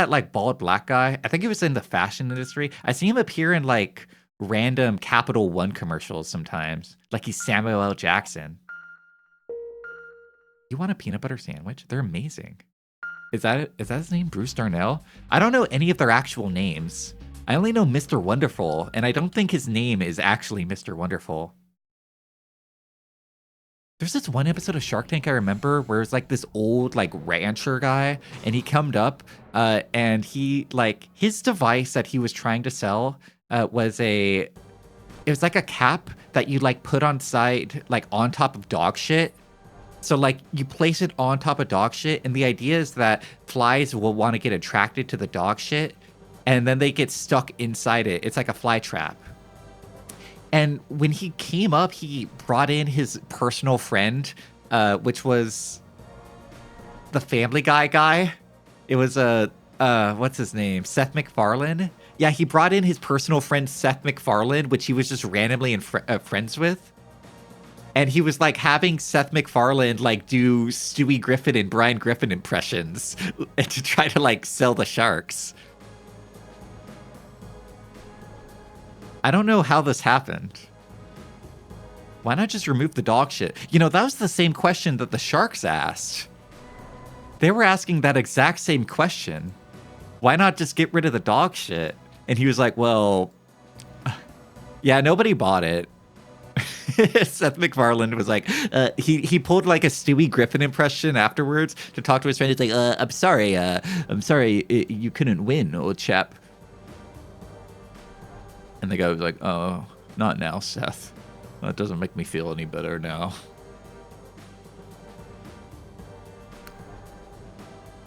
H: like, bald black guy. I think he was in the fashion industry. I see him appear in, like, random Capital One commercials sometimes. Like, he's Samuel L. Jackson. You want a peanut butter sandwich? They're amazing. Is that his name? Bruce Darnell? I don't know any of their actual names. I only know Mr. Wonderful, and I don't think his name is actually Mr. Wonderful. There's this one episode of Shark Tank I remember where it's like this old like rancher guy, and he come up and he like his device that he was trying to sell was like a cap that you like put on side like on top of dog shit. So like you place it on top of dog shit, and the idea is that flies will want to get attracted to the dog shit, and then they get stuck inside it. It's like a fly trap. And when he came up, he brought in his personal friend, which was the Family Guy guy. It was what's his name? Seth MacFarlane. Yeah, he brought in his personal friend Seth MacFarlane, which he was just randomly friends with. And he was like having Seth MacFarlane like do Stewie Griffin and Brian Griffin impressions to try to like sell the sharks. I don't know how this happened. Why not just remove the dog shit? You know, that was the same question that the sharks asked. They were asking that exact same question. Why not just get rid of the dog shit? And he was like, well, yeah, nobody bought it. Seth MacFarlane was like, he pulled like a Stewie Griffin impression afterwards to talk to his friend. He's like, I'm sorry, you couldn't win, old chap. And the guy was like, oh, not now, Seth. That doesn't make me feel any better now.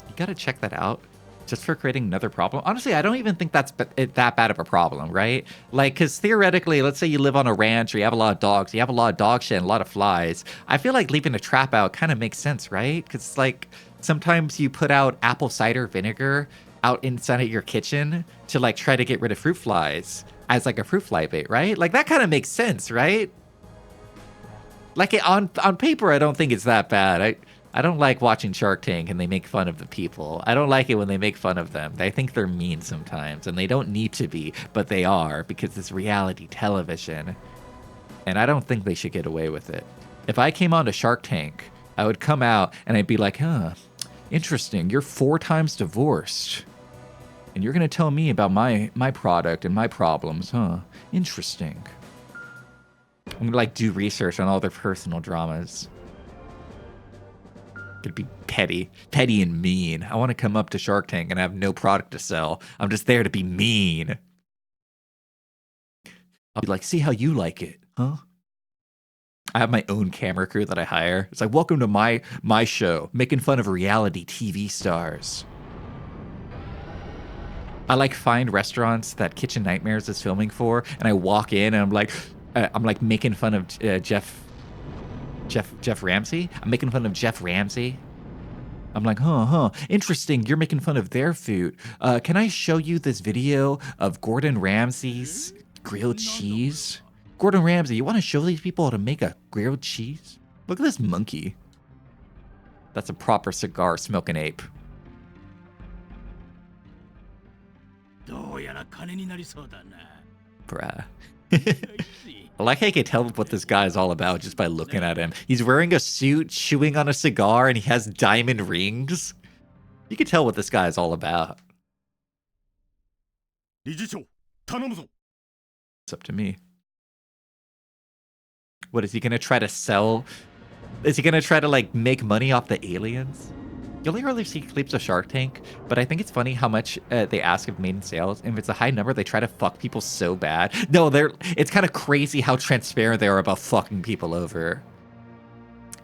H: You gotta check that out. Just for creating another problem. Honestly, I don't even think that's that bad of a problem, right? Like, because theoretically, let's say you live on a ranch or you have a lot of dogs, you have a lot of dog shit and a lot of flies. I feel like leaving a trap out kind of makes sense, right? Because, like, sometimes you put out apple cider vinegar out inside of your kitchen to, like, try to get rid of fruit flies as, like, a fruit fly bait, right? Like, that kind of makes sense, right? Like on paper, I don't think it's that bad. I don't like watching Shark Tank and they make fun of the people. I don't like it when they make fun of them. I think they're mean sometimes, and they don't need to be, but they are because it's reality television. And I don't think they should get away with it. If I came on to Shark Tank, I would come out and I'd be like, huh, interesting. You're 4 times divorced. And you're going to tell me about my product and my problems, huh? Interesting. I'm going to like do research on all their personal dramas. Could be petty and mean. I want to come up to Shark Tank and have no product to sell. I'm just there to be mean. I'll be like, see how you like it, huh? I have my own camera crew that I hire. It's like, welcome to my show, making fun of reality TV stars. I like find restaurants that Kitchen Nightmares is filming for, and I walk in and I'm like making fun of Jeff Ramsey. I'm making fun of Jeff Ramsey. I'm like, huh, interesting. You're making fun of their food. Can I show you this video of Gordon Ramsay's grilled cheese? Gordon Ramsay, you want to show these people how to make a grilled cheese? Look at this monkey. That's a proper cigar smoking ape. Bruh. I like how you can tell what this guy is all about just by looking at him. He's wearing a suit, chewing on a cigar, and he has diamond rings. You can tell what this guy is all about.
D: 理事長、頼むぞ。
H: It's up to me. What, is he gonna try to sell? Is he gonna try to like make money off the aliens? You only really see clips of Shark Tank, but I think it's funny how much they ask of maiden sales. And if it's a high number, they try to fuck people so bad. No, it's kind of crazy how transparent they are about fucking people over.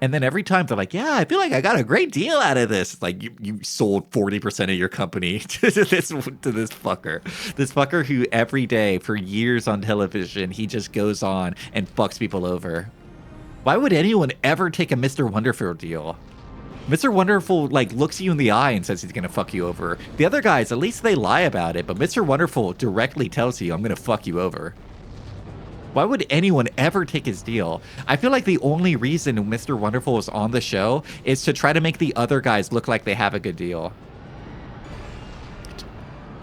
H: And then every time they're like, yeah, I feel like I got a great deal out of this. It's like you sold 40% of your company to this fucker. This fucker who every day for years on television, he just goes on and fucks people over. Why would anyone ever take a Mr. Wonderful deal? Mr. Wonderful like looks you in the eye and says he's gonna fuck you over. The other guys, at least they lie about it, but Mr. Wonderful directly tells you, I'm gonna fuck you over. Why would anyone ever take his deal? I feel like the only reason Mr. Wonderful is on the show is to try to make the other guys look like they have a good deal.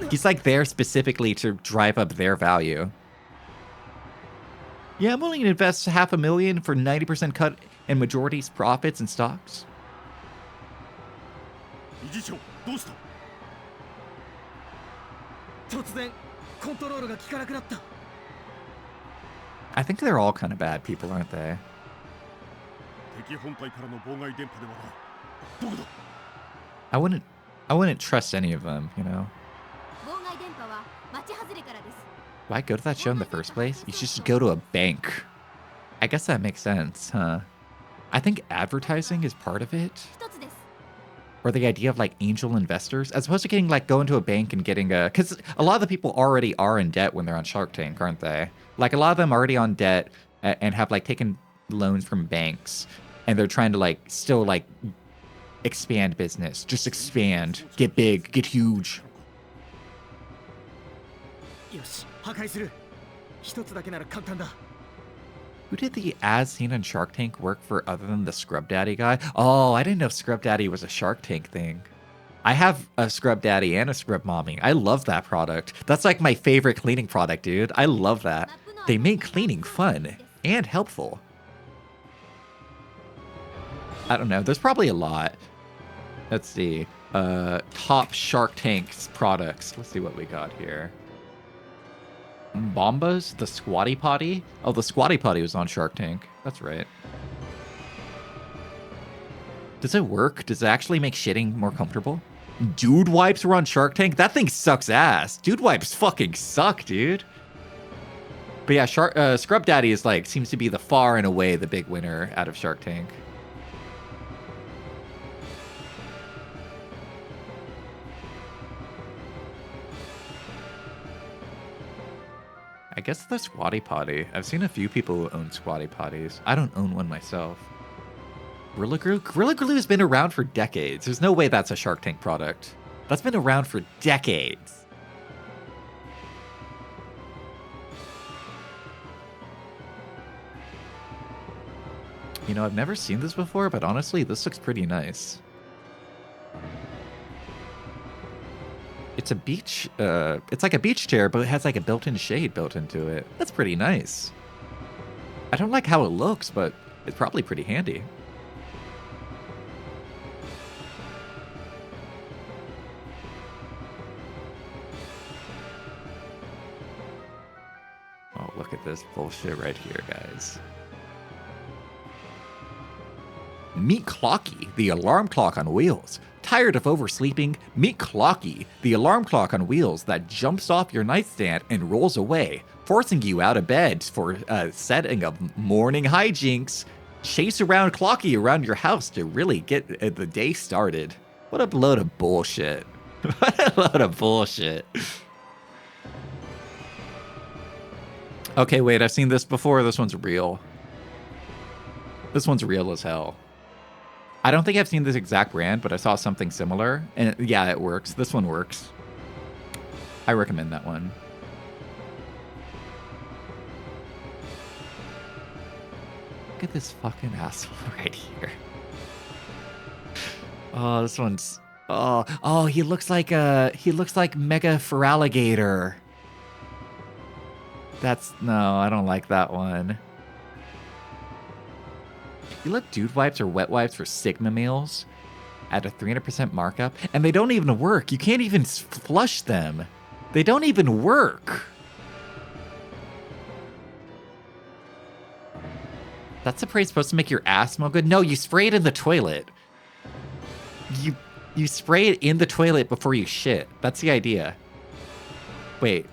H: He's like there specifically to drive up their value. Yeah, I'm only gonna invest $500,000 for 90% cut and majority's profits and stocks.
D: 理事長、どうした？
F: 突然コントロールが効かなくなった。
H: I think they're all kind of bad people, aren't they?
D: 敵本体からの妨害電波ではない。どこだ？
H: I wouldn't trust any of them, you know.
E: 妨害電波は町外れからです。
H: Why go to that show in the first place? You should just go to a bank. I guess that makes sense, huh? I think advertising is part of it.
E: 一つです。
H: Or the idea of like angel investors, as opposed to getting like going to a bank and getting a, because a lot of the people already are in debt when they're on Shark Tank, aren't they? Like a lot of them already on debt and have like taken loans from banks, and they're trying to like still like expand business, just expand, get big, get huge.
F: よし、破壊する。一つだけなら簡単だ。
H: Who did the as seen on Shark Tank work for other than the Scrub Daddy guy? Oh, I didn't know Scrub Daddy was a Shark Tank thing. I have a Scrub Daddy and a Scrub Mommy. I love that product. That's like my favorite cleaning product, dude. I love that. They make cleaning fun and helpful. I don't know. There's probably a lot. Let's see. Top Shark Tank's products. Let's see what we got here. Bombas, the Squatty Potty. Oh, the Squatty Potty was on Shark Tank. That's right. Does it work? Does it actually make shitting more comfortable? Dude wipes were on Shark Tank? That thing sucks ass. Dude wipes fucking suck, dude. But yeah, Scrub Daddy is like, seems to be the far and away the big winner out of Shark Tank. I guess the Squatty Potty. I've seen a few people who own Squatty Potties. I don't own one myself. Gorilla Glue? Gorilla Glue has been around for decades. There's no way that's a Shark Tank product. That's been around for decades. know, I've never seen this before, but honestly, this looks pretty nice. It's a beach, it's like a beach chair, but it has like a built-in shade built into it. That's pretty nice. I don't like how it looks, but it's probably pretty handy. Oh, look at this bullshit right here, guys. Meet Clocky, the alarm clock on wheels. Tired of oversleeping? Meet Clocky, the alarm clock on wheels that jumps off your nightstand and rolls away, forcing you out of bed for a setting of morning hijinks. Chase around Clocky around your house to really get the day started. What a load of bullshit. What a load of bullshit. Okay, wait, I've seen this before. This one's real. This one's real as hell. I don't think I've seen this exact brand, but I saw something similar. And yeah, it works. This one works. I recommend that one. Look at this fucking asshole right here. Oh, this one's... Oh, he looks like Mega Feraligator. No, I don't like that one. You let dude wipes or wet wipes for Sigma meals at a 300% markup, and they don't even work. You can't even flush them. They don't even work. That spray is supposed to make your ass smell good? No, you spray it in the toilet. You spray it in the toilet before you shit. That's the idea. Wait.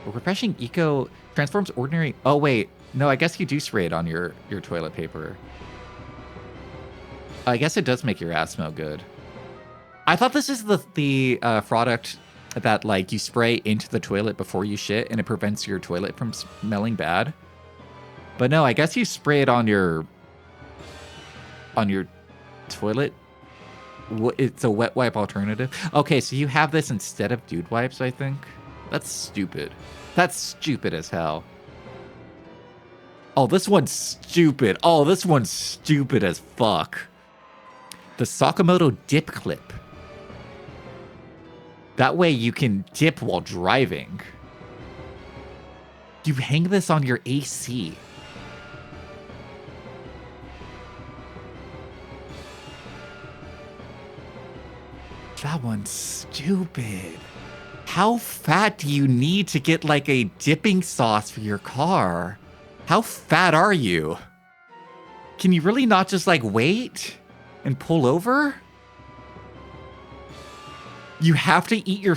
H: Refreshing Eco transforms ordinary... Oh, wait. No, I guess you do spray it on your toilet paper. I guess it does make your ass smell good. I thought this is the product that, like, you spray into the toilet before you shit and it prevents your toilet from smelling bad. But no, I guess you spray it on your toilet. It's a wet wipe alternative. Okay, so you have this instead of dude wipes, I think. That's stupid. That's stupid as hell. Oh, this one's stupid. Oh, this one's stupid as fuck. The Sakamoto dip clip. That way you can dip while driving. You hang this on your AC. That one's stupid. How fat do you need to get like a dipping sauce for your car? How fat are you? Can you really not just like wait and pull over? You have to eat your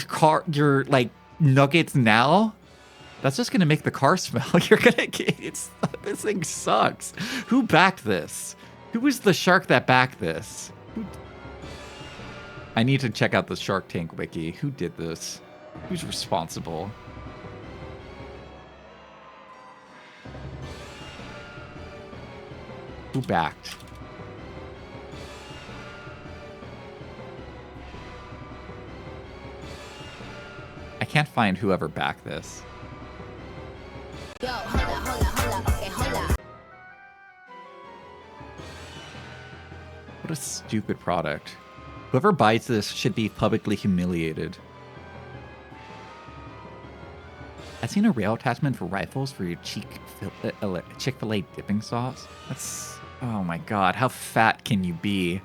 H: like nuggets now? That's just gonna make the car smell. You're gonna get this thing sucks. Who backed this? Who was the shark that backed this? I need to check out the Shark Tank wiki. Who did this? Who's responsible? Who backed? I can't find whoever backed this.
E: Yo, hola, okay, hola.
H: What a stupid product. Whoever buys this should be publicly humiliated. I've seen a rail attachment for rifles for your Chick-fil-A dipping sauce. That's... Oh my god, how fat can you be?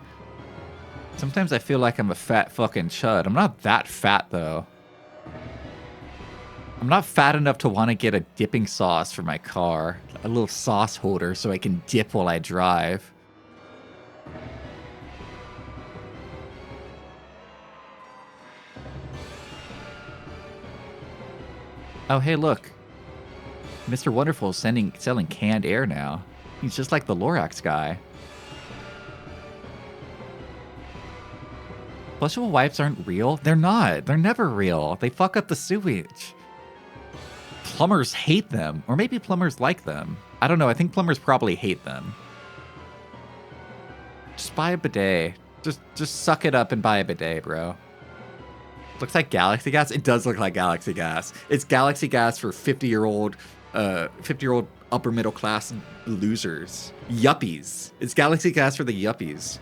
H: Sometimes I feel like I'm a fat fucking chud. I'm not that fat, though. I'm not fat enough to want to get a dipping sauce for my car. A little sauce holder so I can dip while I drive. Oh, hey, look. Mr. Wonderful is selling canned air now. He's just like the Lorax guy. Flushable wipes aren't real? They're not. They're never real. They fuck up the sewage. Plumbers hate them. Or maybe plumbers like them. I don't know. I think plumbers probably hate them. Just buy a bidet. Just suck it up and buy a bidet, bro. Looks like Galaxy Gas. It does look like Galaxy Gas. It's Galaxy Gas for 50-year-old upper middle class losers. Yuppies. It's Galaxy Gas for the yuppies.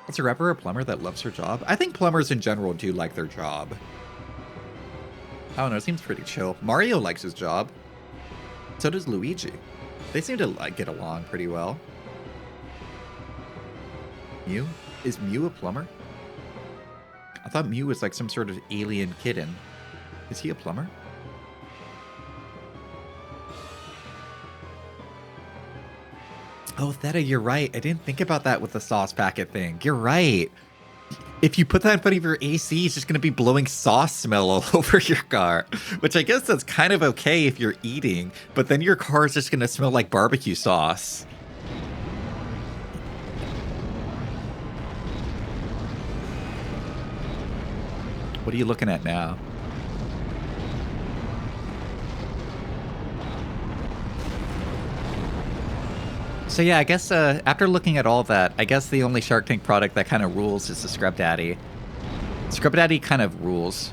H: Is a rapper a plumber that loves her job? I think plumbers in general do like their job. I don't know, it seems pretty chill. Mario likes his job. So does Luigi. They seem to like get along pretty well. Mew? Is Mew a plumber? I thought Mew was like some sort of alien kitten. Is he a plumber? Oh, Theta, you're right. I didn't think about that with the sauce packet thing. You're right. If you put that in front of your AC, it's just going to be blowing sauce smell all over your car. Which I guess that's kind of okay if you're eating, but then your car is just going to smell like barbecue sauce. What are you looking at now? So yeah, I guess after looking at all that, I guess the only Shark Tank product that kind of rules is the Scrub Daddy. Scrub Daddy kind of rules.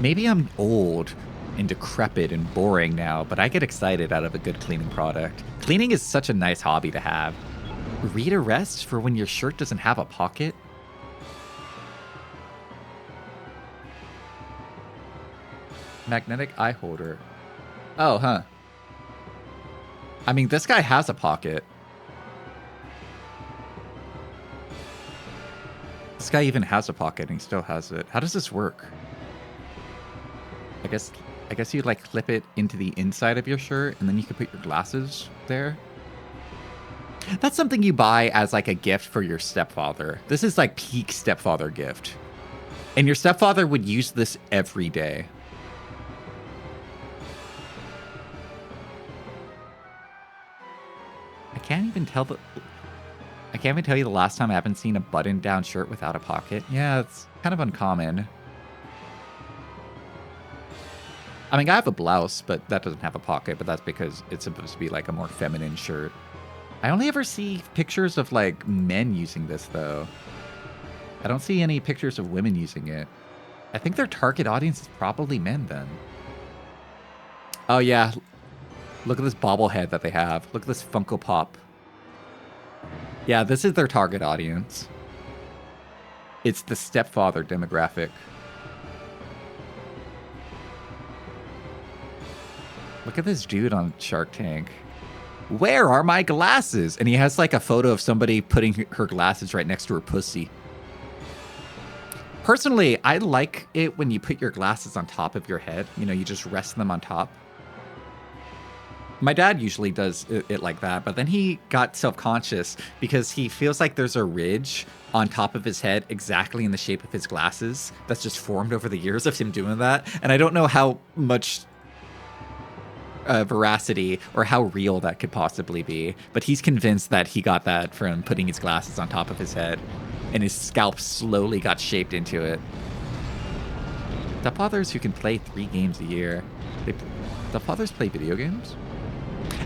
H: Maybe I'm old and decrepit and boring now, but I get excited out of a good cleaning product. Cleaning is such a nice hobby to have. Read a rest for when your shirt doesn't have a pocket. Magnetic eye holder. Oh, huh. I mean, this guy has a pocket. This guy even has a pocket and he still has it. How does this work? I guess you like clip it into the inside of your shirt and then you can put your glasses there. That's something you buy as like a gift for your stepfather. This is like peak stepfather gift. And your stepfather would use this every day. I can't even tell you the last time I haven't seen a button-down shirt without a pocket. Yeah, it's kind of uncommon. I mean, I have a blouse, but that doesn't have a pocket, but that's because it's supposed to be like a more feminine shirt. I only ever see pictures of like men using this though. I don't see any pictures of women using it. I think their target audience is probably men then. Oh yeah. Look at this bobblehead that they have. Look at this Funko Pop. Yeah, this is their target audience. It's the stepfather demographic. Look at this dude on Shark Tank. Where are my glasses? And he has like a photo of somebody putting her glasses right next to her pussy. Personally, I like it when you put your glasses on top of your head. You know, you just rest them on top. My dad usually does it like that, but then he got self-conscious because he feels like there's a ridge on top of his head exactly in the shape of his glasses that's just formed over the years of him doing that. And I don't know how much veracity or how real that could possibly be, but he's convinced that he got that from putting his glasses on top of his head, and his scalp slowly got shaped into it. Stepfathers who can play 3 games a year. Stepfathers play video games?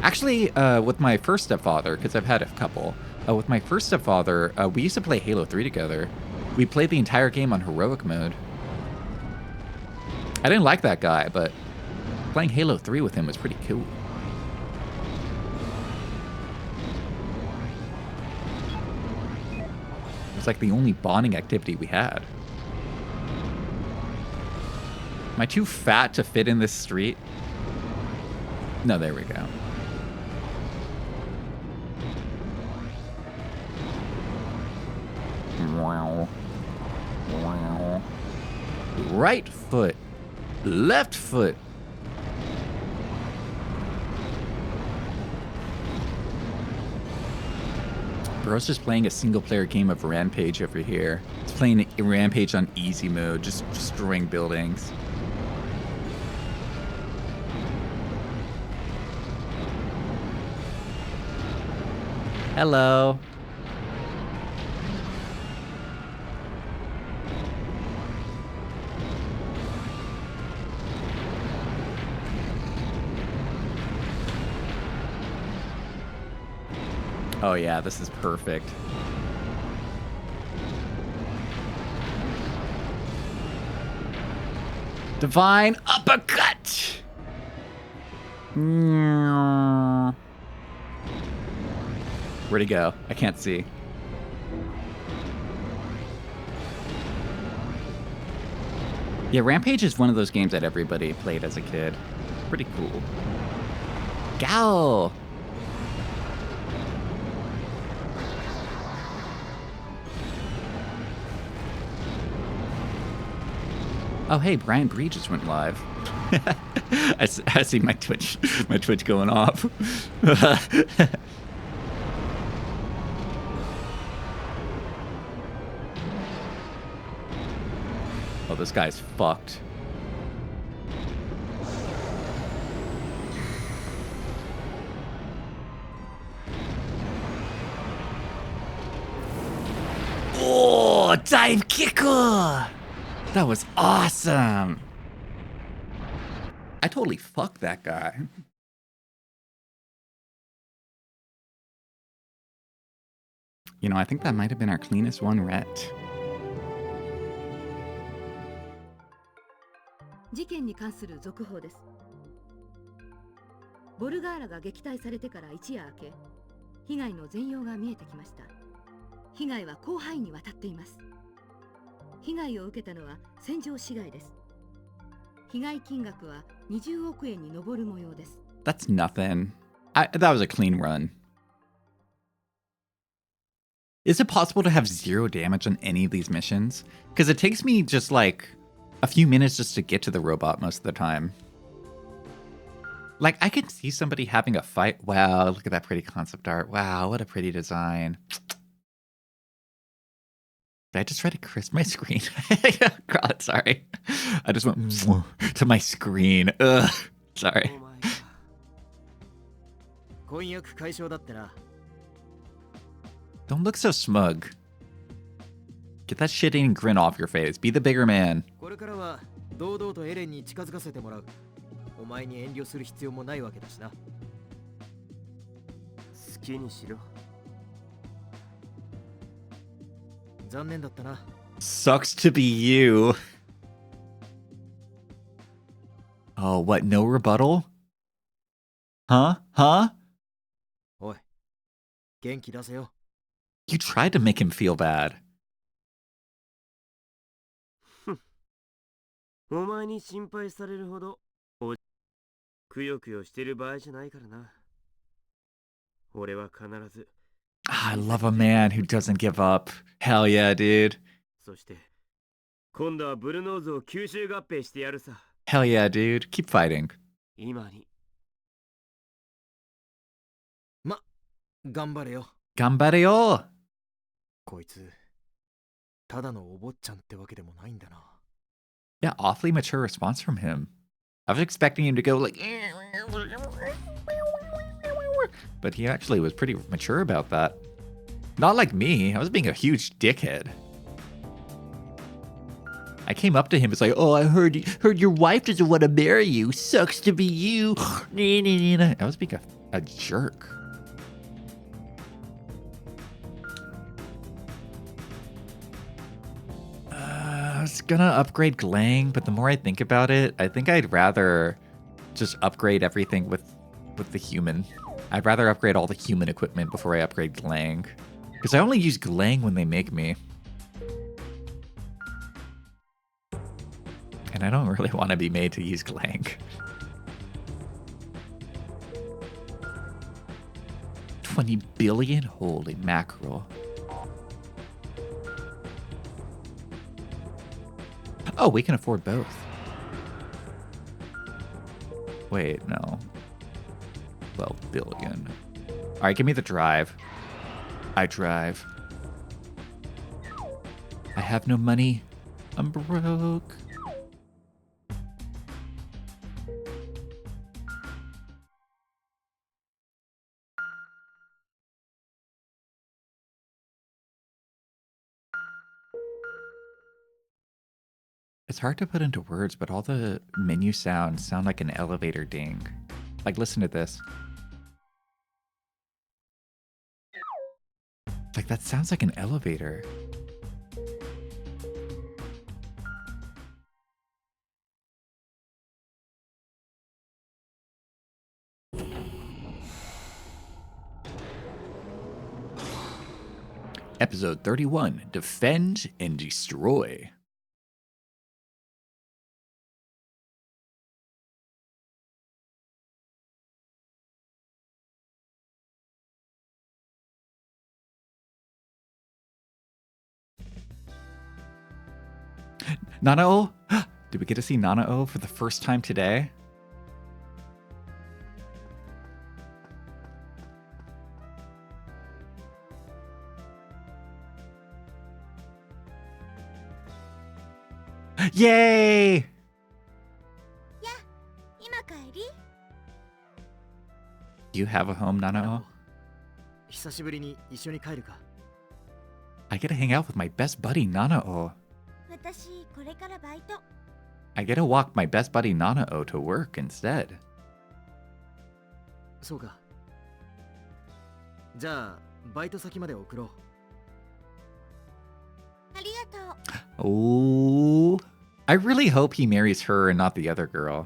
H: Actually, with my first stepfather, because I've had a couple, with my first stepfather, we used to play Halo 3 together. We played the entire game on heroic mode. I didn't like that guy, but playing Halo 3 with him was pretty cool. It was like the only bonding activity we had. Am I too fat to fit in this street? No, there we go. Wow. Wow. Right foot. Left foot. Bro's just playing a single-player game of Rampage over here. He's playing Rampage on easy mode, just destroying buildings. Hello. Oh yeah, this is perfect.
A: Divine uppercut! Where'd he go? I can't see. Yeah, Rampage is one of those games that everybody played as a kid. Pretty cool. Gal! Oh, hey, Brian Bree just went live. I see my Twitch going off. Oh, this guy's fucked. Oh, dive kicker! That was awesome. I totally fucked that guy. You know, I think that might have been our cleanest one yet.
C: 事件に関する続報です。ボルガーラが撃退されてから一夜明け、被害の全容が見えてきました。被害は広範囲にわたっています。被害を受けたのは戦場市街です。被害金額は20億円に上る模様です。
A: That's nothing. That was a clean run. Is it possible to have 0 damage on any of these missions? Because it takes me just like a few minutes just to get to the robot most of the time. Like, I could see somebody having a fight. Wow, look at that pretty concept art. Wow, what a pretty design. Did I just try to crisp my screen? God, sorry. I just went to my screen. Ugh, sorry.
F: 婚約解消だってな。
A: Don't look so smug. Get that shit-eating grin off your face. Be the bigger man.
F: これからは堂々とエレンに近づかせてもらう。お前に遠慮する必要もないわけだしな。
B: 好きにしろ。
F: 残念だったな。
A: Sucks to be you. Oh, what? No rebuttal? Huh? Huh?
F: おい、元気出せよ。
A: You tried to make him feel bad.
B: お前に心配されるほどくよくよしてる場合じゃないからな。俺は必ず。
A: I love a man who doesn't give up. Hell yeah, dude.
B: そして今度はブルノーズを吸収合併してやるさ。
A: Hell yeah, dude. Keep fighting.
B: 今に。
F: ま、頑張れよ。
A: Gambareo.
F: こいつ、ただのお坊ちゃんってわけでもないんだな。
A: Yeah, awfully mature response from him. I was expecting him to go like... But he actually was pretty mature about that. Not like me. I was being a huge dickhead. I came up to him. It's like, oh, I heard your wife doesn't want to marry you. Sucks to be you. I was being a jerk. I was gonna upgrade Glang, but the more I think about it, I think I'd rather just upgrade everything with the human. I'd rather upgrade all the human equipment before I upgrade Glang. Because I only use Glang when they make me. And I don't really want to be made to use Glang. 20 billion? Holy mackerel. Oh, we can afford both. Wait, no. 12 billion. All right, give me the drive. I drive. I have no money. I'm broke. It's hard to put into words, but all the menu sounds sound like an elevator ding. Like, listen to this. Like, that sounds like an elevator.
H: Episode 31, Defend and Destroy. Nanao? Did we get to see Nanao for the first time today? Yay!
E: 今帰り
H: Do you have a home, Nanao?
F: 久しぶりに一緒に帰るか。
H: I get to hang out with my best buddy, Nanao.
E: 私これからバイト
H: I get to walk my best buddy, Nanao, to work instead.
F: そうか。じゃあバイト先まで送ろう。
E: ありがとう
H: Oh, I really hope he marries her and not the other girl.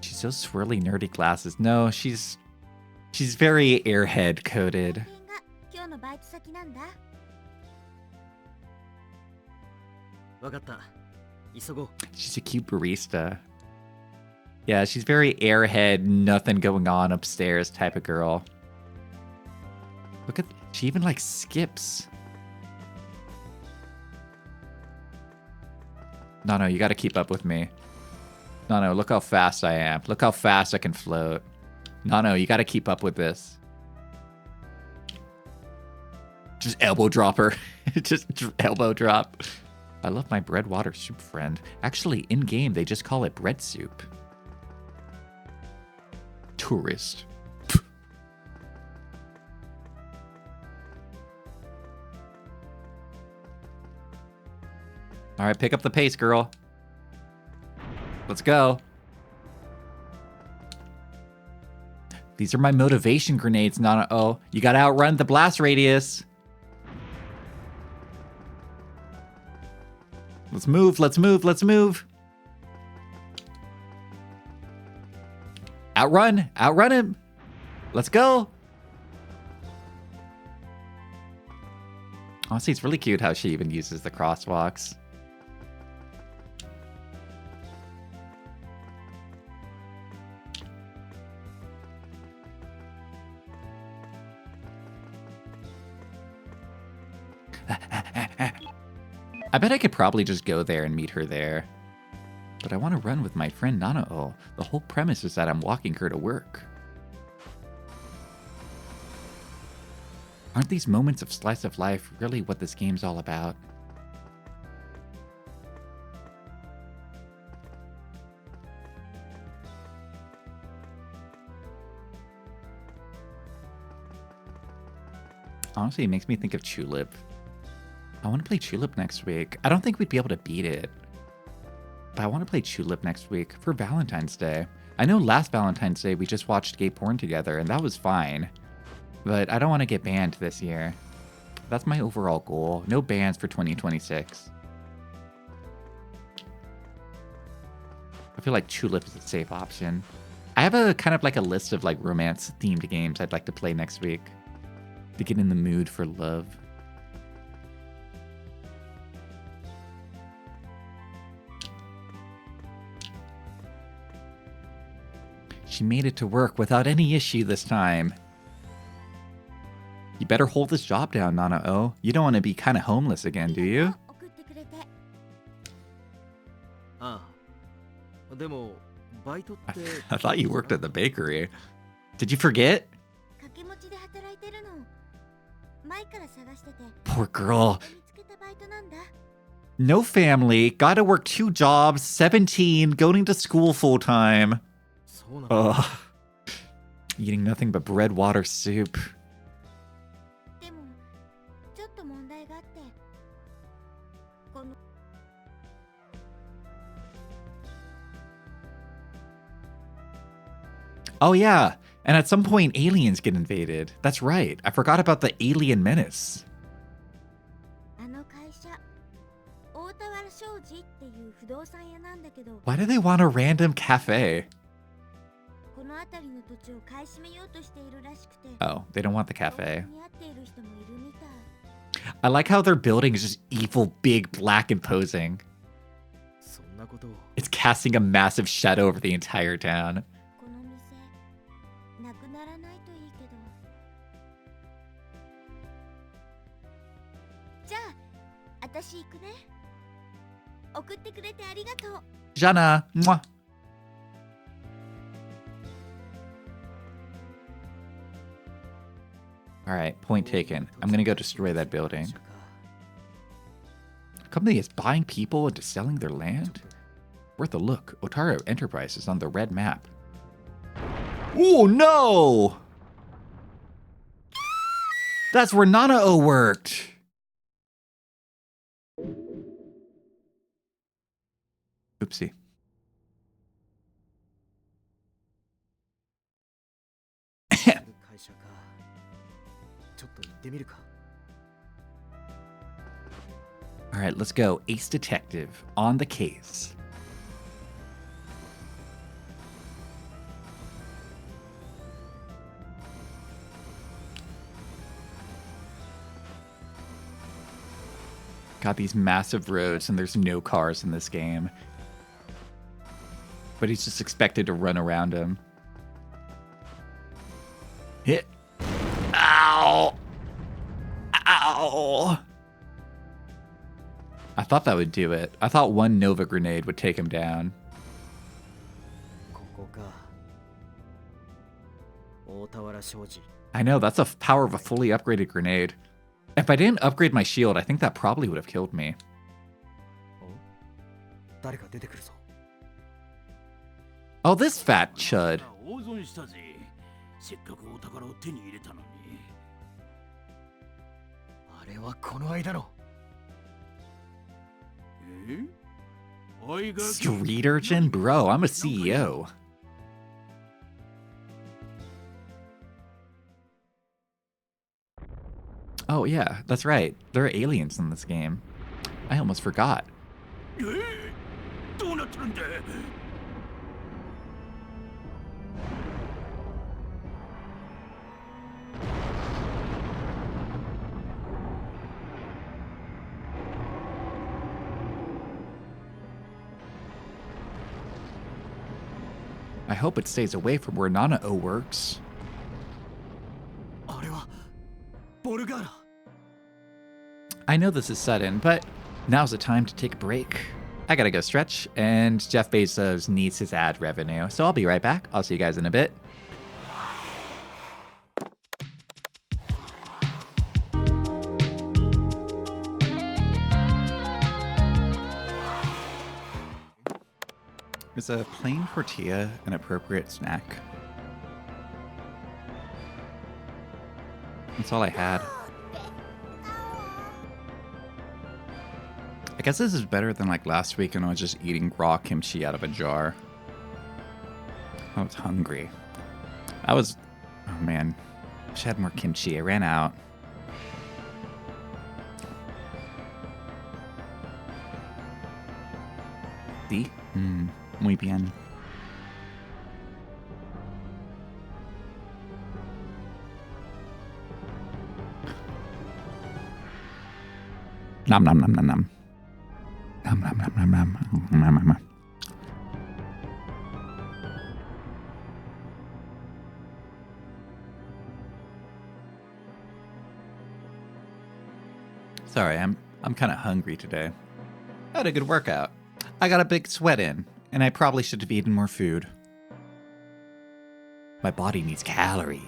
H: She's so swirly, nerdy glasses. No, she's very airhead coded.
E: 今日のバイト先なんだ
F: わかった。急ごう。
H: She's a cute barista. Yeah, she's very airhead, nothing going on upstairs type of girl. Look at, she even like skips. No, you gotta keep up with me. No, look how fast I am. Look how fast I can float. No, you gotta keep up with this. Just elbow drop her. Just elbow drop. I love my bread water soup friend. Actually, in game, they just call it bread soup. Tourist. All right, pick up the pace, girl. Let's go. These are my motivation grenades, Nanao. You gotta outrun the blast radius. Let's move, let's move, let's move. Outrun him. Let's go. Honestly, it's really cute how she even uses the crosswalks. I bet I could probably just go there and meet her there. But I want to run with my friend Nanao. The whole premise is that I'm walking her to work. Aren't these moments of slice of life really what this game's all about? Honestly, it makes me think of Tulip. I want to play Tulip next week. I don't think we'd be able to beat it. But I want to play Tulip next week for Valentine's Day. I know last Valentine's Day we just watched gay porn together and that was fine. But I don't want to get banned this year. That's my overall goal. No bans for 2026. I feel like Tulip is a safe option. I have a kind of like a list of like romance themed games I'd like to play next week to get in the mood for love. She made it to work without any issue this time. You better hold this job down, Nanao. You don't want to be kind of homeless again, do you?
E: 送ってくれて
F: ああ。でもバイトって
H: I thought you worked at the bakery. Did you forget?
E: 掛け持ちで働いてるの前から探してて
H: Poor girl.
E: 見つけたバイトなんだ
H: No family, gotta work 2 jobs, 17, going to school full time.
F: そうなんだ。
H: Ugh. Eating nothing but bread, water, soup.
E: でもちょっと問題があってこの
H: Oh yeah, and at some point aliens get invaded. That's right, I forgot about the alien menace.
E: あの会社大田原商事っていう不動産屋なんだけど
H: Why do they want a random cafe?
E: この辺りの
H: Oh, they don't want the cafe. I like how their building is just evil, big, black, imposing.
F: そんなことを
H: It's casting a massive shadow over the entire town.
E: この店なくならないといいけど。じゃあ私行くね。送ってくれてありがとう。
H: Jana! Mwah. Alright, point taken. I'm gonna go destroy that building. A company is buying people into selling their land? Worth a look. Otaro Enterprises on the red map. Oh no! That's where Nanao worked! Oopsie. All right, let's go. Ace Detective on the case. Got these massive roads and there's no cars in this game. But he's just expected to run around him. Hit. Ow! Ow! I thought that would do it. I thought one Nova grenade would take him down. I know, that's the power of a fully upgraded grenade. If I didn't upgrade my shield, I think that probably would have killed me. Oh, this fat chud.
B: せっかくお宝を手に入れたのに。
F: あれはこの間の。
B: え？
H: Street urchin? Bro, I'm a CEO. Oh yeah, that's right. There are aliens in this game. I almost forgot.
B: どうなってるんだ?
H: I hope it stays away from where Nanao works. I know this is sudden, but now's the time to take a break. I gotta go stretch, and Jeff Bezos needs his ad revenue, so I'll be right back. I'll see you guys in a bit. Is a plain tortilla an appropriate snack? That's all I had. I guess this is better than like last week when I was just eating raw kimchi out of a jar. I was hungry. Oh man, I should have more kimchi. I ran out. See? Muy bien. Nom nom nom nom nom. Nom nom nom nom nom. Nom nom nom. Sorry, I'm kind of hungry today. I had a good workout. I got a big sweat in, and I probably should have eaten more food. My body needs calories.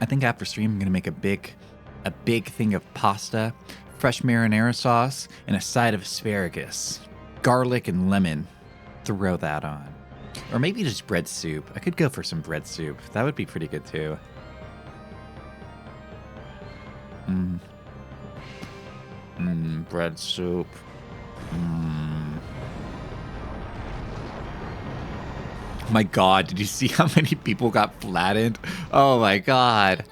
H: I think after stream I'm gonna make a big thing of pasta, fresh marinara sauce, and a side of asparagus, garlic and lemon. Throw that on. Or maybe just bread soup. I could go for some bread soup. That would be pretty good too. Bread soup. My god, did you see how many people got flattened? Oh my god.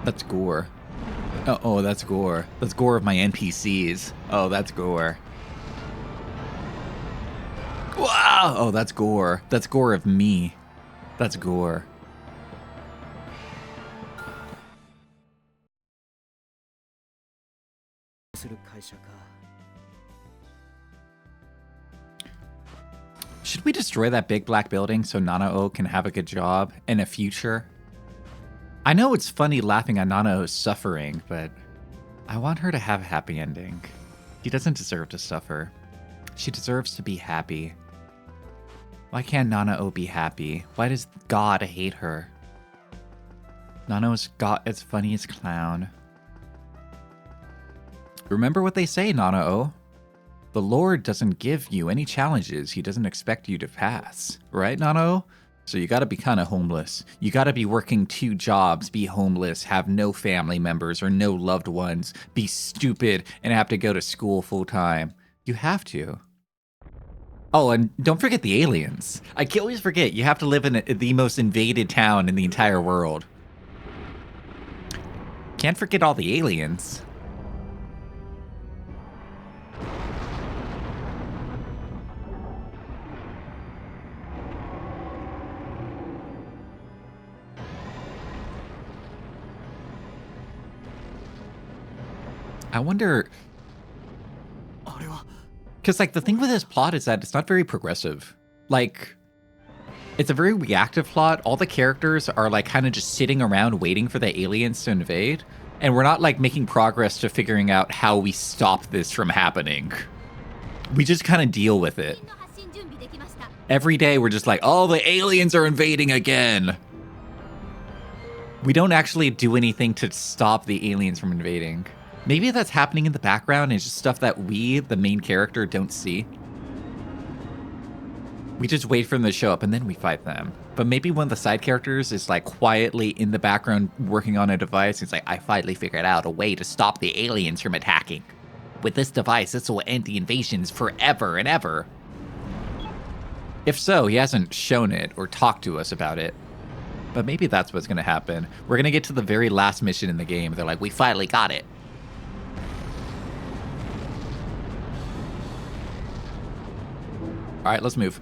H: That's gore.
A: Oh, that's gore. That's gore of my NPCs. Oh, that's gore. Wow! Oh, that's gore. That's gore of me. That's gore. Should we destroy that big black building so Nanao can have a good job in a future? I know it's funny laughing at Nanao's suffering, but I want her to have a happy ending. She doesn't deserve to suffer. She deserves to be happy. Why can't Nanao be happy? Why does God hate her? Nanao's got as funny as clown. Remember what they say, Nanao. The Lord doesn't give you any challenges he doesn't expect you to pass. Right, Nanao? So you gotta be kind of homeless. You gotta be working 2 jobs, be homeless, have no family members or no loved ones, be stupid, and have to go to school full time. You have to. Oh, and don't forget the aliens. I can always forget, you have to live in the most invaded town in the entire world. Can't forget all the aliens. I wonder... Because, like, the thing with this plot is that it's not very progressive. Like, it's a very reactive plot. All the characters are, like, kind of just sitting around waiting for the aliens to invade. And we're not, like, making progress to figuring out how we stop this from happening. We just kind of deal with it. Every day we're just like, oh, the aliens are invading again. We don't actually do anything to stop the aliens from invading. Maybe that's happening in the background. It's just stuff that we, the main character, don't see. We just wait for them to show up and then we fight them. But maybe one of the side characters is like quietly in the background working on a device. It's like, I finally figured out a way to stop the aliens from attacking. With this device, this will end the invasions forever and ever. If so, he hasn't shown it or talked to us about it. But maybe that's what's going to happen. We're going to get to the very last mission in the game. They're like, we finally got it. All right, let's move.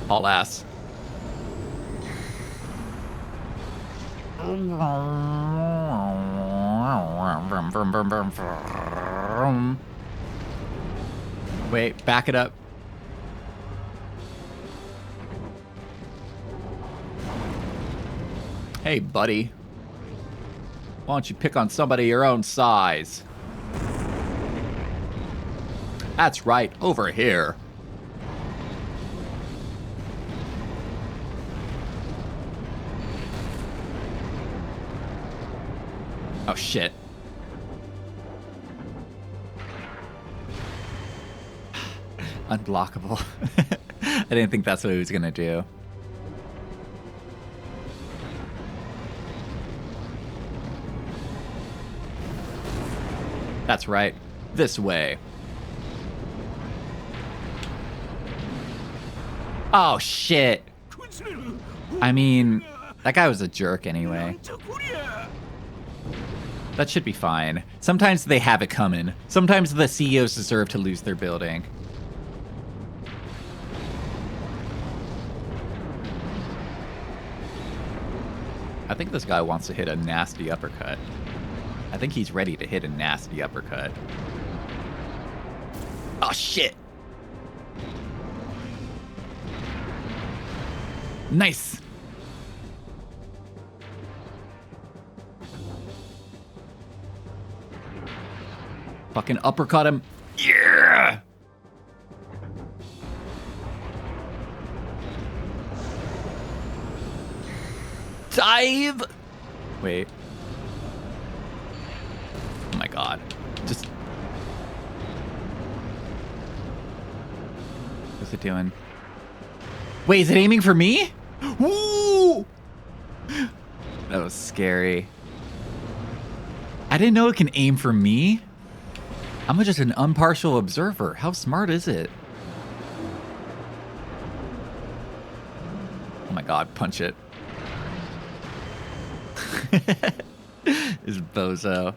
A: All ass. Wait, back it up. Hey, buddy. Why don't you pick on somebody your own size? That's right, over here. Oh, shit. Unblockable. I didn't think that's what he was gonna do. That's right. This way. Oh, shit. I mean, that guy was a jerk anyway. That should be fine. Sometimes they have it coming. Sometimes the CEOs deserve to lose their building. I think this guy wants to hit a nasty uppercut. I think he's ready to hit a nasty uppercut. Oh, shit. Nice. Fucking uppercut him. Yeah. Dive. Wait. Oh my god. Just... What's it doing? Wait, is it aiming for me? Woo! That was scary. I didn't know it can aim for me. I'm just an impartial observer. How smart is it?
H: my god, punch it. Is bozo.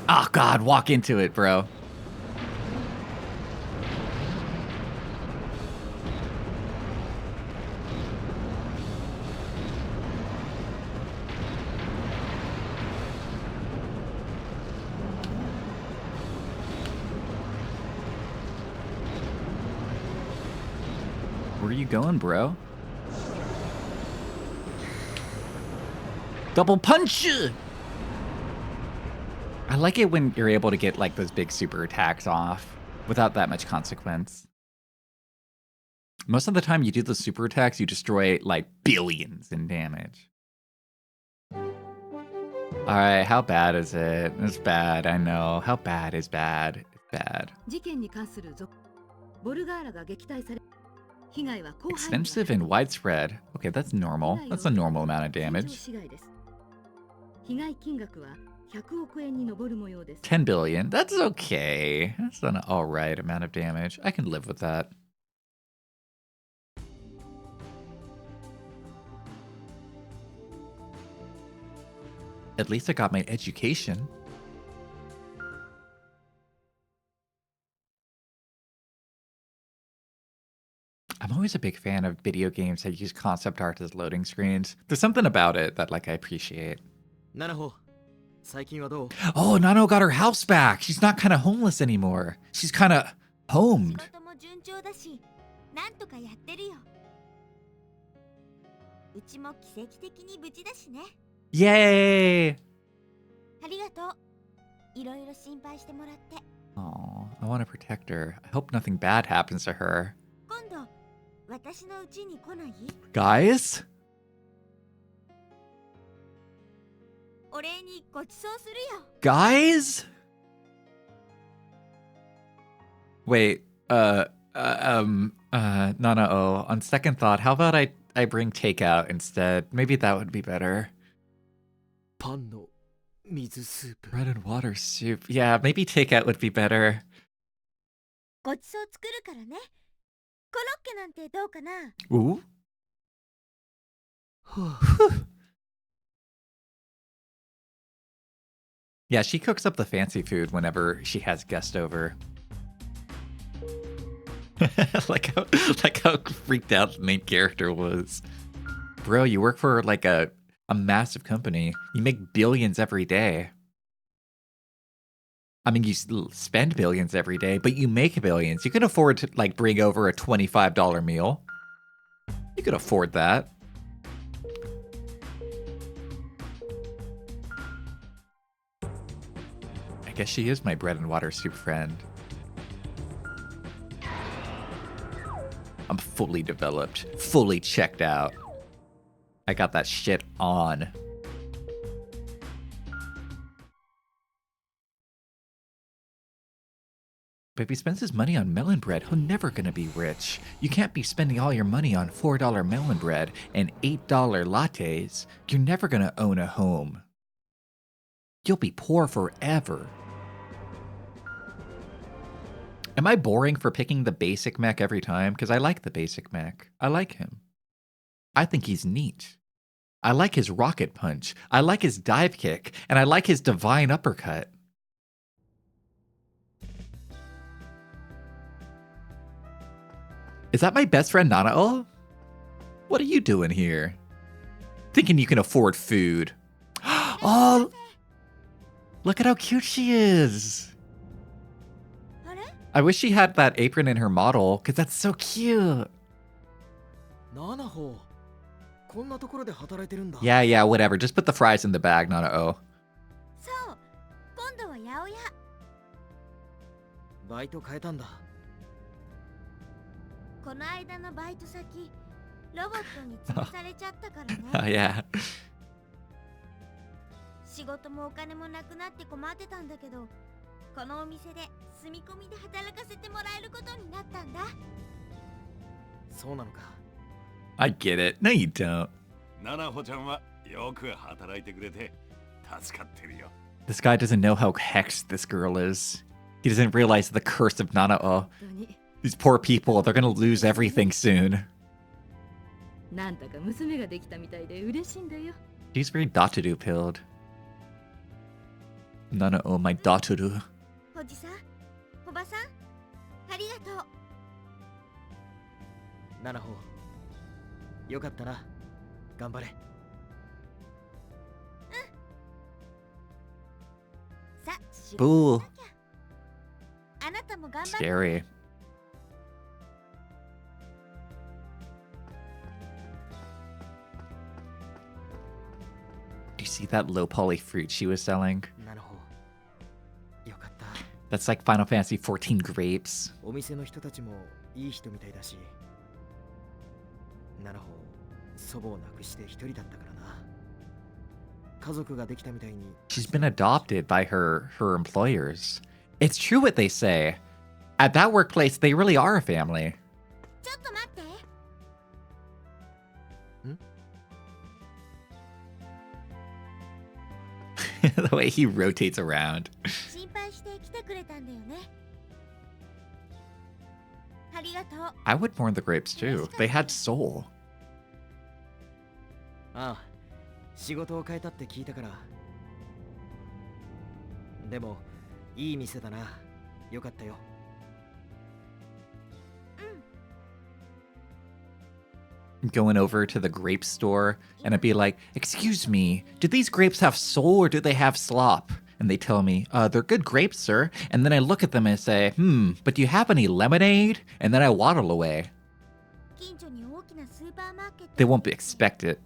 H: Oh god, walk into it, bro. Where are you going, bro? Double punch! I like it when you're able to get like those big super attacks off without that much consequence. Most of the time you do the super attacks, you destroy like billions in damage. Alright, how bad is it? It's bad, I know. How bad is bad? It's bad.
C: 事件に関する続ボルガーラが撃退され被害は広範囲に
H: Extensive and widespread. Okay, that's normal. That's a normal amount of
C: 戦場
H: damage.
C: 市街です被害金額は100億円に上る模様です
H: 10 billion. That's okay. That's an alright amount of damage. I can live with that. At least I got my education. I'm always a big fan of video games that use concept art as loading screens. There's something about it that like I appreciate.
F: nanao、最近はどう？
H: Oh, Nano got her house back. She's not kind of homeless anymore. She's kind of
E: 仕
H: homed.
E: 事も順調だし、なんとかやってるよ。うちも奇跡的に無事だしね。
H: Yay!
E: ありがとう。いろいろ心配してもらって。
H: Oh, I want to protect her. I hope nothing bad happens to her.
E: 今度、私の家に来ない？
H: Guys?
E: お礼にごちそうするよ。
H: Guys? Wait, Nanao, on second thought, how about I bring takeout instead? Maybe that would be better.
F: パンの水スープ。
H: Bread and water soup. Yeah, maybe takeout would be better.
E: ごちそう作るからね。コロッケなんてどうかな？
H: Ooh.
F: は
H: Yeah, she cooks up the fancy food whenever she has guests over. like how freaked out the main character was. Bro, you work for like a massive company. You make billions every day. I mean, you spend billions every day, but you make billions. You can afford to like bring over a $25 meal. You could afford that. I guess she is my bread and water soup friend. I'm fully developed, fully checked out. I got that shit on. But if he spends his money on melon bread, he'll never gonna be rich. You can't be spending all your money on $4 melon bread and $8 lattes. You're never gonna own a home. You'll be poor forever. Am I boring for picking the basic mech every time? Because I like the basic mech. I like him. I think he's neat. I like his rocket punch. I like his dive kick. And I like his divine uppercut. Is that my best friend Nanao? What are you doing here? Thinking you can afford food. Oh, look at how cute she is.
E: あれ？
H: I wish she had that apron in her model, because that's so cute.
F: nanao、こんなところで働いてるんだ。
H: Yeah, yeah, whatever. Just put the fries in the bag, Nanao.
E: そう。今度は八百屋。
F: バイト変えたんだ。
E: この間のバイト先、ロボットに潰されちゃったからね。
H: Oh, yeah.
E: 仕事もお金もなくなって困ってたんだけど、このお店で住み込みで働かせてもらえることになったんだ。
F: そうなのか。
H: I get it. No, you don't.
D: ナナホちゃんはよく働いてくれて助かってるよ。
H: This guy doesn't know how hexed this girl is. He doesn't realize the curse of Nanao.
C: 本当に
H: These poor people, they're gonna lose everything soon.
C: なんだか娘ができたみたいで嬉しいんだよ。
H: She's very Datoru pilled. Nanao, my Datoru.
E: おじさん、おばさん、ありがとう。
F: ナナホよかったな。頑張れ。
E: さあ、仕事
H: Ooh,
E: あなたも頑張って。
H: scary. Do you see that low poly fruit she was selling?
F: ナナホよかった。
H: That's like Final Fantasy 14 grapes.
F: お店の人たちもいい人みたいだし、ナナホ祖母を亡くして一人だったからな。家族ができたみたいに。
H: She's been adopted by her employers. It's true what they say. At that workplace, they really are a family.
E: ちょっと待って。
H: The way he rotates around.
E: 心配して来てくれたんだよね。ありがとう。
H: I would mourn the grapes too. They had soul.
F: ああ、仕事を変えたって聞いたから。でも、いい店だな。よかったよ。
H: Going over to the grape store and I'd be like, excuse me, do these grapes have soul or do they have slop? And they tell me, they're good grapes, sir. And then I look at them and say, but do you have any lemonade? And then I waddle away.
E: 近所に大きなスーパーマーケット。
H: They won't expect it.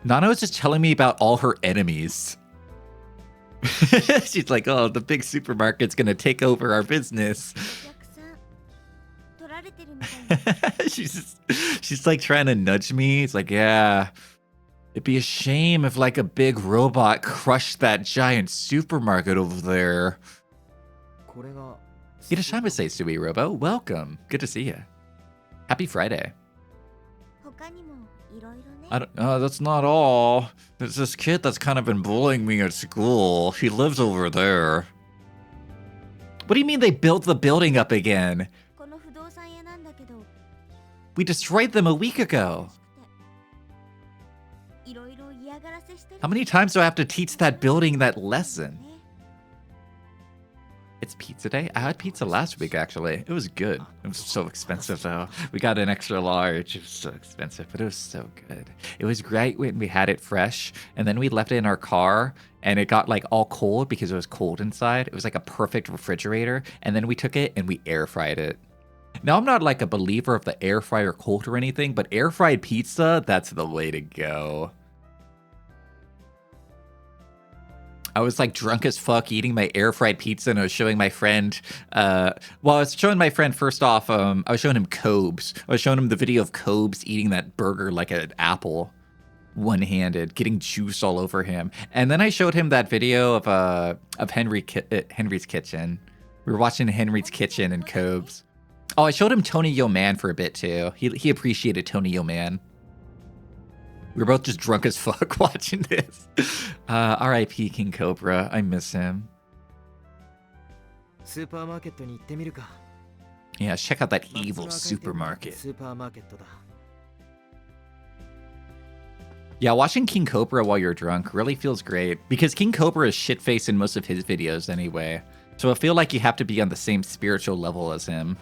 H: Nana's just telling me about all her enemies. She's like, oh, the big supermarket's gonna take over our business.
E: お客さん、取られてるみたいな。
H: she's like trying to nudge me. It's like, yeah, it'd be a shame if like a big robot crushed that giant supermarket over there.
F: これが。
H: Irashamase Sui Robo, welcome. Good to see you. Happy Friday.
E: 他にもいろいろね。
H: I don't. That's not all. There's this kid that's kind of been bullying me at school. He lives over there. What do you mean they built the building up again?
E: この不動産屋なんだけど。
H: We destroyed them a week ago.
E: いろいろ嫌がらせしてる。
H: How many times do I have to teach that building that lesson? It's pizza day? I had pizza last week, actually. It was good. It was so expensive, though. We got an extra large. It was so expensive, but it was so good. It was great when we had it fresh, and then we left it in our car, and it got, like, all cold because it was cold inside. It was like a perfect refrigerator, and then we took it and we air fried it. Now, I'm not, like, a believer of the air fryer cult or anything, but air fried pizza, that's the way to go. I was like drunk as fuck eating my air fried pizza, and I was showing my friend. I was showing my friend first off. I was showing him Cobes. I was showing him the video of Cobes eating that burger like an apple, one-handed, getting juice all over him. And then I showed him that video of Henry's Kitchen. We were watching Henry's Kitchen and Cobes. Oh, I showed him Tony Yo Man for a bit too. He appreciated Tony Yo Man. We were both just drunk as fuck watching this. R.I.P. King Cobra. I miss him.
F: スーパーマーケットに行ってみるか。
H: Yeah, check out that evil supermarket.
F: スーパーマーケットだ。
H: Yeah, watching King Cobra while you're drunk really feels great because King Cobra is shit-faced in most of his videos anyway. So I feel like you have to be on the same spiritual level as him.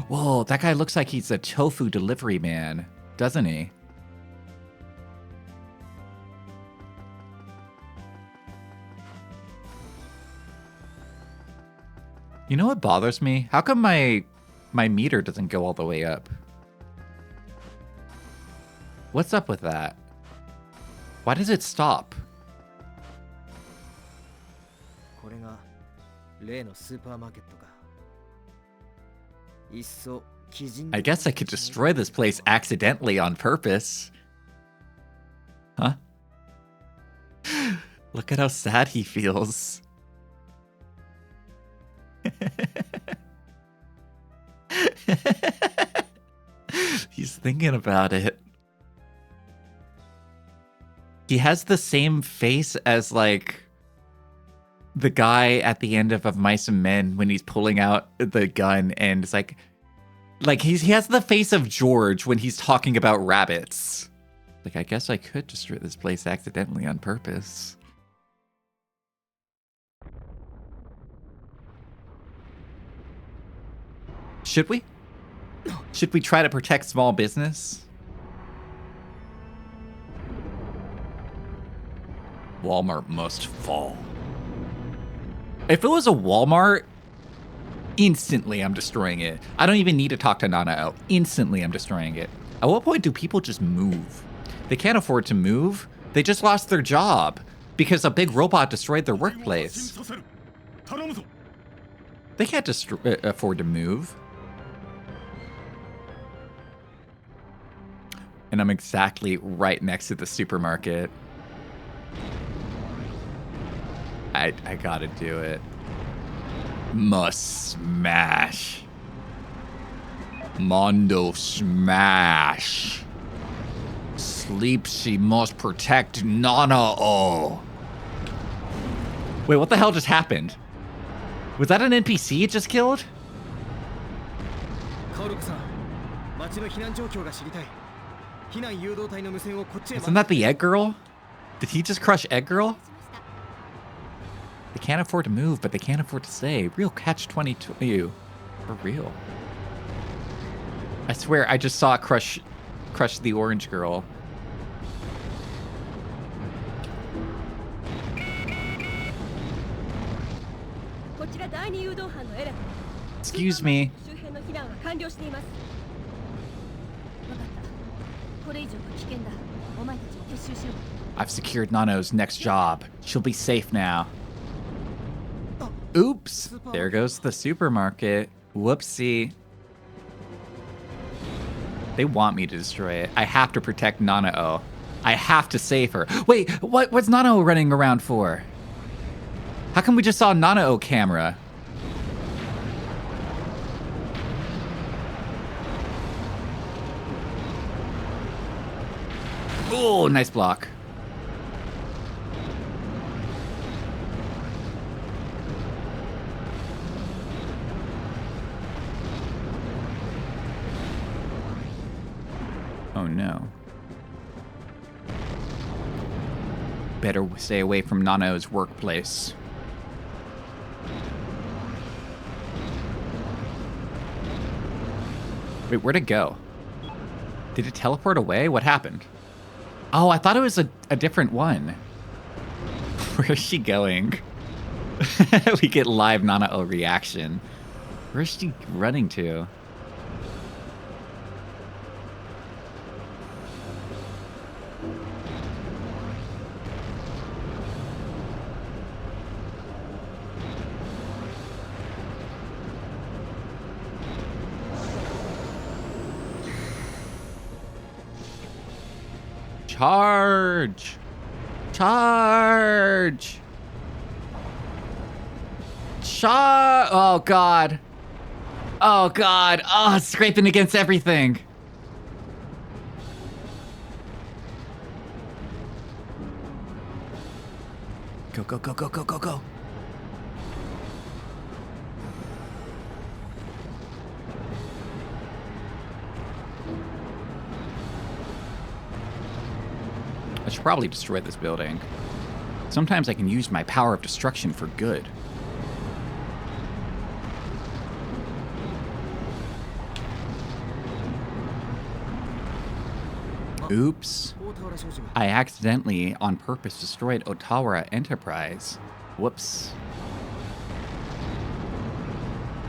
H: Whoa, that guy looks like he's a tofu delivery man, doesn't he? You know what bothers me? How come my meter doesn't go all the way up? What's up with that? Why does it stop?
F: これが例のスーパーマーケットか。いっそ基人。
H: I guess I could destroy this place accidentally on purpose. Huh? Look at how sad he feels. He's thinking about it. He has the same face as like the guy at the end of Mice and Men when he's pulling out the gun, and it's like he has the face of George when he's talking about rabbits. Like, I guess I could destroy this place accidentally on purpose. Should we? Should we try to protect small business? Walmart must fall. If it was a Walmart, instantly I'm destroying it. I don't even need to talk to Nanao. Instantly I'm destroying it. At what point do people just move? They can't afford to move. They just lost their job because a big robot destroyed their workplace. They can't afford to move. And I'm exactly right next to the supermarket. I gotta do it. Must smash. Mondo smash. Sleep, she must protect Nanao. Wait, what the hell just happened? Was that an NPC it just killed? Isn't that the Egg Girl? Did he just crush Egg Girl? They can't afford to move, but they can't afford to stay. Real catch-22. For real. I swear, I just saw it crush the orange girl. Excuse me. I've secured Nano's next job. She'll be safe now. Oops. There goes the supermarket. Whoopsie. They want me to destroy it. I have to protect Nanao. I have to save her. Wait, what's Nanao running around for? How come we just saw Nanao camera? Oh, nice block. Oh no. Better stay away from Nanao's workplace. Wait, where'd it go? Did it teleport away? What happened? Oh, I thought it was a different one. Where is she going? We get live Nanao reaction. Where is she running to? Charge! Charge! Charge! Oh, God. Oh, God. Oh, it's scraping against everything. Go, go, go, go, go, go, go. I should probably destroy this building. Sometimes I can use my power of destruction for good. Oops. I accidentally, on purpose, destroyed Otawara Enterprise. Whoops.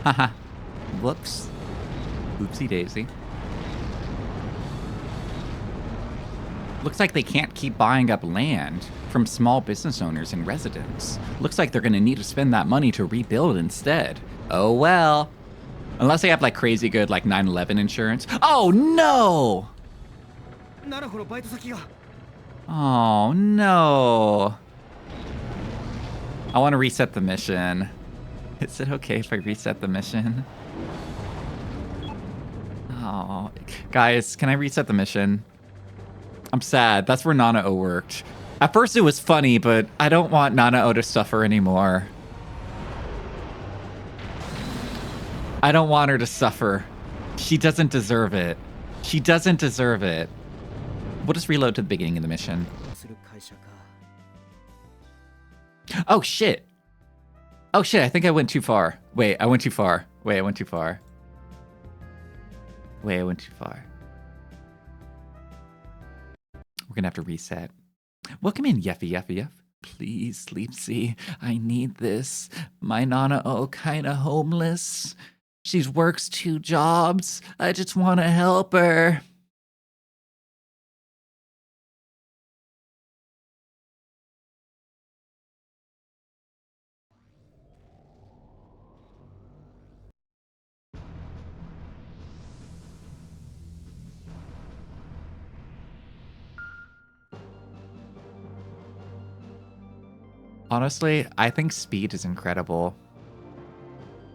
H: Haha. Whoops. Oopsie daisy. Looks like they can't keep buying up land from small business owners and residents. Looks like they're gonna need to spend that money to rebuild instead. Oh well. Unless they have like crazy good like 9/11 insurance. Oh no! Oh no. I want to reset the mission. Is it okay if I reset the mission? Oh, guys, can I reset the mission? I'm sad. That's where Nanao worked. At first it was funny, but I don't want Nanao to suffer anymore. I don't want her to suffer. She doesn't deserve it. She doesn't deserve it. We'll just reload to the beginning of the mission. Oh, shit. Oh, shit. I think I went too far. Wait, I went too far. Wait, I went too far. Wait, I went too far. We're going to have to reset. Welcome in, Yeffy, Yeffy, Yeff. Please, Sleepsy. I need this. My Nanao kinda homeless. She works 2 jobs. I just want to help her. Honestly, I think Speed is incredible.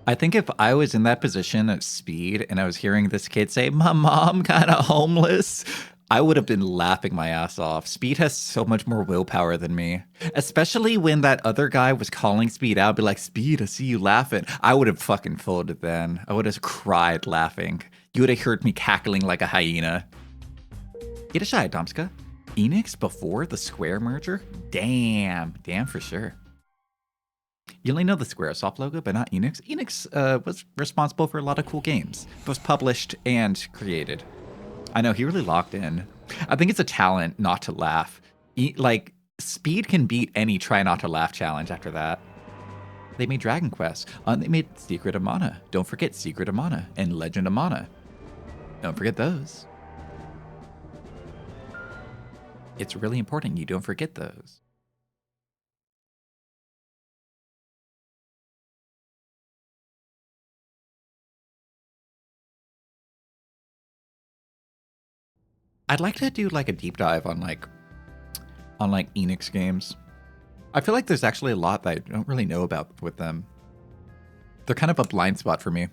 H: I think if I was in that position at Speed and I was hearing this kid say, my mom kind of homeless, I would have been laughing my ass off. Speed has so much more willpower than me. Especially when that other guy was calling Speed out, be like, Speed, I see you laughing. I would have fucking folded then. I would have cried laughing. You would have heard me cackling like a hyena. Get a shot, Domska. Enix before the Square merger? Damn for sure. You only know the Squaresoft logo, but not Enix. Enix was responsible for a lot of cool games, both published and created. I know, he really locked in. I think it's a talent not to laugh. Like, Speed can beat any try not to laugh challenge after that. They made Dragon Quest. They made Secret of Mana. Don't forget Secret of Mana and Legend of Mana. Don't forget those. It's really important you don't forget those. I'd like to do like a deep dive on like Enix games. I feel like there's actually a lot that I don't really know about with them. They're kind of a blind spot for me.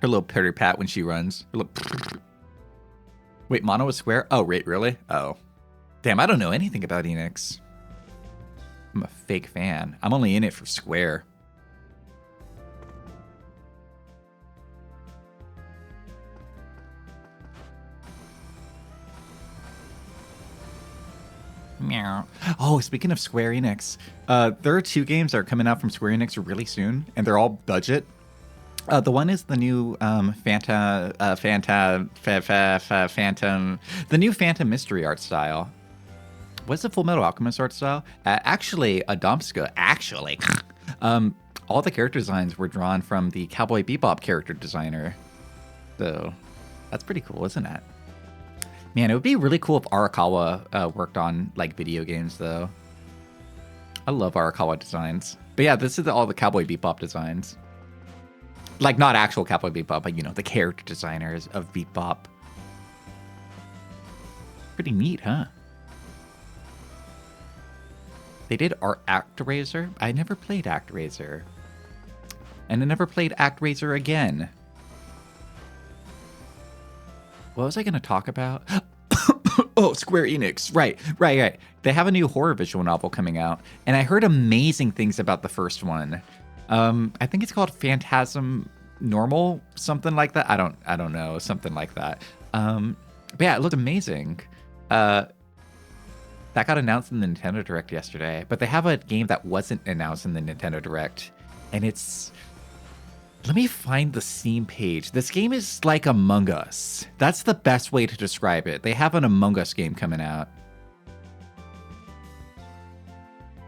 H: Her little purry pat when she runs. Her little... Wait, Mono is Square? Oh, wait, really? Oh. Damn, I don't know anything about Enix. I'm a fake fan. I'm only in it for Square. Meow. Oh, speaking of Square Enix, there are 2 games that are coming out from Square Enix really soon, and they're all budget. The one is the new Phantom, the new Phantom Mystery art style. What's the Full Metal Alchemist art style? Actually, Adomska, all the character designs were drawn from the Cowboy Bebop character designer. So, that's pretty cool, isn't it? Man, it would be really cool if Arakawa worked on, like, video games, though. I love Arakawa designs. But yeah, this is all the Cowboy Bebop designs. Like, not actual Cowboy Bebop, but, you know, the character designers of Bebop. Pretty neat, huh? They did ActRaiser. I never played ActRaiser. And I never played ActRaiser again. What was I going to talk about? Oh, Square Enix. Right. They have a new horror visual novel coming out, and I heard amazing things about the first one. I think it's called Phantasm Normal, something like that. I don't know, something like that. But yeah, it looked amazing. That got announced in the Nintendo Direct yesterday, but they have a game that wasn't announced in the Nintendo Direct, and it's... Let me find the Steam page. This game is like Among Us. That's the best way to describe it. They have an Among Us game coming out.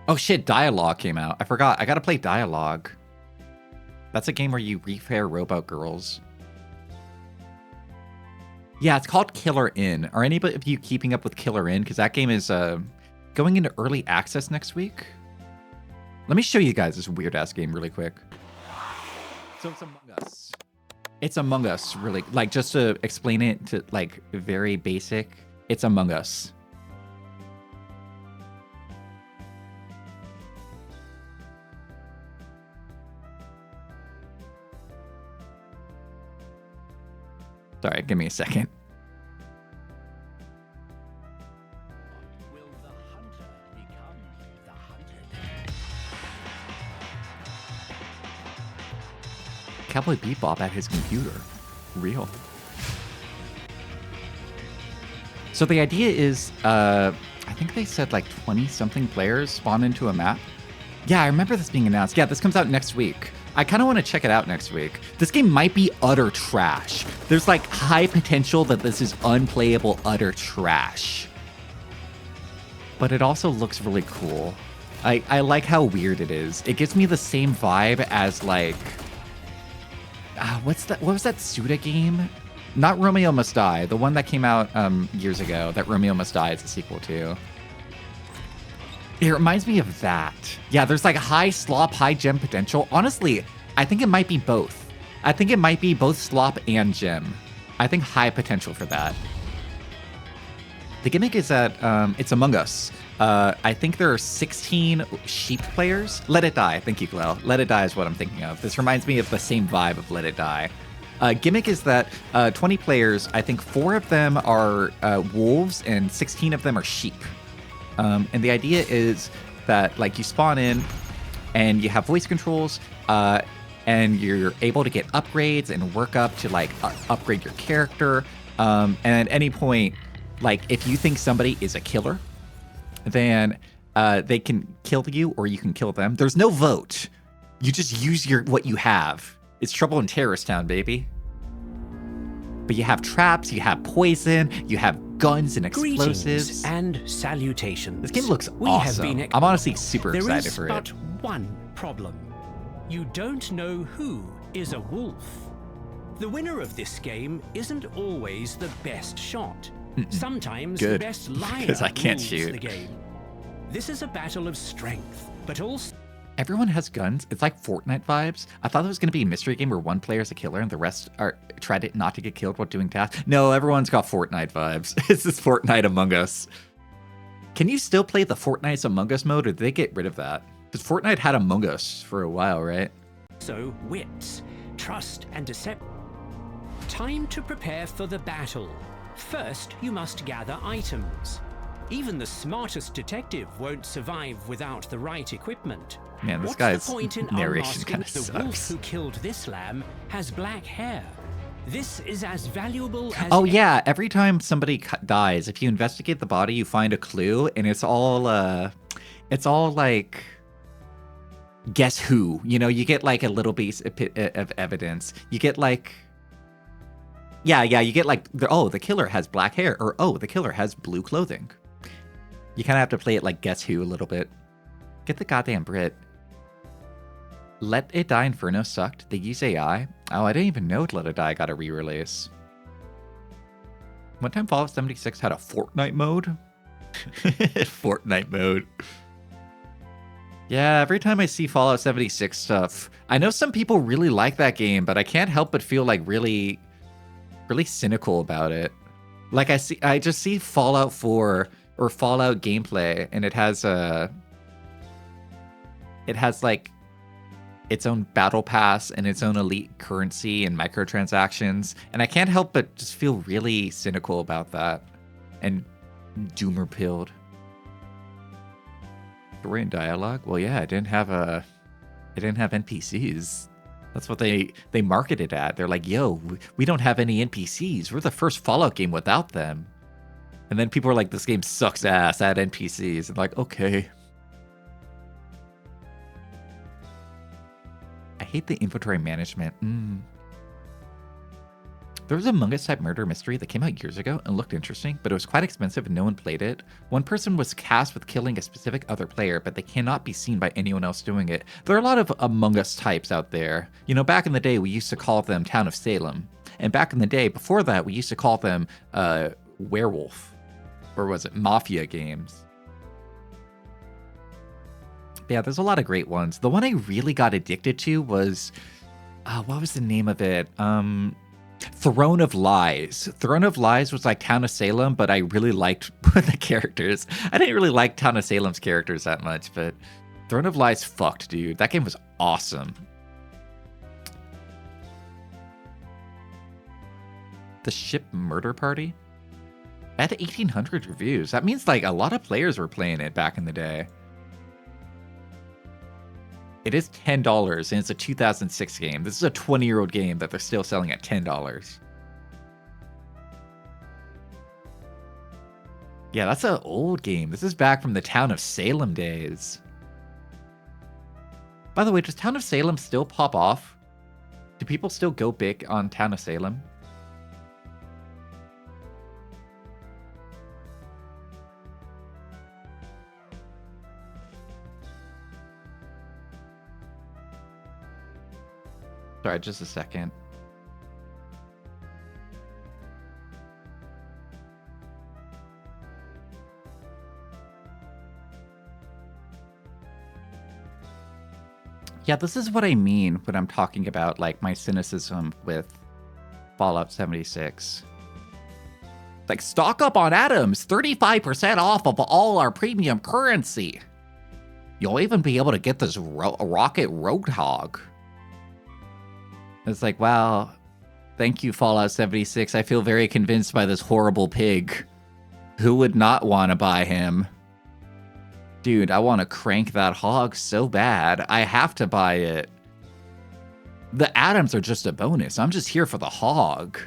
H: Oh shit, Dialogue came out. I forgot. I gotta play Dialogue. That's a game where you repair robot girls. Yeah, it's called Killer Inn. Are anybody of you keeping up with Killer Inn? Because that game is going into early access next week. Let me show you guys this weird-ass game really quick. So it's Among Us. It's Among Us, really. Like, just to explain it to, like, very basic, it's Among Us. Sorry, give me a second.
I: Will the hunter become the hunted?
H: Cowboy Bebop at his computer. Real. So the idea is, I think they said like 20-something players spawn into a map. Yeah, I remember this being announced. Yeah, this comes out next week. I kind of want to check it out next week. This game might be utter trash. There's like high potential that this is unplayable utter trash. But it also looks really cool. I like how weird it is. It gives me the same vibe as like... what was that Suda game? Not Romeo Must Die, the one that came out years ago that Romeo Must Die is a sequel to. It reminds me of that. Yeah, there's like high slop, high gem potential. Honestly, I think it might be both. I think it might be both slop and gem. I think high potential for that. The gimmick is that it's Among Us. I think there are 16 sheep players. Let It Die. Thank you, Glel. Let It Die is what I'm thinking of. This reminds me of the same vibe of Let It Die. Gimmick is that 20 players, I think 4 of them are wolves and 16 of them are sheep. And the idea is that like you spawn in and you have voice controls and you're able to get upgrades and work up to like upgrade your character. And at any point, like if you think somebody is a killer, then they can kill you or you can kill them. There's no vote. You just use what you have. It's Trouble in Terrorist Town, baby. But you have traps, you have poison, you have guns and explosives.
I: Greetings and salutations.
H: This game looks
I: We
H: awesome.
I: Have been
H: I'm honestly super excited for
I: There
H: it.
I: is but one problem. You don't know who is a wolf. The winner of this game isn't always the best shot. Sometimes
H: Good,
I: the best liar
H: 'cause I can't
I: rules
H: shoot.
I: the game. This is a battle of strength, but also
H: Everyone has guns. It's like Fortnite vibes. I thought it was going to be a mystery game where one player is a killer and the rest are tried not to get killed while doing tasks. No, everyone's got Fortnite vibes. It's this Fortnite Among Us. Can you still play the Fortnite Among Us mode, or did they get rid of that? Because Fortnite had Among Us for a while, right?
I: wits, trust and deception. Time to prepare for the battle. First, you must gather items. Even the smartest detective won't survive without the right equipment.
H: Man, this
I: What's
H: guy's
I: the point in
H: narration
I: unmasking
H: kind of
I: the wolf
H: sucks.
I: who killed this lamb has black hair? This is as valuable as...
H: Oh yeah, every time somebody dies, if you investigate the body, you find a clue, and it's all like, guess who? You know, you get like a little piece of evidence. You get like, yeah, you get like, the killer has black hair, or oh, the killer has blue clothing. You kind of have to play it like guess who a little bit. Get the goddamn Brit. Let It Die Inferno sucked. They use AI. Oh, I didn't even know Let It Die got a re-release. One time Fallout 76 had a Fortnite mode. Fortnite mode. Yeah, every time I see Fallout 76 stuff, I know some people really like that game, but I can't help but feel like really cynical about it. Like I just see Fallout 4 or Fallout gameplay, and it has like its own battle pass and its own elite currency and microtransactions, and I can't help but just feel really cynical about that and doomer pilled. Story and dialogue? Well, yeah, it didn't have NPCs. That's what they marketed at. They're like, yo, we don't have any NPCs. We're the first Fallout game without them. And then people are like, this game sucks ass at NPCs. And like, okay. I hate the inventory management. There was a Among Us type murder mystery that came out years ago and looked interesting, but it was quite expensive and no one played it. One person was tasked with killing a specific other player, but they cannot be seen by anyone else doing it. There are a lot of Among Us types out there. You know, back in the day, we used to call them Town of Salem. And back in the day, before that, we used to call them Werewolf. Or was it Mafia games? Yeah, there's a lot of great ones. The one I really got addicted to was, what was the name of it? Throne of Lies. Throne of Lies was like Town of Salem, but I really liked the characters. I didn't really like Town of Salem's characters that much, but Throne of Lies fucked, dude. That game was awesome. The Ship Murder Party. At 1,800 reviews. That means like a lot of players were playing it back in the day. It is $10 and it's a 2006 game. This is a 20-year-old game that they're still selling at $10. Yeah, that's an old game. This is back from the Town of Salem days. By the way, does Town of Salem still pop off? Do people still go big on Town of Salem? Sorry, just a second. Yeah, this is what I mean when I'm talking about like my cynicism with Fallout 76. Like, stock up on atoms, 35% off of all our premium currency. You'll even be able to get this rocket Roadhog. It's like, wow, thank you, Fallout 76. I feel very convinced by this horrible pig. Who would not want to buy him? Dude, I want to crank that hog so bad. I have to buy it. The atoms are just a bonus. I'm just here for the hog.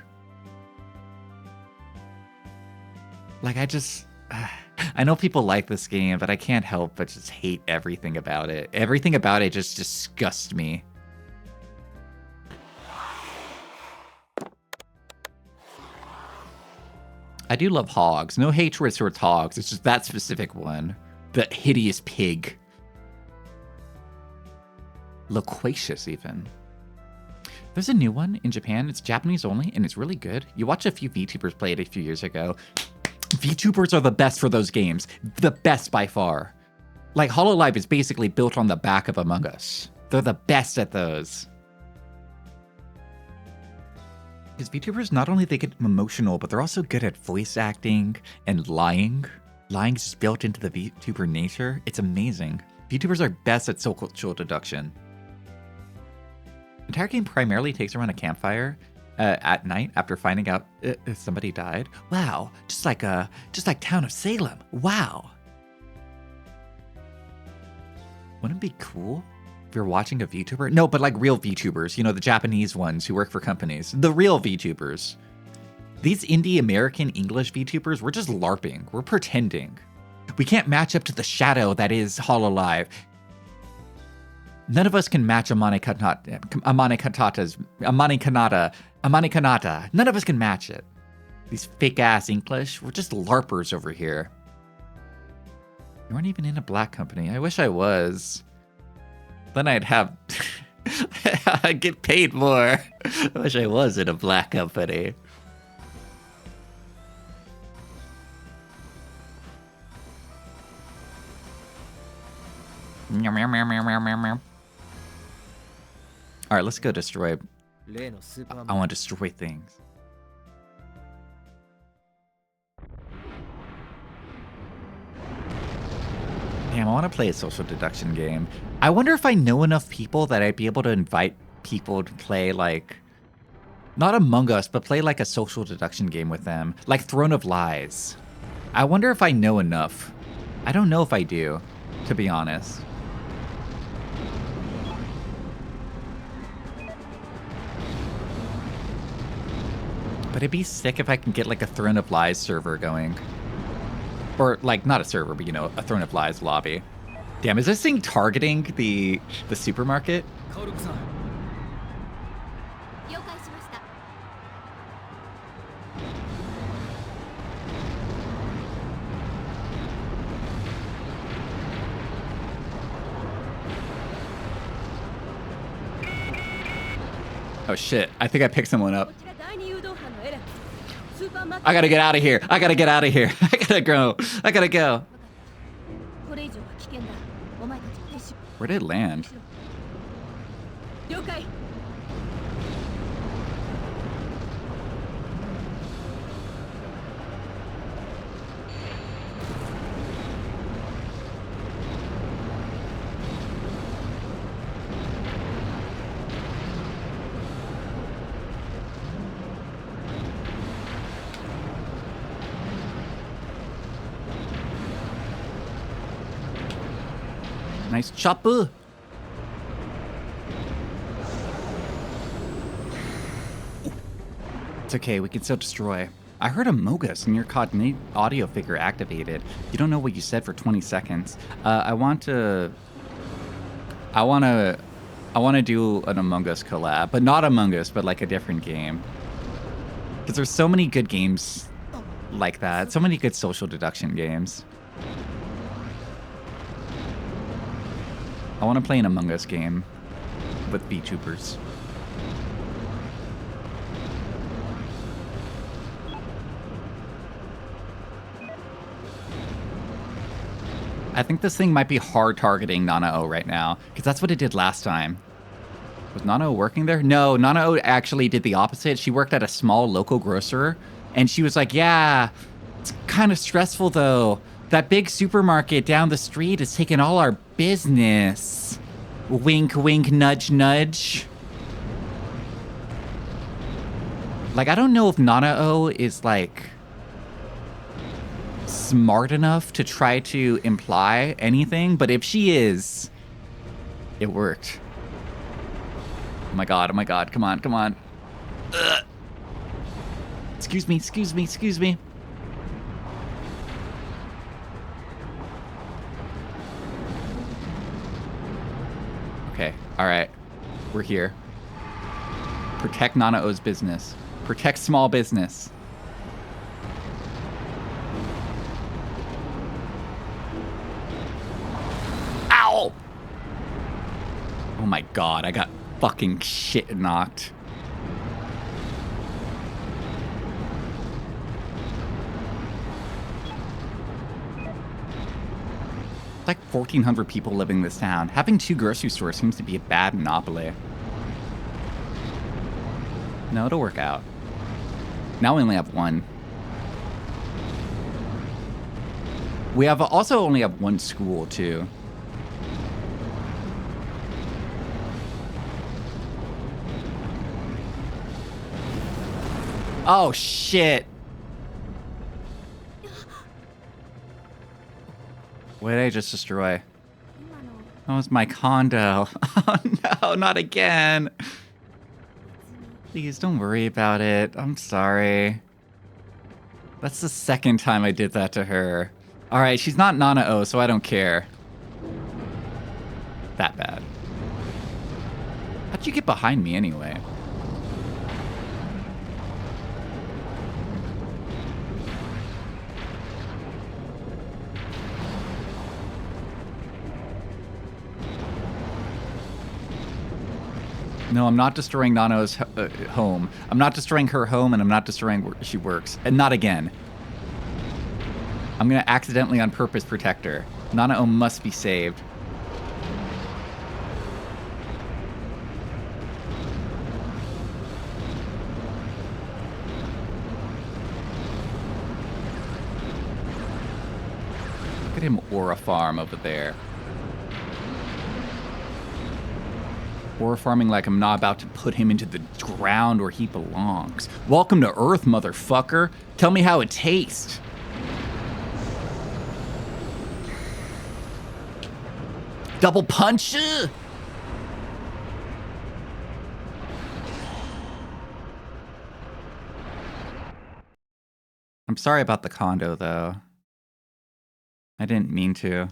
H: Like, I know people like this game, but I can't help but just hate everything about it. Everything about it just disgusts me. I do love hogs. No hatred towards hogs. It's just that specific one. The hideous pig. Loquacious, even. There's a new one in Japan. It's Japanese only, and it's really good. You watch a few VTubers play it a few years ago. VTubers are the best for those games. The best by far. Like, Hololive is basically built on the back of Among Us. They're the best at those. Because VTubers, not only they get emotional, but they're also good at voice acting and lying. Lying is just built into the VTuber nature. It's amazing. VTubers are best at social deduction. The entire game primarily takes around a campfire at night after finding out somebody died. Wow, just like Town of Salem. Wow. Wouldn't it be cool if you're watching a VTuber? No, but like real VTubers. You know, the Japanese ones who work for companies. The real VTubers. These indie American English VTubers, we're just LARPing. We're pretending. We can't match up to the shadow that is Hololive. None of us can match Amane Kanata. None of us can match it. These fake-ass English, we're just LARPers over here. You weren't even in a black company. I wish I was. Then I'd have... I'd get paid more. I wish I was in a black company. Alright, let's go destroy. I want to destroy things. Damn, I want to play a social deduction game. I wonder if I know enough people that I'd be able to invite people to play, like, not Among Us, but play like a social deduction game with them. Like Throne of Lies. I wonder if I know enough. I don't know if I do, to be honest. But it'd be sick if I can get like a Throne of Lies server going. Or like, not a server, but you know, a Throne of Lies lobby. Damn, is this thing targeting the supermarket? Oh shit, I think I picked someone up. I gotta get out of here. I gotta get out of here. I gotta go. I gotta go. Where did it land?
A: Nice chopper. It's okay, we can still destroy. I heard a Mogus and your coordinate audio figure activated. You don't know what you said for 20 seconds. I want to do an Among Us collab, but not Among Us, but like a different game. Because there's so many good games like that. So many good social deduction games. I want to play an Among Us game with VTubers. I think this thing might be hard targeting nanao right now, because that's what it did last time. Was nanao working there? No, nanao actually did the opposite. She worked at a small local grocer, and she was like, yeah, it's kind of stressful though. That big supermarket down the street is taking all our business. Wink, wink, nudge, nudge. Like, I don't know if nanao is like smart enough to try to imply anything, but if she is, it worked. Oh my god, come on, come on. Ugh. Excuse me, excuse me, excuse me. Okay, alright. We're here. Protect nanao's business. Protect small business. Ow! Oh my god, I got fucking shit knocked. Like 1,400 people living in this town. Having 2 grocery stores seems to be a bad monopoly. No, it'll work out. Now we only have 1. We have also only have 1 school, too. Oh, shit. What did I just destroy? That was my condo. Oh, no, not again. Please don't worry about it. I'm sorry. That's the 2nd time I did that to her. All right, she's not nanao, so I don't care. That bad. How'd you get behind me anyway? No, I'm not destroying Nano's home. I'm not destroying her home, and I'm not destroying where she works. And not again. I'm gonna accidentally on purpose protect her. Nanao must be saved. Look at him aura farm over there. Or farming like I'm not about to put him into the ground where he belongs. Welcome to Earth, motherfucker. Tell me how it tastes. Double punch? I'm sorry about the condo, though. I didn't mean to.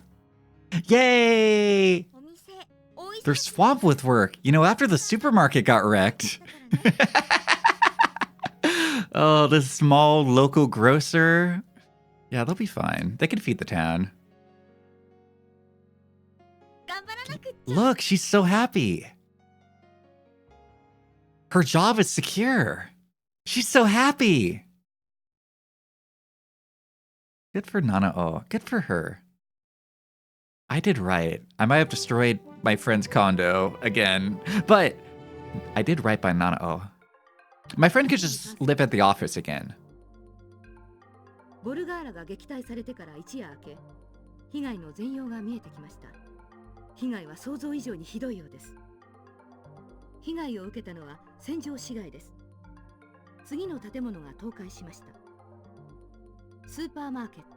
A: Yay! They're swamped with work. You know, after the supermarket got wrecked. Oh, this small local grocer. Yeah, they'll be fine. They can feed the town. Look, she's so happy. Her job is secure. She's so happy. Good for nanao. Good for her. I did right. I might have destroyed my friend's condo again, but I did right by nanao. My friend could just live at the office again.
C: ボルガーラが撃退されてから一夜明け、被害の全容が見えてきました。被害は想像以上にひどいようです。被害を受けたのは戦場市街です。次の建物が倒壊しました。スーパーマーケット。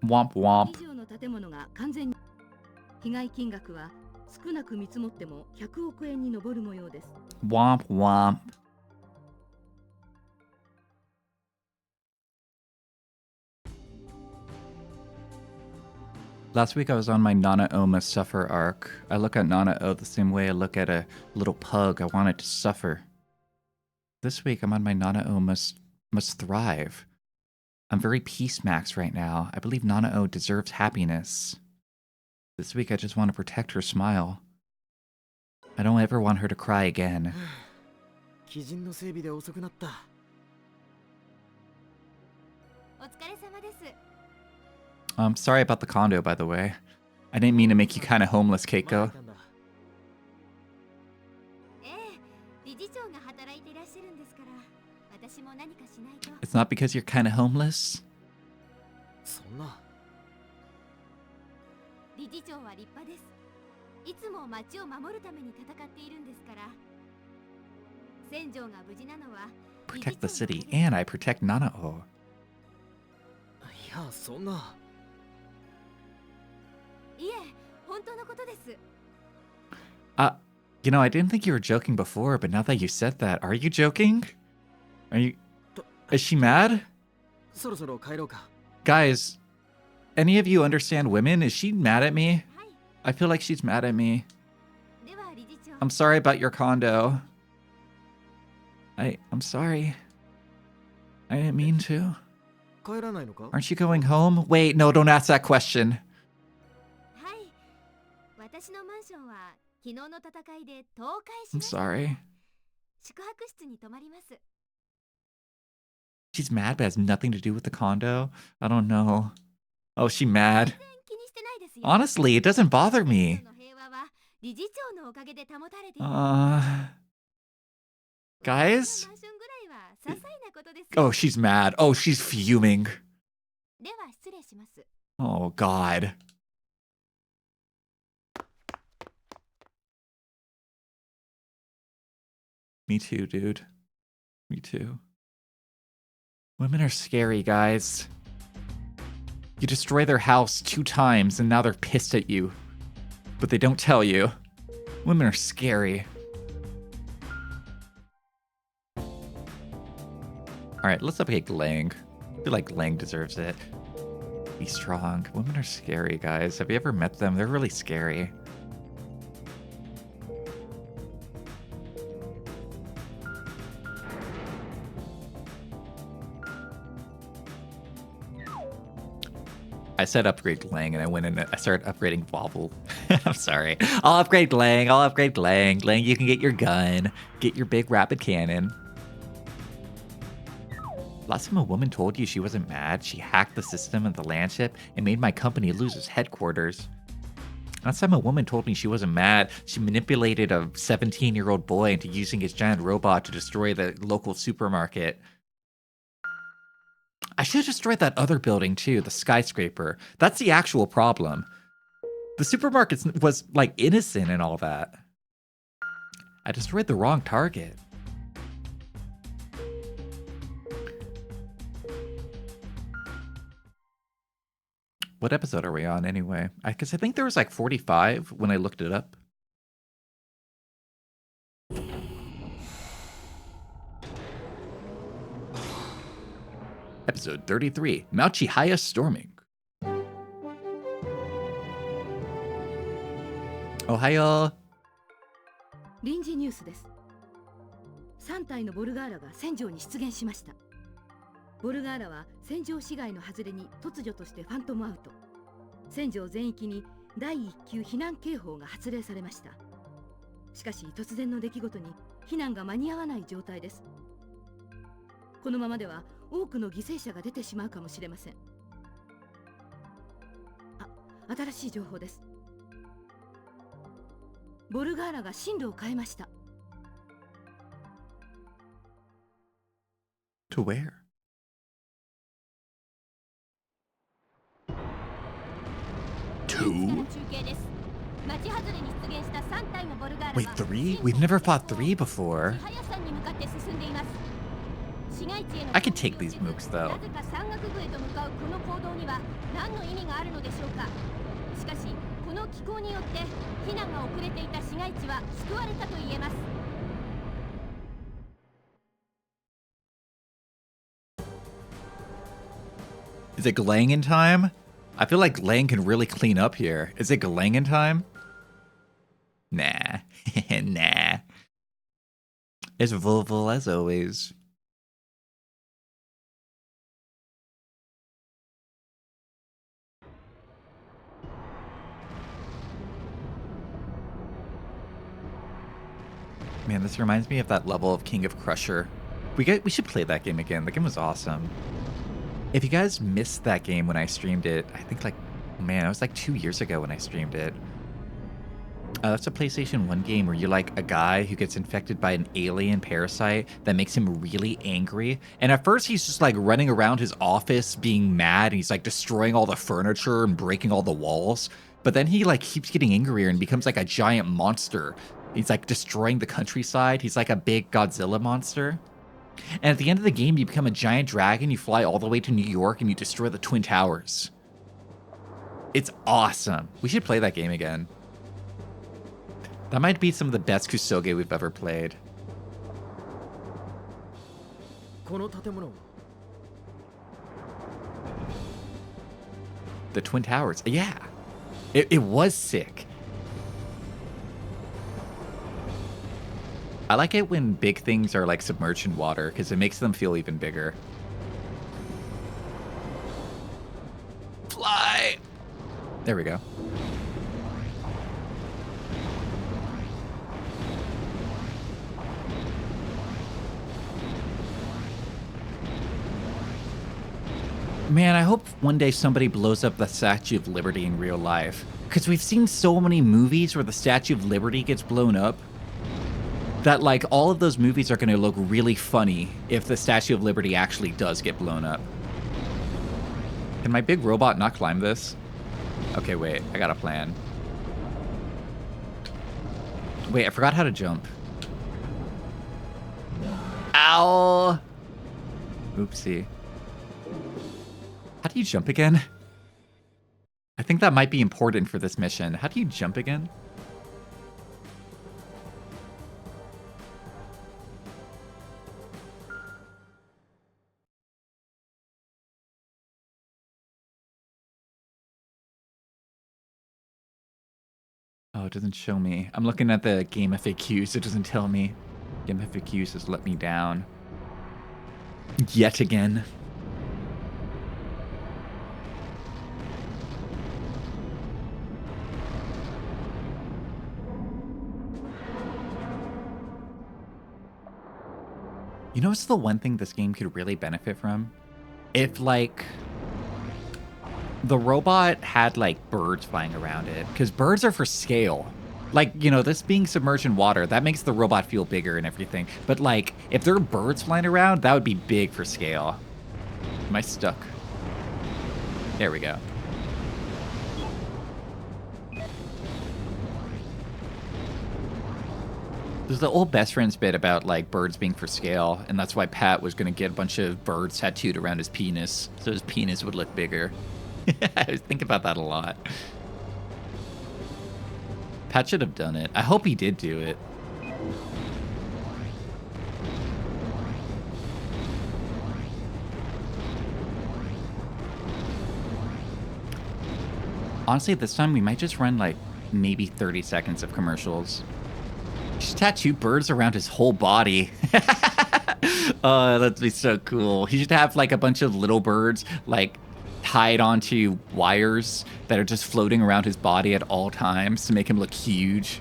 A: Womp womp.
C: 以上の建物が完全に被害金額は少なく見積もっても100億円に上る模様です。
H: Womp womp. Last week I was on my nanao must suffer arc. I look at nanao the same way I look at a little pug. I want it to suffer. This week I'm on my nanao must thrive. I'm very peace max right now. I believe nanao deserves happiness. This week I just want to protect her smile. I don't ever want her to cry again.
F: 基準の整備で遅くなった。
E: お疲れ様です。
H: Sorry about the condo, by the way. I didn't mean to make you kind of homeless, Keiko.
E: ええ、理事長が働いていらっしゃるんですから、私も何かしないと。
H: It's not because you're kind of homeless?
F: そんな。
E: 理事長は立派です。いつも町を守るために戦っているんですから。戦場が無事なのは。
H: Protect the city, and I protect Nanao.
F: いや、そんな。
E: いえ、本当のことです。
H: You know, I didn't think you were joking before, but now that you said that, are you joking? Are you... Is she mad?
F: そろそろ帰ろうか。
H: Guys, any of you understand women? Is she mad at me? I feel like she's mad at me.
E: では理事長。
H: I'm sorry about your condo. I'm sorry. I didn't mean to.
F: 帰らないのか？
H: Aren't you going home? Wait, no, don't ask that question.
E: はい。私のマンションは昨日の戦いで倒壊し
H: I'm
E: ました。
H: sorry.
E: 宿泊室に泊まります。
H: She's mad, but has nothing to do with the condo? I don't know. Oh, she mad?
E: 気にしてないですよ。
H: Honestly, it doesn't bother me.
E: の平和は理事長のおかげで保たれている。
H: Guys?
E: マンションぐらいは些細なことですよ。
H: Oh, she's mad. Oh, she's fuming.
E: では失礼します。
H: Oh, God. Me too, dude. Me too. Women are scary, guys. You destroy their house 2 times and now they're pissed at you. But they don't tell you. Women are scary. Alright, let's update Lang. I feel like Lang deserves it. Be strong. Women are scary, guys. Have you ever met them? They're really scary. I said upgrade Lang and I went in and I started upgrading Wobble. I'm sorry. I'll upgrade Lang. I'll upgrade Lang. Lang, you can get your gun. Get your big rapid cannon. Last time a woman told you she wasn't mad, she hacked the system of the land ship and made my company lose its headquarters. Last time a woman told me she wasn't mad, she manipulated a 17-year-old boy into using his giant robot to destroy the local supermarket. I should have destroyed that other building too, the skyscraper. That's the actual problem. The supermarket was like innocent and all that. I destroyed the wrong target. What episode are we on anyway? Because I think there was like 45 when I looked it up. Episode 33, Mount Chihaya Storming. Ohayo.
C: 臨時ニュースです。3体のボルガーラが戦場に出現しました。ボルガーラは戦場市街の外れに突如としてファントムアウト。戦場全域に第1級避難警報が発令されました。しかし突然の出来事に避難が間に合わない状態です。このままでは多くの犠牲者が出てしまうかもしれません。新しい情報です。ボルガーラが進路を変えました。
H: To where? Two? Wait, 3? We've never fought 3 before. I could take these mooks though.
E: なぜか山岳部へと向かうこの行動には何の意味があるのでしょうか。しかしこの気候によって避難が遅れていた市街地は救われたと言えます。
H: Is it Glangan time? I feel like Glang can really clean up here. Is it Glangan time? Nah. Nah. It's Volvo as always. Man, this reminds me of that level of King of Crusher. We should play that game again. The game was awesome. If you guys missed that game when I streamed it, I think man, it was like 2 years ago when I streamed it. That's a PlayStation 1 game where you're like a guy who gets infected by an alien parasite that makes him really angry. And at first he's just like running around his office being mad, and he's like destroying all the furniture and breaking all the walls. But then he like keeps getting angrier and becomes like a giant monster. He's like destroying the countryside. He's like a big Godzilla monster. And at the end of the game, you become a giant dragon, you fly all the way to New York, and you destroy the Twin Towers. It's awesome. We should play that game again. That might be some of the best Kusoge we've ever played. The Twin Towers. Yeah. It was sick. I like it when big things are like submerged in water because it makes them feel even bigger. Fly! There we go. Man, I hope one day somebody blows up the Statue of Liberty in real life. Because we've seen so many movies where the Statue of Liberty gets blown up. That, like, all of those movies are going to look really funny if the Statue of Liberty actually does get blown up. Can my big robot not climb this? Okay, wait. I got a plan. Wait, I forgot how to jump. Ow! Oopsie. How do you jump again? I think that might be important for this mission. How do you jump again? Oh, it doesn't show me. I'm looking at the game FAQs. It doesn't tell me. Game FAQs has let me down. Yet again. You know what's the one thing this game could really benefit from? If, like, the robot had, like, birds flying around it. Because birds are for scale. Like, you know, this being submerged in water, that makes the robot feel bigger and everything. But, like, if there are birds flying around, that would be big for scale. Am I stuck? There we go. There's the old best friends bit about, like, birds being for scale, and that's why Pat was going to get a bunch of birds tattooed around his penis, so his penis would look bigger. I think about that a lot. Pat should have done it. I hope he did do it. Honestly, this time we might just run, like, maybe 30 seconds of commercials. Just tattoo birds around his whole body. Oh, that'd be so cool. He should have like a bunch of little birds like tied onto wires that are just floating around his body at all times to make him look huge.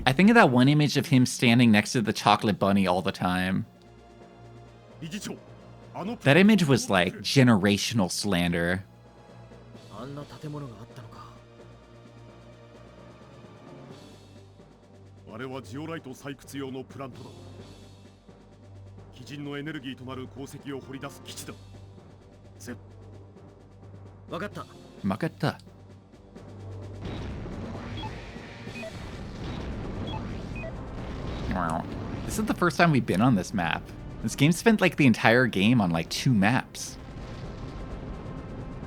H: I think of that one image of him standing next to the chocolate bunny all the time. That image was like generational slander.
D: あれはジオライト採掘用のプラントだ。基人のエネルギーとなる鉱石を掘り出す基地だ。
F: わかった。
H: わかった。Wow. This is the first time we've been on this map. This game spent like the entire game on like 2 maps.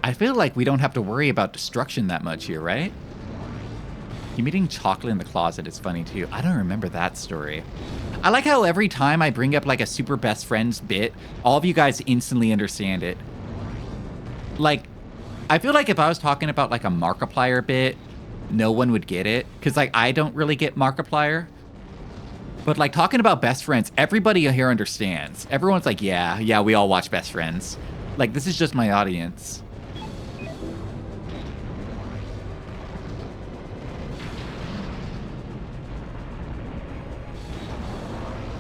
H: I feel like we don't have to worry about destruction that much here, right? Him eating chocolate in the closet is funny too. I don't remember that story. I like how every time I bring up like a super best friends bit, all of you guys instantly understand it. Like, I feel like if I was talking about like a Markiplier bit, no one would get it. Because like, I don't really get Markiplier. But like talking about best friends, everybody here understands. Everyone's like, yeah, we all watch Best Friends. Like, this is just my audience.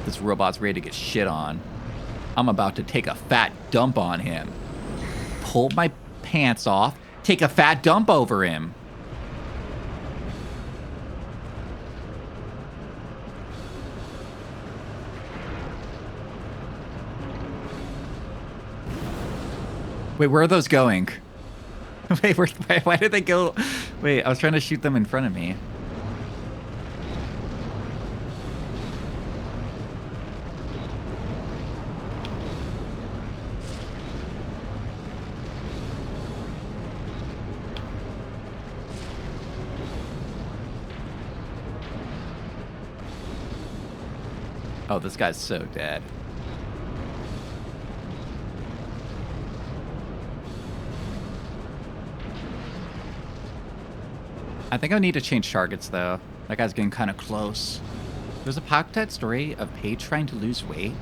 H: This robot's ready to get shit on. I'm about to take a fat dump on him. Pull my pants off, take a fat dump over him. Wait, where are those going? Wait, why did they go? Wait, I was trying to shoot them in front of me. Oh, this guy's so dead. I think I need to change targets, though. That guy's getting kind of close. There's a Pocket story of Paige trying to lose weight,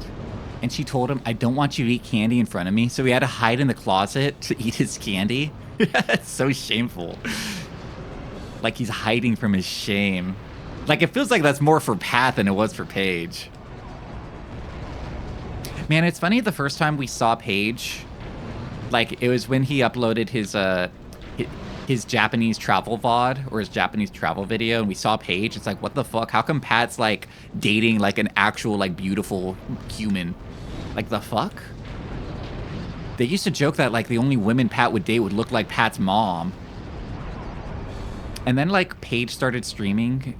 H: and she told him, I don't want you to eat candy in front of me, so he had to hide in the closet to eat his candy. It's so shameful. Like he's hiding from his shame. Like, it feels like that's more for Pat than it was for Paige. Man, it's funny, the first time we saw Paige, like, it was when he uploaded his Japanese travel VOD, or his Japanese travel video, and we saw Paige. It's like, what the fuck? How come Pat's, like, dating, like, an actual, like, beautiful human? Like, the fuck? They used to joke that, like, the only women Pat would date would look like Pat's mom. And then, like, Paige started streaming,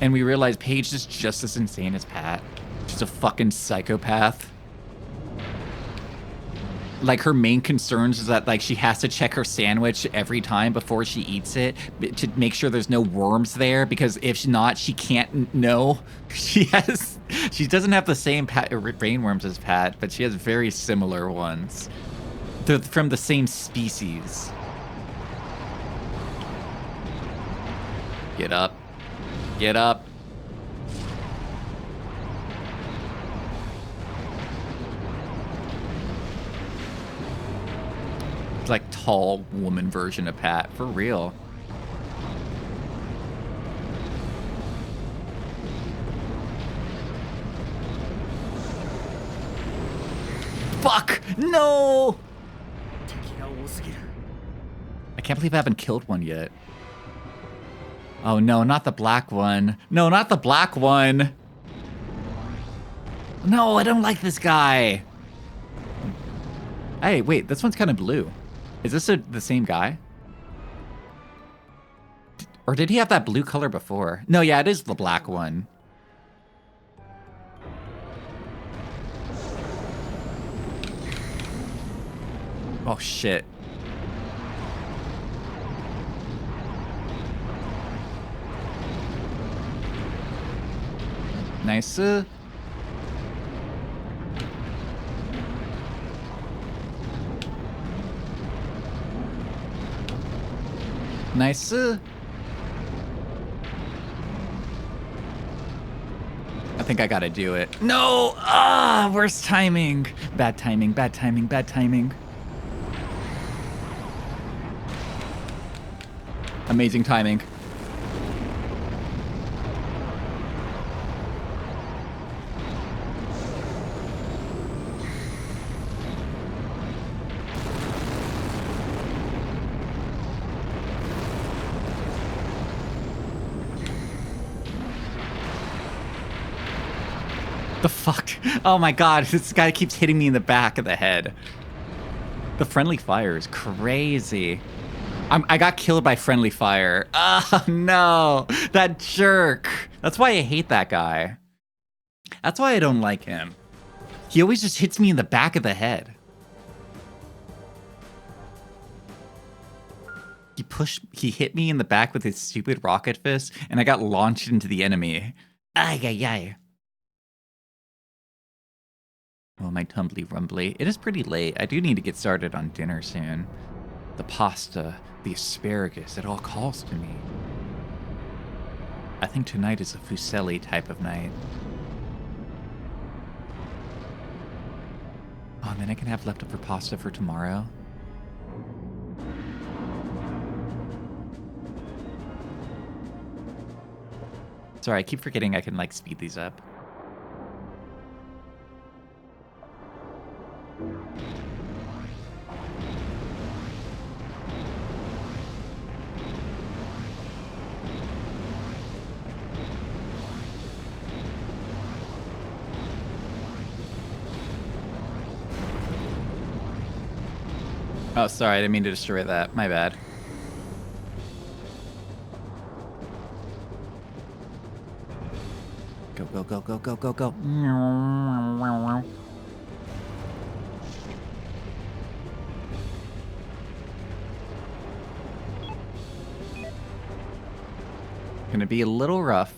H: and we realized Paige is just as insane as Pat. She's a fucking psychopath. Like, her main concerns is that, like, she has to check her sandwich every time before she eats it to make sure there's no worms there, because if not, she can't know. She doesn't have the same brain worms as Pat, but she has very similar ones. They're from the same species. Get up. Get up. Like tall woman version of Pat, for real. Fuck! No! I can't believe I haven't killed one yet. Oh no, not the black one. No, not the black one. No, I don't like this guy. Hey, wait, this one's kind of blue. Is this the same guy? Or did he have that blue color before? No, yeah, it is the black one. Oh, shit. Nice. Nice. I think I gotta do it. No! Ah, worst timing. Bad timing, bad timing, bad timing. Amazing timing. The fuck? Oh my god, this guy keeps hitting me in the back of the head. The friendly fire is crazy. I got killed by friendly fire. Oh no, that jerk. That's why I hate that guy. That's why I don't like him. He always just hits me in the back of the head.
A: He hit me in the back with his stupid rocket fist, and I got launched into the enemy. Ay, ay, ay. Oh, my tumbly rumbly. It is pretty late. I do need to get started on dinner soon. The pasta, the asparagus, it all calls to me. I think tonight is a fusilli type of night. Oh, and then I can have leftover pasta for tomorrow. Sorry, I keep forgetting I can, like, speed these up. Oh, sorry, I didn't mean to destroy that. My bad. Go, go, go, go, go, go, go. Gonna be a little rough,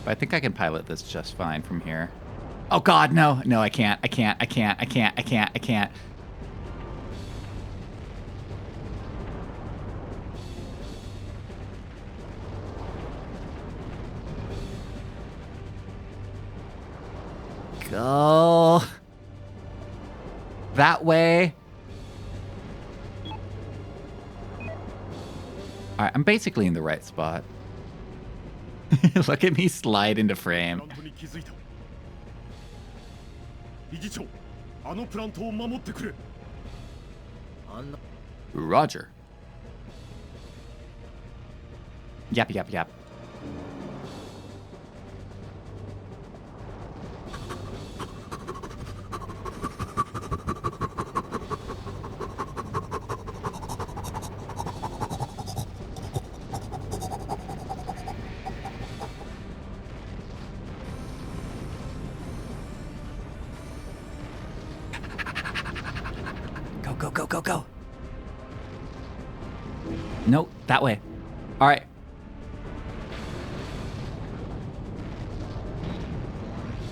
A: but I think I can pilot this just fine from here. Oh God, no. No, I can't. I can't. I can't. I can't. I can't. I can't. Go that way. All right, I'm basically in the right spot. Look at me slide into frame. Roger. Yap, yap, yap. Go, go, go, go. Nope, that way. All right.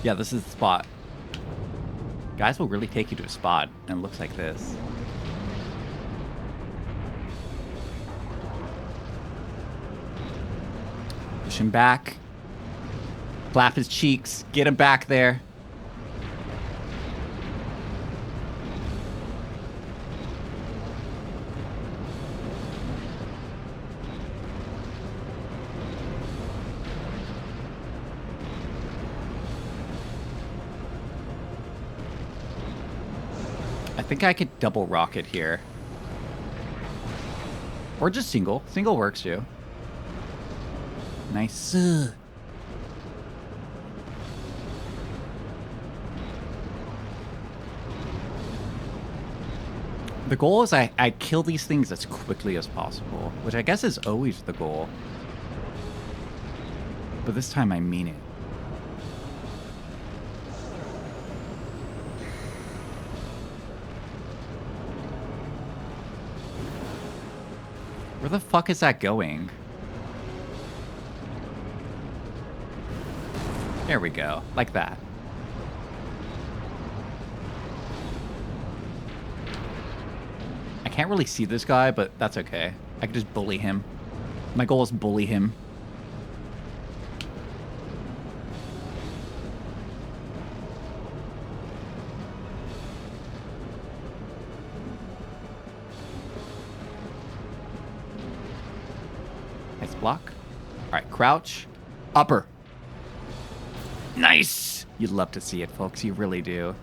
A: Yeah, this is the spot. Guys will really take you to a spot, and it looks like this. Push him back. Flap his cheeks. Get him back there. I think I could double rocket here. Or just single. Single works too. Nice. The goal is I kill these things as quickly as possible, which I guess is always the goal. But this time I mean it. Where the fuck is that going? There we go. Like that. I can't really see this guy, but that's okay. I can just bully him. My goal is bully him. Nice block. All right, crouch. Upper. Nice! You'd love to see it, folks. You really do.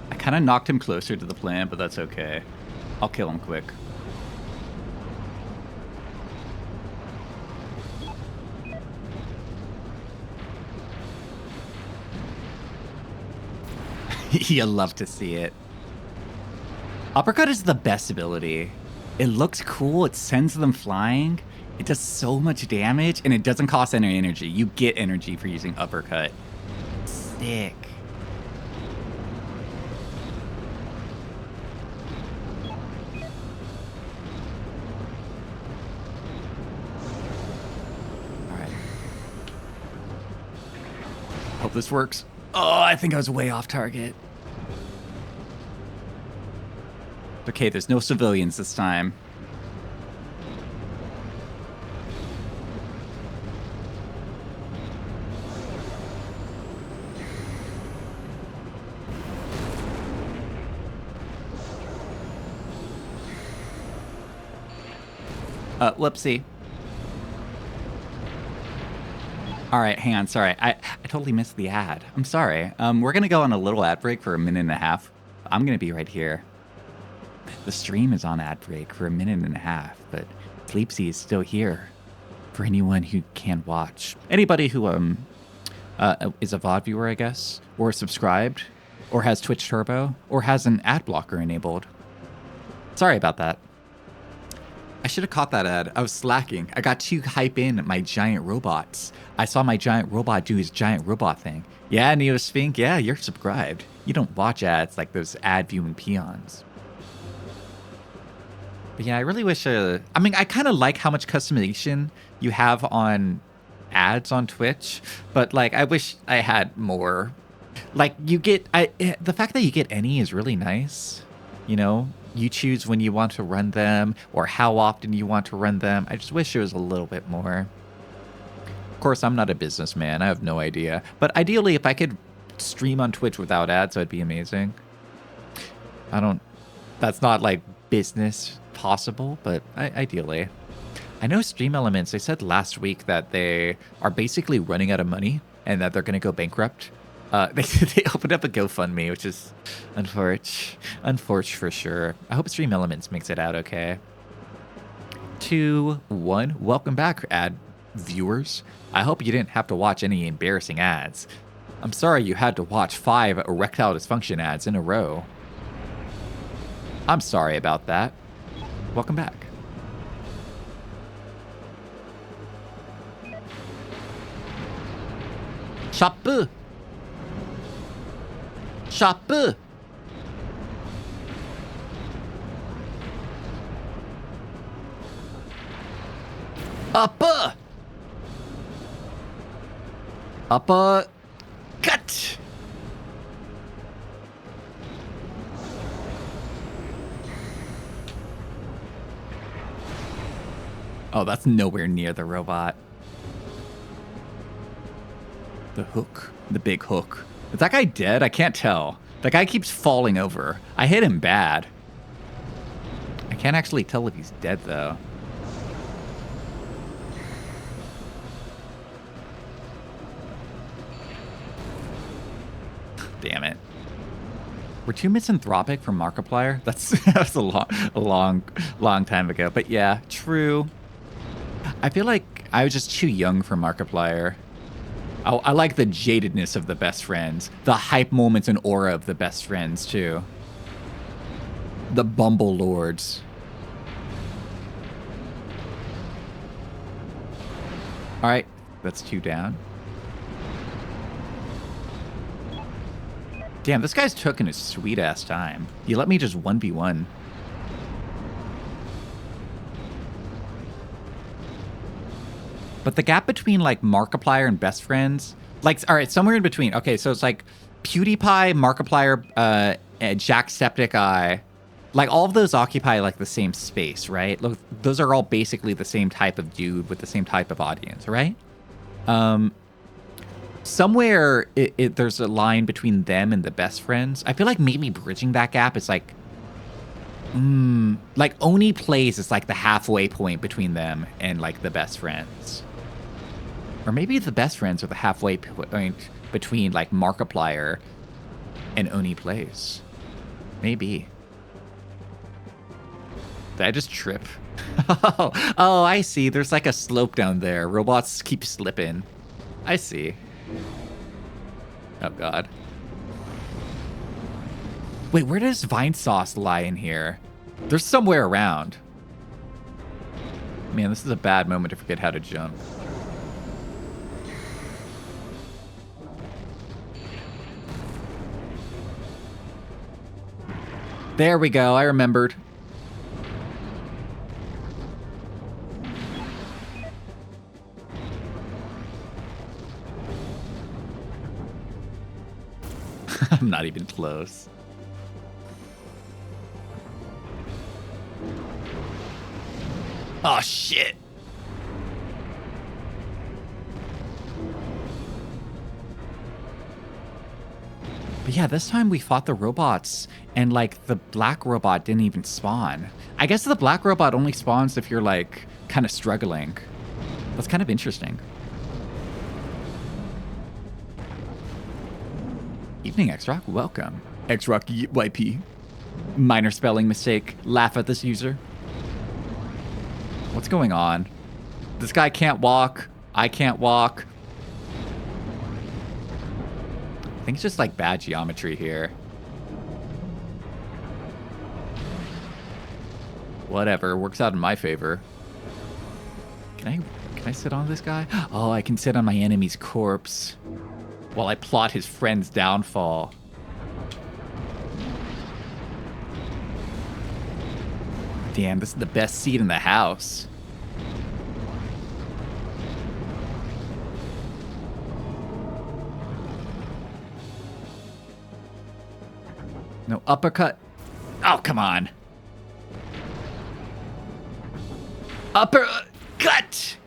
A: I kind of knocked him closer to the plant, but that's okay. I'll kill him quick. You'll love to see it. Uppercut is the best ability. It looks cool, it sends them flying, it does so much damage, and it doesn't cost any energy. You get energy for using uppercut. Sick. Hope this works. Oh, I think I was way off target. Okay, there's no civilians this time. Whoopsie. All right, hang on. Sorry, I totally missed the ad. I'm sorry. We're gonna go on a little ad break for a minute and a half. I'm gonna be right here. The stream is on ad break for a minute and a half, but Sleepsy is still here for anyone who can watch. Anybody who is a VOD viewer, I guess, or subscribed, or has Twitch Turbo, or has an ad blocker enabled. Sorry about that. I should have caught that ad. I was slacking. I got too hype in my giant robots. I saw my giant robot do his giant robot thing. Yeah, Neosphinx, yeah, you're subscribed. You don't watch ads like those ad viewing peons. But yeah, I really wish, I mean, I kind of like how much customization you have on ads on Twitch, but like, I wish I had more. Like, you get, the fact that you get any is really nice, you know? You choose when you want to run them or how often you want to run them. I just wish it was a little bit more. Of course, I'm not a businessman. I have no idea. But ideally, if I could stream on Twitch without ads, that'd be amazing. That's not like business possible, but ideally. I know Stream Elements, they said last week that they are basically running out of money and that they're going to go bankrupt. They opened up a GoFundMe, which is unfortunate for sure. I hope Stream Elements makes it out okay. 2, 1. Welcome back, ad viewers. I hope you didn't have to watch any embarrassing ads. I'm sorry you had to watch 5 erectile dysfunction ads in a row. I'm sorry about that. Welcome back. Chapeau. Chapeau. Upper. Cut. Oh, that's nowhere near the robot. The hook. The big hook. Is that guy dead? I can't tell. That guy keeps falling over. I hit him bad. I can't actually tell if he's dead, though. Damn it. We're too misanthropic for Markiplier? That's a long time ago. But yeah, true. I feel like I was just too young for Markiplier. I like the jadedness of the best friends. The hype moments and aura of the best friends, too. The Bumble Lords. Alright, that's 2 down. Damn, this guy's taking his sweet-ass time. You let me just 1v1. But the gap between, like, Markiplier and best friends, like, all right, somewhere in between. Okay, so it's like PewDiePie, Markiplier, Jacksepticeye. Like, all of those occupy, like, the same space, right? Look, those are all basically the same type of dude with the same type of audience, right? Somewhere there's a line between them and the best friends. I feel like maybe bridging that gap is like, like Oni Plays is like the halfway point between them and like the best friends. Or maybe the best friends are the halfway point between like Markiplier and Oni Plays. Maybe. Did I just trip? Oh, I see. There's like a slope down there. Robots keep slipping. I see. Oh, God. Wait, where does Vine Sauce lie in here? There's somewhere around. Man, this is a bad moment to forget how to jump. There we go. I remembered.
H: I'm not even close. Oh, shit. But yeah, this time we fought the robots, and like the black robot didn't even spawn. I guess the black robot only spawns if you're like kind of struggling. That's kind of interesting. Evening, X-Rock. Welcome. X-Rock YP. Minor spelling mistake. Laugh at this user. What's going on? This guy can't walk. I can't walk. I think it's just like bad geometry here. Whatever, works out in my favor. Can I sit on this guy? Oh, I can sit on my enemy's corpse while I plot his friend's downfall. Damn, this is the best seat in the house. No uppercut. Oh, come on. Uppercut!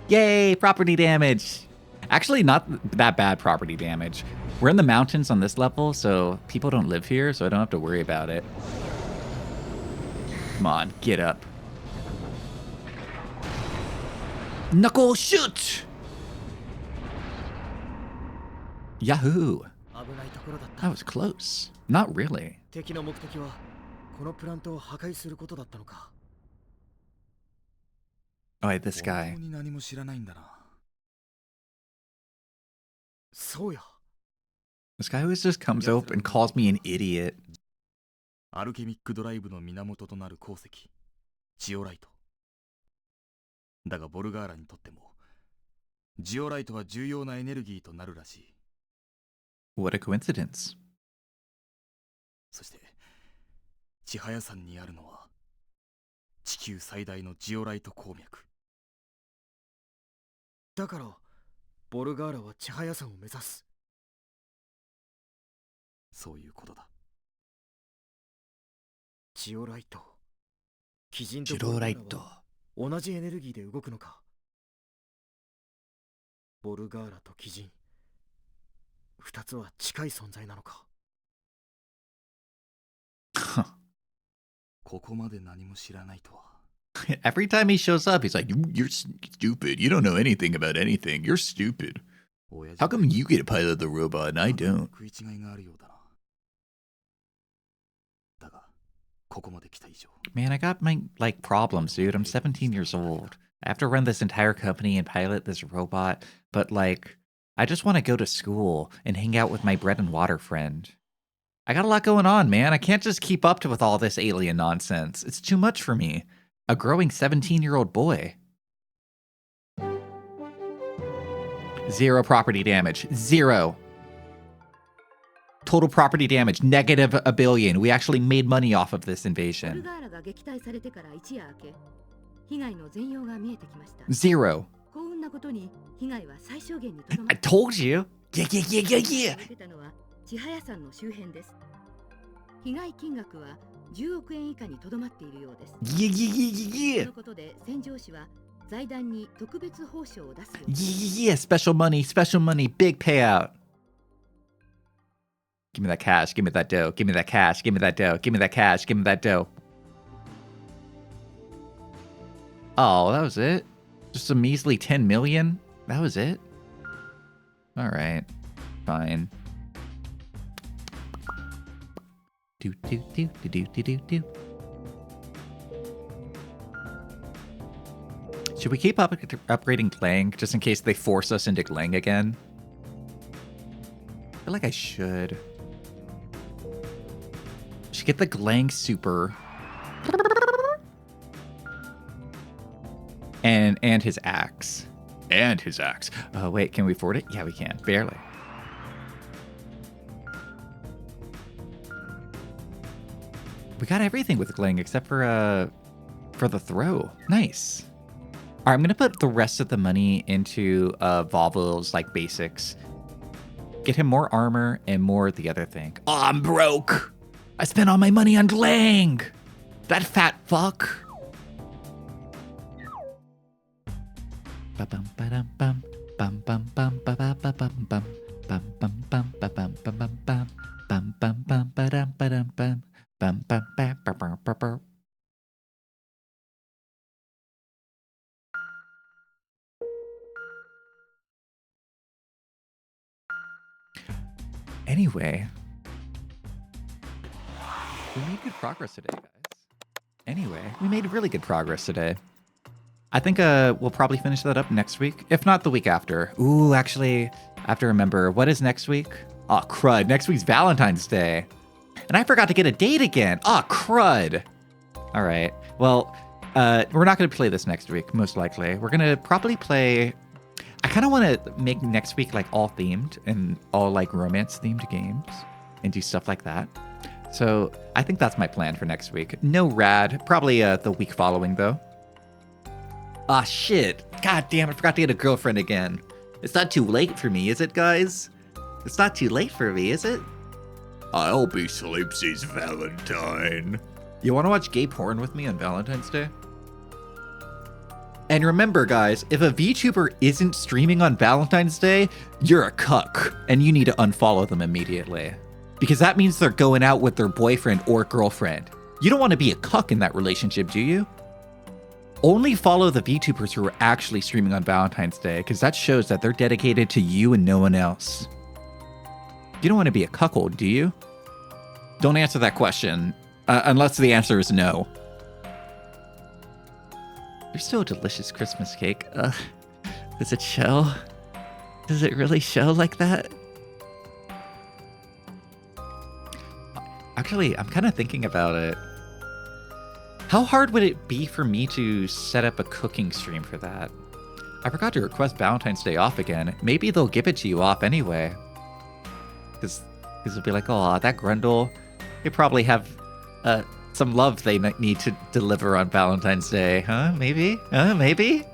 H: Yay, property damage. Actually, not that bad property damage. We're in the mountains on this level, so people don't live here, so I don't have to worry about it. Come on, get up. Knuckle shoot! Yahoo! That was close. Not really.
F: 敵の目的はこのプラントを破壊することだったのか。
H: Oh, wait, this guy.
G: 本当に何も知らないんだな。
F: そうや。
H: This guy always just comes up and calls me an idiot.
G: アルケミックドライブの源となる鉱石、ジオライト。だがボルガーラにとっても、ジオライトは重要なエネルギーとなるらしい。
H: What a coincidence.
G: そして、千早山にあるのは、地球最大のジオライト鉱脈。
F: だから、ボルガーラは千早山を目指す。
G: そういうことだ。
F: ジオライト。鬼人とボルガーラは同じエネルギーで動くのか。ボルガーラと鬼人。二つは近い存在なのか。
G: ここまで何も知らないとは。
H: Every time he shows up, he's like, you're stupid. You don't know anything about anything. You're stupid. How come you get to pilot the robot and I don't?
G: 食い違いがあるようだな。だが、ここまで来た以上。
H: Man, I got my, like, problems, dude. I'm 17 years old. I have to run this entire company and pilot this robot, but, like, I just want to go to school and hang out with my bread and water friend. I got a lot going on, man. I can't just keep up with all this alien nonsense. It's too much for me. A growing 17-year-old boy. 0 property damage. 0. Total property damage. Negative $1 billion. We actually made money off of this invasion. 0. I told you. Yeah, yeah, yeah, yeah, yeah.
C: 千早山の周辺です。被害金額は10億円以下にとどまっているようです。
H: Yeah, yeah, yeah, yeah.
C: そのことで戦場士は財団に特別報奨を出すよう
H: Yeah, yeah, special money, big payout. Give me that cash, give me that dough, give me that cash, give me that dough, give me that cash, give me that dough. Oh, that was it? Just a measly 10 million? That was it? Alright, fine. Do do do do do do do do. Should we keep upgrading Glang just in case they force us into Glang again? I feel like I should. Should get the Glang super. And his axe. And his axe. Oh wait, can we afford it? Yeah, we can. Barely. We got everything with Gling except for the throw. Nice. All right, I'm gonna put the rest of the money into Volvo's like basics. Get him more armor and more the other thing. Oh, I'm broke. I spent all my money on Glang. That fat fuck. Ba-bum, ba-dum, bum. Bum, bum, bum, ba-ba-ba-bum, bum. Bum, bum, bum, ba-bum, ba-bum, bum. Bum, bum, bum, ba-dum, ba-dum, bum. Bum, bum, ba, ba, ba, ba, ba. Anyway, we made good progress today, guys. Anyway, we made really good progress today. I think we'll probably finish that up next week, if not the week after. Ooh, actually, I have to remember, what is next week? Oh, crud. Next week's Valentine's Day. And I forgot to get a date again. Oh, crud. All right. Well, we're not going to play this next week, most likely. We're going to probably play... I kind of want to make next week like all themed and all like romance themed games and do stuff like that. So I think that's my plan for next week. No rad. Probably the week following, though. Ah, shit. God damn, I forgot to get a girlfriend again. It's not too late for me, is it, guys? It's not too late for me, is it? I'll be Sleepsy's Valentine. You want to watch gay porn with me on Valentine's Day? And remember, guys, if a VTuber isn't streaming on Valentine's Day, you're a cuck, and you need to unfollow them immediately. Because that means they're going out with their boyfriend or girlfriend. You don't want to be a cuck in that relationship, do you? Only follow the VTubers who are actually streaming on Valentine's Day, because that shows that they're dedicated to you and no one else. You don't want to be a cuckold, do you? Don't answer that question, unless the answer is no. You're still a delicious Christmas cake. Does it show? Does it really show like that? Actually, I'm kind of thinking about it. How hard would it be for me to set up a cooking stream for that? I forgot to request Valentine's Day off again. Maybe they'll give it to you off anyway. Because it'll be like, oh, that Grundle, they probably have some love they need to deliver on Valentine's Day. Huh? Maybe? Maybe?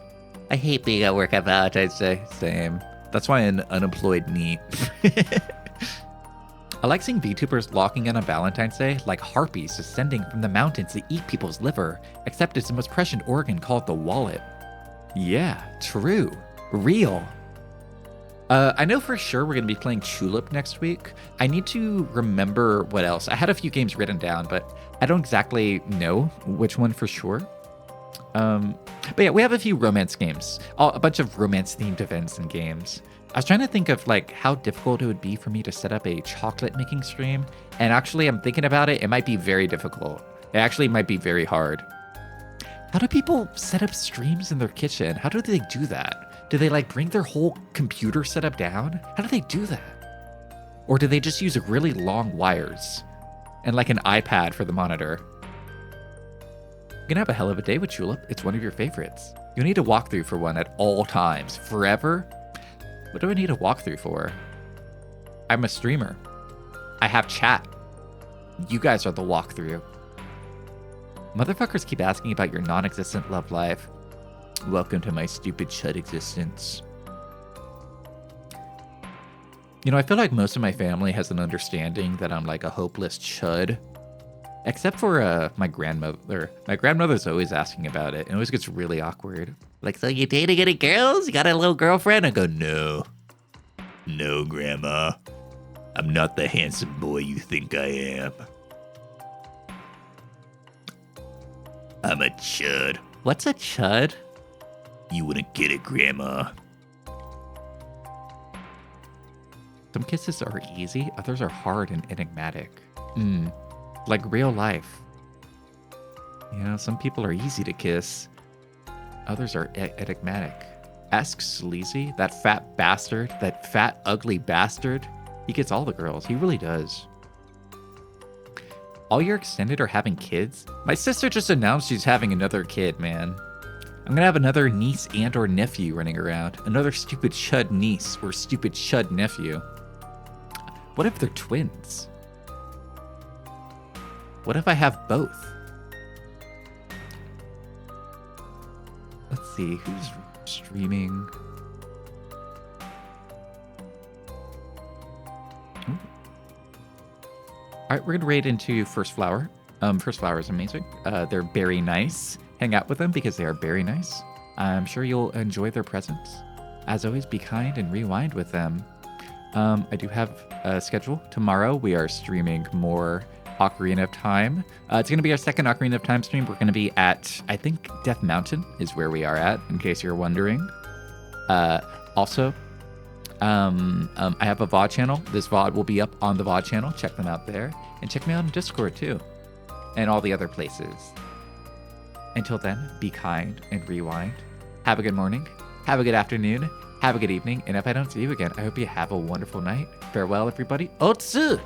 H: I hate being at work on Valentine's Day. Same. That's why I'm unemployed neat. I like seeing VTubers locking in on Valentine's Day like harpies descending from the mountains to eat people's liver, except it's the most prescient organ called the wallet. Yeah, true. Real. I know for sure we're going to be playing Tulip next week. I need to remember what else. I had a few games written down, but I don't exactly know which one for sure. But yeah, we have a few romance games. A bunch of romance-themed events and games. I was trying to think of like how difficult it would be for me to set up a chocolate making stream. And actually, I'm thinking about it. It might be very difficult. It actually might be very hard. How do people set up streams in their kitchen? How do they do that? Do they like bring their whole computer setup down? How do they do that? Or do they just use really long wires and like an iPad for the monitor? You're gonna have a hell of a day with Tulip. It's one of your favorites. You'll need a walkthrough for one at all times, forever. What do I need a walkthrough for? I'm a streamer. I have chat. You guys are the walkthrough. Motherfuckers keep asking about your non-existent love life. Welcome to my stupid chud existence. You know, I feel like most of my family has an understanding that I'm like a hopeless chud. Except for my grandmother. My grandmother's always asking about it, and it always gets really awkward. Like, so you dating any girls? You got a little girlfriend? I go, no. No, Grandma. I'm not the handsome boy you think I am. I'm a chud. What's a chud? You wouldn't get it, Grandma. Some kisses are easy, others are hard and enigmatic. Like real life. You know, some people are easy to kiss. Others are enigmatic. Ask Sleazy, that fat bastard, that fat, ugly bastard. He gets all the girls. He really does. All your extended are having kids? My sister just announced she's having another kid, man. I'm gonna have another niece and or nephew running around. Another stupid chud niece or stupid chud nephew. What if they're twins? What if I have both? Let's see, who's streaming? All right, we're gonna raid into First Flower. First Flower is amazing. They're very nice. Hang out with them because they are very nice. I'm sure you'll enjoy their presence. As always, be kind and rewind with them. I do have a schedule. Tomorrow we are streaming more Ocarina of Time. It's going to be our second Ocarina of Time stream. We're going to be at, I think, Death Mountain is where we are at, in case you're wondering. Also, I have a VOD channel. This VOD will be up on the VOD channel. Check them out there. And check me out on Discord, too. And all the other places. Until then, be kind and rewind. Have a good morning. Have a good afternoon. Have a good evening. And if I don't see you again, I hope you have a wonderful night. Farewell, everybody. Otsu!